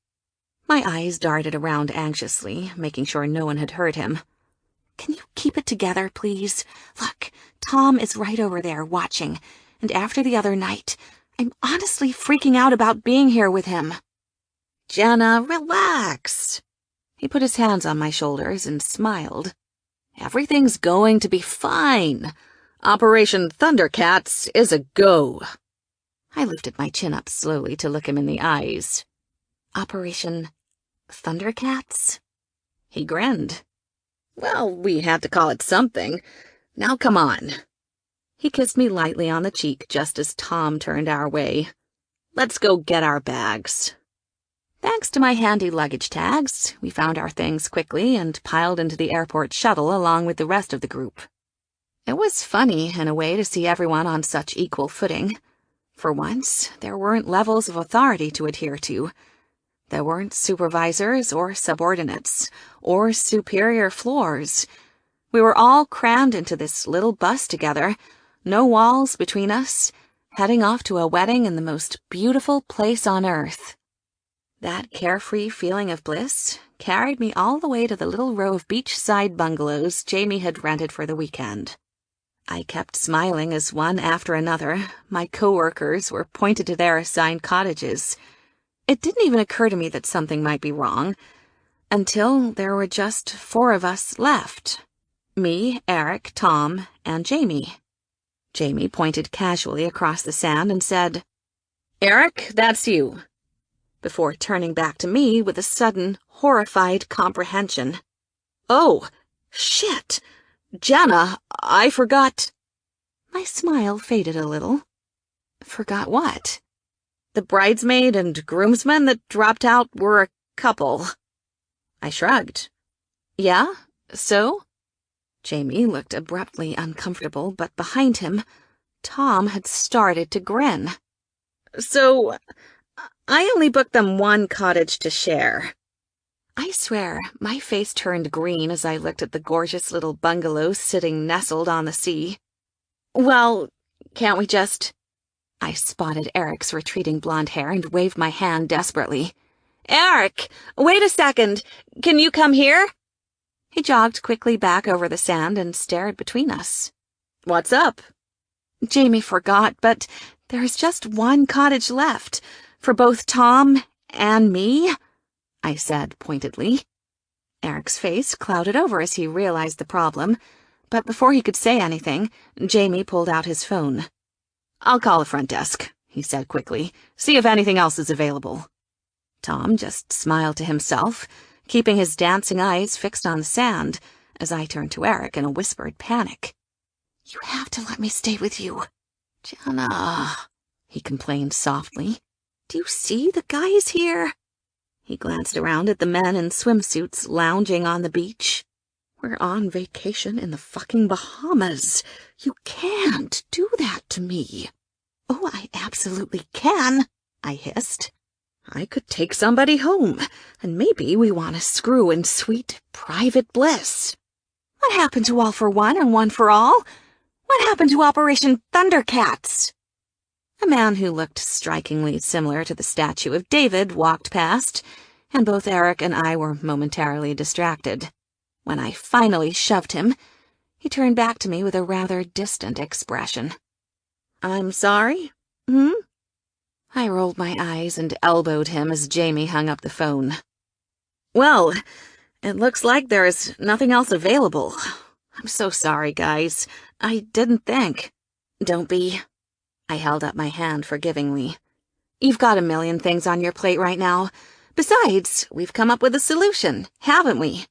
My eyes darted around anxiously, making sure no one had heard him. "Can you keep it together, please? Look, Tom is right over there watching, and after the other night, I'm honestly freaking out about being here with him." "Jenna, relax." He put his hands on my shoulders and smiled. "Everything's going to be fine. Operation Thundercats is a go." I lifted my chin up slowly to look him in the eyes. "Operation Thundercats?" He grinned. "Well, we had to call it something. Now come on." He kissed me lightly on the cheek just as Tom turned our way. "Let's go get our bags." Thanks to my handy luggage tags, we found our things quickly and piled into the airport shuttle along with the rest of the group. It was funny, in a way, to see everyone on such equal footing. For once, there weren't levels of authority to adhere to. There weren't supervisors or subordinates, or superior floors. We were all crammed into this little bus together, no walls between us, heading off to a wedding in the most beautiful place on earth. That carefree feeling of bliss carried me all the way to the little row of beachside bungalows Jamie had rented for the weekend. I kept smiling as one after another, my co-workers were pointed to their assigned cottages. It didn't even occur to me that something might be wrong, until there were just 4 of us left. Me, Eric, Tom, and Jamie. Jamie pointed casually across the sand and said, "Eric, that's you," before turning back to me with a sudden, horrified comprehension. "Oh, shit! Jenna, I forgot." My smile faded a little. Forgot what? The bridesmaid and groomsmen that dropped out were a couple. I shrugged. "Yeah? So?" Jamie looked abruptly uncomfortable, but behind him, Tom had started to grin. "So, I only booked them 1 cottage to share." I swear, my face turned green as I looked at the gorgeous little bungalow sitting nestled on the sea. "Well, can't we just—" I spotted Eric's retreating blonde hair and waved my hand desperately. "Eric, wait a second. Can you come here?" He jogged quickly back over the sand and stared between us. "What's up?" "Jamie forgot, but there's just 1 cottage left, for both Tom and me," I said pointedly. Eric's face clouded over as he realized the problem, but before he could say anything, Jamie pulled out his phone. "I'll call the front desk," he said quickly. "See if anything else is available." Tom just smiled to himself, keeping his dancing eyes fixed on the sand, as I turned to Eric in a whispered panic. "You have to let me stay with you." "Jenna," he complained softly. "Do you see the guys here?" He glanced around at the men in swimsuits lounging on the beach. "We're on vacation in the fucking Bahamas. You can't do that to me." "Oh, I absolutely can," I hissed. "I could take somebody home, and maybe we want to screw in sweet, private bliss." "What happened to All for One and One for All? What happened to Operation Thundercats?" A man who looked strikingly similar to the statue of David walked past, and both Eric and I were momentarily distracted. When I finally shoved him, he turned back to me with a rather distant expression. "I'm sorry? I rolled my eyes and elbowed him as Jamie hung up the phone. "Well, it looks like there is nothing else available. I'm so sorry, guys. I didn't think." "Don't be." I held up my hand forgivingly. "You've got a million things on your plate right now. Besides, we've come up with a solution, haven't we?"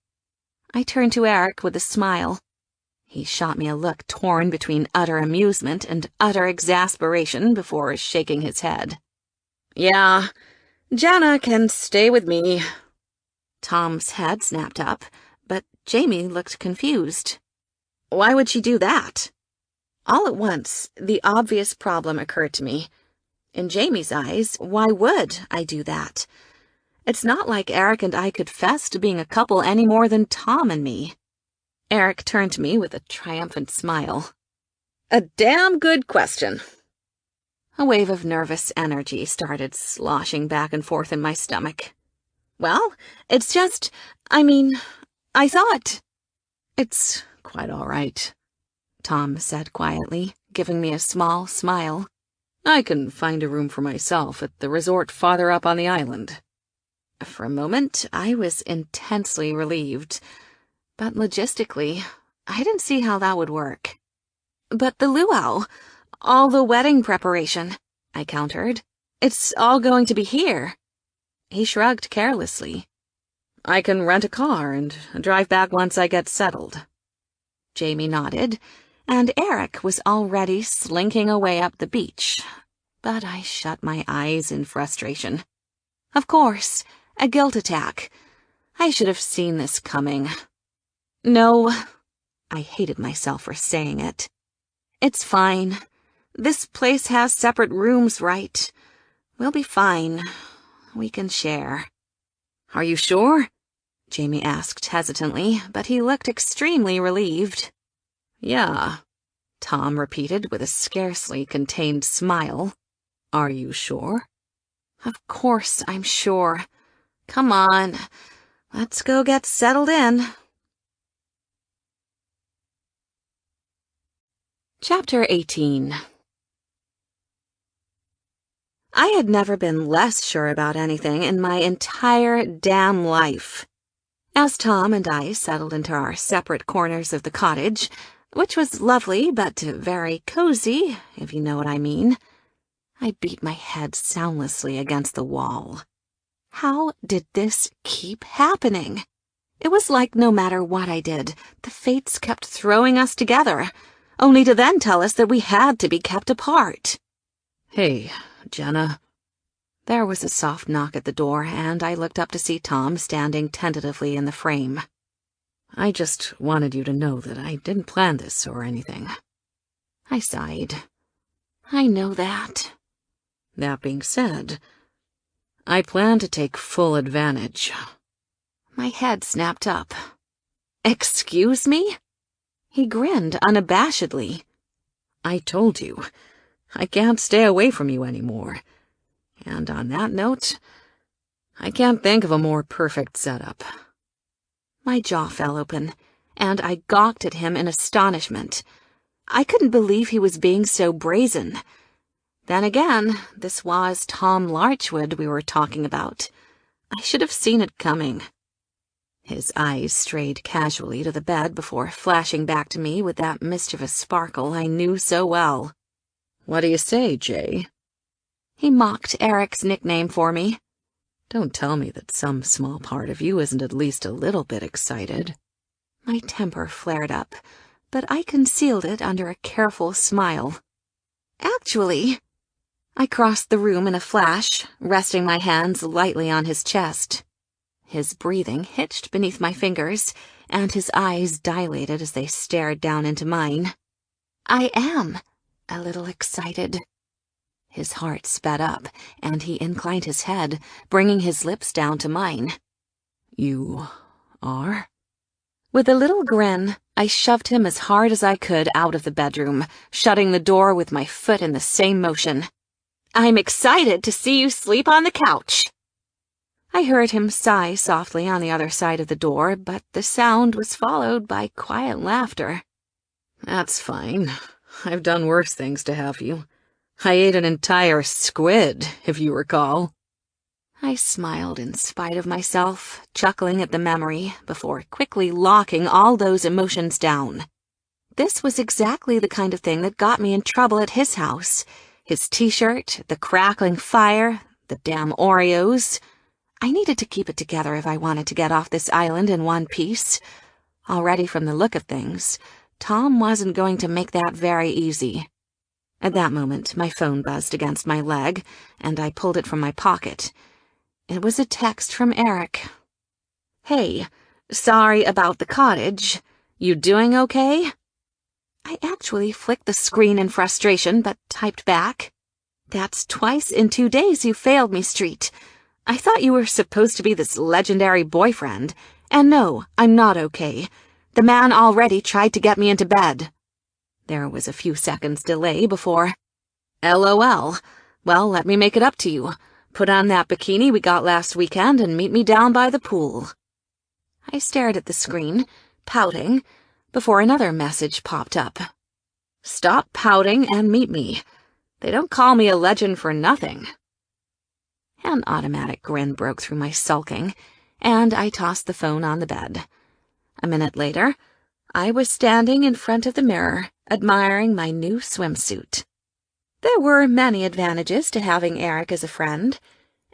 I turned to Eric with a smile. He shot me a look torn between utter amusement and utter exasperation before shaking his head. "Yeah, Jenna can stay with me." Tom's head snapped up, but Jamie looked confused. "Why would she do that?" All at once, the obvious problem occurred to me. In Jamie's eyes, why would I do that? It's not like Eric and I could fess to being a couple any more than Tom and me. Eric turned to me with a triumphant smile. "A damn good question." A wave of nervous energy started sloshing back and forth in my stomach. "Well, it's just, I thought—" "It's quite all right," Tom said quietly, giving me a small smile. "I can find a room for myself at the resort farther up on the island." For a moment, I was intensely relieved. But logistically, I didn't see how that would work. But the luau, all the wedding preparation, I countered. It's all going to be here. He shrugged carelessly. I can rent a car and drive back once I get settled. Jamie nodded, and Eric was already slinking away up the beach. But I shut my eyes in frustration. Of course, a guilt attack. I should have seen this coming. No, I hated myself for saying it. It's fine. This place has separate rooms, right? We'll be fine. We can share. Are you sure? Jamie asked hesitantly, but he looked extremely relieved. Yeah, Tom repeated with a scarcely contained smile. Are you sure? Of course I'm sure. Come on, let's go get settled in. Chapter 18. I had never been less sure about anything in my entire damn life. As Tom and I settled into our separate corners of the cottage, which was lovely but very cozy, if you know what I mean, I beat my head soundlessly against the wall. How did this keep happening? It was like no matter what I did, the fates kept throwing us together, only to then tell us that we had to be kept apart. Hey, Jenna. There was a soft knock at the door, and I looked up to see Tom standing tentatively in the frame. I just wanted you to know that I didn't plan this or anything. I sighed. I know that. That being said, I plan to take full advantage. My head snapped up. Excuse me? He grinned unabashedly. I told you, I can't stay away from you anymore. And on that note, I can't think of a more perfect setup. My jaw fell open, and I gawked at him in astonishment. I couldn't believe he was being so brazen. Then again, this was Tom Larchwood we were talking about. I should have seen it coming. His eyes strayed casually to the bed before flashing back to me with that mischievous sparkle I knew so well. What do you say, Jay? He mocked Eric's nickname for me. Don't tell me that some small part of you isn't at least a little bit excited. My temper flared up, but I concealed it under a careful smile. Actually, I crossed the room in a flash, resting my hands lightly on his chest. His breathing hitched beneath my fingers, and his eyes dilated as they stared down into mine. I am a little excited. His heart sped up, and he inclined his head, bringing his lips down to mine. You are? With a little grin, I shoved him as hard as I could out of the bedroom, shutting the door with my foot in the same motion. I'm excited to see you sleep on the couch. I heard him sigh softly on the other side of the door, but the sound was followed by quiet laughter. That's fine. I've done worse things to have you. I ate an entire squid, if you recall. I smiled in spite of myself, chuckling at the memory, before quickly locking all those emotions down. This was exactly the kind of thing that got me in trouble at his house. His t-shirt, the crackling fire, the damn Oreos. I needed to keep it together if I wanted to get off this island in one piece. Already from the look of things, Tom wasn't going to make that very easy. At that moment, my phone buzzed against my leg, and I pulled it from my pocket. It was a text from Eric. Hey, sorry about the cottage. You doing okay? I actually flicked the screen in frustration, but typed back. That's twice in 2 days you failed me, Street. I thought you were supposed to be this legendary boyfriend. And no, I'm not okay. The man already tried to get me into bed. There was a few seconds delay before, LOL. Well, let me make it up to you. Put on that bikini we got last weekend and meet me down by the pool. I stared at the screen, pouting, before another message popped up. Stop pouting and meet me. They don't call me a legend for nothing. An automatic grin broke through my sulking, and I tossed the phone on the bed. A minute later, I was standing in front of the mirror, admiring my new swimsuit. There were many advantages to having Eric as a friend,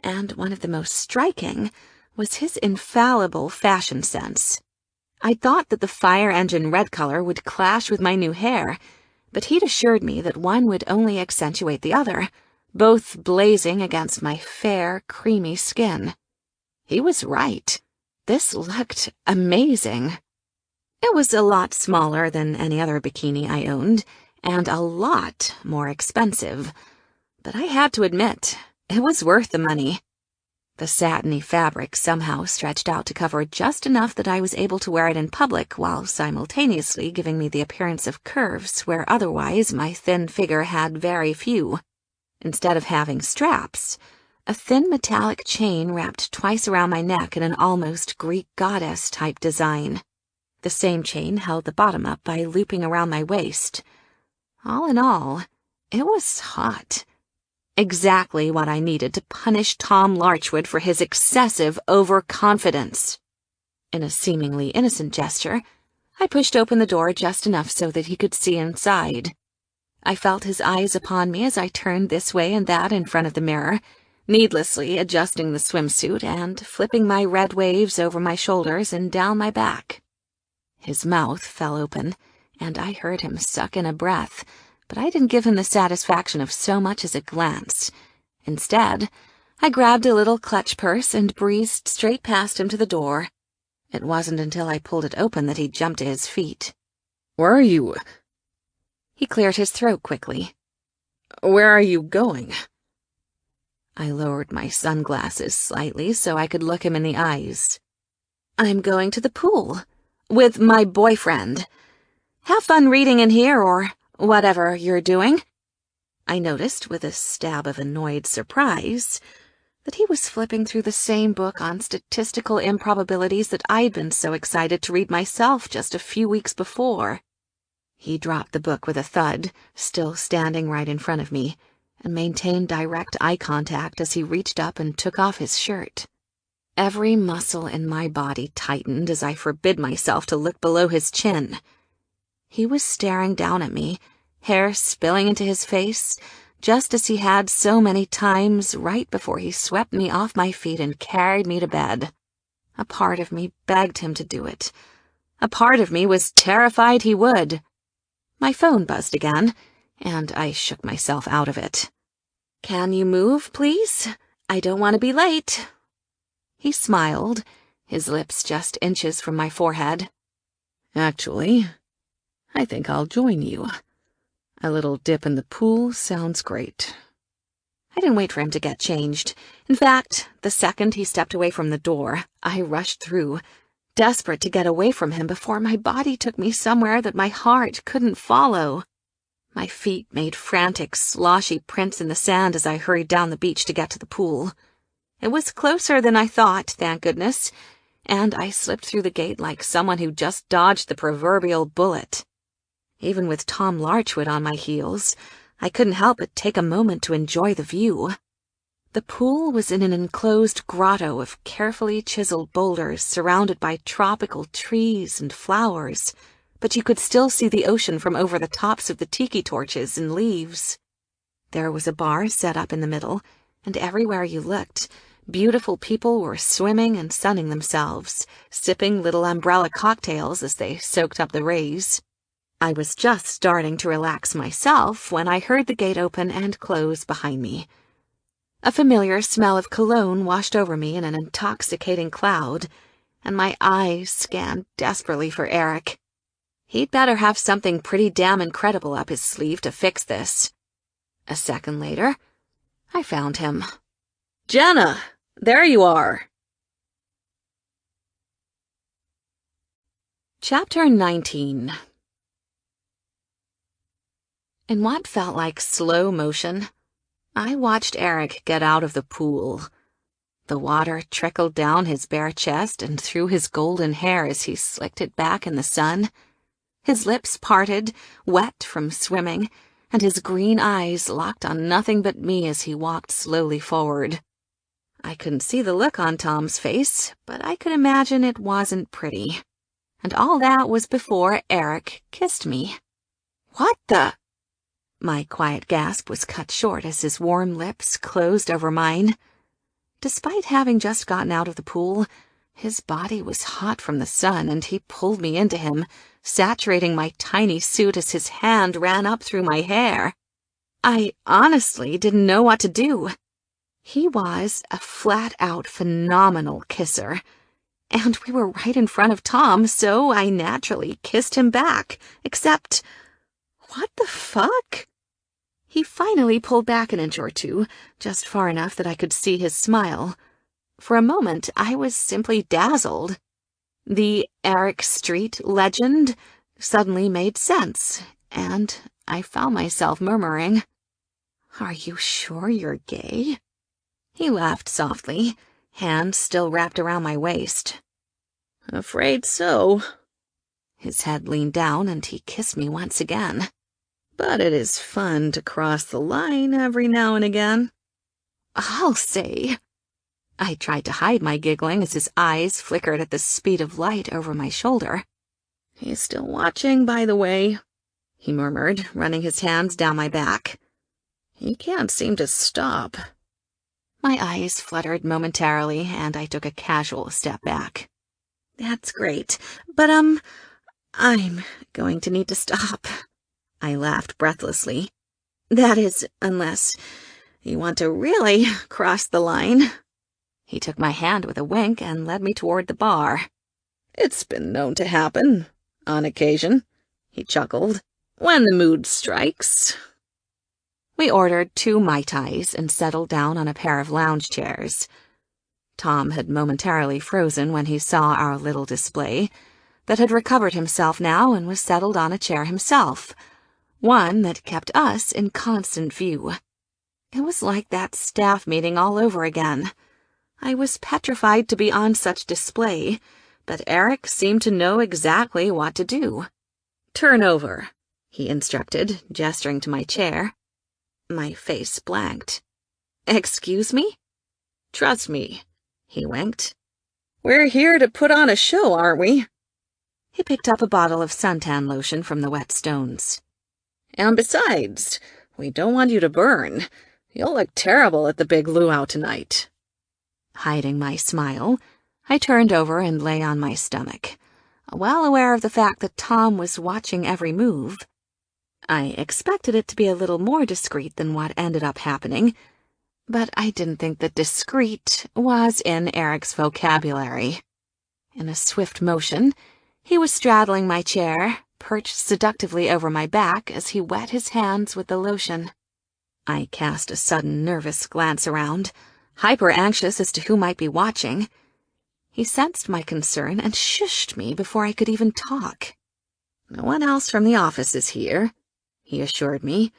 and one of the most striking was his infallible fashion sense. I thought that the fire engine red color would clash with my new hair, but he'd assured me that one would only accentuate the other, both blazing against my fair, creamy skin. He was right. This looked amazing. It was a lot smaller than any other bikini I owned, and a lot more expensive. But I had to admit, it was worth the money. The satiny fabric somehow stretched out to cover just enough that I was able to wear it in public while simultaneously giving me the appearance of curves where otherwise my thin figure had very few. Instead of having straps, a thin metallic chain wrapped twice around my neck in an almost Greek goddess-type design. The same chain held the bottom up by looping around my waist. All in all, it was hot. Exactly what I needed to punish Tom Larchwood for his excessive overconfidence. In a seemingly innocent gesture, I pushed open the door just enough so that he could see inside. I felt his eyes upon me as I turned this way and that in front of the mirror, needlessly adjusting the swimsuit and flipping my red waves over my shoulders and down my back. His mouth fell open, and I heard him suck in a breath, but I didn't give him the satisfaction of so much as a glance. Instead, I grabbed a little clutch purse and breezed straight past him to the door. It wasn't until I pulled it open that he jumped to his feet. "Where are you?" He cleared his throat quickly. "Where are you going?" I lowered my sunglasses slightly so I could look him in the eyes. "I'm going to the pool. With my boyfriend. Have fun reading in here or whatever you're doing." I noticed, with a stab of annoyed surprise, that he was flipping through the same book on statistical improbabilities that I'd been so excited to read myself just a few weeks before. He dropped the book with a thud, still standing right in front of me, and maintained direct eye contact as he reached up and took off his shirt. Every muscle in my body tightened as I forbid myself to look below his chin. He was staring down at me, hair spilling into his face, just as he had so many times right before he swept me off my feet and carried me to bed. A part of me begged him to do it. A part of me was terrified he would. My phone buzzed again, and I shook myself out of it. "Can you move, please? I don't want to be late." He smiled, his lips just inches from my forehead. "Actually, I think I'll join you. A little dip in the pool sounds great." I didn't wait for him to get changed. In fact, the second he stepped away from the door, I rushed through, desperate to get away from him before my body took me somewhere that my heart couldn't follow. My feet made frantic, sloshy prints in the sand as I hurried down the beach to get to the pool. It was closer than I thought, thank goodness, and I slipped through the gate like someone who just dodged the proverbial bullet. Even with Tom Larchwood on my heels, I couldn't help but take a moment to enjoy the view. The pool was in an enclosed grotto of carefully chiseled boulders surrounded by tropical trees and flowers, but you could still see the ocean from over the tops of the tiki torches and leaves. There was a bar set up in the middle, and everywhere you looked, beautiful people were swimming and sunning themselves, sipping little umbrella cocktails as they soaked up the rays. I was just starting to relax myself when I heard the gate open and close behind me. A familiar smell of cologne washed over me in an intoxicating cloud, and my eyes scanned desperately for Eric. He'd better have something pretty damn incredible up his sleeve to fix this. A second later, I found him. "Jenna, there you are." Chapter 19. In what felt like slow motion, I watched Eric get out of the pool. The water trickled down his bare chest and through his golden hair as he slicked it back in the sun. His lips parted, wet from swimming, and his green eyes locked on nothing but me as he walked slowly forward. I couldn't see the look on Tom's face, but I could imagine it wasn't pretty. And all that was before Eric kissed me. What the? My quiet gasp was cut short as his warm lips closed over mine. Despite having just gotten out of the pool, his body was hot from the sun, and he pulled me into him, saturating my tiny suit as his hand ran up through my hair. I honestly didn't know what to do. He was a flat-out phenomenal kisser, and we were right in front of Tom, so I naturally kissed him back, except, what the fuck? He finally pulled back an inch or two, just far enough that I could see his smile. For a moment, I was simply dazzled. The Eric Street legend suddenly made sense, and I found myself murmuring, "Are you sure you're gay?" He laughed softly, hands still wrapped around my waist. "Afraid so." His head leaned down and he kissed me once again. "But it is fun to cross the line every now and again." "I'll say." I tried to hide my giggling as his eyes flickered at the speed of light over my shoulder. "He's still watching, by the way," he murmured, running his hands down my back. "He can't seem to stop." My eyes fluttered momentarily, and I took a casual step back. "That's great, but, I'm going to need to stop." I laughed breathlessly. "That is, unless you want to really cross the line." He took my hand with a wink and led me toward the bar. "It's been known to happen, on occasion," he chuckled, "when the mood strikes." We ordered 2 Mai Tais and settled down on a pair of lounge chairs. Tom had momentarily frozen when he saw our little display, but had recovered himself now and was settled on a chair himself, one that kept us in constant view. It was like that staff meeting all over again. I was petrified to be on such display, but Eric seemed to know exactly what to do. "Turn over," he instructed, gesturing to my chair. My face blanked. "Excuse me?" "Trust me," he winked. "We're here to put on a show, aren't we?" He picked up a bottle of suntan lotion from the wet stones. "And besides, we don't want you to burn. You'll look terrible at the big luau tonight." Hiding my smile, I turned over and lay on my stomach, well aware of the fact that Tom was watching every move. I expected it to be a little more discreet than what ended up happening, but I didn't think that discreet was in Eric's vocabulary. In a swift motion, he was straddling my chair, perched seductively over my back as he wet his hands with the lotion. I cast a sudden nervous glance around, hyper-anxious as to who might be watching. He sensed my concern and shushed me before I could even talk. "No one else from the office is here," he assured me.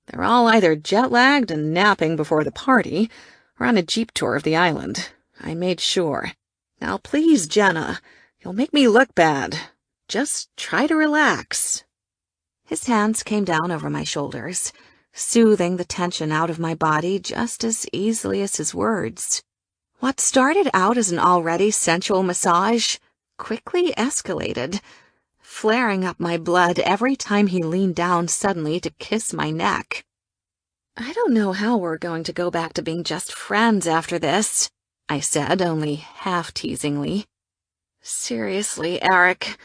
"They're all either jet-lagged and napping before the party, or on a jeep tour of the island. I made sure. Now please, Jenna, you'll make me look bad. Just try to relax." His hands came down over my shoulders, soothing the tension out of my body just as easily as his words. What started out as an already sensual massage quickly escalated, flaring up my blood every time he leaned down suddenly to kiss my neck. "I don't know how we're going to go back to being just friends after this," I said, only half-teasingly. "Seriously, Eric,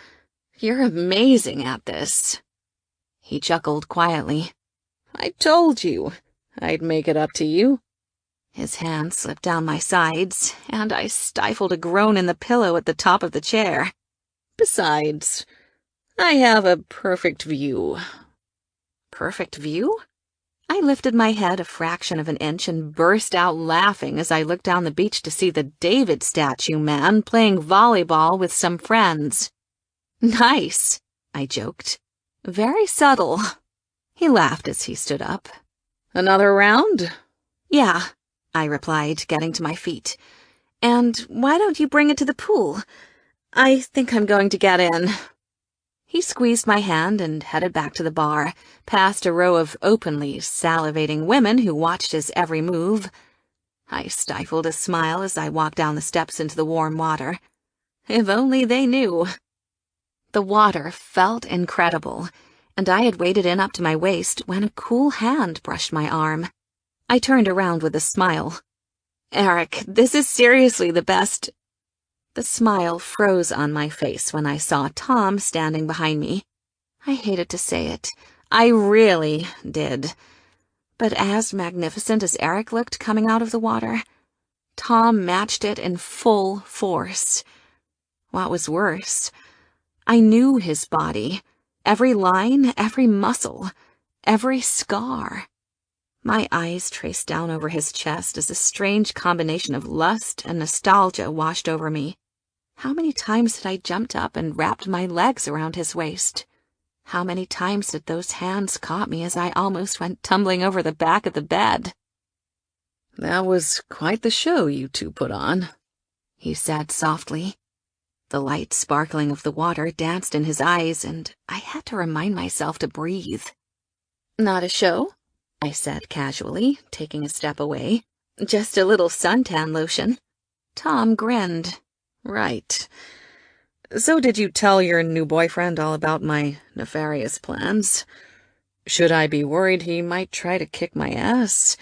you're amazing at this." He chuckled quietly. "I told you I'd make it up to you." His hand slipped down my sides, and I stifled a groan in the pillow at the top of the chair. "Besides, I have a perfect view." Perfect view? I lifted my head a fraction of an inch and burst out laughing as I looked down the beach to see the David statue man playing volleyball with some friends. "Nice," I joked. "Very subtle." He laughed as he stood up. "Another round?" "Yeah," I replied, getting to my feet. "And why don't you bring it to the pool? I think I'm going to get in." He squeezed my hand and headed back to the bar, past a row of openly salivating women who watched his every move. I stifled a smile as I walked down the steps into the warm water. If only they knew. The water felt incredible, and I had waded in up to my waist when a cool hand brushed my arm. I turned around with a smile. "Eric, this is seriously the best." The smile froze on my face when I saw Tom standing behind me. I hated to say it. I really did. But as magnificent as Eric looked coming out of the water, Tom matched it in full force. What was worse, I knew his body, every line, every muscle, every scar. My eyes traced down over his chest as a strange combination of lust and nostalgia washed over me. How many times had I jumped up and wrapped my legs around his waist? How many times did those hands caught me as I almost went tumbling over the back of the bed? "That was quite the show you two put on," he said softly. The light sparkling of the water danced in his eyes, and I had to remind myself to breathe. "Not a show?" I said casually, taking a step away. "Just a little suntan lotion." Tom grinned. "Right. So did you tell your new boyfriend all about my nefarious plans? Should I be worried he might try to kick my ass?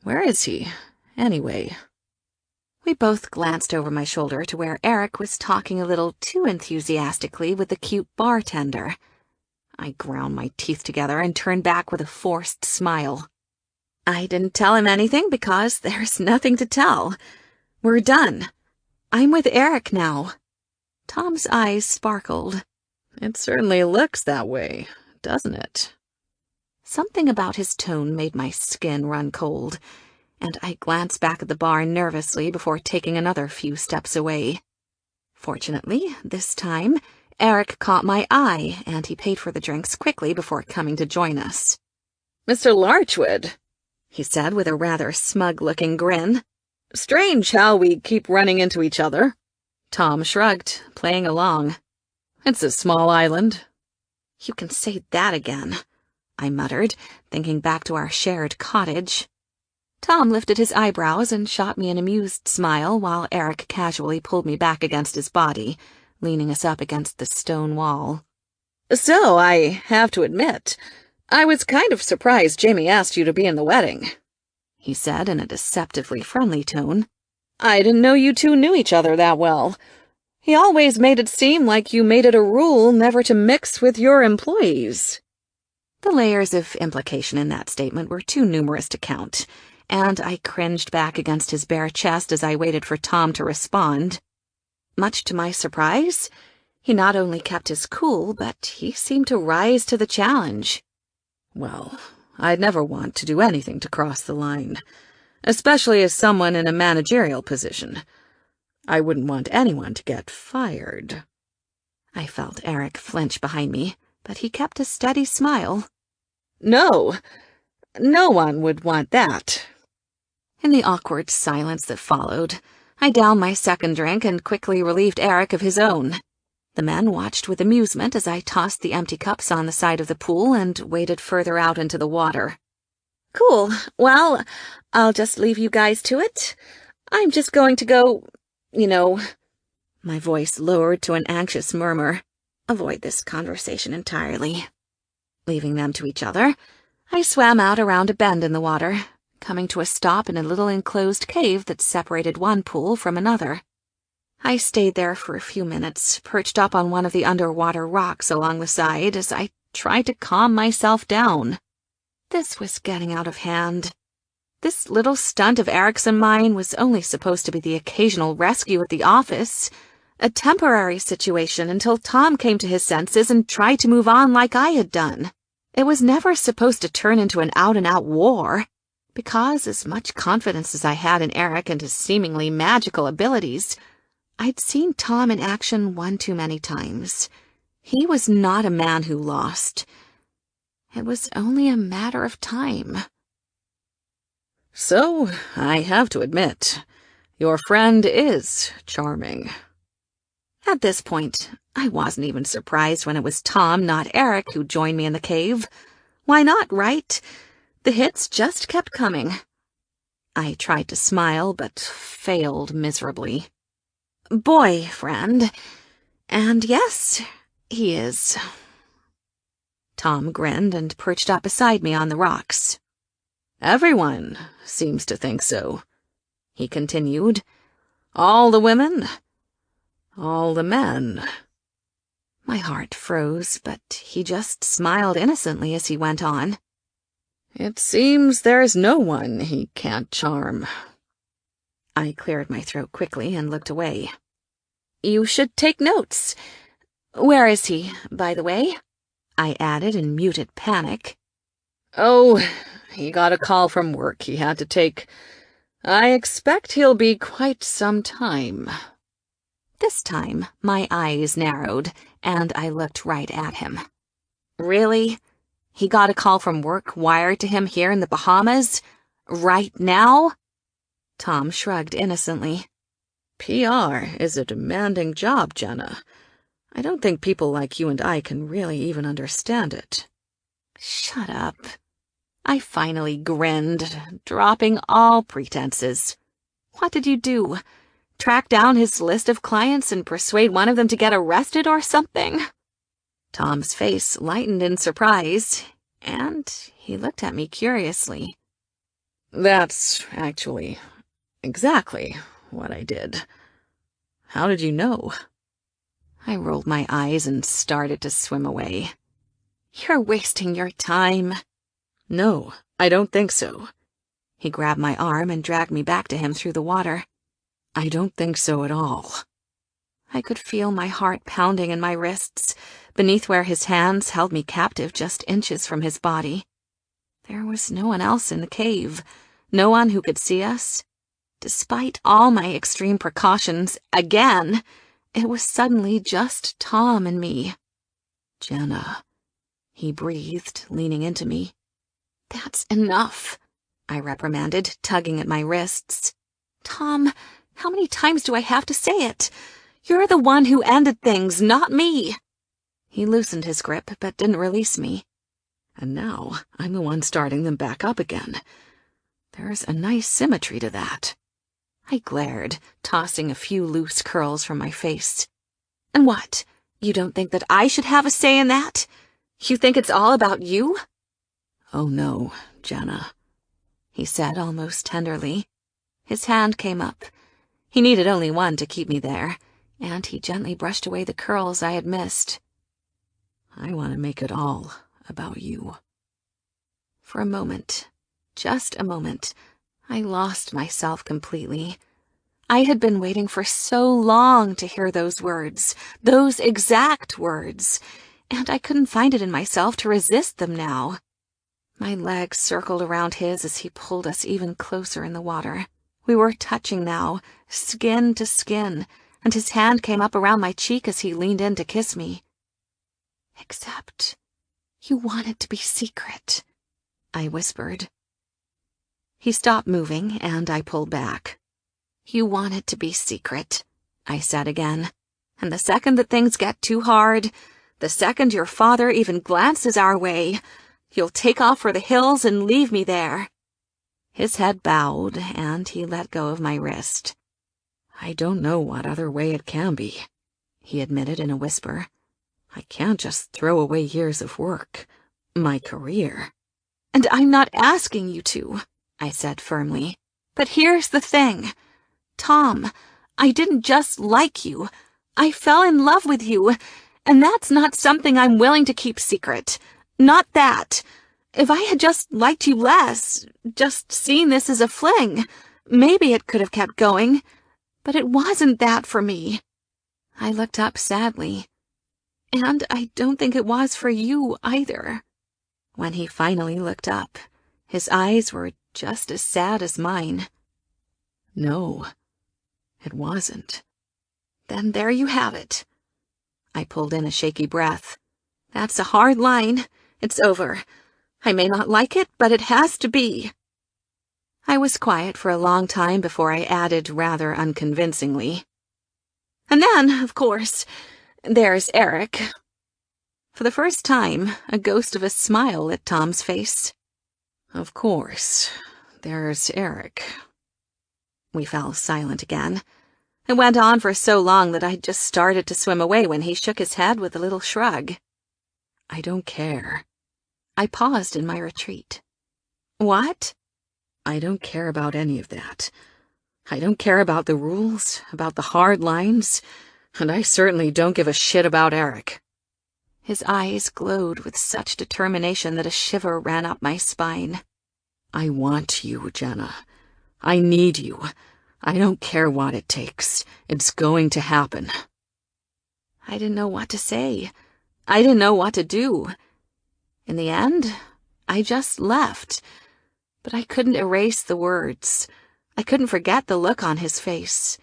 Where is he, anyway?" We both glanced over my shoulder to where Eric was talking a little too enthusiastically with the cute bartender. I ground my teeth together and turned back with a forced smile. "I didn't tell him anything because there's nothing to tell. We're done. I'm with Eric now." Tom's eyes sparkled. "It certainly looks that way, doesn't it?" Something about his tone made my skin run cold, and I glanced back at the bar nervously before taking another few steps away. Fortunately, this time, Eric caught my eye, and he paid for the drinks quickly before coming to join us. "Mr. Larchwood," he said with a rather smug-looking grin. "Strange how we keep running into each other." Tom shrugged, playing along. "It's a small island." "You can say that again," I muttered, thinking back to our shared cottage. Tom lifted his eyebrows and shot me an amused smile while Eric casually pulled me back against his body, leaning us up against the stone wall. "So, I have to admit, I was kind of surprised Jamie asked you to be in the wedding," he said in a deceptively friendly tone. "I didn't know you two knew each other that well. He always made it seem like you made it a rule never to mix with your employees." The layers of implication in that statement were too numerous to count, and I cringed back against his bare chest as I waited for Tom to respond. Much to my surprise, he not only kept his cool, but he seemed to rise to the challenge. "Well, I'd never want to do anything to cross the line, especially as someone in a managerial position. I wouldn't want anyone to get fired." I felt Eric flinch behind me, but he kept a steady smile. No one would want that." In the awkward silence that followed, I downed my second drink and quickly relieved Eric of his own. The men watched with amusement as I tossed the empty cups on the side of the pool and waded further out into the water. "Cool. Well, I'll just leave you guys to it. I'm just going to go, My voice lowered to an anxious murmur. Avoid this conversation entirely. Leaving them to each other, I swam out around a bend in the water, coming to a stop in a little enclosed cave that separated one pool from another. I stayed there for a few minutes, perched up on one of the underwater rocks along the side as I tried to calm myself down. This was getting out of hand. This little stunt of Eric's and mine was only supposed to be the occasional rescue at the office, a temporary situation until Tom came to his senses and tried to move on like I had done. It was never supposed to turn into an out-and-out war, because as much confidence as I had in Eric and his seemingly magical abilities, I'd seen Tom in action one too many times. He was not a man who lost. It was only a matter of time. "So, I have to admit, your friend is charming." At this point, I wasn't even surprised when it was Tom, not Eric, who joined me in the cave. Why not, right? The hits just kept coming. I tried to smile, but failed miserably. Boyfriend. And yes, he is. Tom grinned and perched up beside me on the rocks. Everyone seems to think so, he continued. All the women, all the men. My heart froze, but he just smiled innocently as he went on. It seems there's no one he can't charm. I cleared my throat quickly and looked away. You should take notes. Where is he, by the way? I added in muted panic. Oh, he got a call from work he had to take. I expect he'll be quite some time. This time, my eyes narrowed, and I looked right at him. Really? He got a call from work wired to him here in the Bahamas? Right now? Tom shrugged innocently. PR is a demanding job, Jenna. I don't think people like you and I can really even understand it. Shut up. I finally grinned, dropping all pretenses. What did you do? Track down his list of clients and persuade one of them to get arrested or something? Tom's face lightened in surprise, and he looked at me curiously. That's actually exactly what I did. How did you know? I rolled my eyes and started to swim away. You're wasting your time. No, I don't think so. He grabbed my arm and dragged me back to him through the water. I don't think so at all. I could feel my heart pounding in my wrists, beneath where his hands held me captive just inches from his body. There was no one else in the cave, no one who could see us. Despite all my extreme precautions, again, it was suddenly just Tom and me. Jenna, he breathed, leaning into me. That's enough, I reprimanded, tugging at my wrists. Tom, how many times do I have to say it? You're the one who ended things, not me. He loosened his grip, but didn't release me. And now I'm the one starting them back up again. There's a nice symmetry to that. I glared, tossing a few loose curls from my face. And what? You don't think that I should have a say in that? You think it's all about you? Oh no, Jenna, he said almost tenderly. His hand came up. He needed only one to keep me there, and he gently brushed away the curls I had missed. I want to make it all about you. For a moment, just a moment, I lost myself completely. I had been waiting for so long to hear those words, those exact words, and I couldn't find it in myself to resist them now. My legs circled around his as he pulled us even closer in the water. We were touching now, skin to skin, and his hand came up around my cheek as he leaned in to kiss me. Except, you want it to be secret, I whispered. He stopped moving, and I pulled back. You want it to be secret, I said again, and the second that things get too hard, the second your father even glances our way, you'll take off for the hills and leave me there. His head bowed, and he let go of my wrist. I don't know what other way it can be, he admitted in a whisper. I can't just throw away years of work, my career. And I'm not asking you to, I said firmly. But here's the thing. Tom, I didn't just like you. I fell in love with you, and that's not something I'm willing to keep secret. Not that. If I had just liked you less, just seen this as a fling, maybe it could have kept going. But it wasn't that for me. I looked up sadly. And I don't think it was for you either. When he finally looked up, his eyes were just as sad as mine. No, it wasn't. Then there you have it. I pulled in a shaky breath. That's a hard line. It's over. I may not like it, but it has to be. I was quiet for a long time before I added rather unconvincingly. And then, of course, there's Eric. For the first time, a ghost of a smile lit Tom's face. Of course, there's Eric." We fell silent again. It went on for so long that I just started to swim away when he shook his head with a little shrug. "I don't care." I paused in my retreat. "What?" "I don't care about any of that. I don't care about the rules, about the hard lines, and I certainly don't give a shit about Eric." His eyes glowed with such determination that a shiver ran up my spine. "I want you, Jenna. I need you. I don't care what it takes. It's going to happen." I didn't know what to say. I didn't know what to do. In the end, I just left. But I couldn't erase the words. I couldn't forget the look on his face.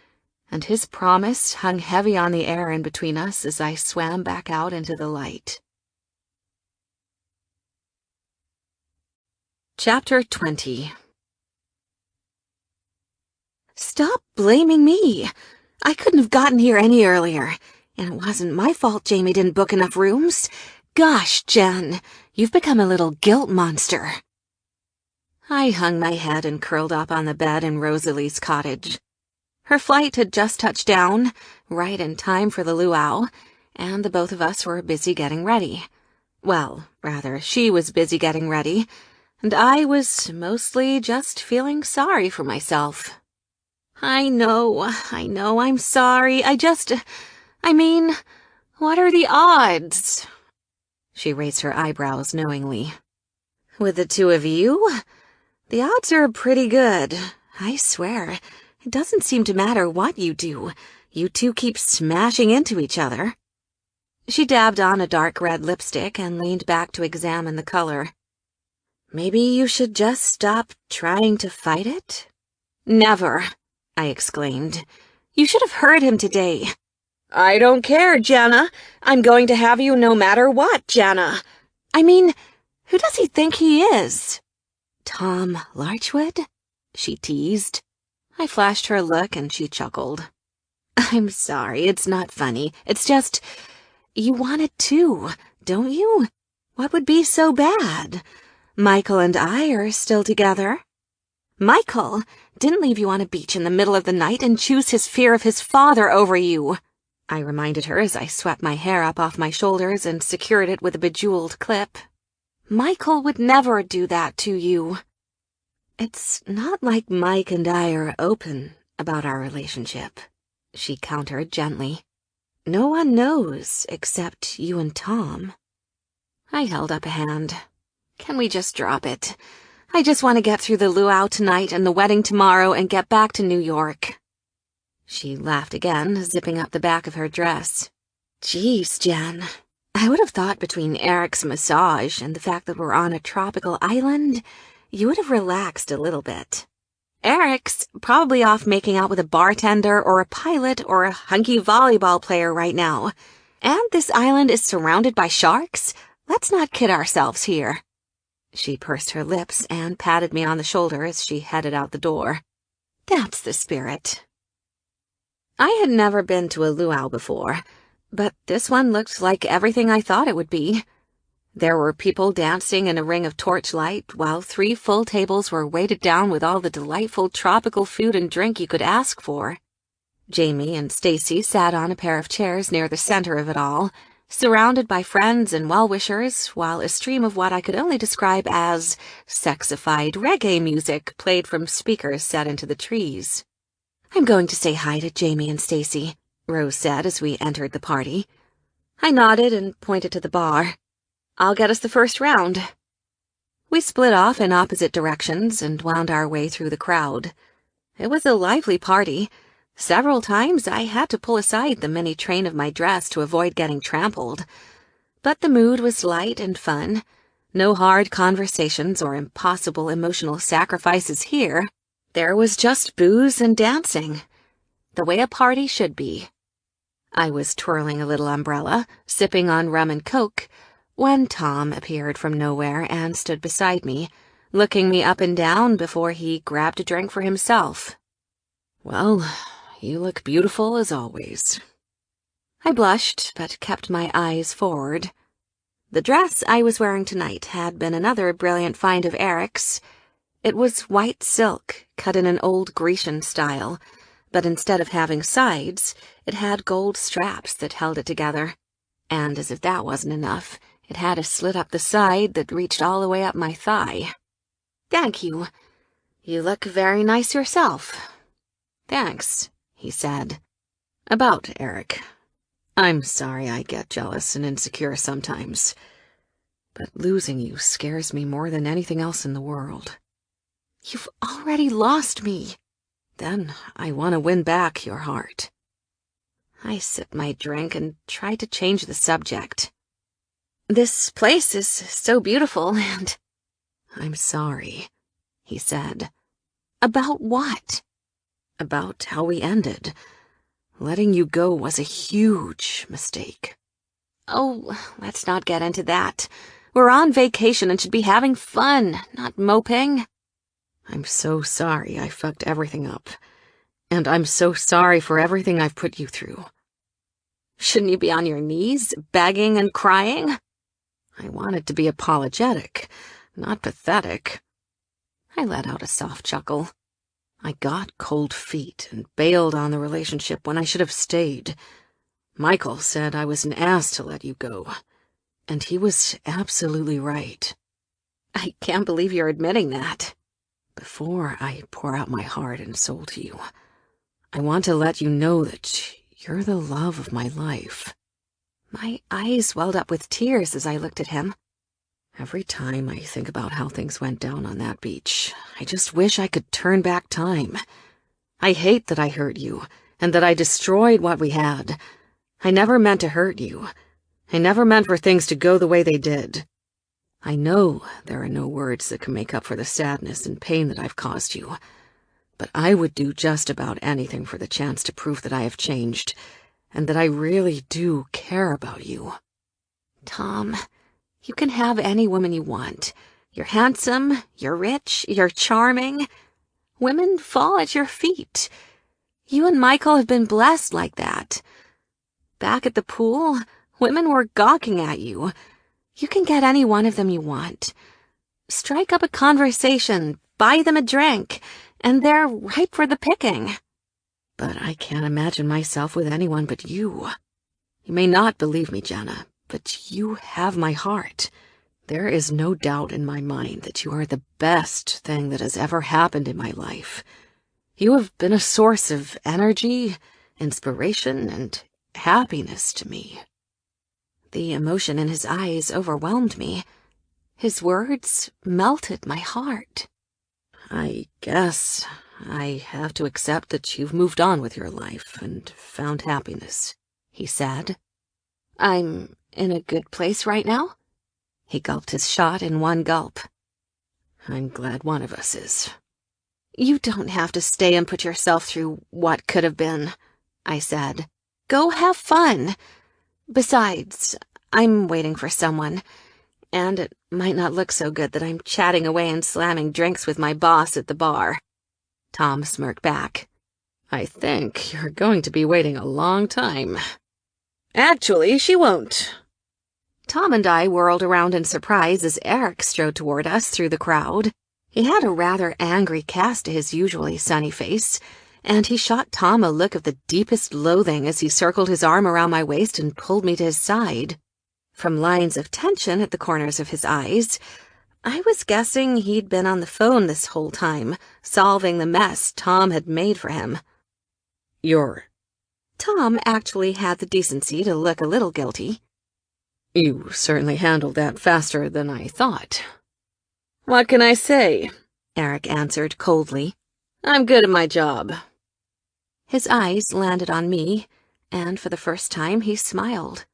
And his promise hung heavy on the air in between us as I swam back out into the light. Chapter 20. "Stop blaming me. I couldn't have gotten here any earlier. And it wasn't my fault Jamie didn't book enough rooms. Gosh, Jen, you've become a little guilt monster." I hung my head and curled up on the bed in Rosalie's cottage. Her flight had just touched down, right in time for the luau, and the both of us were busy getting ready. Well, rather, she was busy getting ready, and I was mostly just feeling sorry for myself. I know, I'm sorry. I mean, what are the odds?" She raised her eyebrows knowingly. "With the two of you? The odds are pretty good. I swear, it doesn't seem to matter what you do. You two keep smashing into each other." She dabbed on a dark red lipstick and leaned back to examine the color. "Maybe you should just stop trying to fight it?" "Never," I exclaimed. "You should have heard him today." "I don't care, Jenna. I'm going to have you no matter what, Jenna. I mean, who does he think he is?" "Tom Larchwood?" she teased. I flashed her a look and she chuckled. "I'm sorry, it's not funny. It's just, you want it too, don't you? What would be so bad? Michael and I are still together." "Michael didn't leave you on a beach in the middle of the night and choose his fear of his father over you," I reminded her as I swept my hair up off my shoulders and secured it with a bejeweled clip. "Michael would never do that to you." "It's not like Mike and I are open about our relationship," she countered gently. "No one knows except you and Tom." I held up a hand. "Can we just drop it? I just want to get through the luau tonight and the wedding tomorrow and get back to New York." She laughed again, zipping up the back of her dress. "Geez, Jen, I would have thought between Eric's massage and the fact that we're on a tropical island, you would have relaxed a little bit. Eric's probably off making out with a bartender or a pilot or a hunky volleyball player right now. And this island is surrounded by sharks? Let's not kid ourselves here." She pursed her lips and patted me on the shoulder as she headed out the door. "That's the spirit." I had never been to a luau before, but this one looked like everything I thought it would be. There were people dancing in a ring of torchlight, while 3 full tables were weighted down with all the delightful tropical food and drink you could ask for. Jamie and Stacy sat on a pair of chairs near the center of it all, surrounded by friends and well-wishers, while a stream of what I could only describe as sexified reggae music played from speakers set into the trees. "I'm going to say hi to Jamie and Stacy," Rose said as we entered the party. I nodded and pointed to the bar. "I'll get us the first round." We split off in opposite directions and wound our way through the crowd. It was a lively party. Several times I had to pull aside the mini train of my dress to avoid getting trampled. But the mood was light and fun. No hard conversations or impossible emotional sacrifices here. There was just booze and dancing, the way a party should be. I was twirling a little umbrella, sipping on rum and coke, when Tom appeared from nowhere and stood beside me, looking me up and down before he grabbed a drink for himself. "Well, you look beautiful as always." I blushed, but kept my eyes forward. The dress I was wearing tonight had been another brilliant find of Eric's. It was white silk, cut in an old Grecian style, but instead of having sides, it had gold straps that held it together. And as if that wasn't enough, it had a slit up the side that reached all the way up my thigh. "Thank you. You look very nice yourself." "Thanks," he said. "About Eric. I'm sorry I get jealous and insecure sometimes, but losing you scares me more than anything else in the world." "You've already lost me." "Then I want to win back your heart." I sipped my drink and tried to change the subject. "This place is so beautiful and—" "I'm sorry," he said. "About what?" "About how we ended. Letting you go was a huge mistake." "Oh, let's not get into that. We're on vacation and should be having fun, not moping." "I'm so sorry I fucked everything up. And I'm so sorry for everything I've put you through." "Shouldn't you be on your knees, begging and crying?" "I wanted to be apologetic, not pathetic." I let out a soft chuckle. I got cold feet and bailed on the relationship when I should have stayed. Michael said I was an ass to let you go, and he was absolutely right. "I can't believe you're admitting that." Before I pour out my heart and soul to you, I want to let you know that you're the love of my life." My eyes welled up with tears as I looked at him. Every time I think about how things went down on that beach, I just wish I could turn back time. I hate that I hurt you, and that I destroyed what we had. I never meant to hurt you. I never meant for things to go the way they did. I know there are no words that can make up for the sadness and pain that I've caused you, but I would do just about anything for the chance to prove that I have changed, and that I really do care about you. "Tom, you can have any woman you want. You're handsome, you're rich, you're charming. Women fall at your feet. You and Michael have been blessed like that. Back at the pool, women were gawking at you. You can get any one of them you want. Strike up a conversation, buy them a drink, and they're ripe for the picking." But I can't imagine myself with anyone but you. You may not believe me, Jenna, but you have my heart. There is no doubt in my mind that you are the best thing that has ever happened in my life. You have been a source of energy, inspiration, and happiness to me. The emotion in his eyes overwhelmed me. His words melted my heart. "I guess I have to accept that you've moved on with your life and found happiness," he said. "I'm in a good place right now?" He gulped his shot in one gulp. "I'm glad one of us is." "You don't have to stay and put yourself through what could have been," I said. "Go have fun. Besides, I'm waiting for someone, and it might not look so good that I'm chatting away and slamming drinks with my boss at the bar." Tom smirked back. "I think you're going to be waiting a long time." "Actually, she won't." Tom and I whirled around in surprise as Eric strode toward us through the crowd. He had a rather angry cast to his usually sunny face, and he shot Tom a look of the deepest loathing as he circled his arm around my waist and pulled me to his side. From lines of tension at the corners of his eyes, I was guessing he'd been on the phone this whole time, solving the mess Tom had made for him. Tom actually had the decency to look a little guilty. "You certainly handled that faster than I thought." "What can I say?" Eric answered coldly. "I'm good at my job." His eyes landed on me, and for the first time he smiled.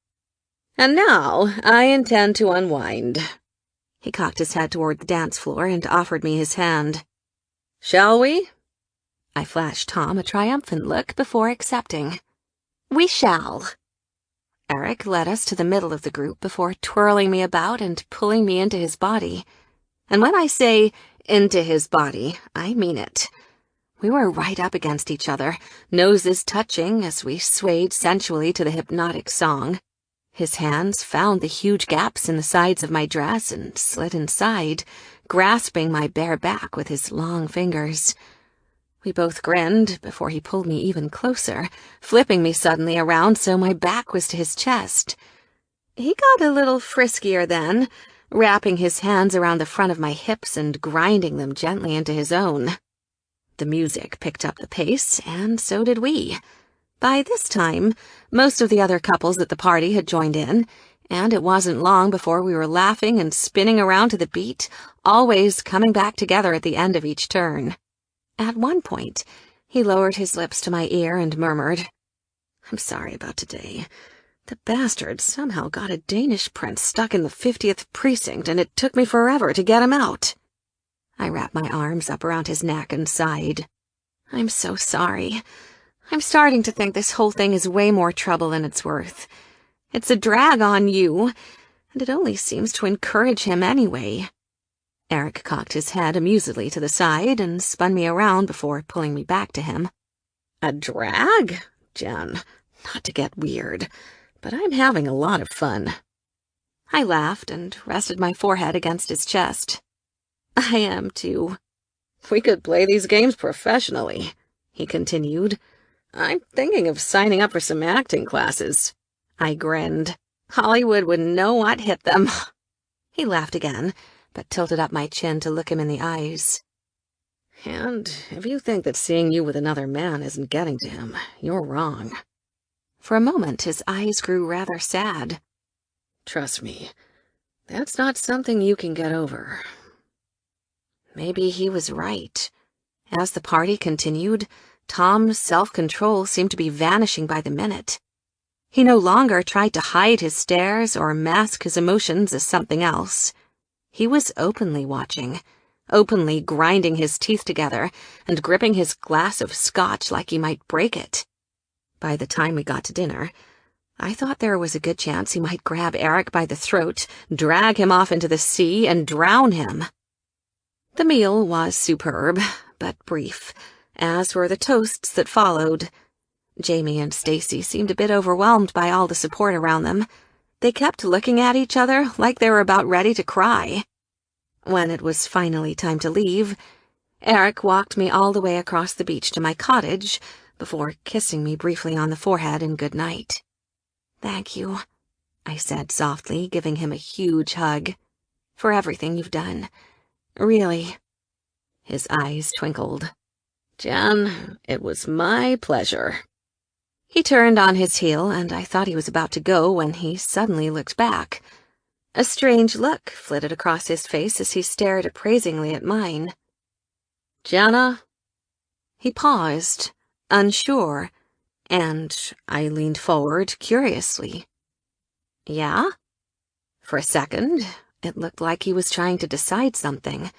"And now I intend to unwind." He cocked his head toward the dance floor and offered me his hand. "Shall we?" I flashed Tom a triumphant look before accepting. "We shall." Eric led us to the middle of the group before twirling me about and pulling me into his body. And when I say into his body, I mean it. We were right up against each other, noses touching as we swayed sensually to the hypnotic song. His hands found the huge gaps in the sides of my dress and slid inside, grasping my bare back with his long fingers. We both grinned before he pulled me even closer, flipping me suddenly around so my back was to his chest. He got a little friskier then, wrapping his hands around the front of my hips and grinding them gently into his own. The music picked up the pace, and so did we. By this time, most of the other couples at the party had joined in, and it wasn't long before we were laughing and spinning around to the beat, always coming back together at the end of each turn. At one point, he lowered his lips to my ear and murmured, "I'm sorry about today. The bastard somehow got a Danish prince stuck in the 50th precinct, and it took me forever to get him out." I wrapped my arms up around his neck and sighed. "I'm so sorry. I'm starting to think this whole thing is way more trouble than it's worth. It's a drag on you, and it only seems to encourage him anyway." Eric cocked his head amusedly to the side and spun me around before pulling me back to him. "A drag? Jen, not to get weird, but I'm having a lot of fun." I laughed and rested my forehead against his chest. "I am, too." "We could play these games professionally," he continued. "I'm thinking of signing up for some acting classes." I grinned. "Hollywood wouldn't know what hit them." He laughed again, but tilted up my chin to look him in the eyes. "And if you think that seeing you with another man isn't getting to him, you're wrong." For a moment, his eyes grew rather sad. "Trust me, that's not something you can get over." Maybe he was right. As the party continued, Tom's self-control seemed to be vanishing by the minute. He no longer tried to hide his stares or mask his emotions as something else. He was openly watching, openly grinding his teeth together and gripping his glass of scotch like he might break it. By the time we got to dinner, I thought there was a good chance he might grab Eric by the throat, drag him off into the sea, and drown him. The meal was superb, but brief, as were the toasts that followed. Jamie and Stacy seemed a bit overwhelmed by all the support around them. They kept looking at each other like they were about ready to cry. When it was finally time to leave, Eric walked me all the way across the beach to my cottage before kissing me briefly on the forehead in good night. "Thank you," I said softly, giving him a huge hug, "for everything you've done. Really." His eyes twinkled. "Jen, it was my pleasure." He turned on his heel, and I thought he was about to go when he suddenly looked back. A strange look flitted across his face as he stared appraisingly at mine. "Jenna?" He paused, unsure, and I leaned forward curiously. "Yeah?" For a second, it looked like he was trying to decide something.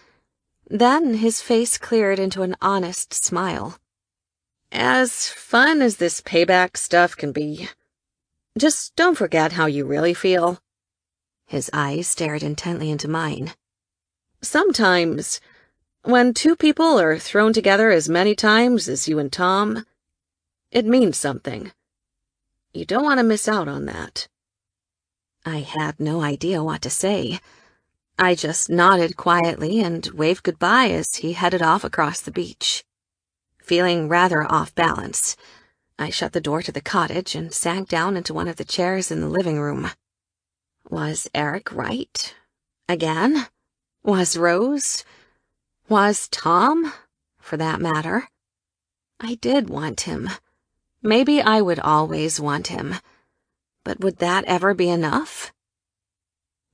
Then his face cleared into an honest smile. "As fun as this payback stuff can be, just don't forget how you really feel." His eyes stared intently into mine. "Sometimes, when two people are thrown together as many times as you and Tom, it means something. You don't want to miss out on that." I had no idea what to say. I just nodded quietly and waved goodbye as he headed off across the beach. Feeling rather off balance, I shut the door to the cottage and sank down into one of the chairs in the living room. Was Eric right? Again? Was Rose? Was Tom, for that matter? I did want him. Maybe I would always want him. But would that ever be enough?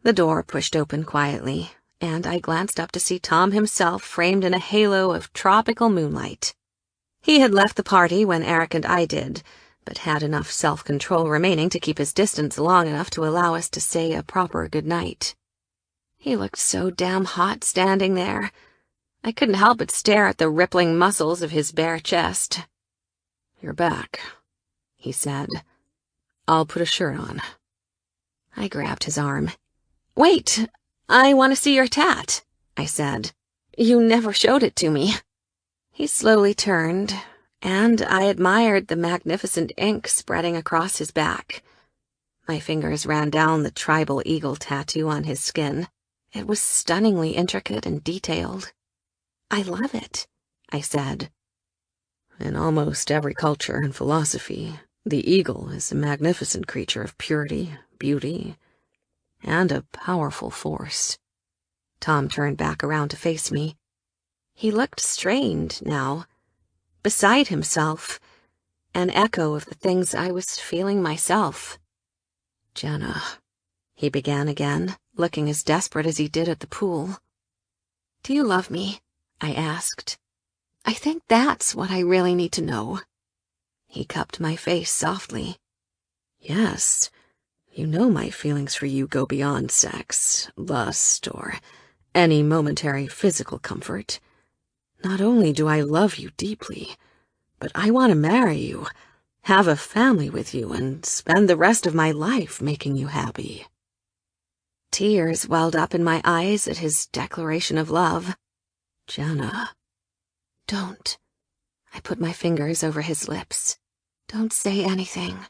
The door pushed open quietly, and I glanced up to see Tom himself framed in a halo of tropical moonlight. He had left the party when Eric and I did, but had enough self-control remaining to keep his distance long enough to allow us to say a proper goodnight. He looked so damn hot standing there. I couldn't help but stare at the rippling muscles of his bare chest. "You're back," he said. "I'll put a shirt on." I grabbed his arm. "Wait, I want to see your tat," I said. "You never showed it to me." He slowly turned, and I admired the magnificent ink spreading across his back. My fingers ran down the tribal eagle tattoo on his skin. It was stunningly intricate and detailed. "I love it," I said. In almost every culture and philosophy, the eagle is a magnificent creature of purity, beauty, and a powerful force. Tom turned back around to face me. He looked strained now, beside himself, an echo of the things I was feeling myself. "Jenna," he began again, looking as desperate as he did at the pool. "Do you love me?" I asked. "I think that's what I really need to know." He cupped my face softly. "Yes, you know my feelings for you go beyond sex, lust, or any momentary physical comfort. Not only do I love you deeply, but I want to marry you, have a family with you, and spend the rest of my life making you happy." Tears welled up in my eyes at his declaration of love. "Jenna." "Don't." I put my fingers over his lips. "Don't say anything."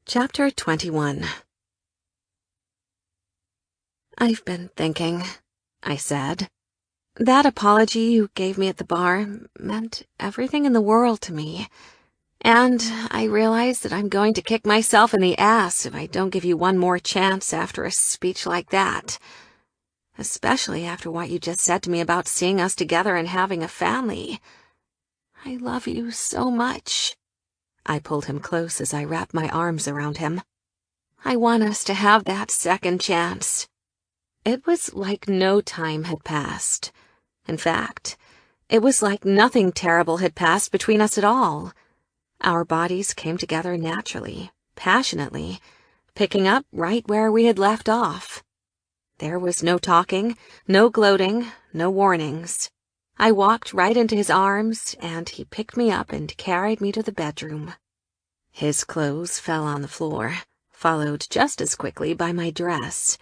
Chapter 21. "I've been thinking," I said. "That apology you gave me at the bar meant everything in the world to me. And I realize that I'm going to kick myself in the ass if I don't give you one more chance after a speech like that. Especially after what you just said to me about seeing us together and having a family. I love you so much." I pulled him close as I wrapped my arms around him. "I want us to have that second chance." It was like no time had passed. In fact, it was like nothing terrible had passed between us at all. Our bodies came together naturally, passionately, picking up right where we had left off. There was no talking, no gloating, no warnings. I walked right into his arms, and he picked me up and carried me to the bedroom. His clothes fell on the floor, followed just as quickly by my dress.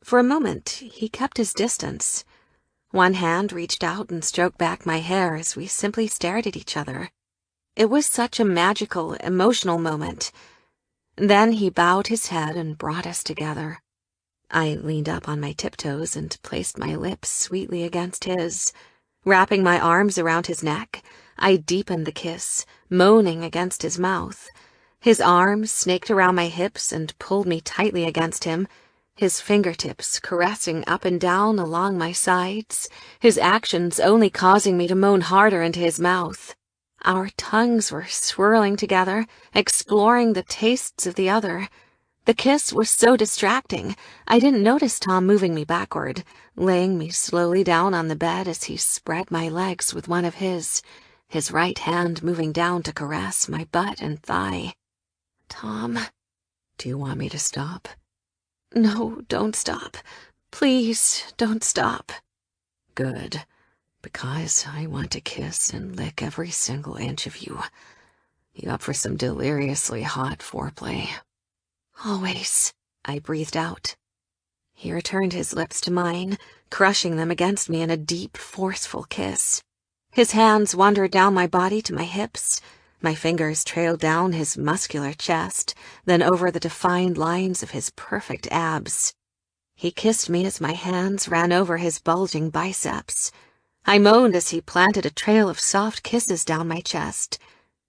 For a moment, he kept his distance. One hand reached out and stroked back my hair as we simply stared at each other. It was such a magical, emotional moment. Then he bowed his head and brought us together. I leaned up on my tiptoes and placed my lips sweetly against his. Wrapping my arms around his neck, I deepened the kiss, moaning against his mouth. His arms snaked around my hips and pulled me tightly against him, his fingertips caressing up and down along my sides, his actions only causing me to moan harder into his mouth. Our tongues were swirling together, exploring the tastes of the other. The kiss was so distracting, I didn't notice Tom moving me backward, laying me slowly down on the bed as he spread my legs with one of his right hand moving down to caress my butt and thigh. "Tom." "Do you want me to stop?" "No, don't stop. Please, don't stop." "Good, because I want to kiss and lick every single inch of you. You up for some deliriously hot foreplay?" "Always," I breathed out. He returned his lips to mine, crushing them against me in a deep, forceful kiss. His hands wandered down my body to my hips. My fingers trailed down his muscular chest, then over the defined lines of his perfect abs. He kissed me as my hands ran over his bulging biceps. I moaned as he planted a trail of soft kisses down my chest.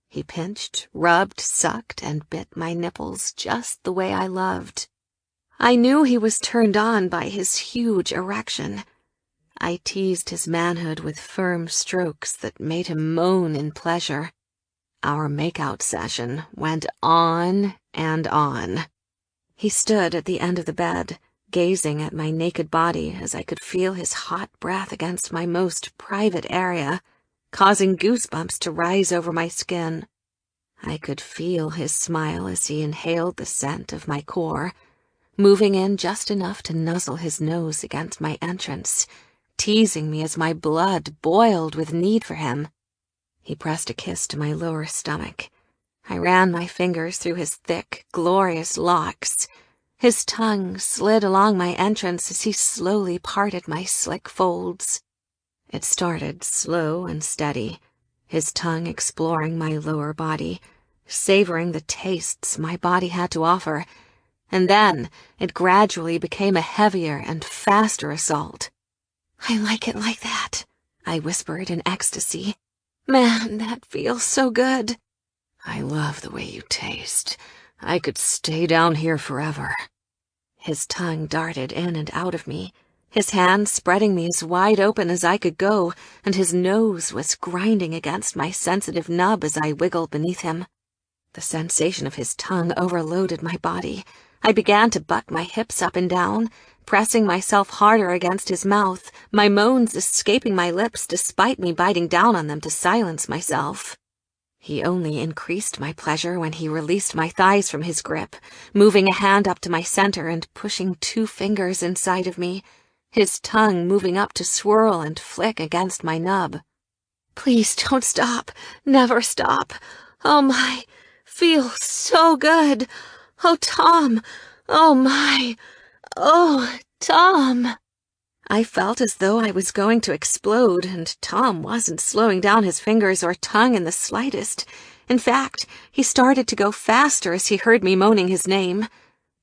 He pinched, rubbed, sucked, and bit my nipples just the way I loved. I knew he was turned on by his huge erection. I teased his manhood with firm strokes that made him moan in pleasure. Our makeout session went on and on. He stood at the end of the bed, gazing at my naked body as I could feel his hot breath against my most private area, causing goosebumps to rise over my skin. I could feel his smile as he inhaled the scent of my core, moving in just enough to nuzzle his nose against my entrance, teasing me as my blood boiled with need for him. He pressed a kiss to my lower stomach. I ran my fingers through his thick, glorious locks. His tongue slid along my entrance as he slowly parted my slick folds. It started slow and steady, his tongue exploring my lower body, savoring the tastes my body had to offer, and then it gradually became a heavier and faster assault. "I like it like that," I whispered in ecstasy. "Man, that feels so good." "I love the way you taste. I could stay down here forever." His tongue darted in and out of me, his hand spreading me as wide open as I could go, and his nose was grinding against my sensitive nub as I wiggled beneath him. The sensation of his tongue overloaded my body. I began to buck my hips up and down, pressing myself harder against his mouth, my moans escaping my lips despite me biting down on them to silence myself. He only increased my pleasure when he released my thighs from his grip, moving a hand up to my center and pushing 2 fingers inside of me, his tongue moving up to swirl and flick against my nub. "Please don't stop. Never stop. Oh my, feels so good. Oh, Tom. Oh my. Oh, Tom." I felt as though I was going to explode, and Tom wasn't slowing down his fingers or tongue in the slightest. In fact, he started to go faster as he heard me moaning his name.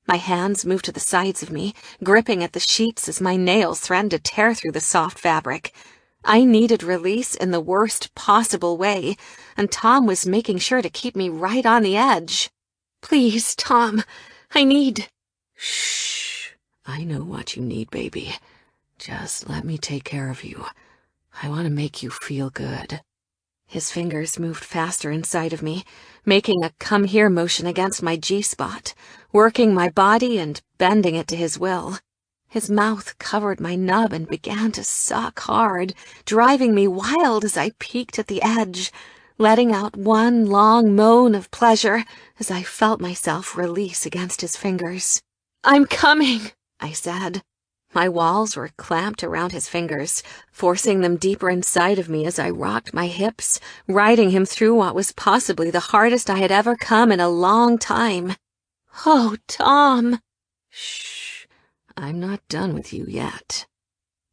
My hands moved to the sides of me, gripping at the sheets as my nails threatened to tear through the soft fabric. I needed release in the worst possible way, and Tom was making sure to keep me right on the edge. "Please, Tom, I need—" "Shh. I know what you need, baby. Just let me take care of you. I want to make you feel good." His fingers moved faster inside of me, making a come-here motion against my G-spot, working my body and bending it to his will. His mouth covered my nub and began to suck hard, driving me wild as I peeked at the edge, letting out one long moan of pleasure as I felt myself release against his fingers. "I'm coming," I said. My walls were clamped around his fingers, forcing them deeper inside of me as I rocked my hips, riding him through what was possibly the hardest I had ever come in a long time. "Oh, Tom." "Shh. I'm not done with you yet."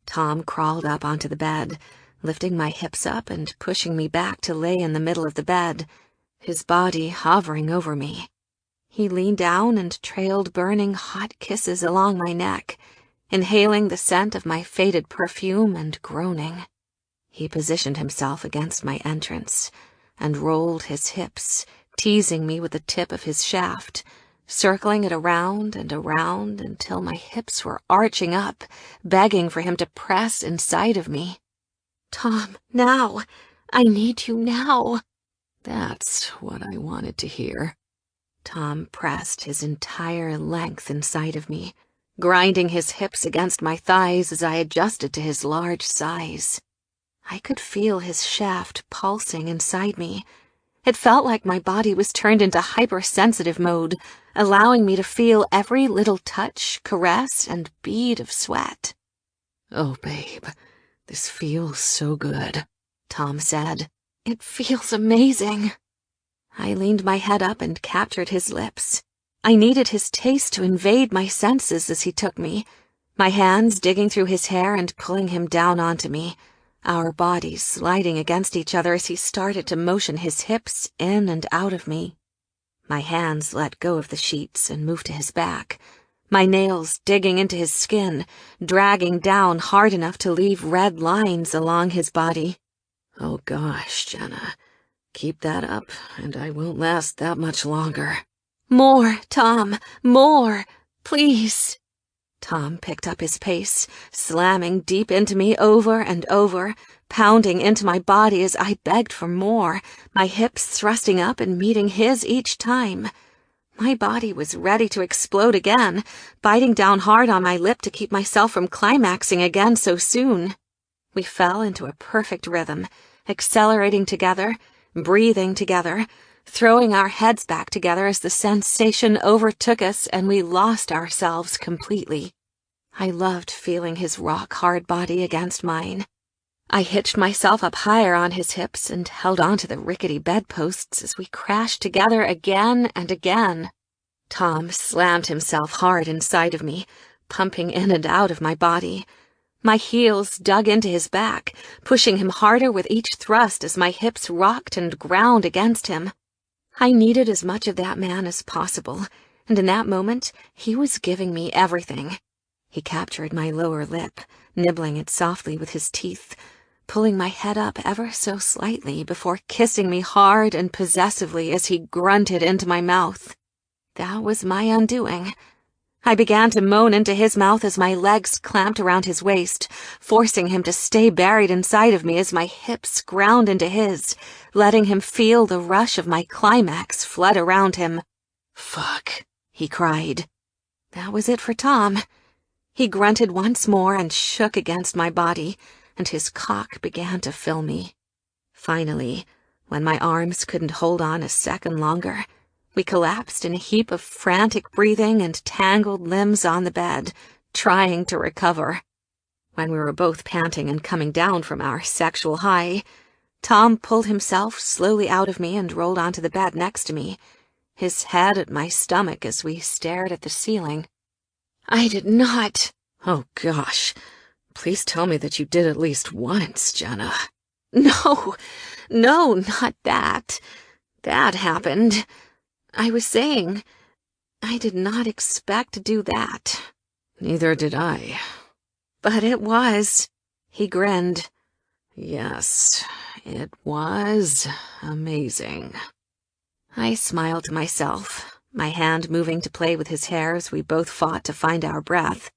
Tom crawled up onto the bed, lifting my hips up and pushing me back to lay in the middle of the bed, his body hovering over me. He leaned down and trailed burning hot kisses along my neck, inhaling the scent of my faded perfume and groaning. He positioned himself against my entrance and rolled his hips, teasing me with the tip of his shaft, circling it around and around until my hips were arching up, begging for him to press inside of me. "Tom, now. I need you now." "That's what I wanted to hear." Tom pressed his entire length inside of me, grinding his hips against my thighs as I adjusted to his large size. I could feel his shaft pulsing inside me. It felt like my body was turned into hypersensitive mode, allowing me to feel every little touch, caress, and bead of sweat. "Oh, babe, this feels so good," Tom said. "It feels amazing." I leaned my head up and captured his lips. I needed his taste to invade my senses as he took me, my hands digging through his hair and pulling him down onto me, our bodies sliding against each other as he started to motion his hips in and out of me. My hands let go of the sheets and moved to his back, my nails digging into his skin, dragging down hard enough to leave red lines along his body. "Oh gosh, Jenna, keep that up and I won't last that much longer." "More, Tom, more, please." Tom picked up his pace, slamming deep into me over and over, pounding into my body as I begged for more, my hips thrusting up and meeting his each time. My body was ready to explode again, biting down hard on my lip to keep myself from climaxing again so soon. We fell into a perfect rhythm, accelerating together, breathing together, throwing our heads back together as the sensation overtook us and we lost ourselves completely. I loved feeling his rock-hard body against mine. I hitched myself up higher on his hips and held onto the rickety bedposts as we crashed together again and again. Tom slammed himself hard inside of me, pumping in and out of my body. My heels dug into his back, pushing him harder with each thrust as my hips rocked and ground against him. I needed as much of that man as possible, and in that moment, he was giving me everything. He captured my lower lip, nibbling it softly with his teeth, pulling my head up ever so slightly before kissing me hard and possessively as he grunted into my mouth. That was my undoing. I began to moan into his mouth as my legs clamped around his waist, forcing him to stay buried inside of me as my hips ground into his, letting him feel the rush of my climax flood around him. "Fuck," he cried. That was it for Tom. He grunted once more and shook against my body, and his cock began to fill me. Finally, when my arms couldn't hold on a second longer, we collapsed in a heap of frantic breathing and tangled limbs on the bed, trying to recover. When we were both panting and coming down from our sexual high, Tom pulled himself slowly out of me and rolled onto the bed next to me, his head at my stomach as we stared at the ceiling. "I did not." "Oh, gosh. Please tell me that you did at least once, Jenna." No, not that. That happened. I was saying, I did not expect to do that." "Neither did I." "But it was." He grinned. "Yes, it was amazing." I smiled to myself, my hand moving to play with his hair as we both fought to find our breath.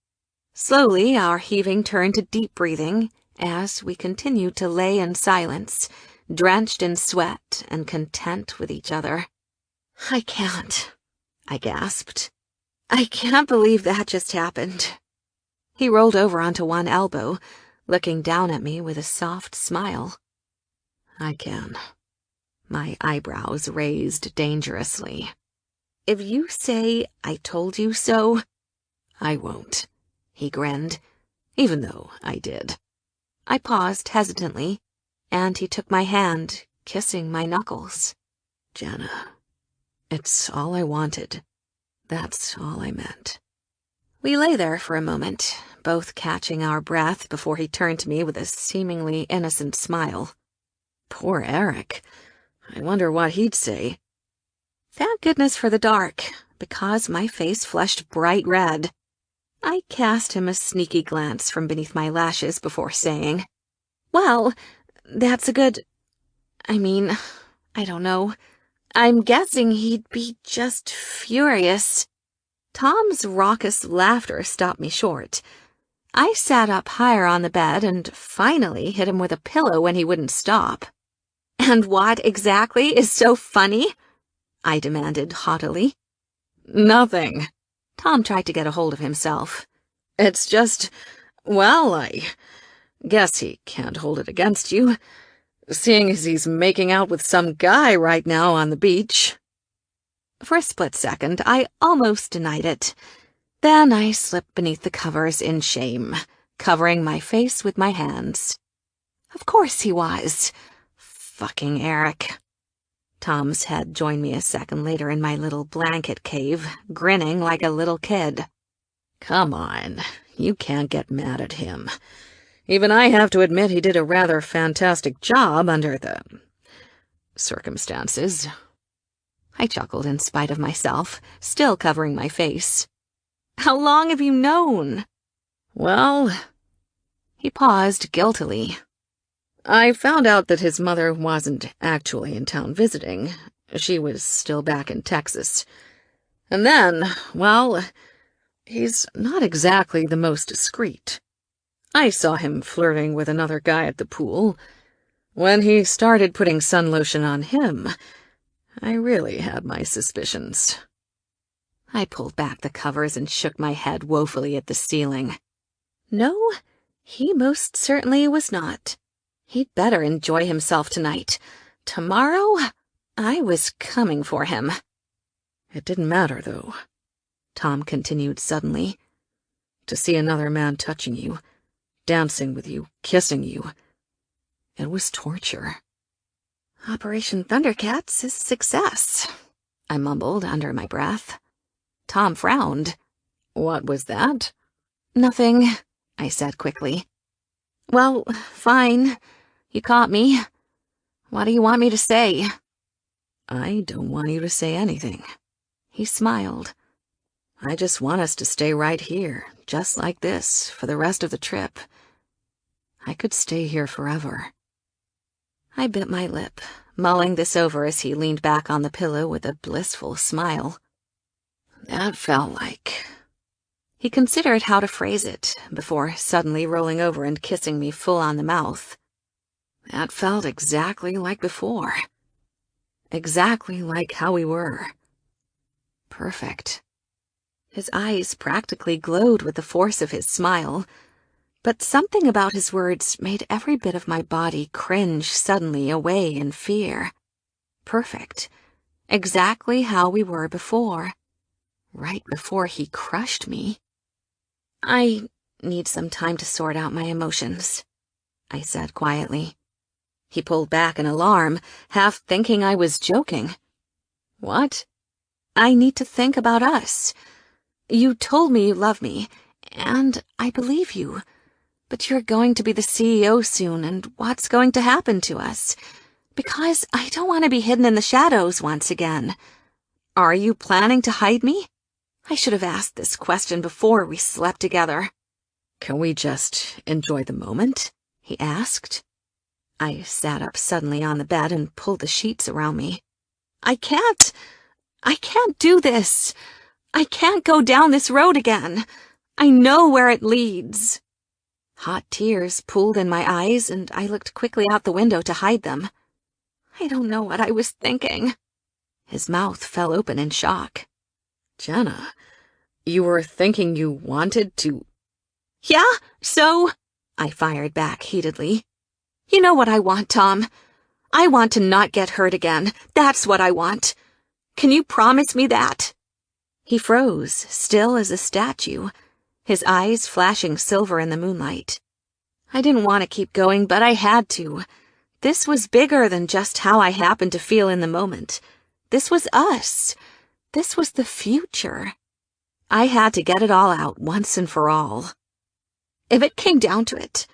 Slowly, our heaving turned to deep breathing as we continued to lay in silence, drenched in sweat and content with each other. "I can't," I gasped. "I can't believe that just happened." He rolled over onto one elbow, looking down at me with a soft smile. "I can." My eyebrows raised dangerously. "If you say I told you so..." "I won't," he grinned, "even though I did." I paused hesitantly, and he took my hand, kissing my knuckles. "Jenna, it's all I wanted. That's all I meant." We lay there for a moment, both catching our breath before he turned to me with a seemingly innocent smile. Poor Eric. I wonder what he'd say. Thank goodness for the dark, because my face flushed bright red. I cast him a sneaky glance from beneath my lashes before saying, "Well, that's a good... I don't know. I'm guessing he'd be just furious." Tom's raucous laughter stopped me short. I sat up higher on the bed and finally hit him with a pillow when he wouldn't stop. "And what exactly is so funny?" I demanded haughtily. "Nothing." Tom tried to get a hold of himself. "It's just, well, I guess he can't hold it against you, seeing as he's making out with some guy right now on the beach." For a split second, I almost denied it. Then I slipped beneath the covers in shame, covering my face with my hands. Of course he was. Fucking Eric. Tom's head joined me a second later in my little blanket cave, grinning like a little kid. "Come on, you can't get mad at him. Even I have to admit he did a rather fantastic job under the circumstances." I chuckled in spite of myself, still covering my face. "How long have you known?" "Well..." He paused guiltily. "I found out that his mother wasn't actually in town visiting. She was still back in Texas. And then, well, he's not exactly the most discreet. I saw him flirting with another guy at the pool. When he started putting sun lotion on him, I really had my suspicions." I pulled back the covers and shook my head woefully at the ceiling. No, he most certainly was not. He'd better enjoy himself tonight. Tomorrow, I was coming for him. "It didn't matter, though," Tom continued suddenly. "To see another man touching you, dancing with you, kissing you, it was torture." "Operation Thundercats is a success," I mumbled under my breath. Tom frowned. "What was that?" "Nothing," I said quickly. "Well, fine. You caught me. What do you want me to say?" I don't want you to say anything. He smiled. I just want us to stay right here, just like this, for the rest of the trip. I could stay here forever. I bit my lip, mulling this over as he leaned back on the pillow with a blissful smile. That felt like... He considered how to phrase it before suddenly rolling over and kissing me full on the mouth. That felt exactly like before. Exactly like how we were. Perfect. His eyes practically glowed with the force of his smile, but something about his words made every bit of my body cringe suddenly away in fear. Perfect. Exactly how we were before. Right before he crushed me. I need some time to sort out my emotions, I said quietly. He pulled back in alarm, half thinking I was joking. What? I need to think about us. You told me you love me, and I believe you. But you're going to be the CEO soon, and what's going to happen to us? Because I don't want to be hidden in the shadows once again. Are you planning to hide me? I should have asked this question before we slept together. Can we just enjoy the moment? He asked. I sat up suddenly on the bed and pulled the sheets around me. I can't do this. I can't go down this road again. I know where it leads. Hot tears pooled in my eyes, and I looked quickly out the window to hide them. I don't know what I was thinking. His mouth fell open in shock. Jenna, you were thinking you wanted to... Yeah, so? I fired back heatedly. You know what I want, Tom. I want to not get hurt again. That's what I want. Can you promise me that? He froze, still as a statue, his eyes flashing silver in the moonlight. I didn't want to keep going, but I had to. This was bigger than just how I happened to feel in the moment. This was us. This was the future. I had to get it all out once and for all. If it came down to it,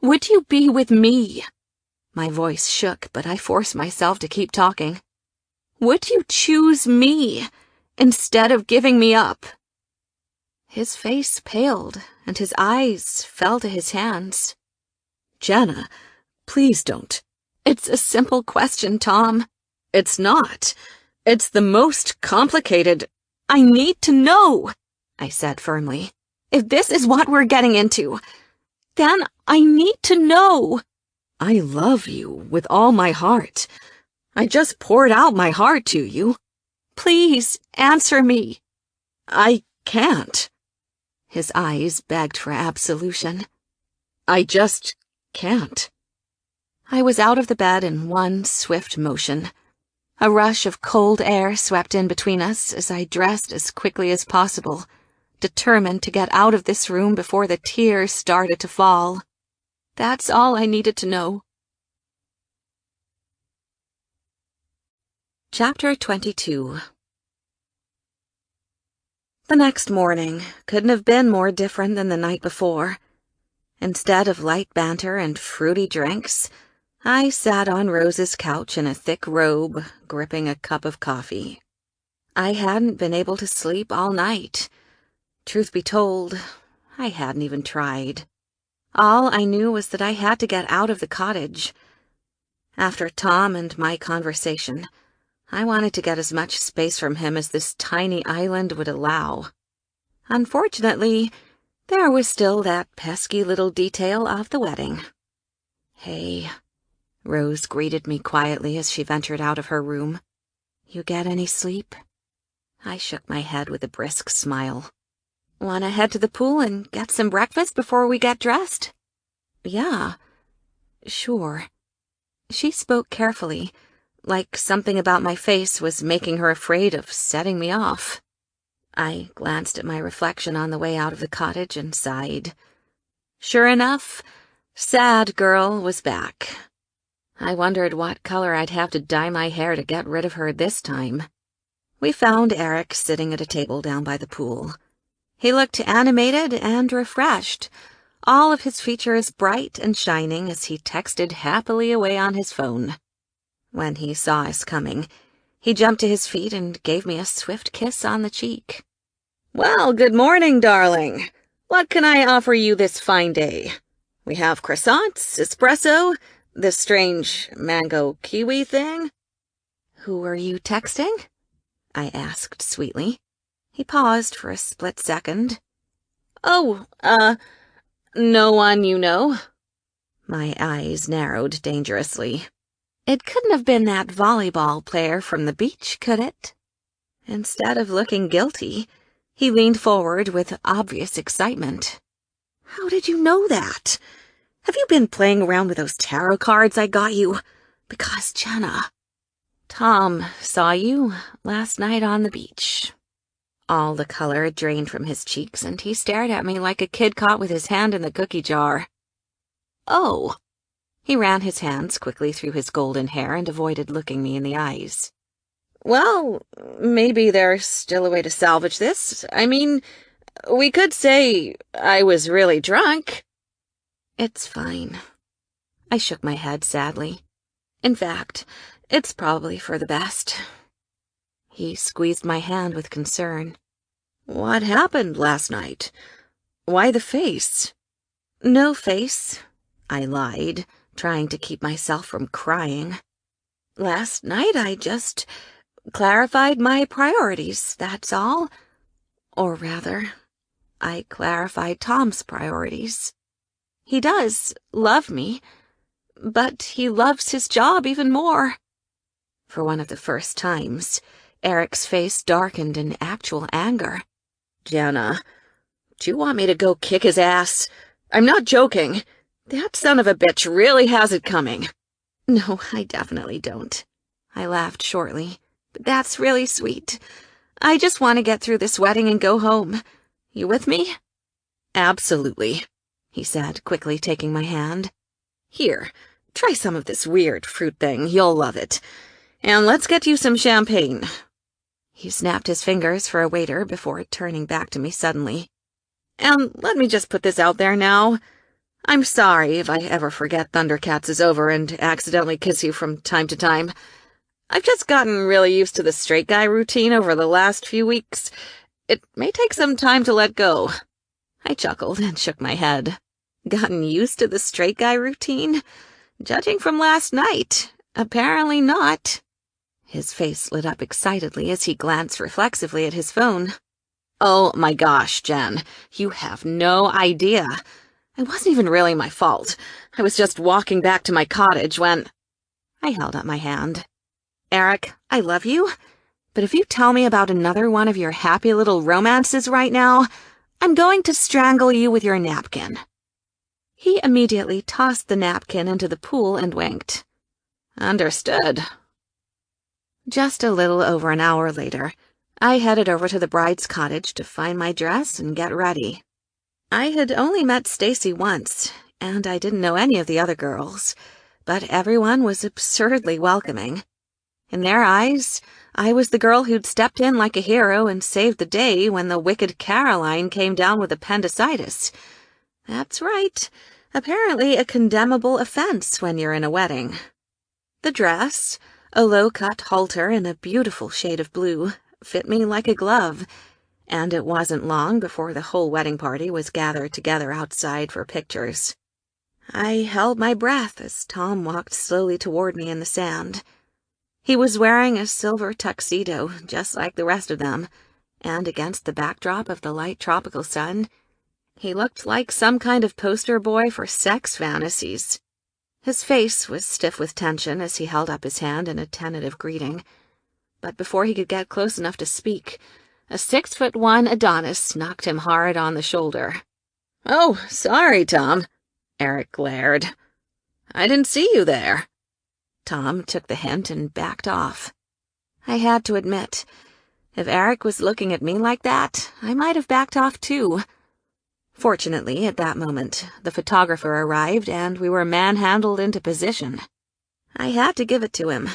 would you be with me? My voice shook, but I forced myself to keep talking. Would you choose me instead of giving me up? His face paled, and his eyes fell to his hands. Jenna, please don't. It's a simple question, Tom. It's not. It's the most complicated... I need to know, I said firmly. If this is what we're getting into, then I need to know. I love you with all my heart. I just poured out my heart to you. Please answer me. I can't. His eyes begged for absolution. I just can't. I was out of the bed in one swift motion. A rush of cold air swept in between us as I dressed as quickly as possible, determined to get out of this room before the tears started to fall. That's all I needed to know. Chapter 22. The next morning couldn't have been more different than the night before. Instead of light banter and fruity drinks, I sat on Rose's couch in a thick robe, gripping a cup of coffee. I hadn't been able to sleep all night. Truth be told, I hadn't even tried. All I knew was that I had to get out of the cottage. After Tom and my conversation, I wanted to get as much space from him as this tiny island would allow. Unfortunately, there was still that pesky little detail of the wedding. Hey, Rose greeted me quietly as she ventured out of her room. You get any sleep? I shook my head with a brisk smile. Want to head to the pool and get some breakfast before we get dressed? Yeah, sure. She spoke carefully, like something about my face was making her afraid of setting me off. I glanced at my reflection on the way out of the cottage and sighed. Sure enough, Sad Girl was back. I wondered what color I'd have to dye my hair to get rid of her this time. We found Eric sitting at a table down by the pool. He looked animated and refreshed, all of his features bright and shining as he texted happily away on his phone. When he saw us coming, He jumped to his feet and gave me a swift kiss on the cheek. Well, good morning, darling. What can I offer you this fine day? We have croissants, espresso, this strange mango kiwi thing. Who are you texting? I asked sweetly. He paused for a split second. Oh, no one you know? My eyes narrowed dangerously. It couldn't have been that volleyball player from the beach, could it? Instead of looking guilty, he leaned forward with obvious excitement. How did you know that? Have you been playing around with those tarot cards I got you? Because, Jenna, Tom saw you last night on the beach. All the color drained from his cheeks, and he stared at me like a kid caught with his hand in the cookie jar. Oh. He ran his hands quickly through his golden hair and avoided looking me in the eyes. Well, maybe there's still a way to salvage this. I mean, we could say I was really drunk. It's fine. I shook my head sadly. In fact, it's probably for the best. He squeezed my hand with concern. What happened last night? Why the face? No face, I lied, trying to keep myself from crying. Last night I just clarified my priorities, that's all. Or rather, I clarified Tom's priorities. He does love me, but he loves his job even more. For one of the first times, Eric's face darkened in actual anger. Jenna, do you want me to go kick his ass? I'm not joking. That son of a bitch really has it coming. No, I definitely don't. I laughed shortly. But that's really sweet. I just want to get through this wedding and go home. You with me? Absolutely, he said, quickly taking my hand. Here, try some of this weird fruit thing. You'll love it. And let's get you some champagne. He snapped his fingers for a waiter before turning back to me suddenly. And let me just put this out there now. I'm sorry if I ever forget Thundercats is over and accidentally kiss you from time to time. I've just gotten really used to the straight guy routine over the last few weeks. It may take some time to let go. I chuckled and shook my head. Gotten used to the straight guy routine? Judging from last night, apparently not. His face lit up excitedly as he glanced reflexively at his phone. Oh my gosh, Jen, you have no idea. It wasn't even really my fault. I was just walking back to my cottage when... I held up my hand. Eric, I love you, but if you tell me about another one of your happy little romances right now, I'm going to strangle you with your napkin. He immediately tossed the napkin into the pool and winked. Understood. Just a little over an hour later, I headed over to the bride's cottage to find my dress and get ready. I had only met Stacy once, and I didn't know any of the other girls, but everyone was absurdly welcoming. In their eyes, I was the girl who'd stepped in like a hero and saved the day when the wicked Caroline came down with appendicitis. That's right, apparently a condemnable offense when you're in a wedding. The dress, a low-cut halter in a beautiful shade of blue, fit me like a glove, and it wasn't long before the whole wedding party was gathered together outside for pictures. I held my breath as Tom walked slowly toward me in the sand. He was wearing a silver tuxedo, just like the rest of them, and against the backdrop of the light tropical sun, he looked like some kind of poster boy for sex fantasies. His face was stiff with tension as he held up his hand in a tentative greeting, but before he could get close enough to speak, a 6'1" Adonis knocked him hard on the shoulder. Oh, sorry, Tom, Eric glared. I didn't see you there. Tom took the hint and backed off. I had to admit, if Eric was looking at me like that, I might have backed off too. Fortunately, at that moment, the photographer arrived and we were manhandled into position. I had to give it to him.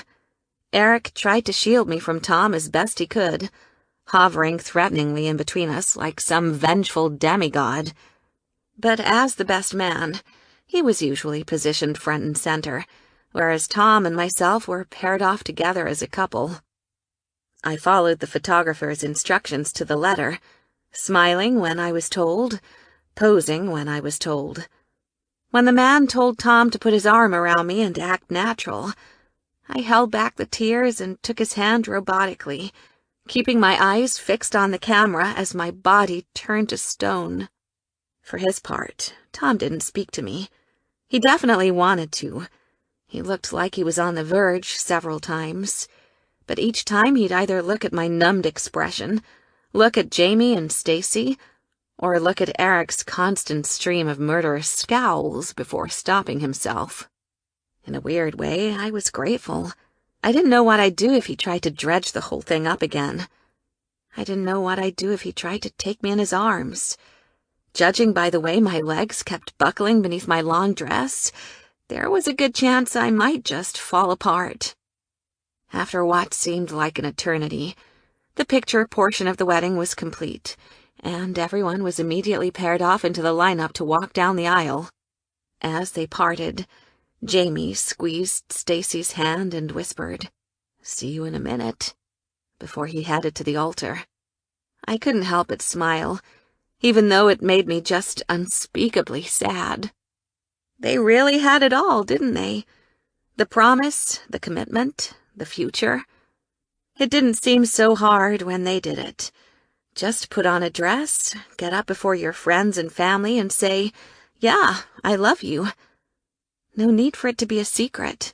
Eric tried to shield me from Tom as best he could, hovering threateningly in between us like some vengeful demigod. But as the best man, he was usually positioned front and center, whereas Tom and myself were paired off together as a couple. I followed the photographer's instructions to the letter, smiling when I was told, posing when I was told. When the man told Tom to put his arm around me and act natural, I held back the tears and took his hand robotically, keeping my eyes fixed on the camera as my body turned to stone. For his part, Tom didn't speak to me. He definitely wanted to. He looked like he was on the verge several times, but each time he'd either look at my numbed expression, look at Jamie and Stacy, or look at Eric's constant stream of murderous scowls before stopping himself. In a weird way, I was grateful. I didn't know what I'd do if he tried to dredge the whole thing up again. I didn't know what I'd do if he tried to take me in his arms. Judging by the way my legs kept buckling beneath my long dress, there was a good chance I might just fall apart. After what seemed like an eternity, the picture portion of the wedding was complete, and everyone was immediately paired off into the lineup to walk down the aisle. As they parted, Jamie squeezed Stacy's hand and whispered, "See you in a minute," before he headed to the altar. I couldn't help but smile, even though it made me just unspeakably sad. They really had it all, didn't they? The promise, the commitment, the future. It didn't seem so hard when they did it. Just put on a dress, get up before your friends and family and say, "Yeah, I love you." No need for it to be a secret.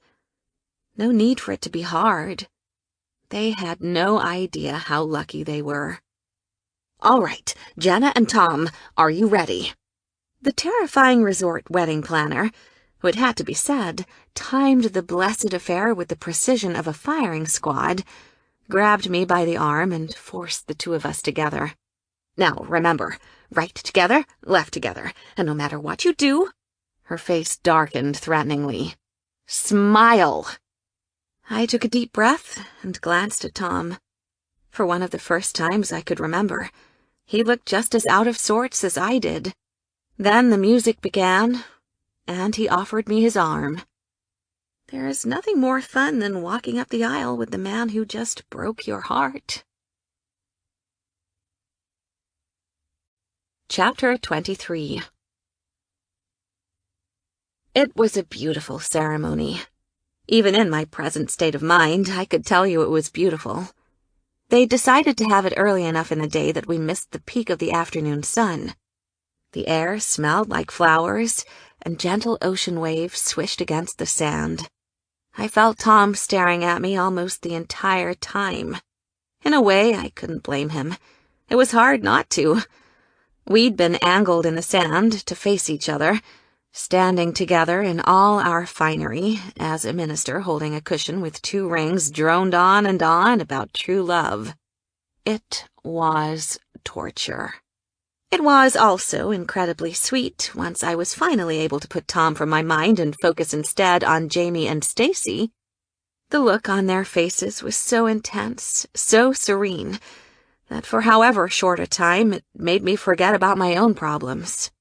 No need for it to be hard. They had no idea how lucky they were. "All right, Jenna and Tom, are you ready?" The terrifying resort wedding planner, who it had to be said, timed the blessed affair with the precision of a firing squad, grabbed me by the arm and forced the two of us together. "Now, remember, right together, left together, and no matter what you do," her face darkened threateningly, "smile." I took a deep breath and glanced at Tom. For one of the first times I could remember, he looked just as out of sorts as I did. Then the music began, and he offered me his arm. There is nothing more fun than walking up the aisle with the man who just broke your heart. Chapter 23. It was a beautiful ceremony. Even in my present state of mind, I could tell you it was beautiful. They decided to have it early enough in the day that we missed the peak of the afternoon sun. The air smelled like flowers, and gentle ocean waves swished against the sand. I felt Tom staring at me almost the entire time. In a way, I couldn't blame him. It was hard not to. We'd been angled in the sand to face each other, standing together in all our finery, as a minister holding a cushion with 2 rings droned on and on about true love. It was torture. It was also incredibly sweet once I was finally able to put Tom from my mind and focus instead on Jamie and Stacy. The look on their faces was so intense, so serene, that for however short a time it made me forget about my own problems.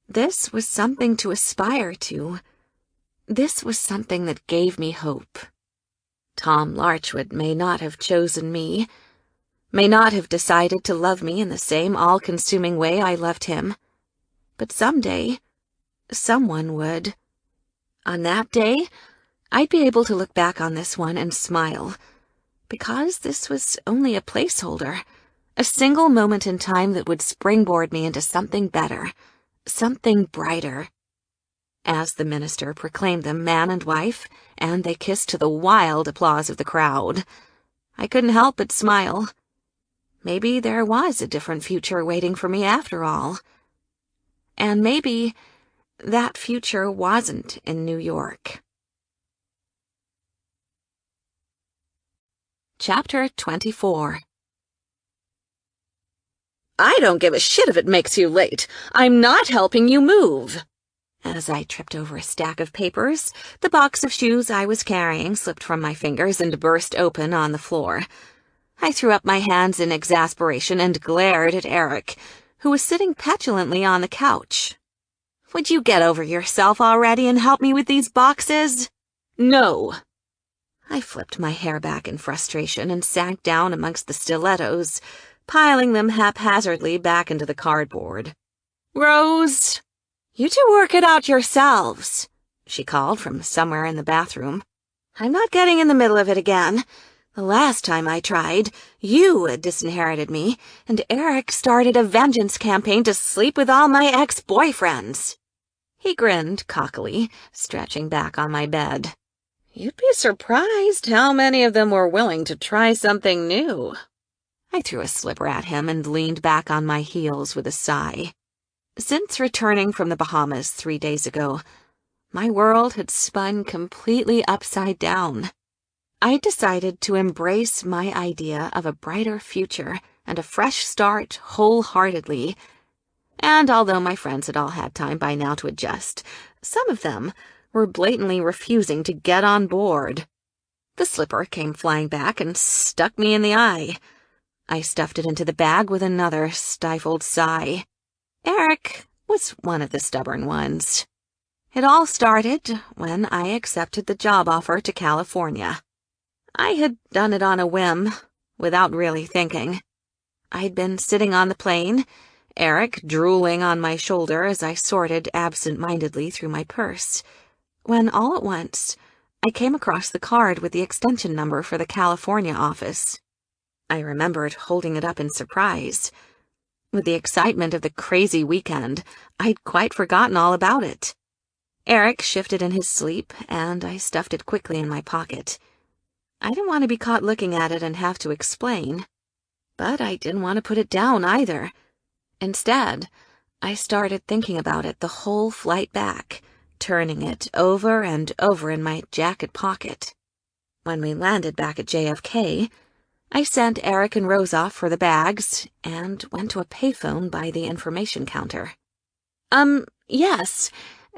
This was something to aspire to. This was something that gave me hope. Tom Larchwood may not have chosen me, may not have decided to love me in the same all-consuming way I loved him, but someday, someone would. On that day, I'd be able to look back on this one and smile, because this was only a placeholder, a single moment in time that would springboard me into something better, something brighter. As the minister proclaimed them man and wife, and they kissed to the wild applause of the crowd, I couldn't help but smile. Maybe there was a different future waiting for me after all. And maybe that future wasn't in New York. Chapter 24. "I don't give a shit if it makes you late. I'm not helping you move." As I tripped over a stack of papers, the box of shoes I was carrying slipped from my fingers and burst open on the floor. I threw up my hands in exasperation and glared at Eric, who was sitting petulantly on the couch. "Would you get over yourself already and help me with these boxes?" "No." I flipped my hair back in frustration and sank down amongst the stilettos, piling them haphazardly back into the cardboard. "Rose, you two work it out yourselves," she called from somewhere in the bathroom. "I'm not getting in the middle of it again. The last time I tried, you disinherited me, and Eric started a vengeance campaign to sleep with all my ex-boyfriends." He grinned cockily, stretching back on my bed. "You'd be surprised how many of them were willing to try something new." I threw a slipper at him and leaned back on my heels with a sigh. Since returning from the Bahamas 3 days ago, my world had spun completely upside down. I decided to embrace my idea of a brighter future and a fresh start wholeheartedly. And although my friends had all had time by now to adjust, some of them were blatantly refusing to get on board. The slipper came flying back and stuck me in the eye. I stuffed it into the bag with another stifled sigh. Eric was one of the stubborn ones. It all started when I accepted the job offer to California. I had done it on a whim, without really thinking. I'd been sitting on the plane, Eric drooling on my shoulder as I sorted absent-mindedly through my purse, when all at once I came across the card with the extension number for the California office. I remembered holding it up in surprise. With the excitement of the crazy weekend, I'd quite forgotten all about it. Eric shifted in his sleep, and I stuffed it quickly in my pocket. I didn't want to be caught looking at it and have to explain, but I didn't want to put it down either. Instead, I started thinking about it the whole flight back, turning it over and over in my jacket pocket. When we landed back at JFK, I sent Eric and Rose off for the bags and went to a payphone by the information counter. Yes,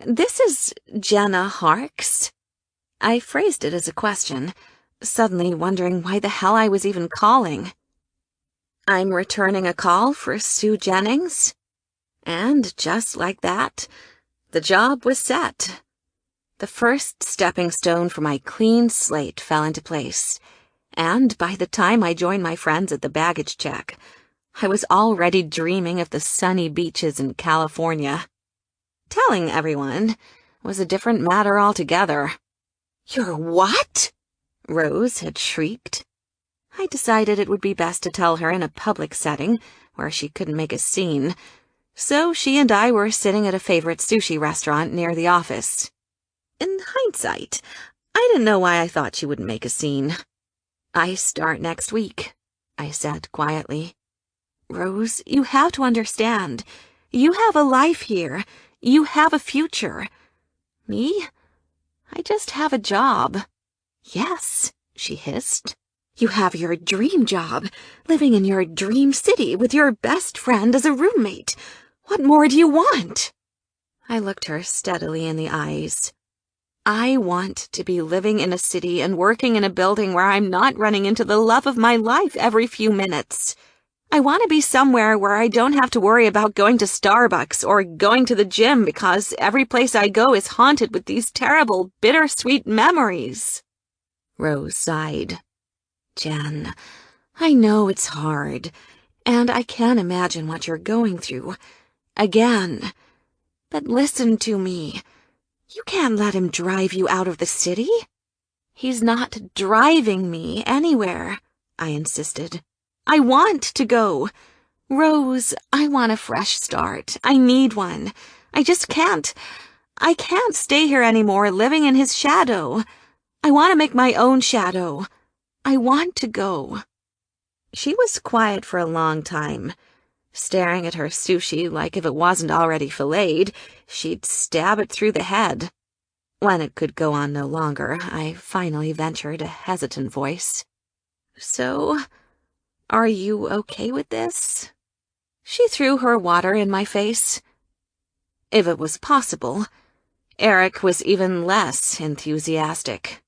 this is Jenna Harks." I phrased it as a question, suddenly wondering why the hell I was even calling. "I'm returning a call for Sue Jennings." And just like that, the job was set. The first stepping stone for my clean slate fell into place, and by the time I joined my friends at the baggage check, I was already dreaming of the sunny beaches in California. Telling everyone was a different matter altogether. "You're what?" Rose had shrieked. I decided it would be best to tell her in a public setting where she couldn't make a scene, so she and I were sitting at a favorite sushi restaurant near the office. In hindsight, I didn't know why I thought she wouldn't make a scene. "I start next week," I said quietly. "Rose, you have to understand. You have a life here. You have a future. Me? I just have a job." "Yes," she hissed. "You have your dream job, living in your dream city with your best friend as a roommate. What more do you want?" I looked her steadily in the eyes. I want to be living in a city and working in a building where I'm not running into the love of my life every few minutes. I want to be somewhere where I don't have to worry about going to Starbucks or going to the gym because every place I go is haunted with these terrible, bittersweet memories." Rose sighed. "Jen, I know it's hard, and I can't imagine what you're going through. Again. But listen to me. You can't let him drive you out of the city." "He's not driving me anywhere," I insisted. "I want to go. Rose, I want a fresh start. I need one. I just can't. I can't stay here anymore living in his shadow. I want to make my own shadow. I want to go." She was quiet for a long time, staring at her sushi like if it wasn't already filleted, she'd stab it through the head. When it could go on no longer, I finally ventured a hesitant voice. "So, are you okay with this?" She threw her water in my face. If it was possible, Eric was even less enthusiastic.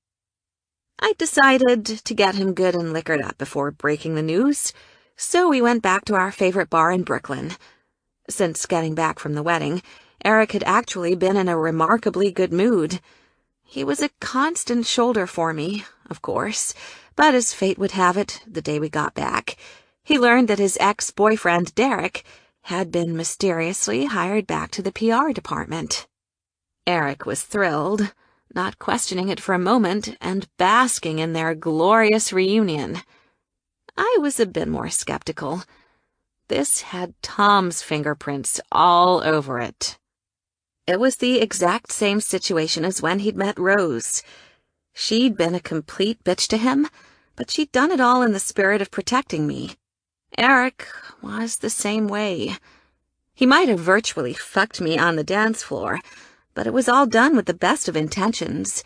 I decided to get him good and liquored up before breaking the news, so we went back to our favorite bar in Brooklyn. Since getting back from the wedding, Eric had actually been in a remarkably good mood. He was a constant shoulder for me, of course, but as fate would have it, the day we got back, he learned that his ex-boyfriend, Derek, had been mysteriously hired back to the PR department. Eric was thrilled, not questioning it for a moment, and basking in their glorious reunion. I was a bit more skeptical. This had Tom's fingerprints all over it. It was the exact same situation as when he'd met Rose. She'd been a complete bitch to him, but she'd done it all in the spirit of protecting me. Eric was the same way. He might have virtually fucked me on the dance floor, but it was all done with the best of intentions,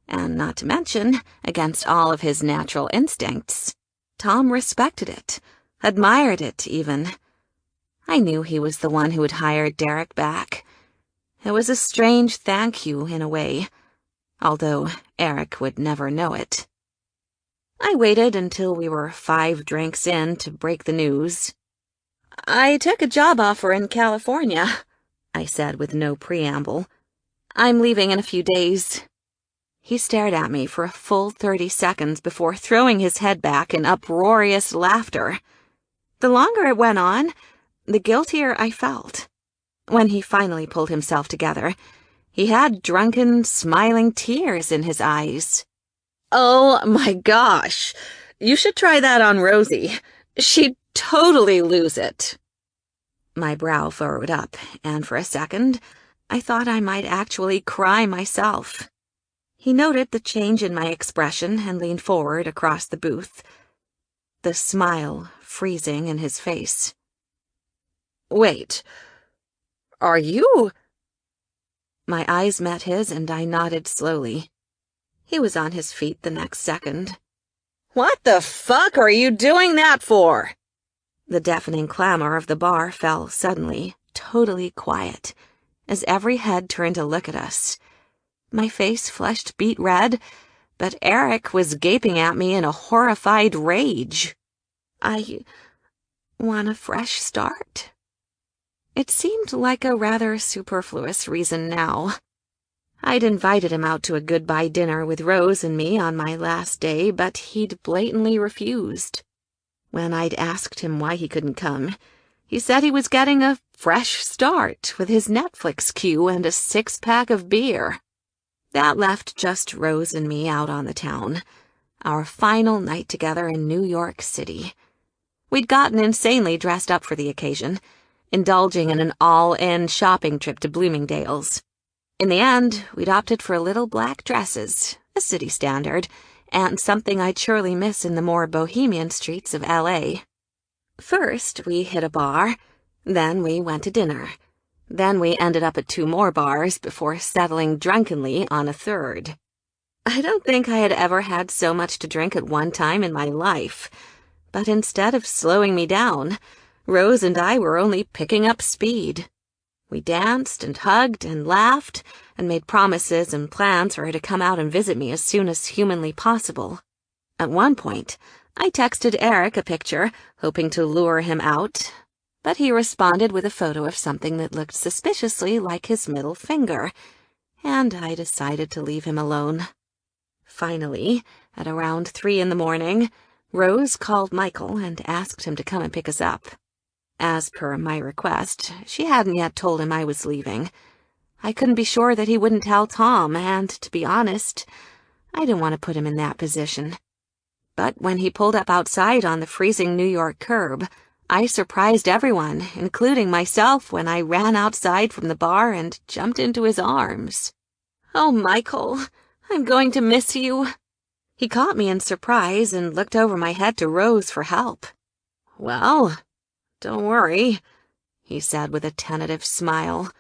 and not to mention, against all of his natural instincts. Tom respected it, admired it even. I knew he was the one who had hired Derek back. It was a strange thank you in a way, although Eric would never know it. I waited until we were 5 drinks in to break the news. "I took a job offer in California," I said with no preamble. "I'm leaving in a few days." He stared at me for a full 30 seconds before throwing his head back in uproarious laughter. The longer it went on, the guiltier I felt. When he finally pulled himself together, he had drunken, smiling tears in his eyes. "Oh my gosh, you should try that on Rosie. She'd totally lose it." My brow furrowed up, and for a second, I thought I might actually cry myself. He noted the change in my expression and leaned forward across the booth, the smile freezing in his face. "Wait, are you—" My eyes met his and I nodded slowly. He was on his feet the next second. "What the fuck are you doing that for?" The deafening clamor of the bar fell suddenly, totally quiet, as every head turned to look at us. My face flushed beet red, but Eric was gaping at me in a horrified rage. "I want a fresh start." It seemed like a rather superfluous reason now. I'd invited him out to a goodbye dinner with Rose and me on my last day, but he'd blatantly refused. When I'd asked him why he couldn't come, he said he was getting a fresh start with his Netflix queue and a 6-pack of beer. That left just Rose and me out on the town, our final night together in New York City. We'd gotten insanely dressed up for the occasion, indulging in an all-in shopping trip to Bloomingdale's. In the end, we'd opted for little black dresses, a city standard, and something I'd surely miss in the more bohemian streets of L.A. First, we hit a bar, then we went to dinner. Then we ended up at 2 more bars before settling drunkenly on a 3rd. I don't think I had ever had so much to drink at one time in my life, but instead of slowing me down, Rose and I were only picking up speed. We danced and hugged and laughed and made promises and plans for her to come out and visit me as soon as humanly possible. At one point, I texted Eric a picture, hoping to lure him out, but he responded with a photo of something that looked suspiciously like his middle finger, and I decided to leave him alone. Finally, at around 3 in the morning, Rose called Michael and asked him to come and pick us up. As per my request, she hadn't yet told him I was leaving. I couldn't be sure that he wouldn't tell Tom, and, to be honest, I didn't want to put him in that position. But when he pulled up outside on the freezing New York curb, I surprised everyone, including myself, when I ran outside from the bar and jumped into his arms. "Oh, Michael, I'm going to miss you." He caught me in surprise and looked over my head to Rose for help. "Well, don't worry," he said with a tentative smile.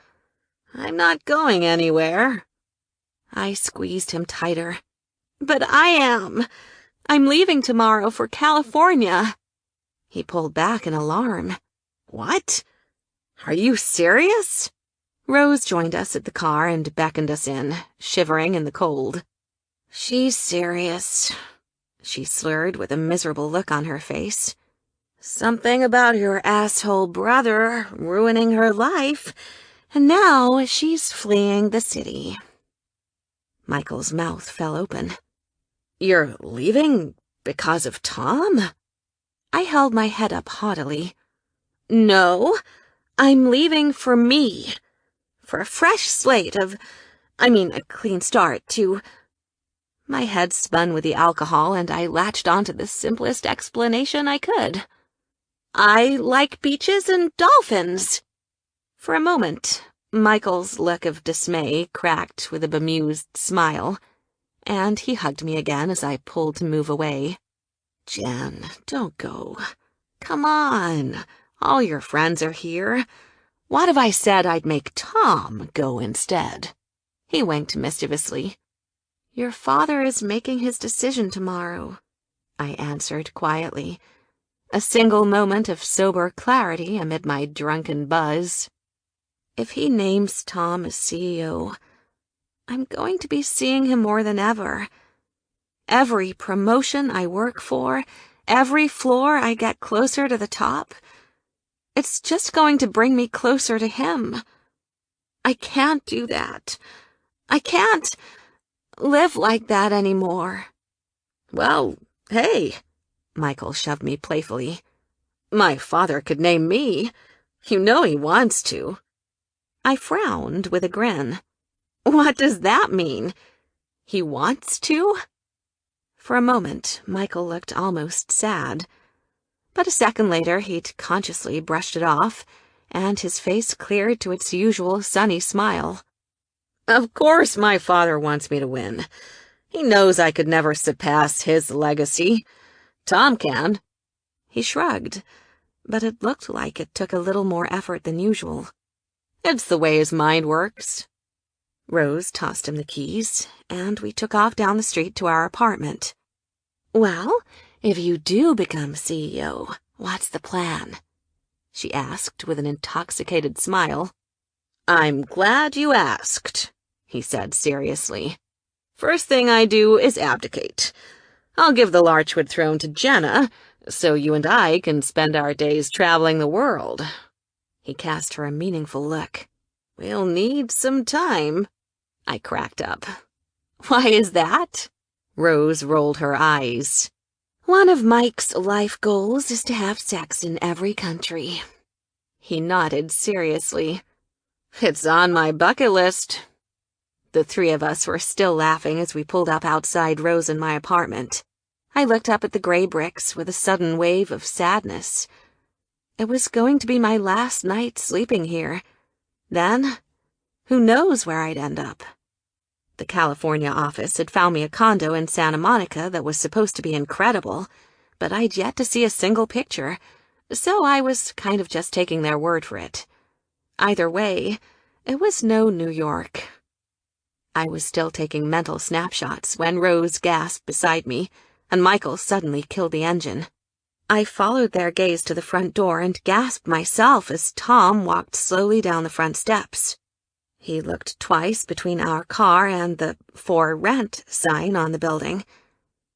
"I'm not going anywhere." I squeezed him tighter. "But I am. I'm leaving tomorrow for California." He pulled back in alarm. "What? Are you serious?" Rose joined us at the car and beckoned us in, shivering in the cold. "She's serious," she slurred with a miserable look on her face. "Something about your asshole brother ruining her life, and now she's fleeing the city." Michael's mouth fell open. You're leaving because of Tom? I held my head up haughtily. No, I'm leaving for me. For a fresh slate a clean start to... My head spun with the alcohol, and I latched onto the simplest explanation I could. I like beaches and dolphins. For a moment, Michael's look of dismay cracked with a bemused smile, and he hugged me again as I pulled to move away. Jen, don't go. Come on. All your friends are here. What if I said I'd make Tom go instead? He winked mischievously. Your father is making his decision tomorrow, I answered quietly, a single moment of sober clarity amid my drunken buzz. If he names Tom as CEO, I'm going to be seeing him more than ever. Every promotion I work for, every floor I get closer to the top, it's just going to bring me closer to him. I can't do that. I can't live like that anymore. Well, hey, Michael shoved me playfully. My father could name me. You know he wants to. I frowned with a grin. What does that mean? He wants to? For a moment, Michael looked almost sad. But a second later, he'd consciously brushed it off, and his face cleared to its usual sunny smile. Of course my father wants me to win. He knows I could never surpass his legacy. Tom can. He shrugged, but it looked like it took a little more effort than usual. It's the way his mind works. Rose tossed him the keys, and we took off down the street to our apartment. Well, if you do become CEO, what's the plan? She asked with an intoxicated smile. I'm glad you asked, he said seriously. First thing I do is abdicate. I'll give the Larchwood throne to Jenna, so you and I can spend our days traveling the world. He cast her a meaningful look. We'll need some time. I cracked up. Why is that? Rose rolled her eyes. One of Mike's life goals is to have sex in every country. He nodded seriously. It's on my bucket list. The three of us were still laughing as we pulled up outside Rose and my apartment. I looked up at the gray bricks with a sudden wave of sadness. It was going to be my last night sleeping here. Then, who knows where I'd end up? The California office had found me a condo in Santa Monica that was supposed to be incredible, but I'd yet to see a single picture, so I was kind of just taking their word for it. Either way, it was no New York. I was still taking mental snapshots when Rose gasped beside me, and Michael suddenly killed the engine. I followed their gaze to the front door and gasped myself as Tom walked slowly down the front steps. He looked twice between our car and the "For Rent" sign on the building,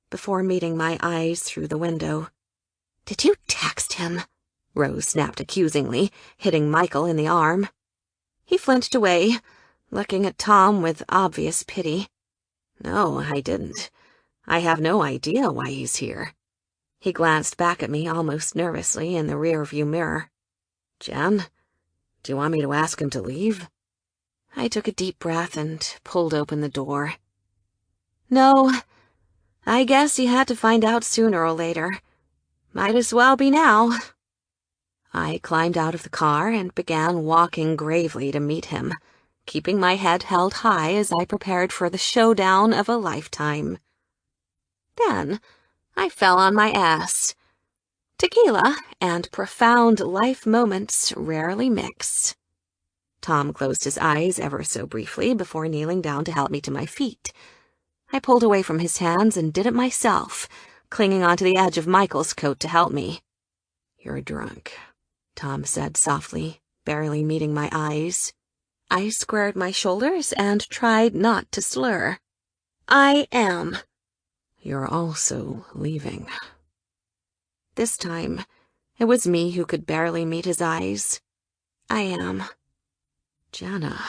before meeting my eyes through the window. "Did you text him?" Rose snapped accusingly, hitting Michael in the arm. He flinched away, looking at Tom with obvious pity. No, I didn't. I have no idea why he's here. He glanced back at me almost nervously in the rearview mirror. Jen, do you want me to ask him to leave? I took a deep breath and pulled open the door. No, I guess he had to find out sooner or later. Might as well be now. I climbed out of the car and began walking gravely to meet him, keeping my head held high as I prepared for the showdown of a lifetime. Then I fell on my ass. Tequila and profound life moments rarely mix. Tom closed his eyes ever so briefly before kneeling down to help me to my feet. I pulled away from his hands and did it myself, clinging onto the edge of Michael's coat to help me. You're drunk, Tom said softly, barely meeting my eyes. I squared my shoulders and tried not to slur. I am. You're also leaving. This time, it was me who could barely meet his eyes. I am. Jenna.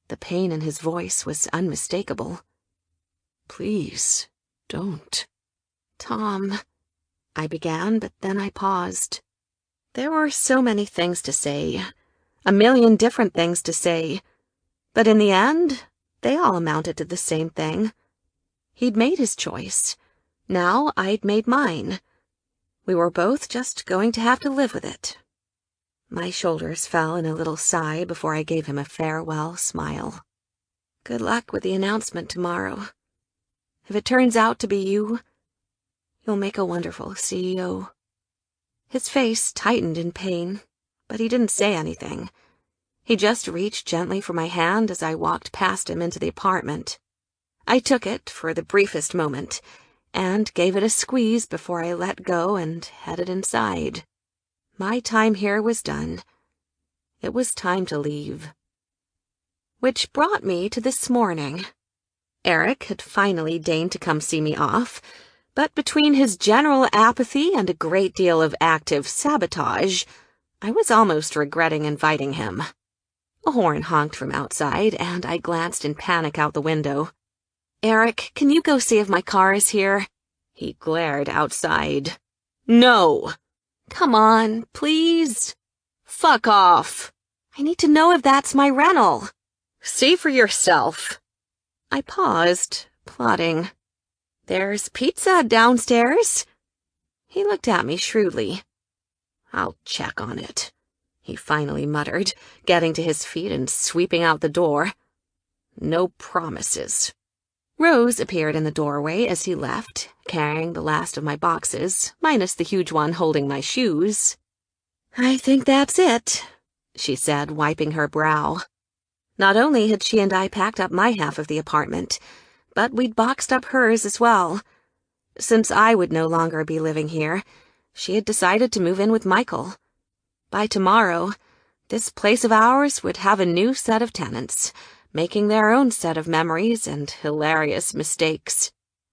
The pain in his voice was unmistakable. Please, Don't. Tom, I began, but then I paused. There were so many things to say, a million different things to say, but in the end, they all amounted to the same thing. He'd made his choice. Now I'd made mine. We were both just going to have to live with it. My shoulders fell in a little sigh before I gave him a farewell smile. Good luck with the announcement tomorrow. If it turns out to be you, you'll make a wonderful CEO. His face tightened in pain, but he didn't say anything. He just reached gently for my hand as I walked past him into the apartment. I took it for the briefest moment, and gave it a squeeze before I let go and headed inside. My time here was done. It was time to leave. Which brought me to this morning. Eric had finally deigned to come see me off, but between his general apathy and a great deal of active sabotage, I was almost regretting inviting him. A horn honked from outside, and I glanced in panic out the window. "Eric, can you go see if my car is here?" He glared outside. "No!" "Come on, please." "Fuck off." "I need to know if that's my rental." "See for yourself." I paused, plotting. "There's pizza downstairs." He looked at me shrewdly. "I'll check on it," he finally muttered, getting to his feet and sweeping out the door. "No promises." Rose appeared in the doorway as he left, carrying the last of my boxes, minus the huge one holding my shoes. "I think that's it," she said, wiping her brow. Not only had she and I packed up my half of the apartment, but we'd boxed up hers as well. Since I would no longer be living here, she had decided to move in with Michael. By tomorrow, this place of ours would have a new set of tenants, making their own set of memories and hilarious mistakes.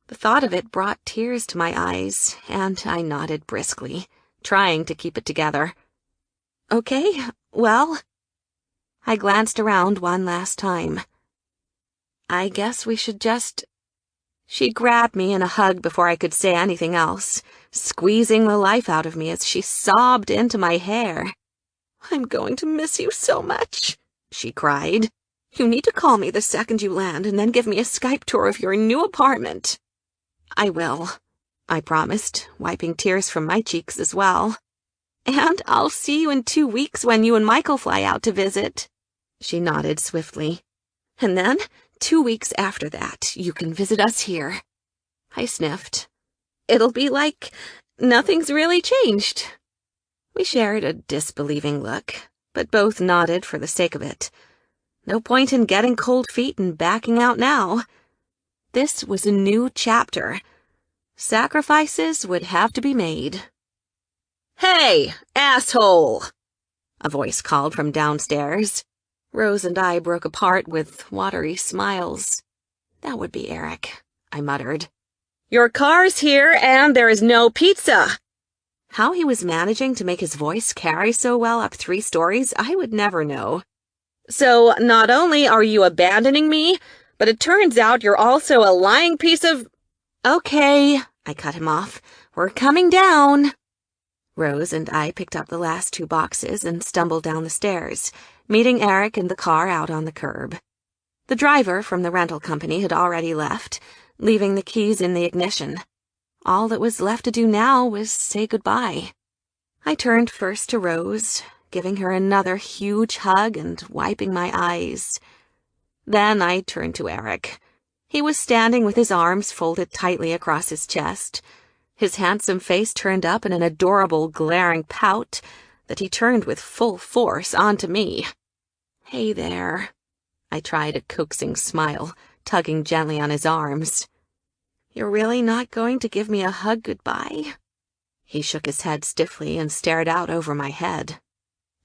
The thought of it brought tears to my eyes, and I nodded briskly, trying to keep it together. "Okay, well..." I glanced around one last time. "I guess we should just..." She grabbed me in a hug before I could say anything else, squeezing the life out of me as she sobbed into my hair. "I'm going to miss you so much," she cried. "You need to call me the second you land and then give me a Skype tour of your new apartment." "I will," I promised, wiping tears from my cheeks as well. "And I'll see you in 2 weeks when you and Michael fly out to visit." She nodded swiftly. "And then, 2 weeks after that, you can visit us here." I sniffed. "It'll be like nothing's really changed." We shared a disbelieving look, but both nodded for the sake of it. No point in getting cold feet and backing out now. This was a new chapter. Sacrifices would have to be made. "Hey, asshole!" a voice called from downstairs. Rose and I broke apart with watery smiles. That would be Eric, I muttered. "Your car's here and there is no pizza." How he was managing to make his voice carry so well up 3 stories, I would never know. "So not only are you abandoning me, but it turns out you're also a lying piece of—" "Okay," I cut him off. "We're coming down." Rose and I picked up the last 2 boxes and stumbled down the stairs, meeting Eric in the car out on the curb. The driver from the rental company had already left, leaving the keys in the ignition. All that was left to do now was say goodbye. I turned first to Rose, giving her another huge hug and wiping my eyes. Then I turned to Eric. He was standing with his arms folded tightly across his chest, his handsome face turned up in an adorable glaring pout that he turned with full force onto me. "Hey there." I tried a coaxing smile, tugging gently on his arms. "You're really not going to give me a hug goodbye?" He shook his head stiffly and stared out over my head.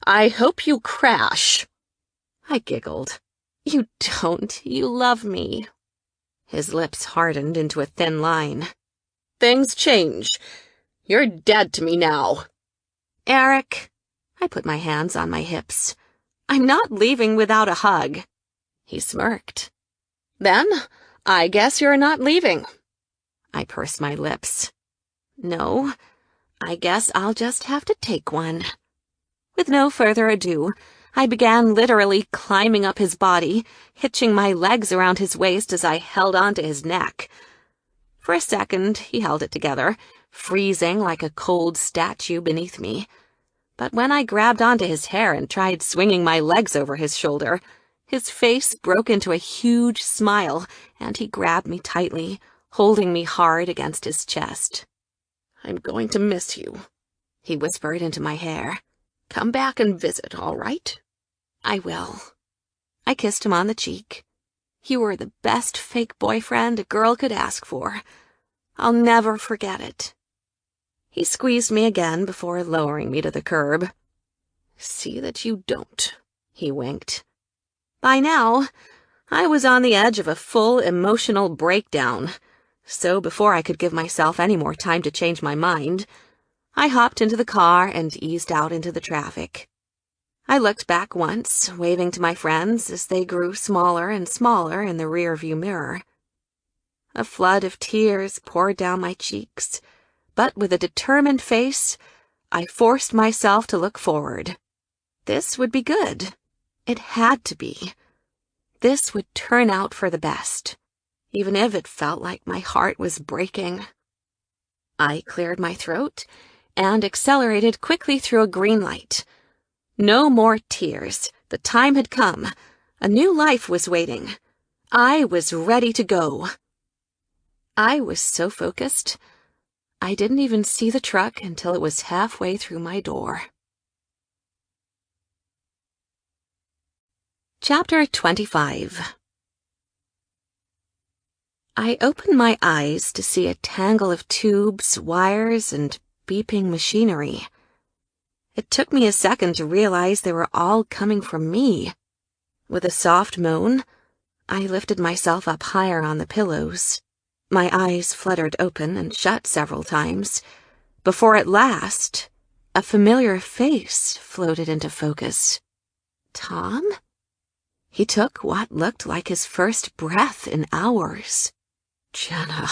"I hope you crash." I giggled. "You don't. You love me." His lips hardened into a thin line. "Things change. You're dead to me now." "Eric." I put my hands on my hips. "I'm not leaving without a hug." He smirked. "Then, I guess you're not leaving." I pursed my lips. No, I guess I'll just have to take one. With no further ado, I began literally climbing up his body, hitching my legs around his waist as I held onto his neck. For a second, he held it together, freezing like a cold statue beneath me. But when I grabbed onto his hair and tried swinging my legs over his shoulder, his face broke into a huge smile, and he grabbed me tightly, holding me hard against his chest. "I'm going to miss you," he whispered into my hair. "Come back and visit, all right?" "I will." I kissed him on the cheek. "You were the best fake boyfriend a girl could ask for. I'll never forget it." He squeezed me again before lowering me to the curb. "See that you don't," he winked. By now, I was on the edge of a full emotional breakdown, so before I could give myself any more time to change my mind, I hopped into the car and eased out into the traffic. I looked back once, waving to my friends as they grew smaller and smaller in the rearview mirror. A flood of tears poured down my cheeks, but with a determined face, I forced myself to look forward. This would be good. It had to be. This would turn out for the best, even if it felt like my heart was breaking. I cleared my throat and accelerated quickly through a green light. No more tears. The time had come. A new life was waiting. I was ready to go. I was so focused, I didn't even see the truck until it was halfway through my door. Chapter 25. I opened my eyes to see a tangle of tubes, wires, and beeping machinery. It took me a second to realize they were all coming from me. With a soft moan, I lifted myself up higher on the pillows. My eyes fluttered open and shut several times, before at last, a familiar face floated into focus. Tom? He took what looked like his first breath in hours. "Jenna."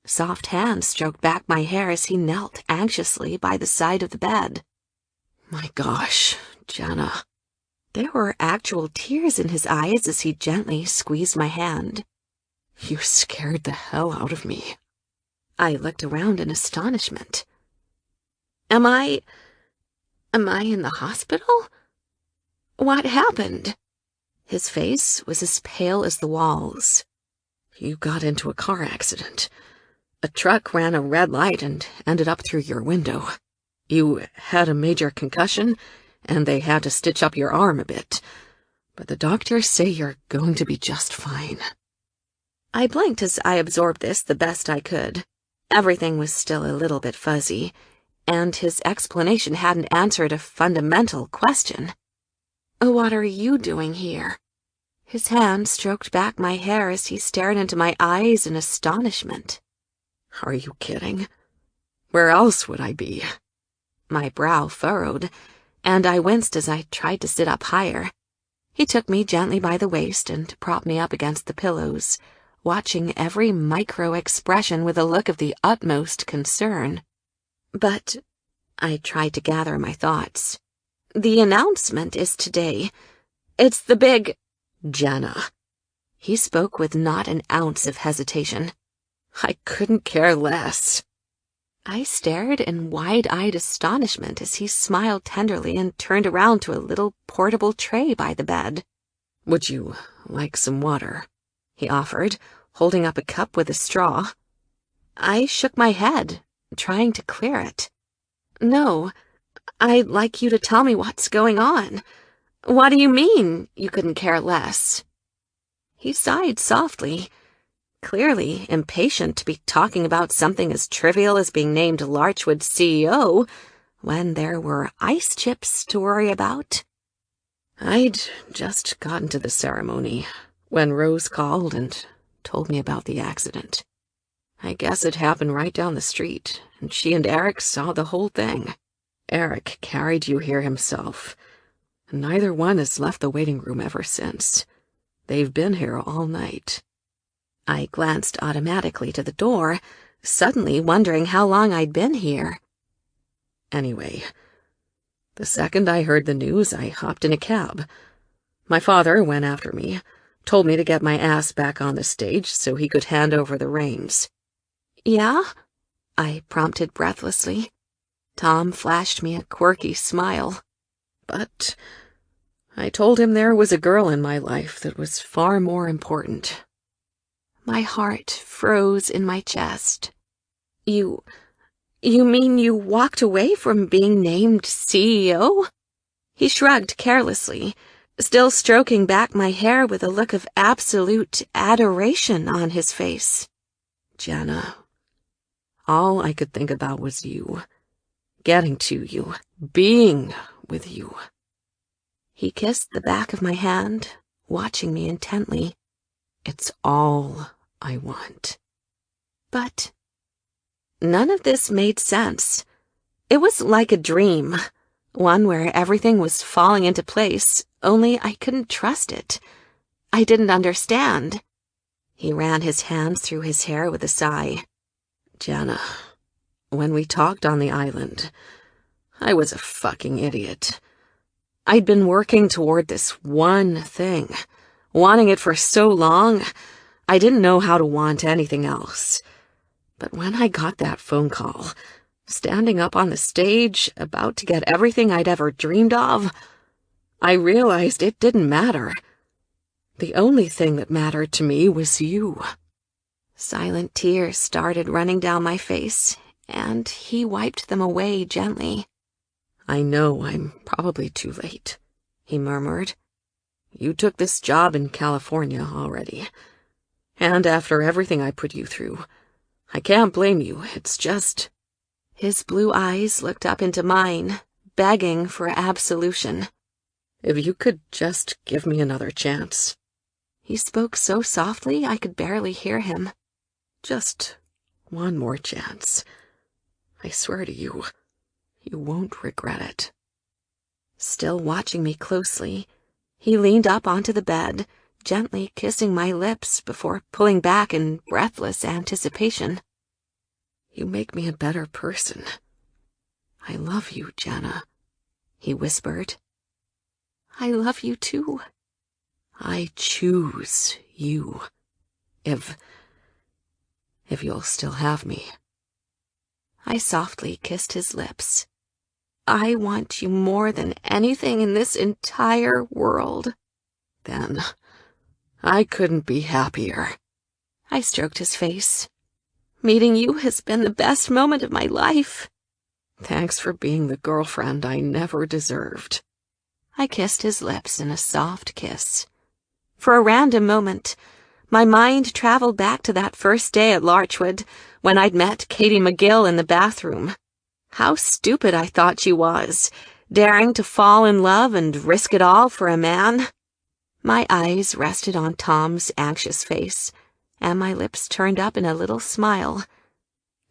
Soft hands stroked back my hair as he knelt anxiously by the side of the bed. "My gosh, Jenna." There were actual tears in his eyes as he gently squeezed my hand. "You scared the hell out of me." I looked around in astonishment. Am I in the hospital? What happened? His face was as pale as the walls. "You got into a car accident. A truck ran a red light and ended up through your window. You had a major concussion, and they had to stitch up your arm a bit. But the doctors say you're going to be just fine." I blinked as I absorbed this the best I could. Everything was still a little bit fuzzy, and his explanation hadn't answered a fundamental question. What are you doing here? His hand stroked back my hair as he stared into my eyes in astonishment. "Are you kidding? Where else would I be?" My brow furrowed, and I winced as I tried to sit up higher. He took me gently by the waist and propped me up against the pillows, watching every micro-expression with a look of the utmost concern. But I tried to gather my thoughts. The announcement is today. It's the big... "Jenna." He spoke with not an ounce of hesitation. "I couldn't care less." I stared in wide-eyed astonishment as he smiled tenderly and turned around to a little portable tray by the bed. "Would you like some water?" he offered, holding up a cup with a straw. I shook my head, trying to clear it. "No, I'd like you to tell me what's going on. What do you mean, you couldn't care less?" He sighed softly, clearly impatient to be talking about something as trivial as being named Larchwood's CEO when there were ice chips to worry about. "I'd just gotten to the ceremony when Rose called and told me about the accident. I guess it happened right down the street, and she and Eric saw the whole thing. Eric carried you here himself, and neither one has left the waiting room ever since. They've been here all night." I glanced automatically to the door, suddenly wondering how long I'd been here. Anyway, the second I heard the news, I hopped in a cab. My father went after me, told me to get my ass back on the stage so he could hand over the reins. Yeah? I prompted breathlessly. Tom flashed me a quirky smile. But I told him there was a girl in my life that was far more important. My heart froze in my chest. You mean you walked away from being named CEO? He shrugged carelessly, still stroking back my hair with a look of absolute adoration on his face. Jana, all I could think about was you. Getting to you. Being with you. He kissed the back of my hand, watching me intently. It's all I want. But none of this made sense. It was like a dream, one where everything was falling into place, only I couldn't trust it. I didn't understand. He ran his hands through his hair with a sigh. Jana, when we talked on the island, I was a fucking idiot. I'd been working toward this one thing, wanting it for so long, I didn't know how to want anything else. But when I got that phone call, standing up on the stage, about to get everything I'd ever dreamed of, I realized it didn't matter. The only thing that mattered to me was you. Silent tears started running down my face, and he wiped them away gently. I know I'm probably too late, he murmured. You took this job in California already. And after everything I put you through, I can't blame you, it's just... His blue eyes looked up into mine, begging for absolution. If you could just give me another chance. He spoke so softly I could barely hear him. Just one more chance. I swear to you, you won't regret it. Still watching me closely, he leaned up onto the bed, gently kissing my lips before pulling back in breathless anticipation. You make me a better person. I love you, Jana, he whispered. I love you too. I choose you. If you'll still have me. I softly kissed his lips. I want you more than anything in this entire world. Then I couldn't be happier. I stroked his face. Meeting you has been the best moment of my life. Thanks for being the girlfriend I never deserved. I kissed his lips in a soft kiss. For a random moment, my mind traveled back to that first day at Larchwood, when I'd met Katie McGill in the bathroom. How stupid I thought she was, daring to fall in love and risk it all for a man. My eyes rested on Tom's anxious face, and my lips turned up in a little smile.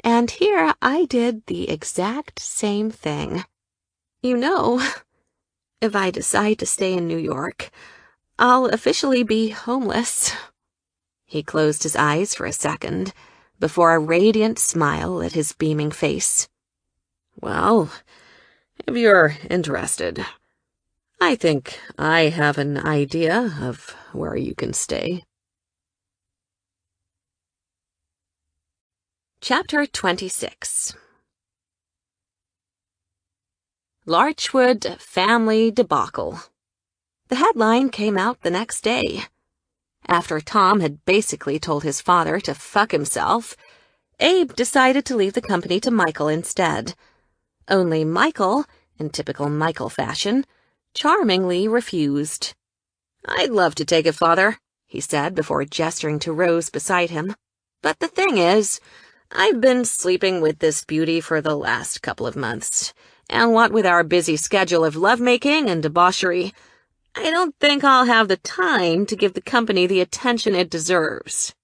And here I did the exact same thing. You know, if I decide to stay in New York, I'll officially be homeless. He closed his eyes for a second, before a radiant smile lit his beaming face. Well, if you're interested, I think I have an idea of where you can stay. Chapter 26. Larchwood Family Debacle. The headline came out the next day. After Tom had basically told his father to fuck himself, Abe decided to leave the company to Michael instead. Only Michael, in typical Michael fashion, charmingly refused. "I'd love to take it, Father," he said before gesturing to Rose beside him. "But the thing is, I've been sleeping with this beauty for the last couple of months, and what with our busy schedule of lovemaking and debauchery, I don't think I'll have the time to give the company the attention it deserves."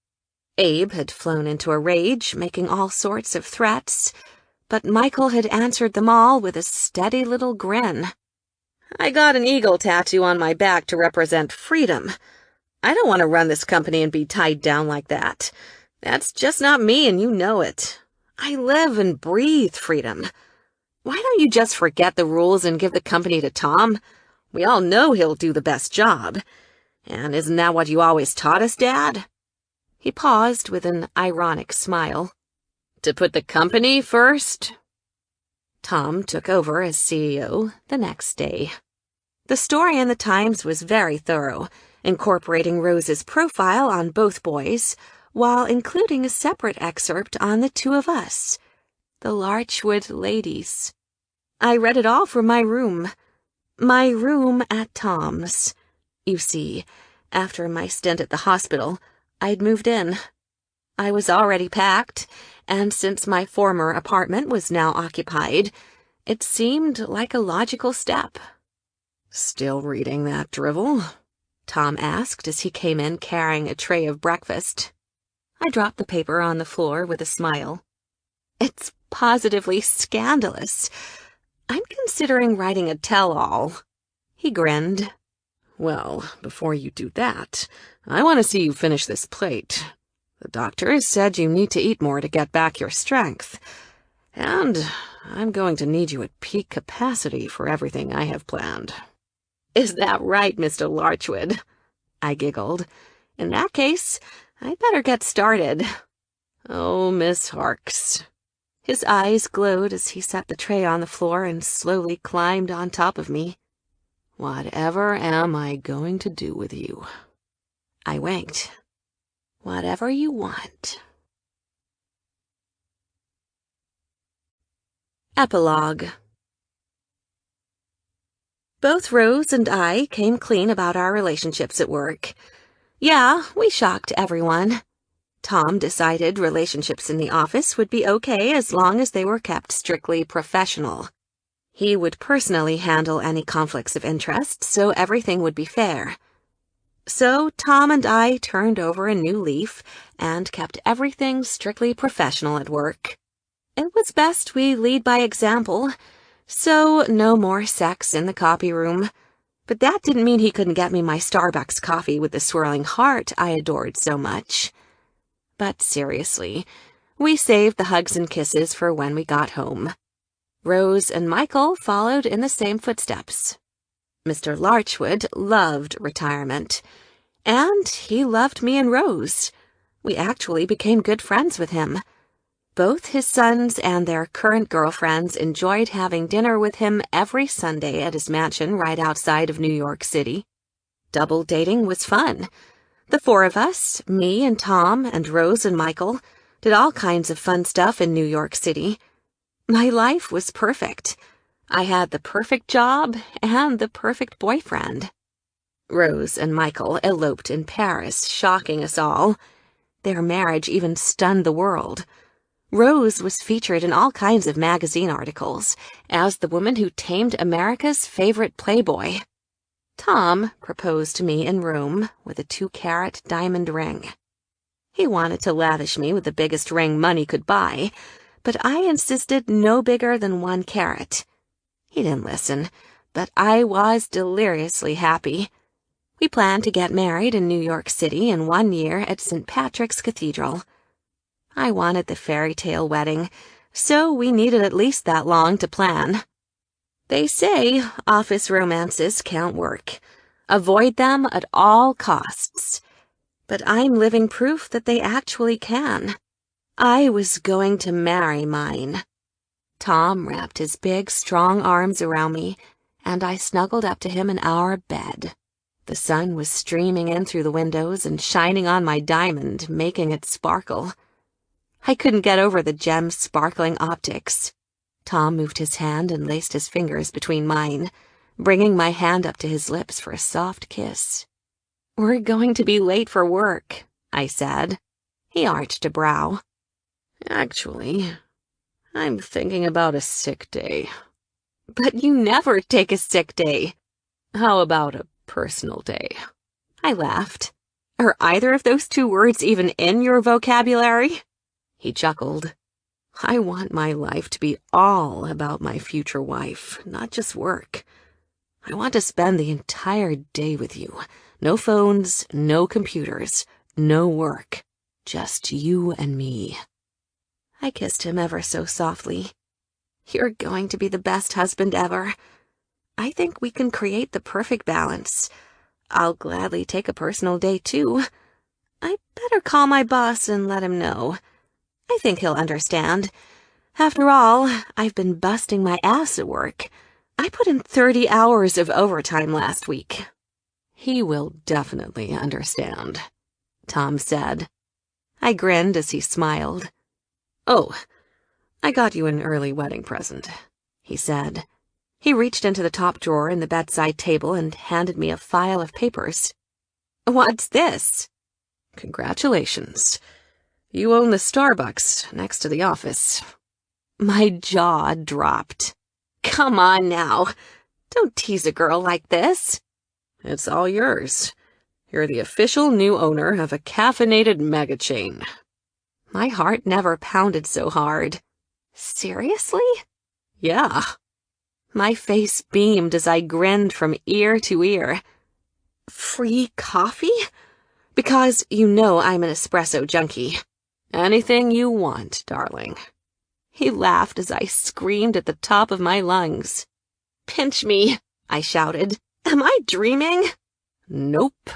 Abe had flown into a rage, making all sorts of threats, but Michael had answered them all with a steady little grin. "I got an eagle tattoo on my back to represent freedom. I don't want to run this company and be tied down like that. That's just not me, and you know it. I live and breathe freedom. Why don't you just forget the rules and give the company to Tom? We all know he'll do the best job. And isn't that what you always taught us, Dad?" He paused with an ironic smile. "To put the company first?" Tom took over as CEO the next day. The story in the Times was very thorough, incorporating Rose's profile on both boys, while including a separate excerpt on the two of us, the Larchwood ladies. I read it all from my room at Tom's. You see, after my stint at the hospital, I'd moved in. I was already packed, and since my former apartment was now occupied, it seemed like a logical step. "Still reading that drivel?" Tom asked as he came in carrying a tray of breakfast. I dropped the paper on the floor with a smile. "It's positively scandalous. I'm considering writing a tell-all." He grinned. "Well, before you do that, I want to see you finish this plate. The doctor said you need to eat more to get back your strength. And I'm going to need you at peak capacity for everything I have planned." "Is that right, Mr. Larchwood?" I giggled. "In that case, I'd better get started." "Oh, Miss Harks." His eyes glowed as he set the tray on the floor and slowly climbed on top of me. "Whatever am I going to do with you?" I winked. "Whatever you want." Epilogue. Both Rose and I came clean about our relationships at work. Yeah, we shocked everyone. Tom decided relationships in the office would be okay as long as they were kept strictly professional. He would personally handle any conflicts of interest, so everything would be fair. So Tom and I turned over a new leaf and kept everything strictly professional at work. It was best we lead by example, so no more sex in the copy room. But that didn't mean he couldn't get me my Starbucks coffee with the swirling heart I adored so much. But seriously, we saved the hugs and kisses for when we got home. Rose and Michael followed in the same footsteps. Mr. Larchwood loved retirement, and he loved me and Rose. We actually became good friends with him. Both his sons and their current girlfriends enjoyed having dinner with him every Sunday at his mansion right outside of New York City. Double dating was fun. The four of us, me and Tom and Rose and Michael, did all kinds of fun stuff in New York City. My life was perfect. I had the perfect job and the perfect boyfriend. Rose and Michael eloped in Paris, shocking us all. Their marriage even stunned the world. Rose was featured in all kinds of magazine articles as the woman who tamed America's favorite playboy. Tom proposed to me in Rome with a 2-carat diamond ring. He wanted to lavish me with the biggest ring money could buy, but I insisted no bigger than 1 carat. He didn't listen, but I was deliriously happy. We planned to get married in New York City in 1 year at St. Patrick's Cathedral. I wanted the fairy tale wedding, so we needed at least that long to plan. They say office romances can't work. Avoid them at all costs. But I'm living proof that they actually can. I was going to marry mine. Tom wrapped his big, strong arms around me, and I snuggled up to him in our bed. The sun was streaming in through the windows and shining on my diamond, making it sparkle. I couldn't get over the gem's sparkling optics. Tom moved his hand and laced his fingers between mine, bringing my hand up to his lips for a soft kiss. "We're going to be late for work," I said. He arched a brow. "Actually, I'm thinking about a sick day." "But you never take a sick day." "How about a personal day?" I laughed. "Are either of those 2 words even in your vocabulary?" He chuckled. "I want my life to be all about my future wife, not just work. I want to spend the entire day with you, No phones, no computers, no work. Just you and me. I kissed him ever so softly. You're going to be the best husband ever. I think we can create the perfect balance. I'll gladly take a personal day, too. I better call my boss and let him know. I think he'll understand. After all, I've been busting my ass at work. I put in 30 hours of overtime last week. He will definitely understand, Tom said. I grinned as he smiled. Oh, I got you an early wedding present, he said. He reached into the top drawer in the bedside table and handed me a file of papers. What's this? Congratulations. You own the Starbucks next to the office. My jaw dropped. Come on now. Don't tease a girl like this. It's all yours. You're the official new owner of a caffeinated mega chain. My heart never pounded so hard. Seriously? Yeah. My face beamed as I grinned from ear to ear. Free coffee? Because you know I'm an espresso junkie. Anything you want, darling. He laughed as I screamed at the top of my lungs. Pinch me, I shouted. Am I dreaming? Nope.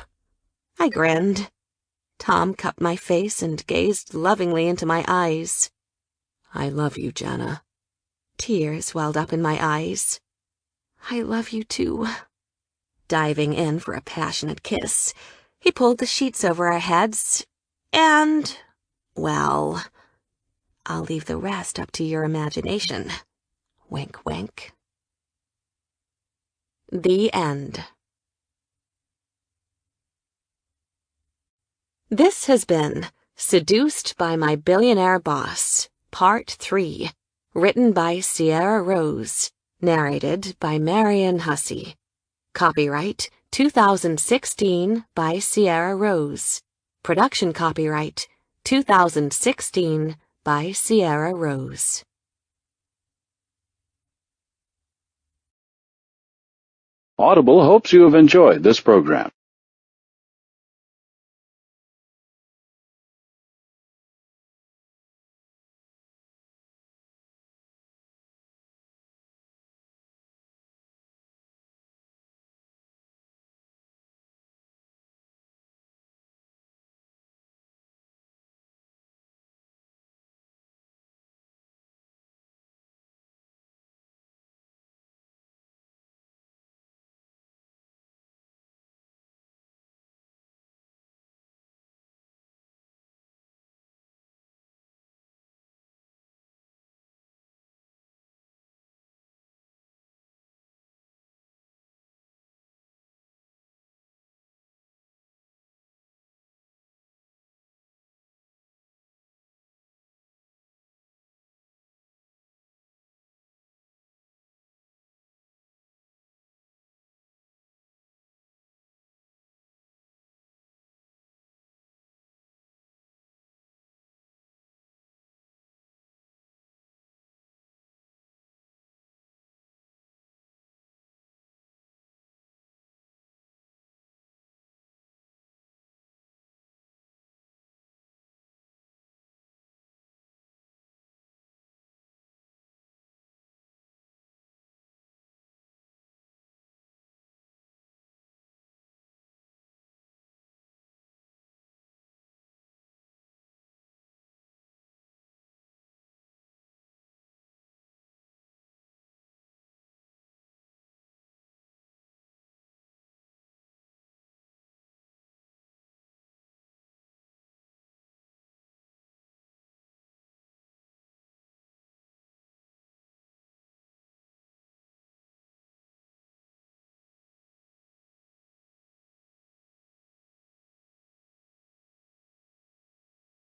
I grinned. Tom cupped my face and gazed lovingly into my eyes. I love you, Jana. Tears welled up in my eyes. I love you too. Diving in for a passionate kiss, he pulled the sheets over our heads, and, well, I'll leave the rest up to your imagination. Wink, wink. The end. This has been Seduced by My Billionaire Boss, Part 3, written by Sierra Rose, narrated by Marian Hussey. Copyright 2016 by Sierra Rose. Production copyright 2016 by Sierra Rose. Audible hopes you have enjoyed this program.